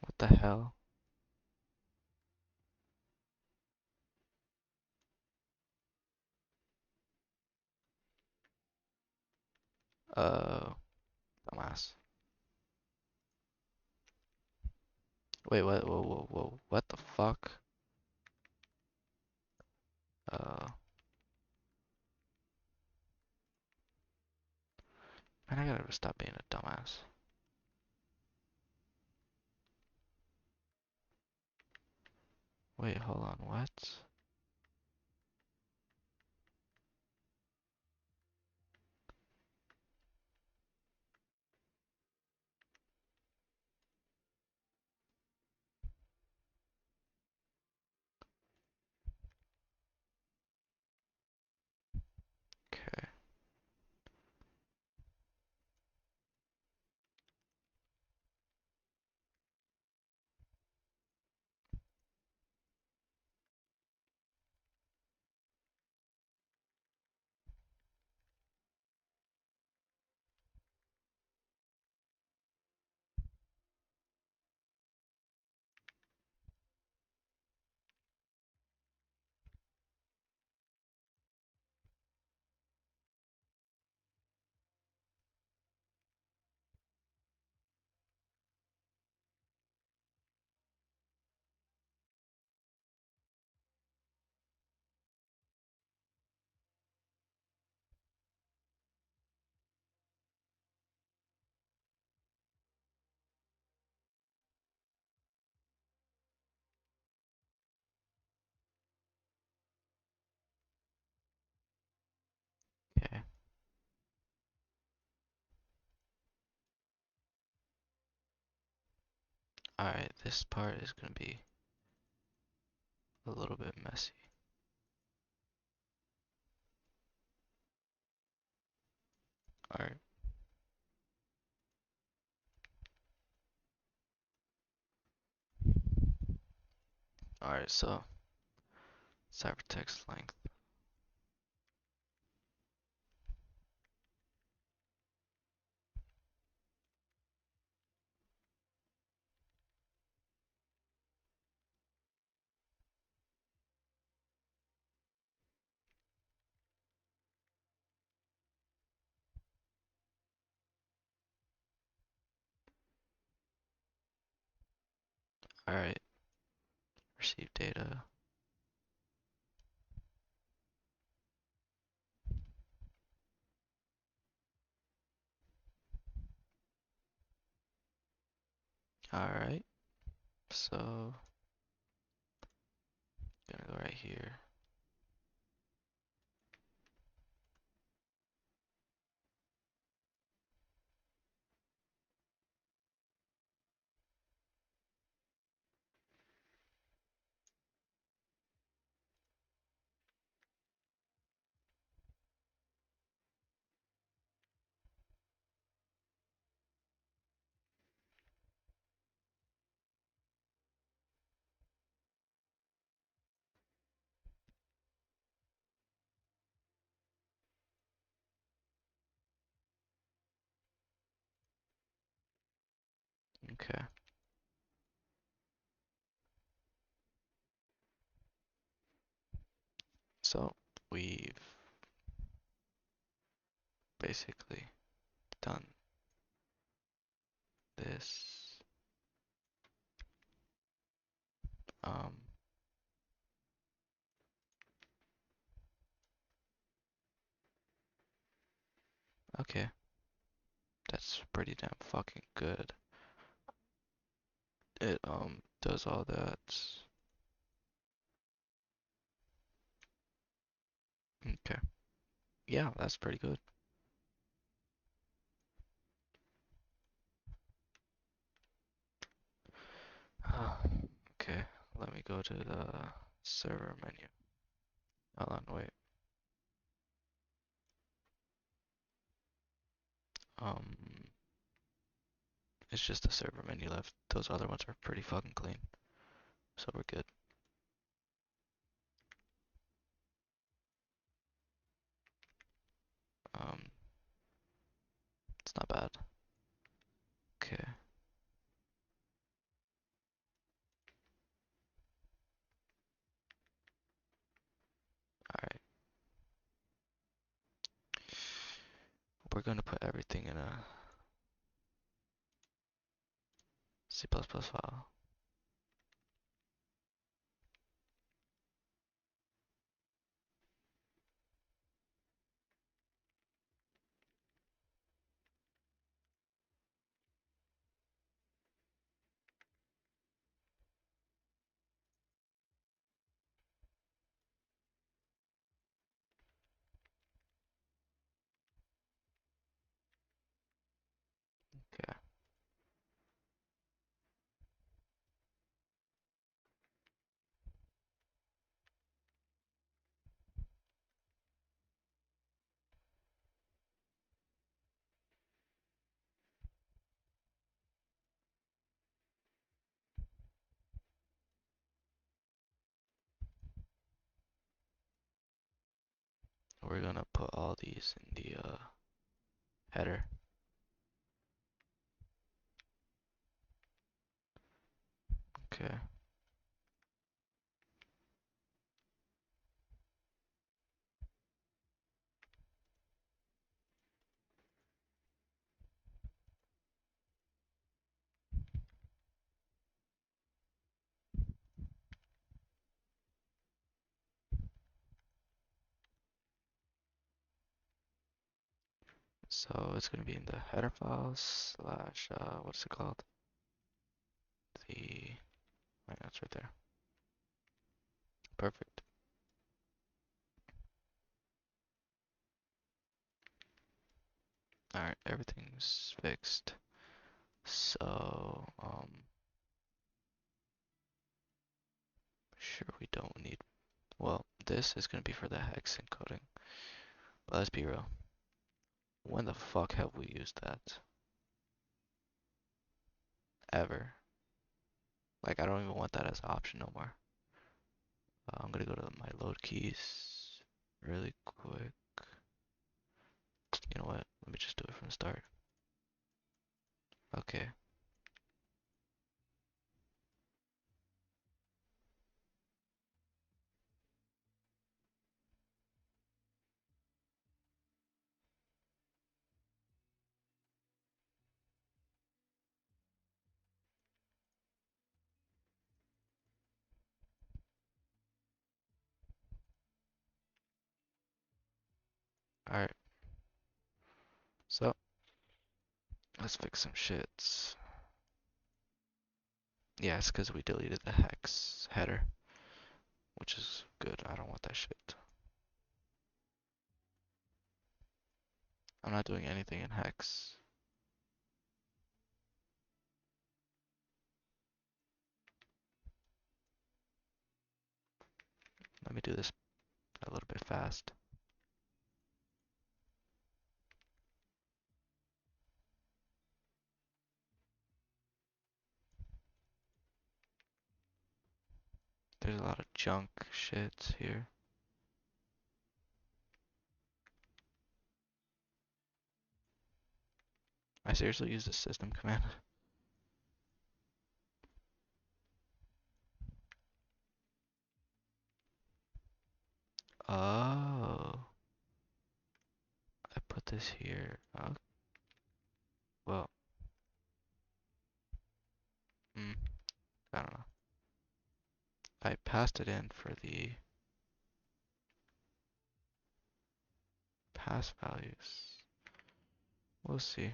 What the hell? Uh, Dumbass. Wait, what? Whoa, whoa, whoa. What the fuck? Uh, Man, I gotta stop being a dumbass. Wait, hold on, what? Okay, okay. Alright, this part is gonna be a little bit messy. Alright, alright, so ciphertext length. Alright, receive data. Alright, so gonna go right here. Okay, so we've basically done this. Um, okay, that's pretty damn fucking good. It does all that. Okay, yeah, that's pretty good. Okay, let me go to the server menu. Hold on, wait. Um, it's just the server menu left. Those other ones are pretty fucking clean, so we're good. Um, it's not bad. Okay. Alright. We're gonna put everything in a C++ file. Okay. We're gonna put all these in the header. Okay. So it's gonna be in the header file slash what's it called? The right, that's right there. Perfect. Alright, everything's fixed. So sure we don't need, well, this is gonna be for the hex encoding. But let's be real. When the fuck have we used that? Ever? Like I don't even want that as an option no more. I'm gonna go to my load keys really quick. You know what? Let me just do it from the start. Okay. Alright. So let's fix some shits. Yeah, it's because we deleted the hex header, which is good. I don't want that shit. I'm not doing anything in hex. Let me do this a little bit fast. There's a lot of junk shit here. I seriously use the system command. Oh, I put this here. Well, hmm, I don't know. I passed it in for the pass values. We'll see.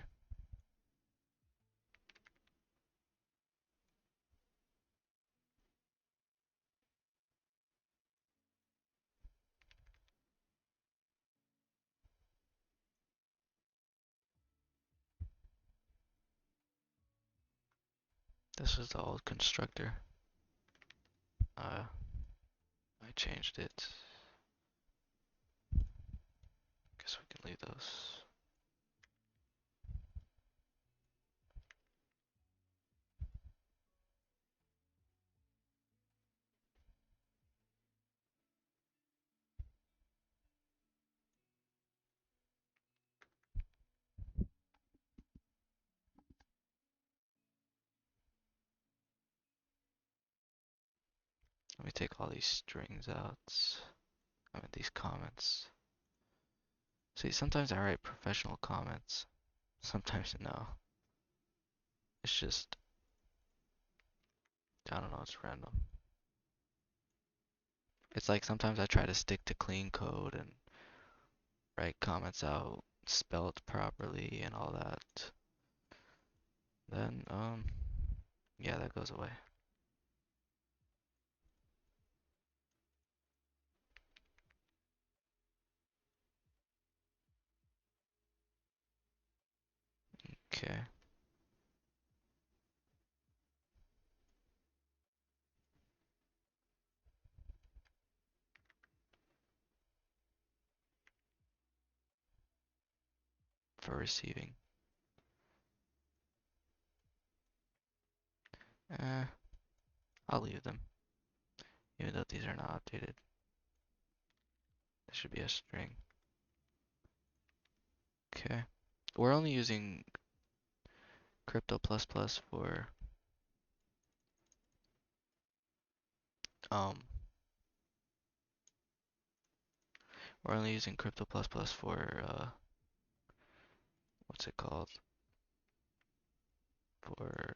This is the old constructor. Uh, changed it. Guess we can leave those. Let me take all these strings out. I mean these comments. See, sometimes I write professional comments. Sometimes no. It's just, I don't know, it's random. It's like sometimes I try to stick to clean code and write comments out spelled properly and all that. Then, yeah, that goes away. Okay. For receiving. Eh, I'll leave them. Even though these are not updated. This should be a string. Okay. We're only using Crypto++ for um we're only using Crypto++ for what's it called? For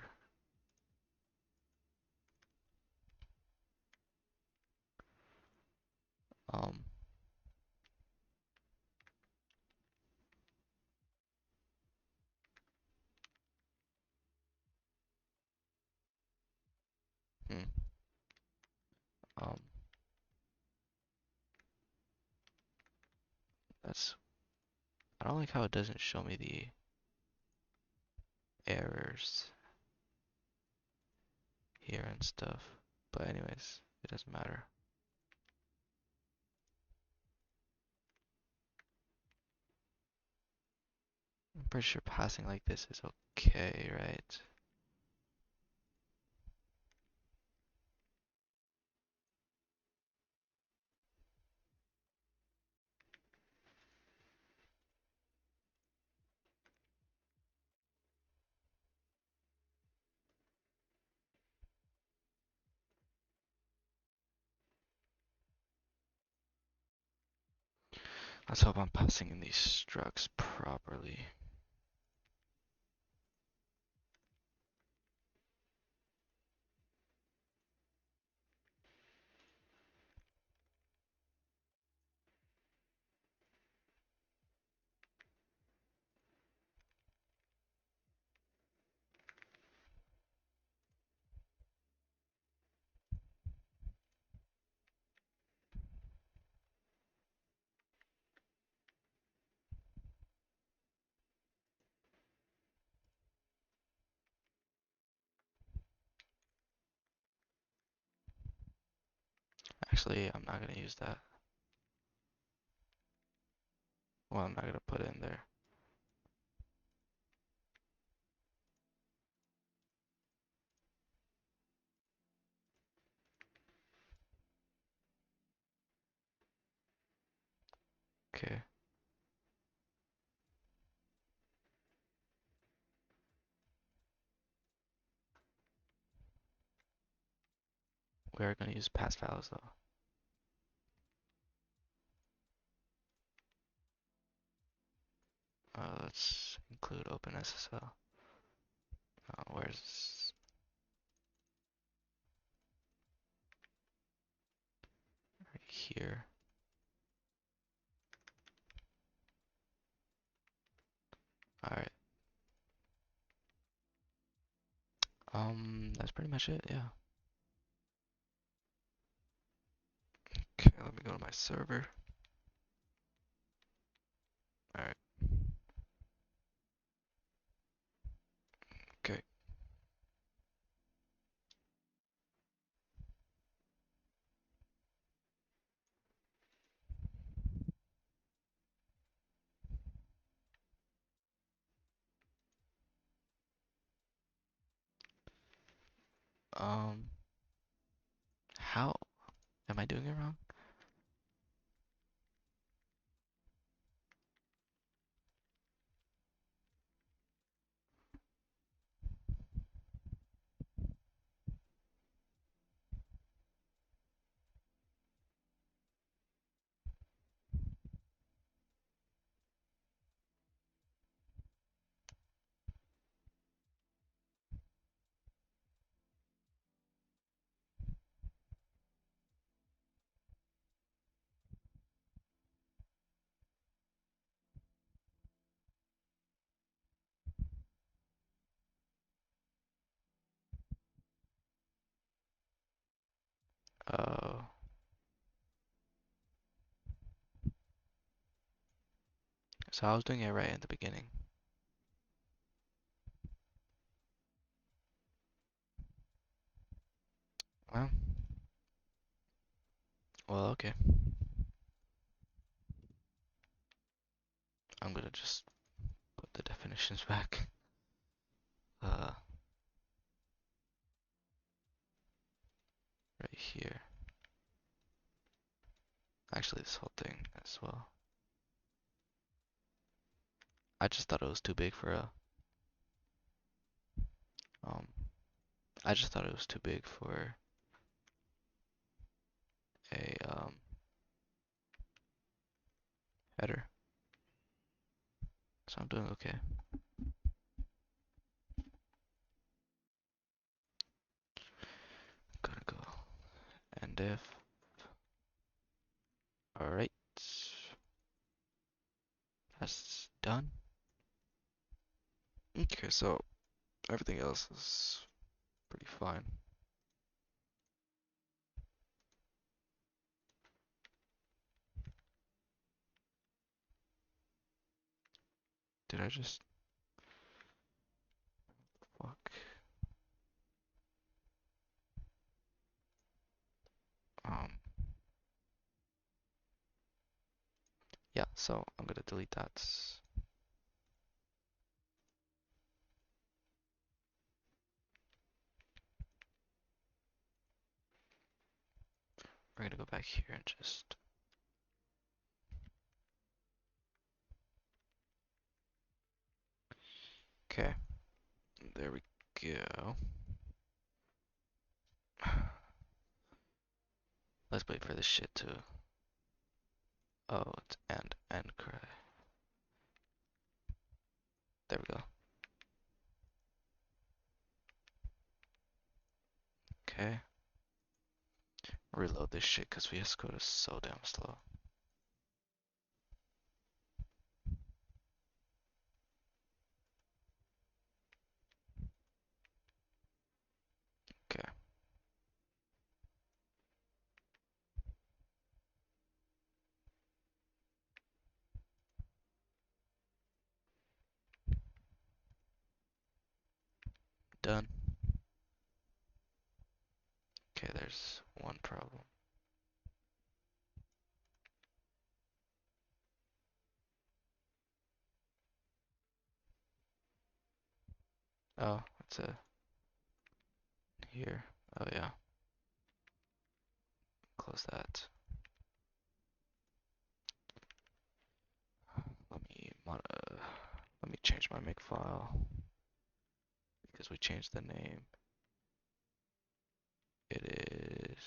um hmm, um that's I don't like how it doesn't show me the errors here and stuff. But anyways, it doesn't matter. I'm pretty sure passing like this is okay, right? Let's hope I'm passing in these structs properly. Actually, I'm not gonna use that. Well, I'm not gonna put it in there. Okay. We are gonna use pass values though. Let's include OpenSSL. Where's right here? All right. That's pretty much it. Yeah. Okay. Let me go to my server. All right. Okay. Um, how am I doing it wrong? Oh, so I was doing it right at the beginning. Well, well, okay. I'm gonna just put the definitions back. Uh, right here. Actually, this whole thing as well. I just thought it was too big for um, I just thought it was too big for a header. So I'm doing okay. Gonna go and if. Alright. That's done. Okay, so everything else is pretty fine. Did I just fuck? Um, yeah, so I'm gonna delete that. We're gonna go back here and just. Okay, there we go. Let's wait for this shit to. Oh, it's and cry. There we go. Okay. Reload this shit because VS Code is so damn slow. Okay, done. Okay, there's one problem. Oh, it's a here. Oh yeah, close that. Let me change my make file because we changed the name. It is.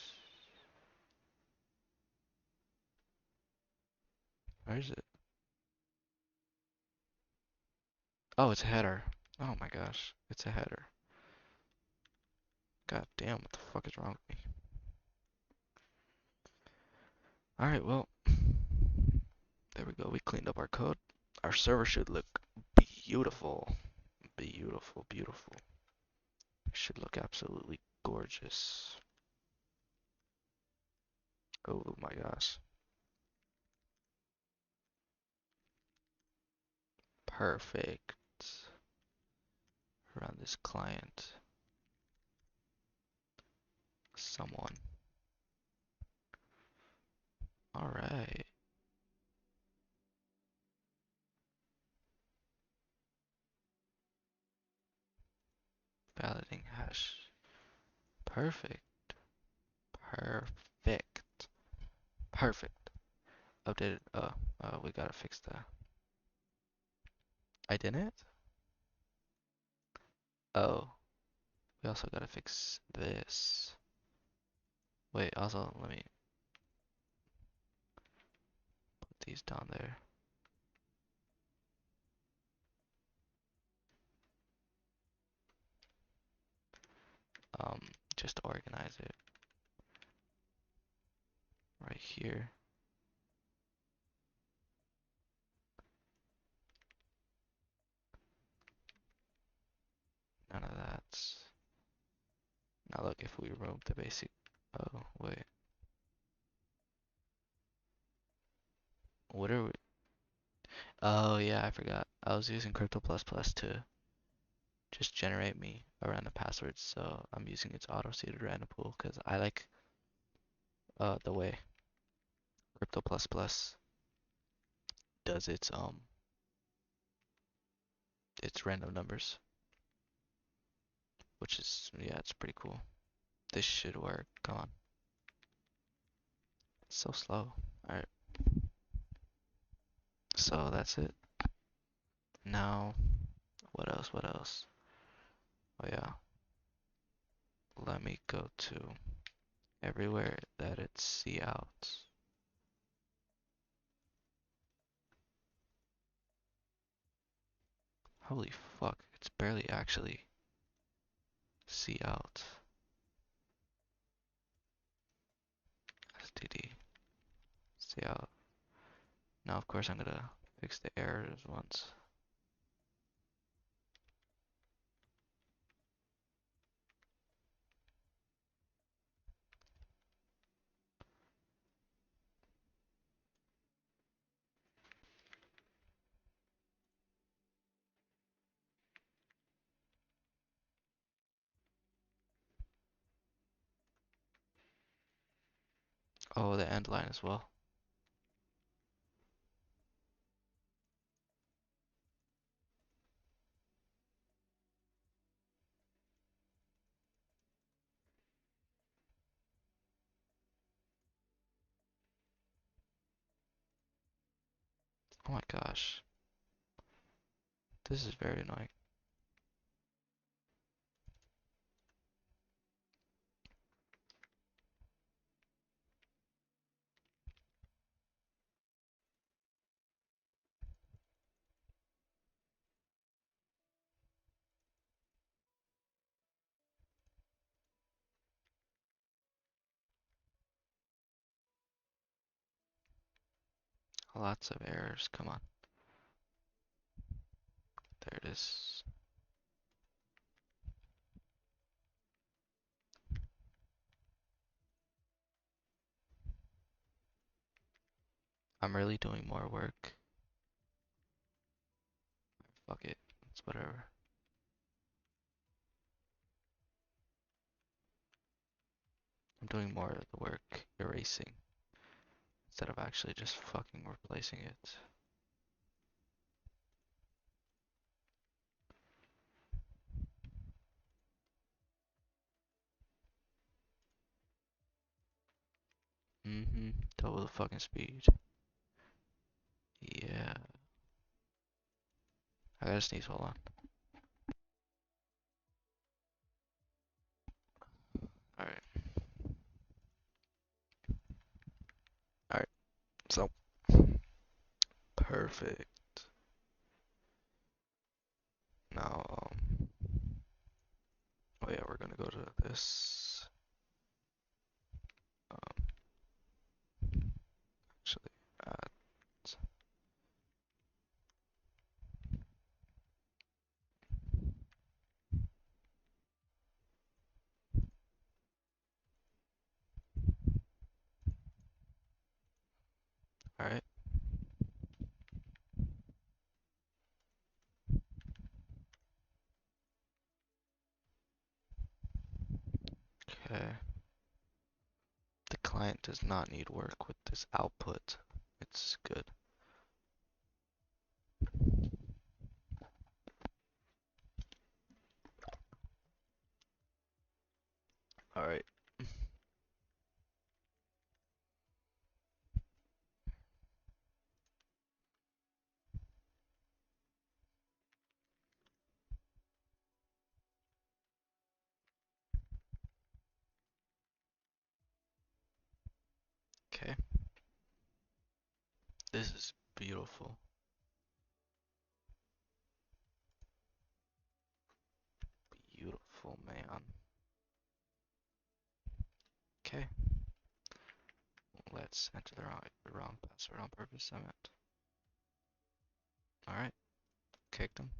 Where is it? Oh, it's a header. Oh my gosh, it's a header. God damn, what the fuck is wrong with me? Alright, well, there we go. We cleaned up our code. Our server should look beautiful. Beautiful, beautiful. It should look absolutely gorgeous. Oh my gosh. Perfect. Run this client. Someone. Alright. Validating hash. Perfect. Perfect. Perfect. Updated. We gotta fix that. I didn't? Oh, we also gotta fix this. Wait, also, let me put these down there. Um, just to organize it right here. None of that's. Now look, if we remove the basic. Oh, wait. What are we? Oh, yeah, I forgot. I was using Crypto Plus Plus to just generate me a random password, so I'm using its auto-seeded random pool because I like the way Crypto Plus Plus does its random numbers, which is, yeah, it's pretty cool. This should work. Come on. It's so slow. Alright, so that's it. Now, what else? What else? Oh yeah, let me go to everywhere that it's cout. Holy fuck, it's barely actually cout. std cout. Now of course I'm gonna fix the errors once. Oh, the end line as well. Oh my gosh, this is very annoying. Lots of errors, come on. There it is. I'm really doing more work. Fuck it, it's whatever. I'm doing more of the work erasing instead of actually just fucking replacing it. Double the fucking speed. Yeah. I gotta sneeze, hold on. Alright. Alright. So perfect. Now oh yeah, we're gonna go to this. Um actually alright. Okay. The client does not need work with this output. It's good. Alright. Okay, this is beautiful. Beautiful, man. Okay, let's enter the wrong password on purpose, I meant. Alright, kicked him.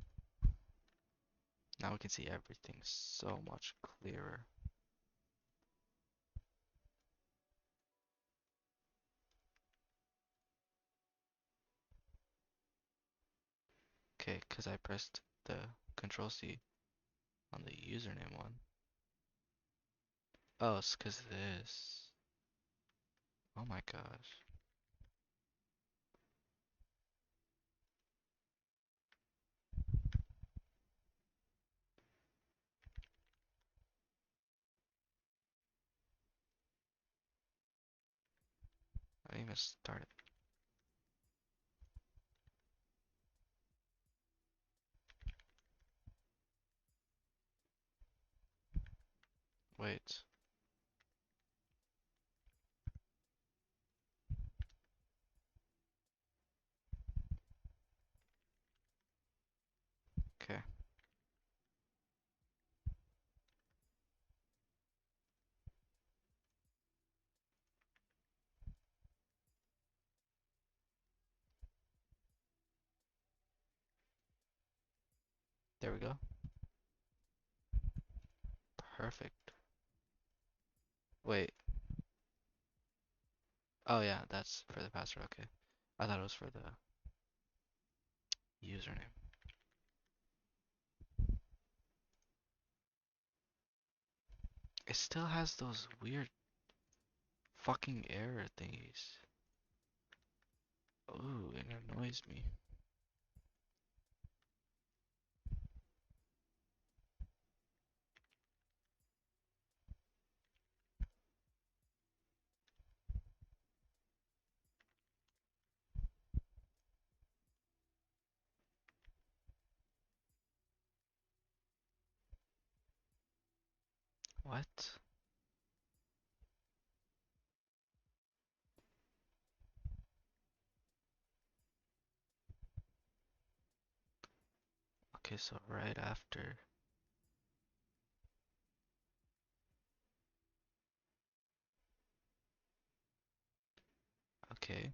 Now we can see everything so much clearer. Okay, because I pressed the Control C on the username one. Oh, it's because of this. Oh my gosh. I didn't even start it. Wait. Okay, there we go. Perfect. Wait. Oh yeah, that's for the password. Okay. I thought it was for the username. It still has those weird fucking error thingies. Ooh, it annoys me. What? Okay, so right after. Okay.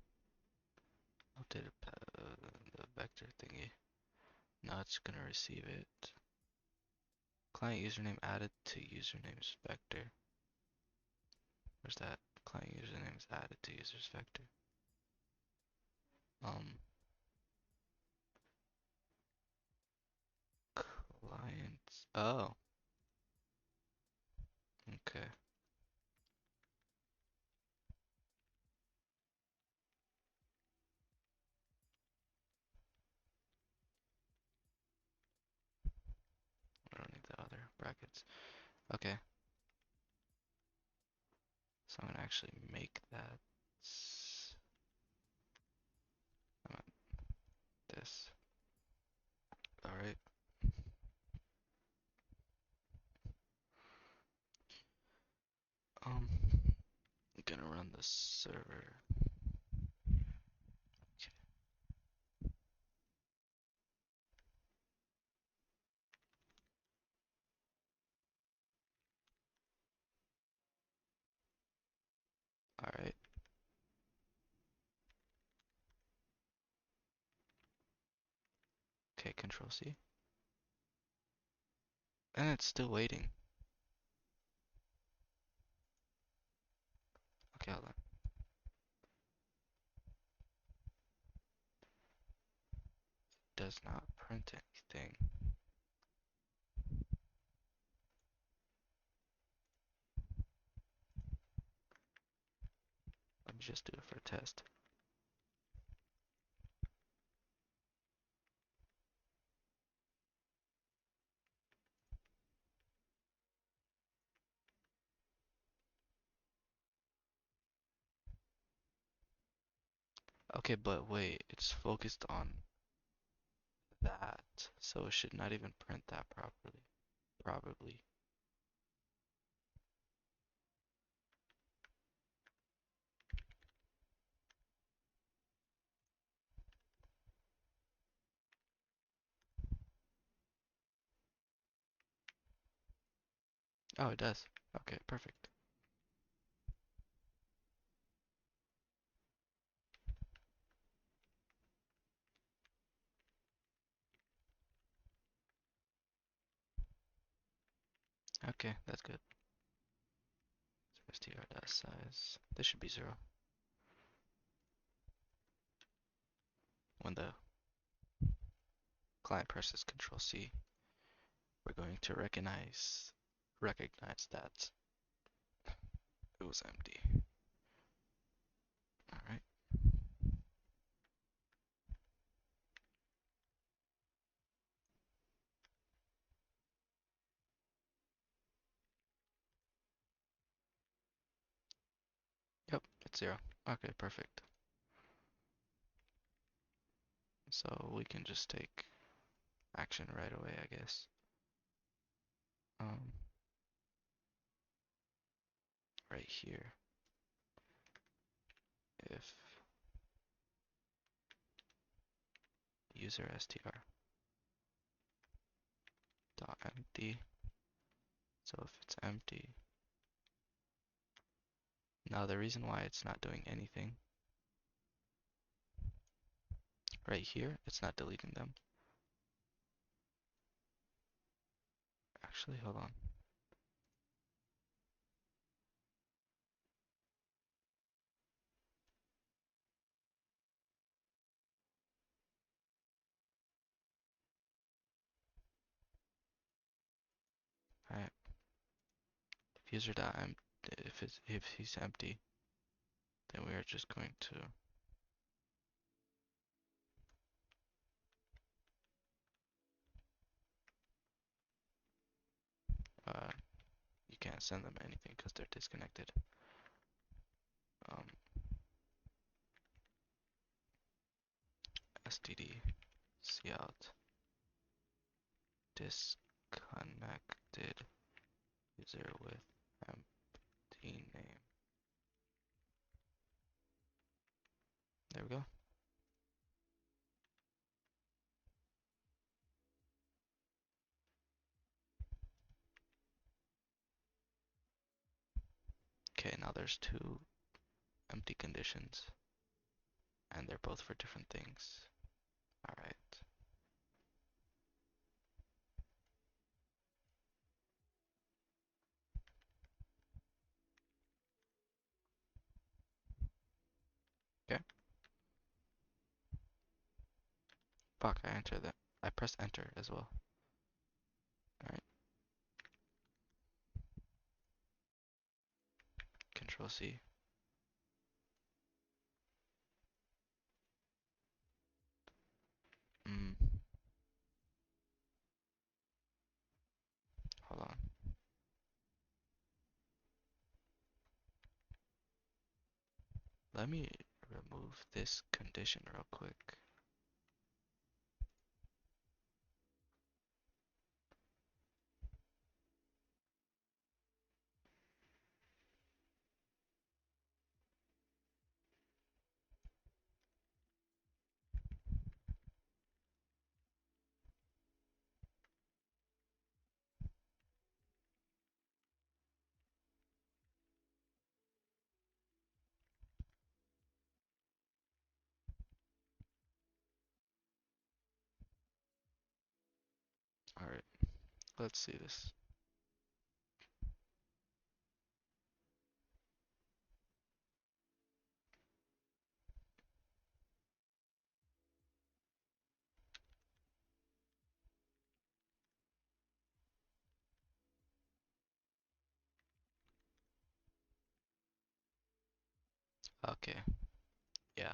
Updated the vector thingy. Now it's gonna receive it. Client username added to username's vector. Where's that? Client username is added to user's vector. Um, clients. Oh, okay. I don't need the other brackets. Okay, so I'm gonna actually make that. I meant this. All right. Um, I'm gonna run the server. Okay. All right. Okay. Control C. And it's still waiting. Okay, hold on. Does not print anything. Let me just do it for a test. Okay, but wait, it's focused on that, so it should not even print that properly. Probably. Oh, it does. Okay, perfect. Okay, that's good. So str.size. This should be 0. When the client presses Control C, we're going to recognize that it was empty. All right. Yep, it's 0. Okay, perfect. So we can just take action right away, I guess. Um, right here, if user str dot empty, so if it's empty, now the reason why it's not doing anything, right here, it's not deleting them. Actually, hold on. Alright, if user dot empty, if he's empty, then we are just going to uh, you can't send them anything because they're disconnected. Um, std cout disconnected user with empty name. There we go. Okay, now there's 2 empty conditions, and they're both for different things. Alright. Okay. Fuck, I entered that. I pressed enter as well. Alright. Control C. Mm, hold on. Let me remove this condition real quick. Alright, let's see this. Okay, yeah.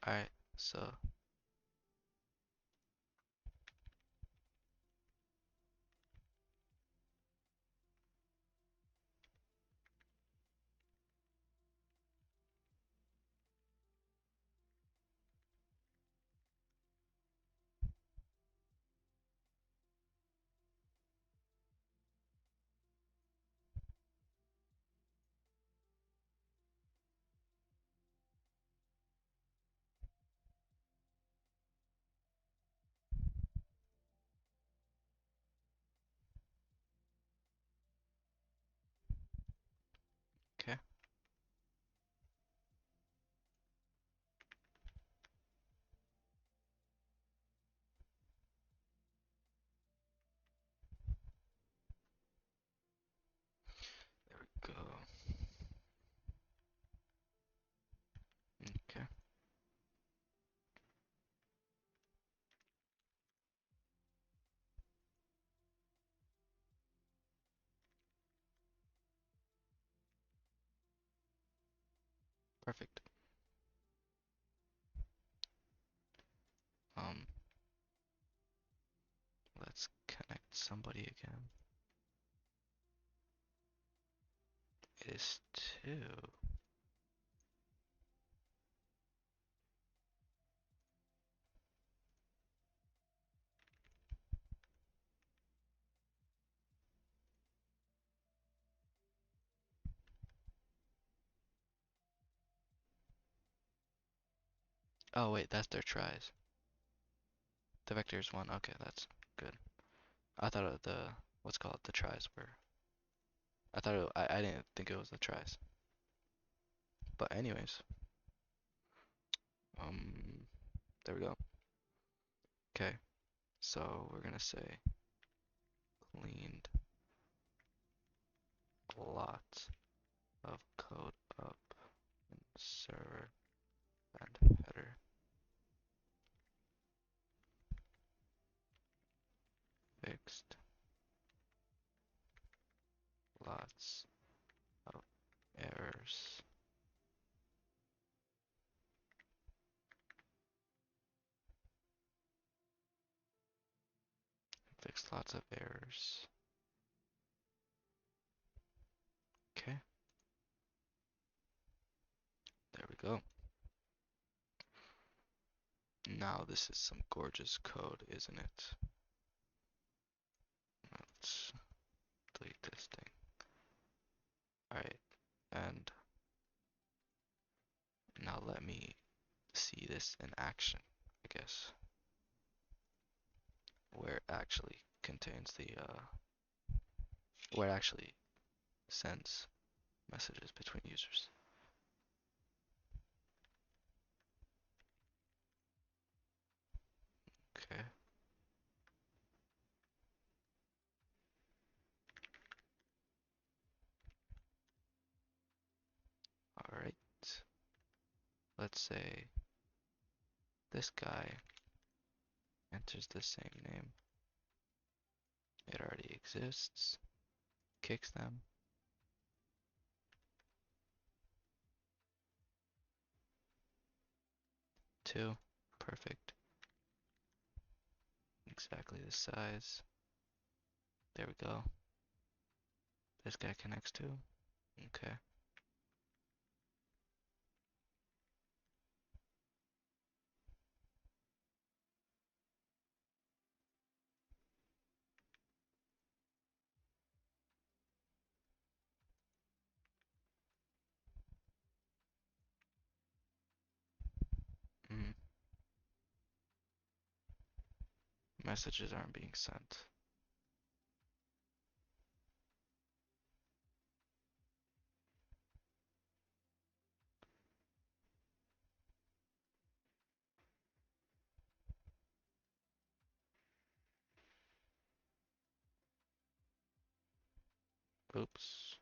Alright, so okay, there we go. Okay, perfect. Um, let's connect somebody again. It is 2. Oh wait, that's their tries. The vector is 1. Okay, that's good. I thought what's called the tries were. I didn't think it was the tries. But anyways, um, there we go. Okay, so we're gonna say cleaned a lot of code up in server and header. Fixed lots of errors. Fixed lots of errors. Okay, there we go. Now this is some gorgeous code, isn't it? Let's delete this thing. Alright, and now let me see this in action, I guess. Where it actually contains where it actually sends messages between users. Okay, alright. Let's say this guy enters the same name. It already exists. Kicks them. 2. Perfect. Exactly the size. There we go. This guy connects too. Okay. Mm. Messages aren't being sent. Oops.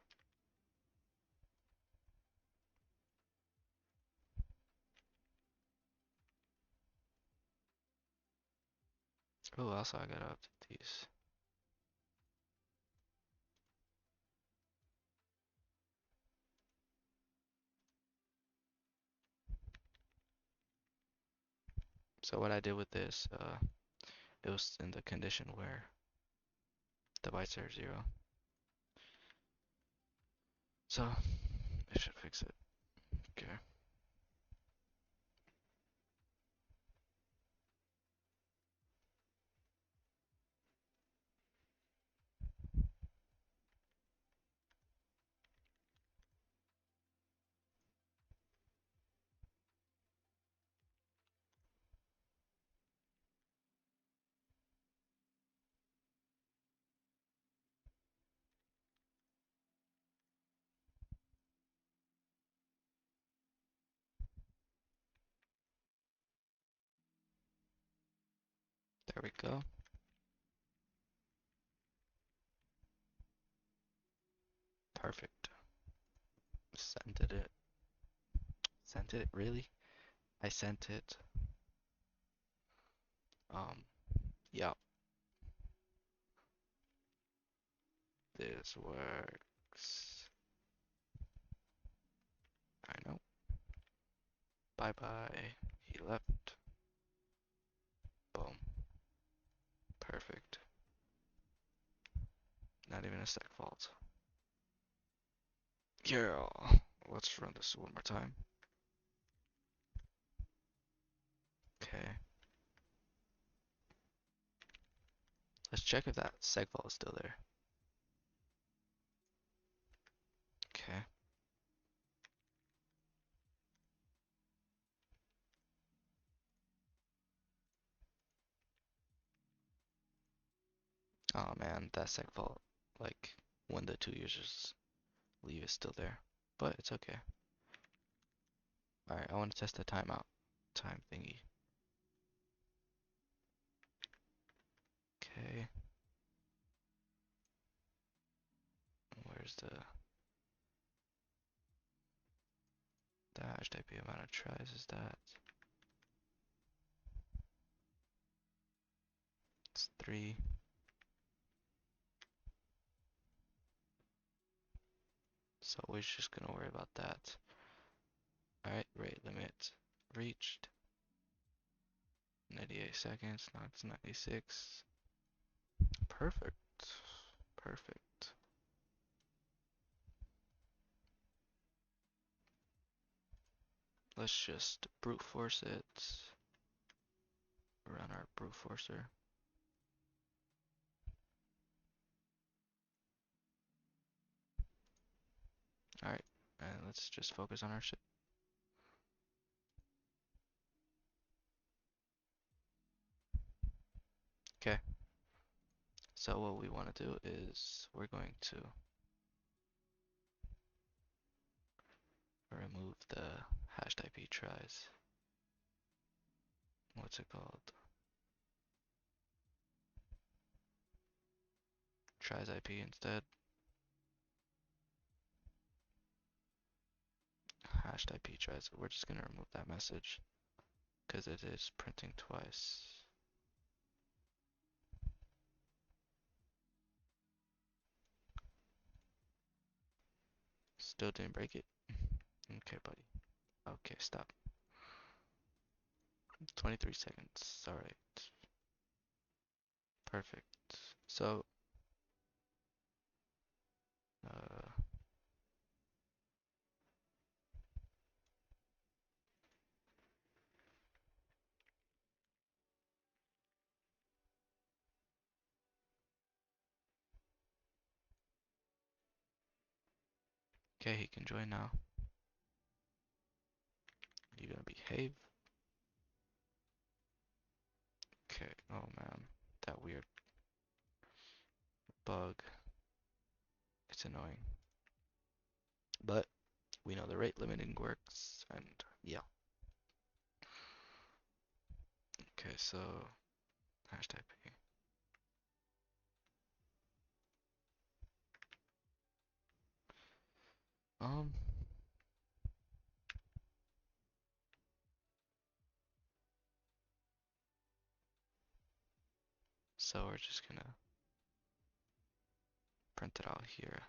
Oh, also I gotta update these. So what I did with this, it was in the condition where the bytes are 0. So it should fix it. Okay. There we go. Perfect. Sent it. Sent it, really? I sent it. Um, yeah, this works. I know. Bye bye. He left. Boom. Perfect. Not even a sec fault. Yeah. Let's run this one more time. Okay. Let's check if that seg fault is still there. Okay. Oh man, that seg fault, like when the 2 users leave, is still there. But it's okay. Alright, I want to test the timeout time thingy. Okay. Where's the hash type amount of tries is that? It's 3. So we're just gonna worry about that. Alright, rate limit reached. 98 seconds, now it's 96. Perfect. Perfect. Let's just brute force it. Run our brute forcer. Alright, and let's just focus on our shit. Okay. So what we want to do is we're going to remove the hashed IP tries. What's it called? Tries IP instead. Hashed IP tries. We're just gonna remove that message because it is printing twice. Still didn't break it. Okay, buddy. Okay, stop. 23 seconds. Alright. Perfect. So, okay, he can join now. You gonna behave? Okay, oh man, that weird bug. It's annoying. But we know the rate limiting works, and yeah. Okay, so hashtag P. Um, so we're just gonna print it out here.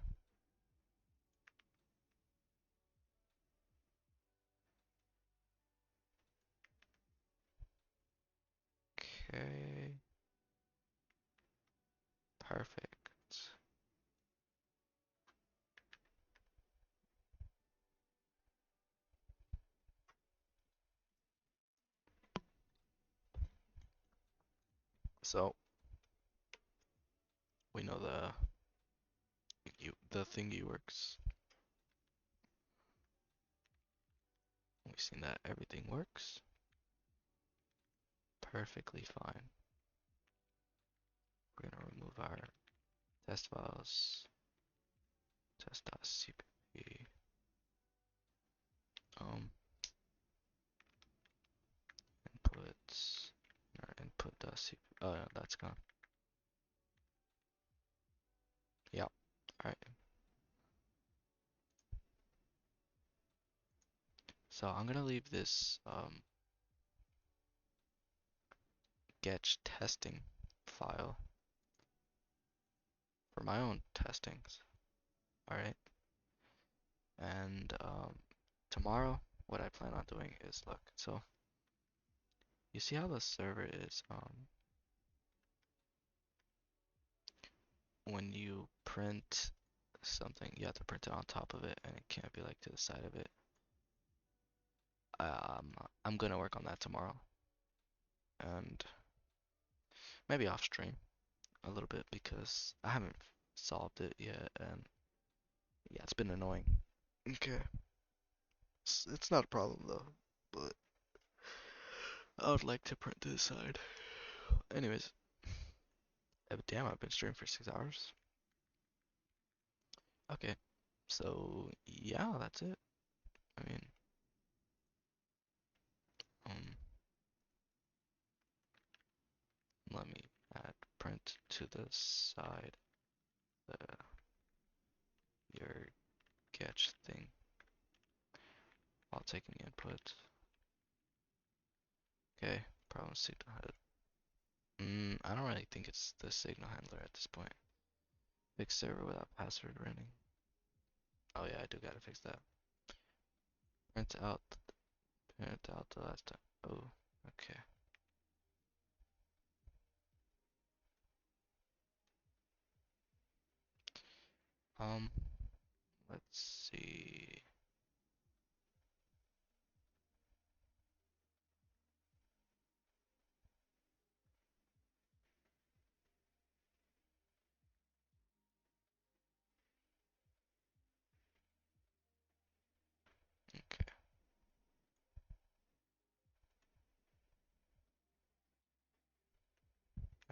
Okay. Perfect. So we know the thingy works. We've seen that everything works perfectly fine. We're gonna remove our test files, test.cpp, inputs, our input.cpp. Oh no, that's gone. Yeah. Alright. So I'm gonna leave this get testing file for my own testings. Alright. And tomorrow, what I plan on doing is look. So you see how the server is when you print something, you have to print it on top of it, and it can't be like to the side of it. Um, I'm gonna work on that tomorrow, and maybe off stream a little bit because I haven't solved it yet, and yeah, it's been annoying. Okay, it's not a problem though, but I would like to print to the side. Anyways, damn, I've been streaming for 6 hours. Okay, so yeah, that's it. I mean, um, let me add print to the side the your catch thing while taking input. Okay, problem signal handler. I don't really think it's the signal handler at this point. Fix server without password running. Oh yeah, I do gotta fix that. Print out, print out the last time. Oh, okay. Um, let's see. Okay,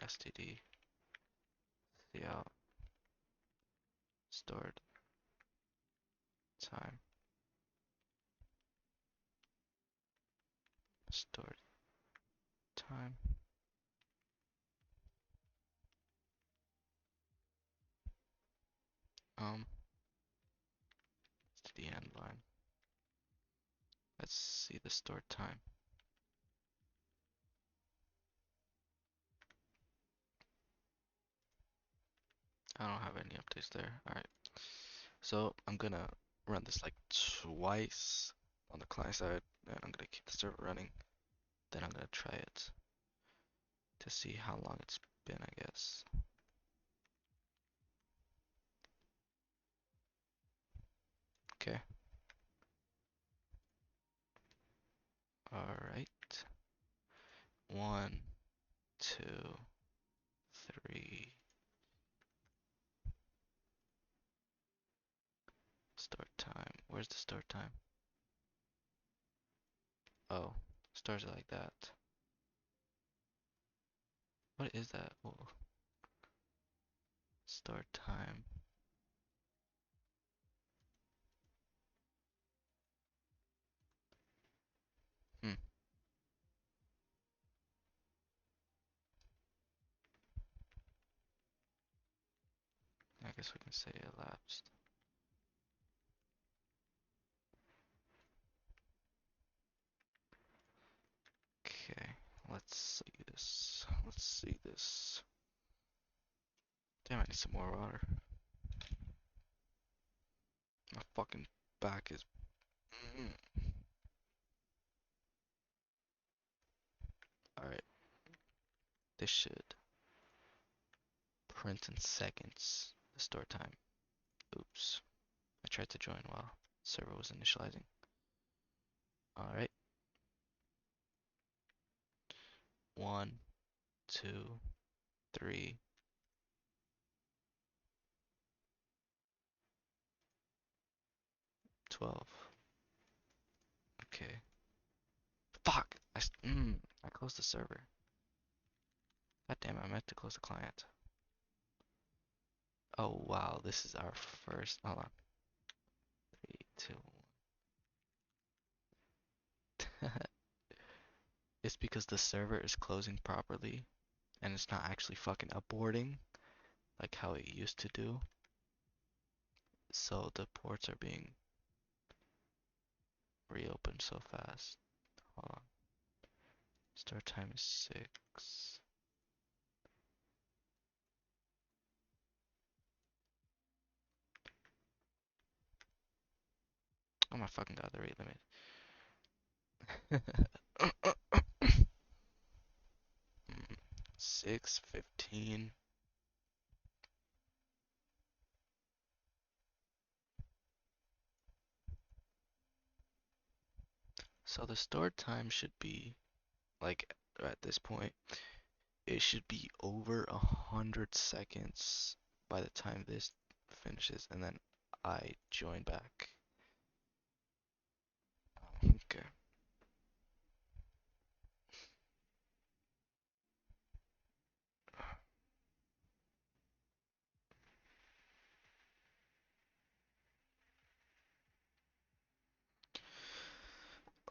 std, cout, stored time, stored time. Um, std end line. Let's see the stored time. I don't have any updates there. Alright, so I'm gonna run this like twice on the client side, and I'm gonna keep the server running. Then I'm gonna try it to see how long it's been, I guess. Okay. Alright. 1, 2, 3. Start time. Where's the start time? Oh, starts it like that. What is that? Whoa. Start time. Hmm. I guess we can say elapsed. Okay, let's see this. Let's see this. Damn, I need some more water. My fucking back is. Mm. Alright. This should print in seconds. The store time. Oops. I tried to join while server was initializing. Alright. 1, 2, 3. 12. Okay. Fuck! I closed the server. God damn it, I meant to close the client. Oh wow, this is our first. Hold on. 3, 2, 1. It's because the server is closing properly and it's not actually fucking upboarding like how it used to do. So the ports are being reopened so fast. Hold on. Start time is 6. Oh my fucking god, the rate limit. 6:15. So the start time should be like at this point, it should be over 100 seconds by the time this finishes, and then I join back. Okay.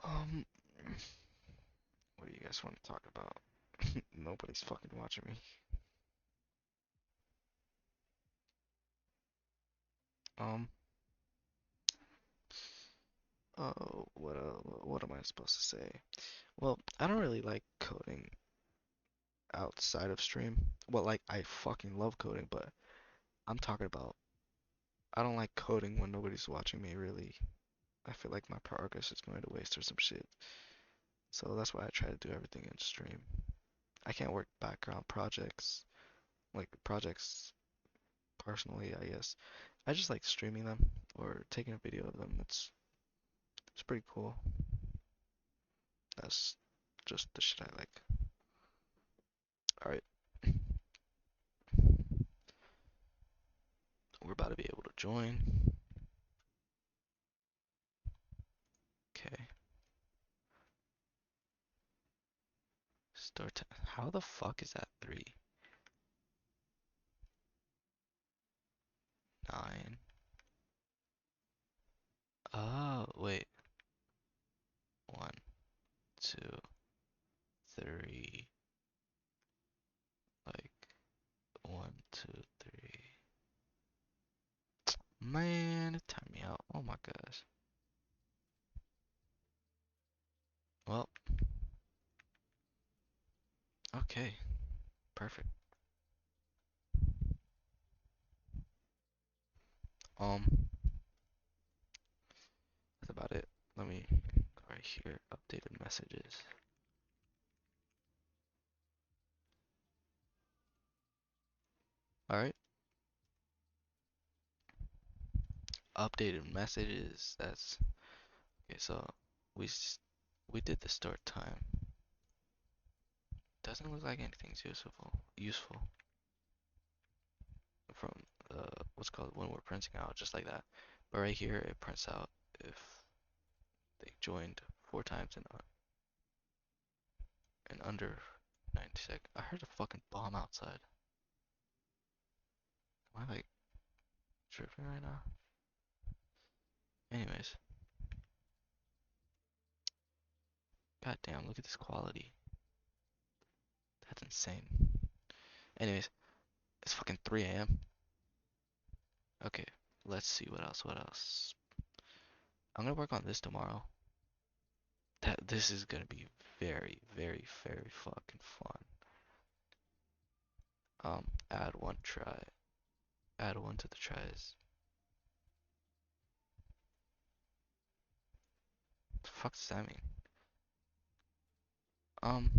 Um, what do you guys want to talk about? Nobody's fucking watching me. Um, what am I supposed to say? Well, I don't really like coding outside of stream. Well, like I fucking love coding, but I'm talking about I don't like coding when nobody's watching me really. I feel like my progress is going to waste or some shit. So that's why I try to do everything in stream. I can't work background projects, like projects personally, I guess. I just like streaming them or taking a video of them. It's pretty cool. That's just the shit I like. Alright, we're about to be able to join. Okay. Start time. How the fuck is that 3? 9. Oh, wait. 1, 2, 3. Like 1, 2, 3. Man, it timed me out. Oh my gosh. Well, okay. Perfect. Um, that's about it. Let me go right here. Updated messages. Alright. Updated messages. That's okay. So we did the start time. Doesn't look like anything's useful from what's called when we're printing out just like that. But right here it prints out if they joined 4 times in under 90 seconds. I heard a fucking bomb outside. Am I like tripping right now? Anyways, god damn, look at this quality. That's insane. Anyways, it's fucking 3 a.m. Okay, let's see what else. What else? I'm gonna work on this tomorrow. This is gonna be very, very, very fucking fun. Add one try. Add one to the tries. What the fuck does that mean? Um,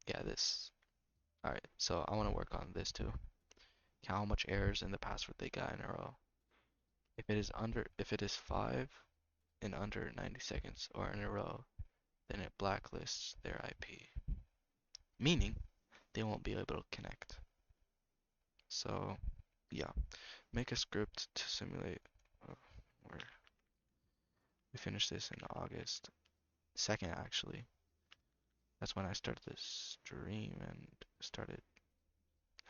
Yeah, this. Alright, so I want to work on this too. Count how much errors in the password they got in a row. If it is 5 in under 90 seconds or in a row, then it blacklists their IP, meaning they won't be able to connect. So, yeah, make a script to simulate. Uh, where we finished this in August 2nd, actually. That's when I started this stream and started.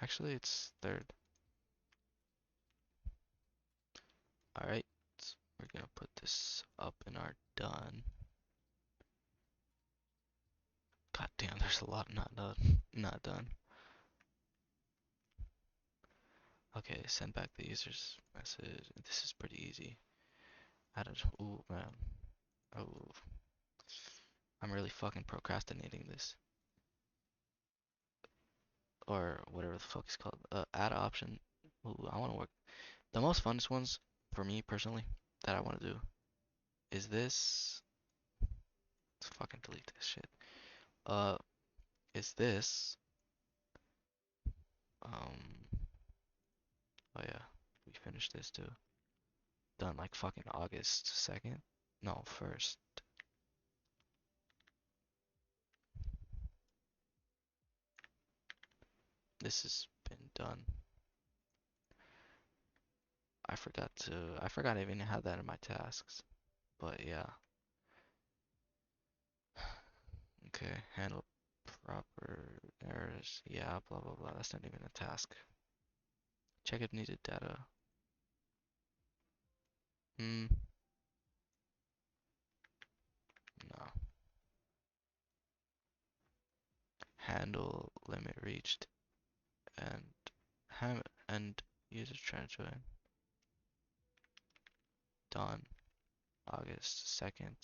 Actually, it's 3rd. Alright, we're gonna put this up in our done. God damn, there's a lot not done. Not done. Okay, send back the user's message. This is pretty easy. Added. Ooh, man. Oh, I'm really fucking procrastinating this. Or whatever the fuck it's called. Add option. Ooh, I want to work. The most funnest ones, for me personally, that I want to do is this. Let's fucking delete this shit. Uh, is this. Um, oh yeah, we finished this too. Done like fucking August 2nd? No, 1st. This has been done. I forgot I even had that in my tasks. But yeah. Okay, handle proper errors. Yeah, blah blah blah. That's not even a task. Check if needed data. Hmm, no. Handle limit reached and ham and user trying to join. Done. August 2nd,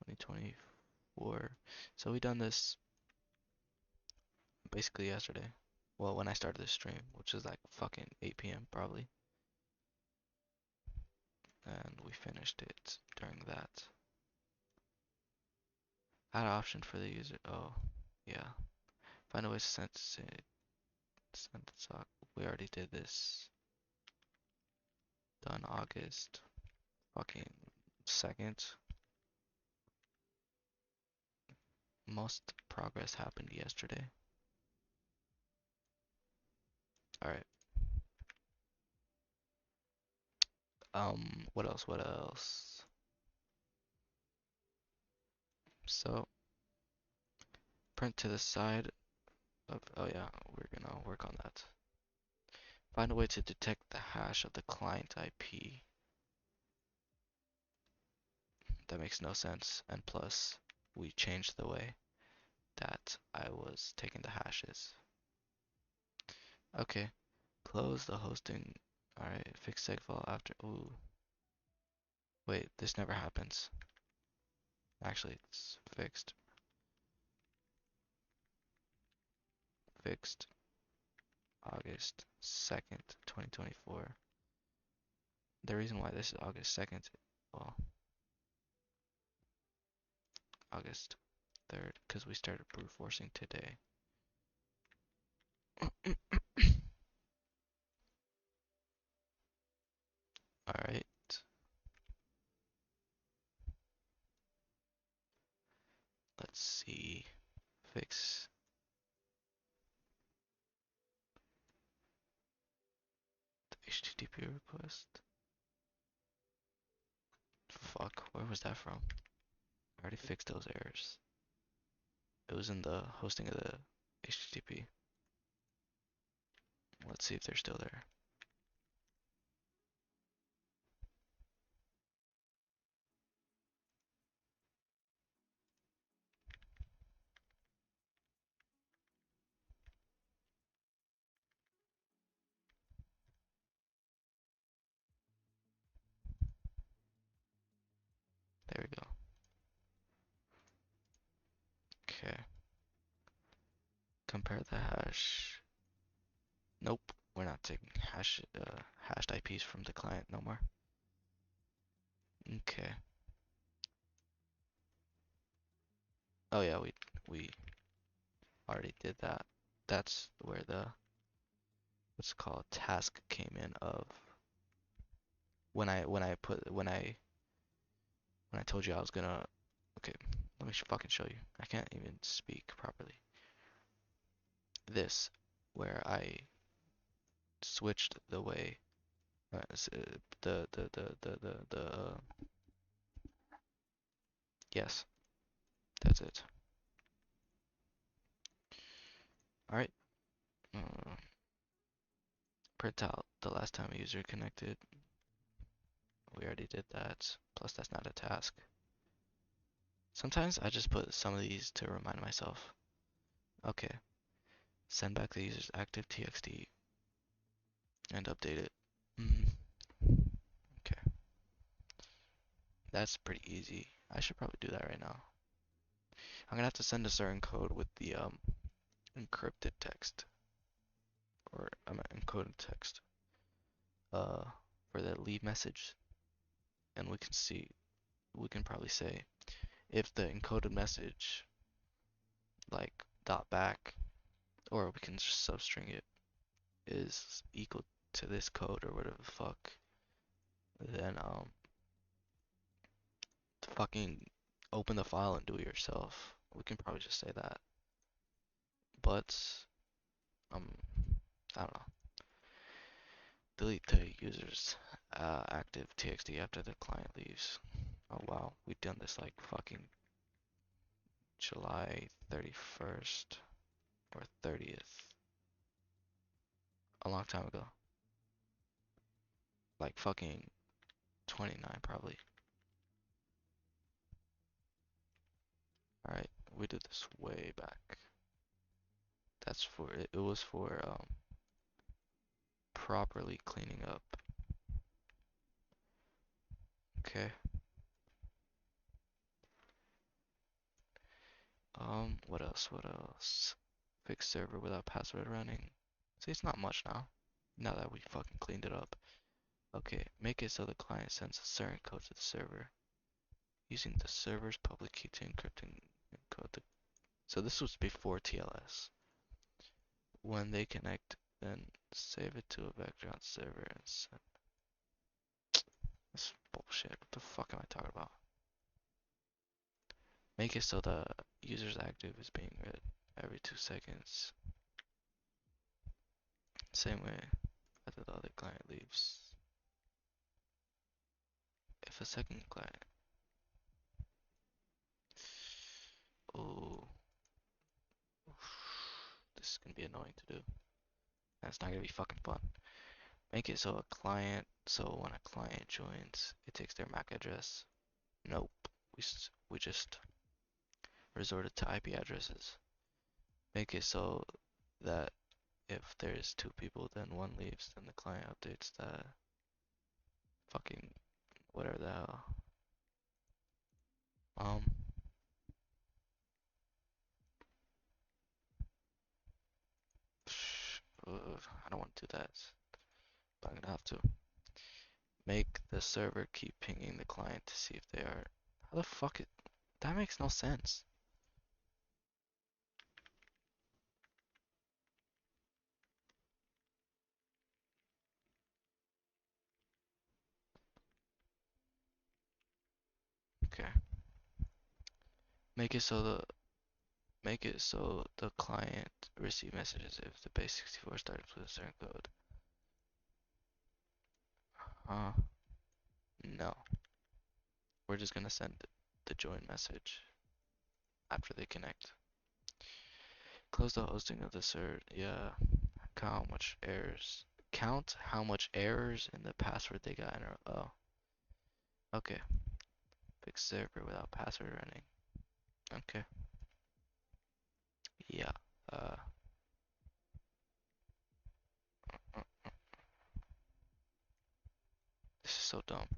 2024. So we done this basically yesterday. Well, when I started this stream, which is like fucking 8 p.m. probably. And we finished it during that. Add option for the user. Oh, yeah. Find a way to send it sock. We already did this. Done August fucking 2nd. Most progress happened yesterday. Alright. What else? What else? So, print to the side of, oh yeah, we're gonna work on that. Find a way to detect the hash of the client IP. That makes no sense. And plus, we changed the way that I was taking the hashes. Okay, close the hosting. Alright, fix segfile after. Ooh. Wait, this never happens. Actually, it's fixed. Fixed August 2nd, 2024. The reason why this is August 2nd, well, August 3rd, because we started brute forcing today. Alright, let's see. Fix the HTTP request. Fuck, where was that from? I already fixed those errors. It was in the hosting of the HTTP. Let's see if they're still there. There we go. Okay. Compare the hash. Nope, we're not taking hashed IPs from the client no more. Okay. Oh yeah, we already did that. That's where the what's it called task came in of when I told you I was gonna. Okay, let me fucking show you. I can't even speak properly. This where I switched the way the yes, that's it. All right. Uh, Print out the last time a user connected. We already did that. Plus, that's not a task. Sometimes I just put some of these to remind myself. Okay, send back the user's active TXT and update it. Mm, okay, that's pretty easy. I should probably do that right now. I'm gonna have to send a certain code with the encrypted text or encoded text uh for the leave message, and we can probably say if the encoded message like dot back, or we can just substring it, is equal to this code or whatever the fuck, then fucking open the file and do it yourself. We can probably just say that. But um I don't know. Delete the user's active txt after the client leaves. Oh wow, we've done this like fucking July 31st or 30th. A long time ago. Like fucking 29 probably. Alright, we did this way back. That's for it was for properly cleaning up. Okay. What else? What else? Fix server without password running. See, it's not much now. Now that we fucking cleaned it up. Okay, make it so the client sends a certain code to the server using the server's public key to encrypt and encode the. So this was before TLS. When they connect, then save it to a vector on server and send. This bullshit. What the fuck am I talking about? Make it so the user's active is being read every 2 seconds. Same way after the other client leaves. If a second client. Oh, this is gonna be annoying to do. And it's not gonna be fucking fun. Make it so so when a client joins, it takes their MAC address. Nope. We just resorted to IP addresses. Make it so that if there's two people, then one leaves, then the client updates the fucking whatever the hell. Um, I don't want to do that, but I'm gonna have to. Make the server keep pinging the client to see if they are. How the fuck it? That makes no sense. Okay. Make it so the Make it so the client receive messages if the base64 starts with a certain code. No. We're just gonna send the join message after they connect. Close the hosting of the server. Yeah. Count how much errors. Count how much errors in the password they got in a. Oh. Okay. Fix server without password running. Okay. Yeah. Uh. This is so dumb.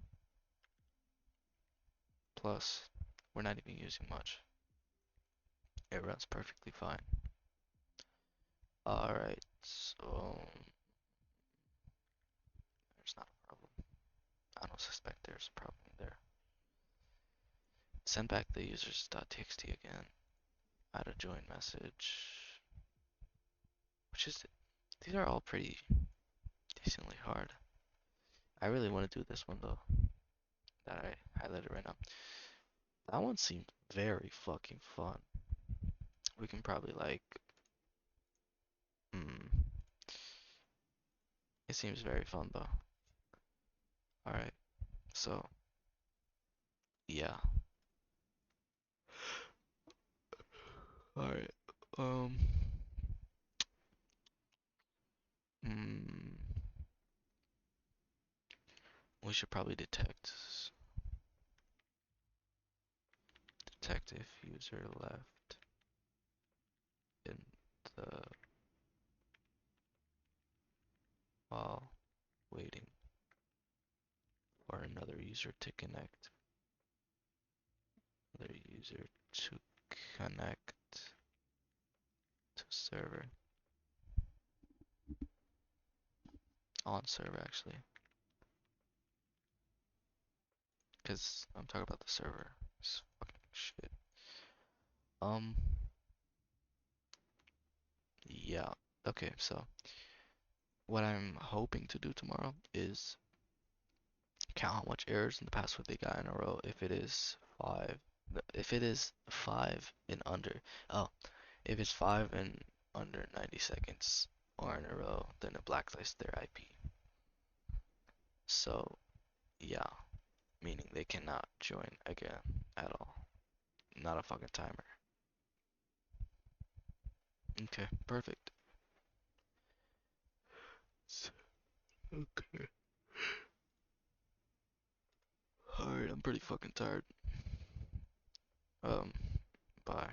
Plus, we're not even using much. It runs perfectly fine. Alright, so there's not a problem. I don't suspect there's a problem there. Send back the users.txt again. Add a join message. which is these are all pretty decently hard. I really want to do this one though, that I highlighted right now. That one seemed very fucking fun. We can probably like, mm, it seems very fun though. All right, so yeah. All right. Um. Mm, we should probably detect if user left in the while waiting for another user to connect. Another user to connect to server. On server actually. Because I'm talking about the server. It's fucking shit. Um, yeah. Okay, so what I'm hoping to do tomorrow is count how much errors in the past what they got in a row. If it is five, if it is five and under, oh, if it's five and under 90 seconds or in a row, then it blacklists their IP. So yeah, meaning they cannot join again at all. Not a fucking timer. Okay, perfect. Okay. Alright, I'm pretty fucking tired. Um, bye.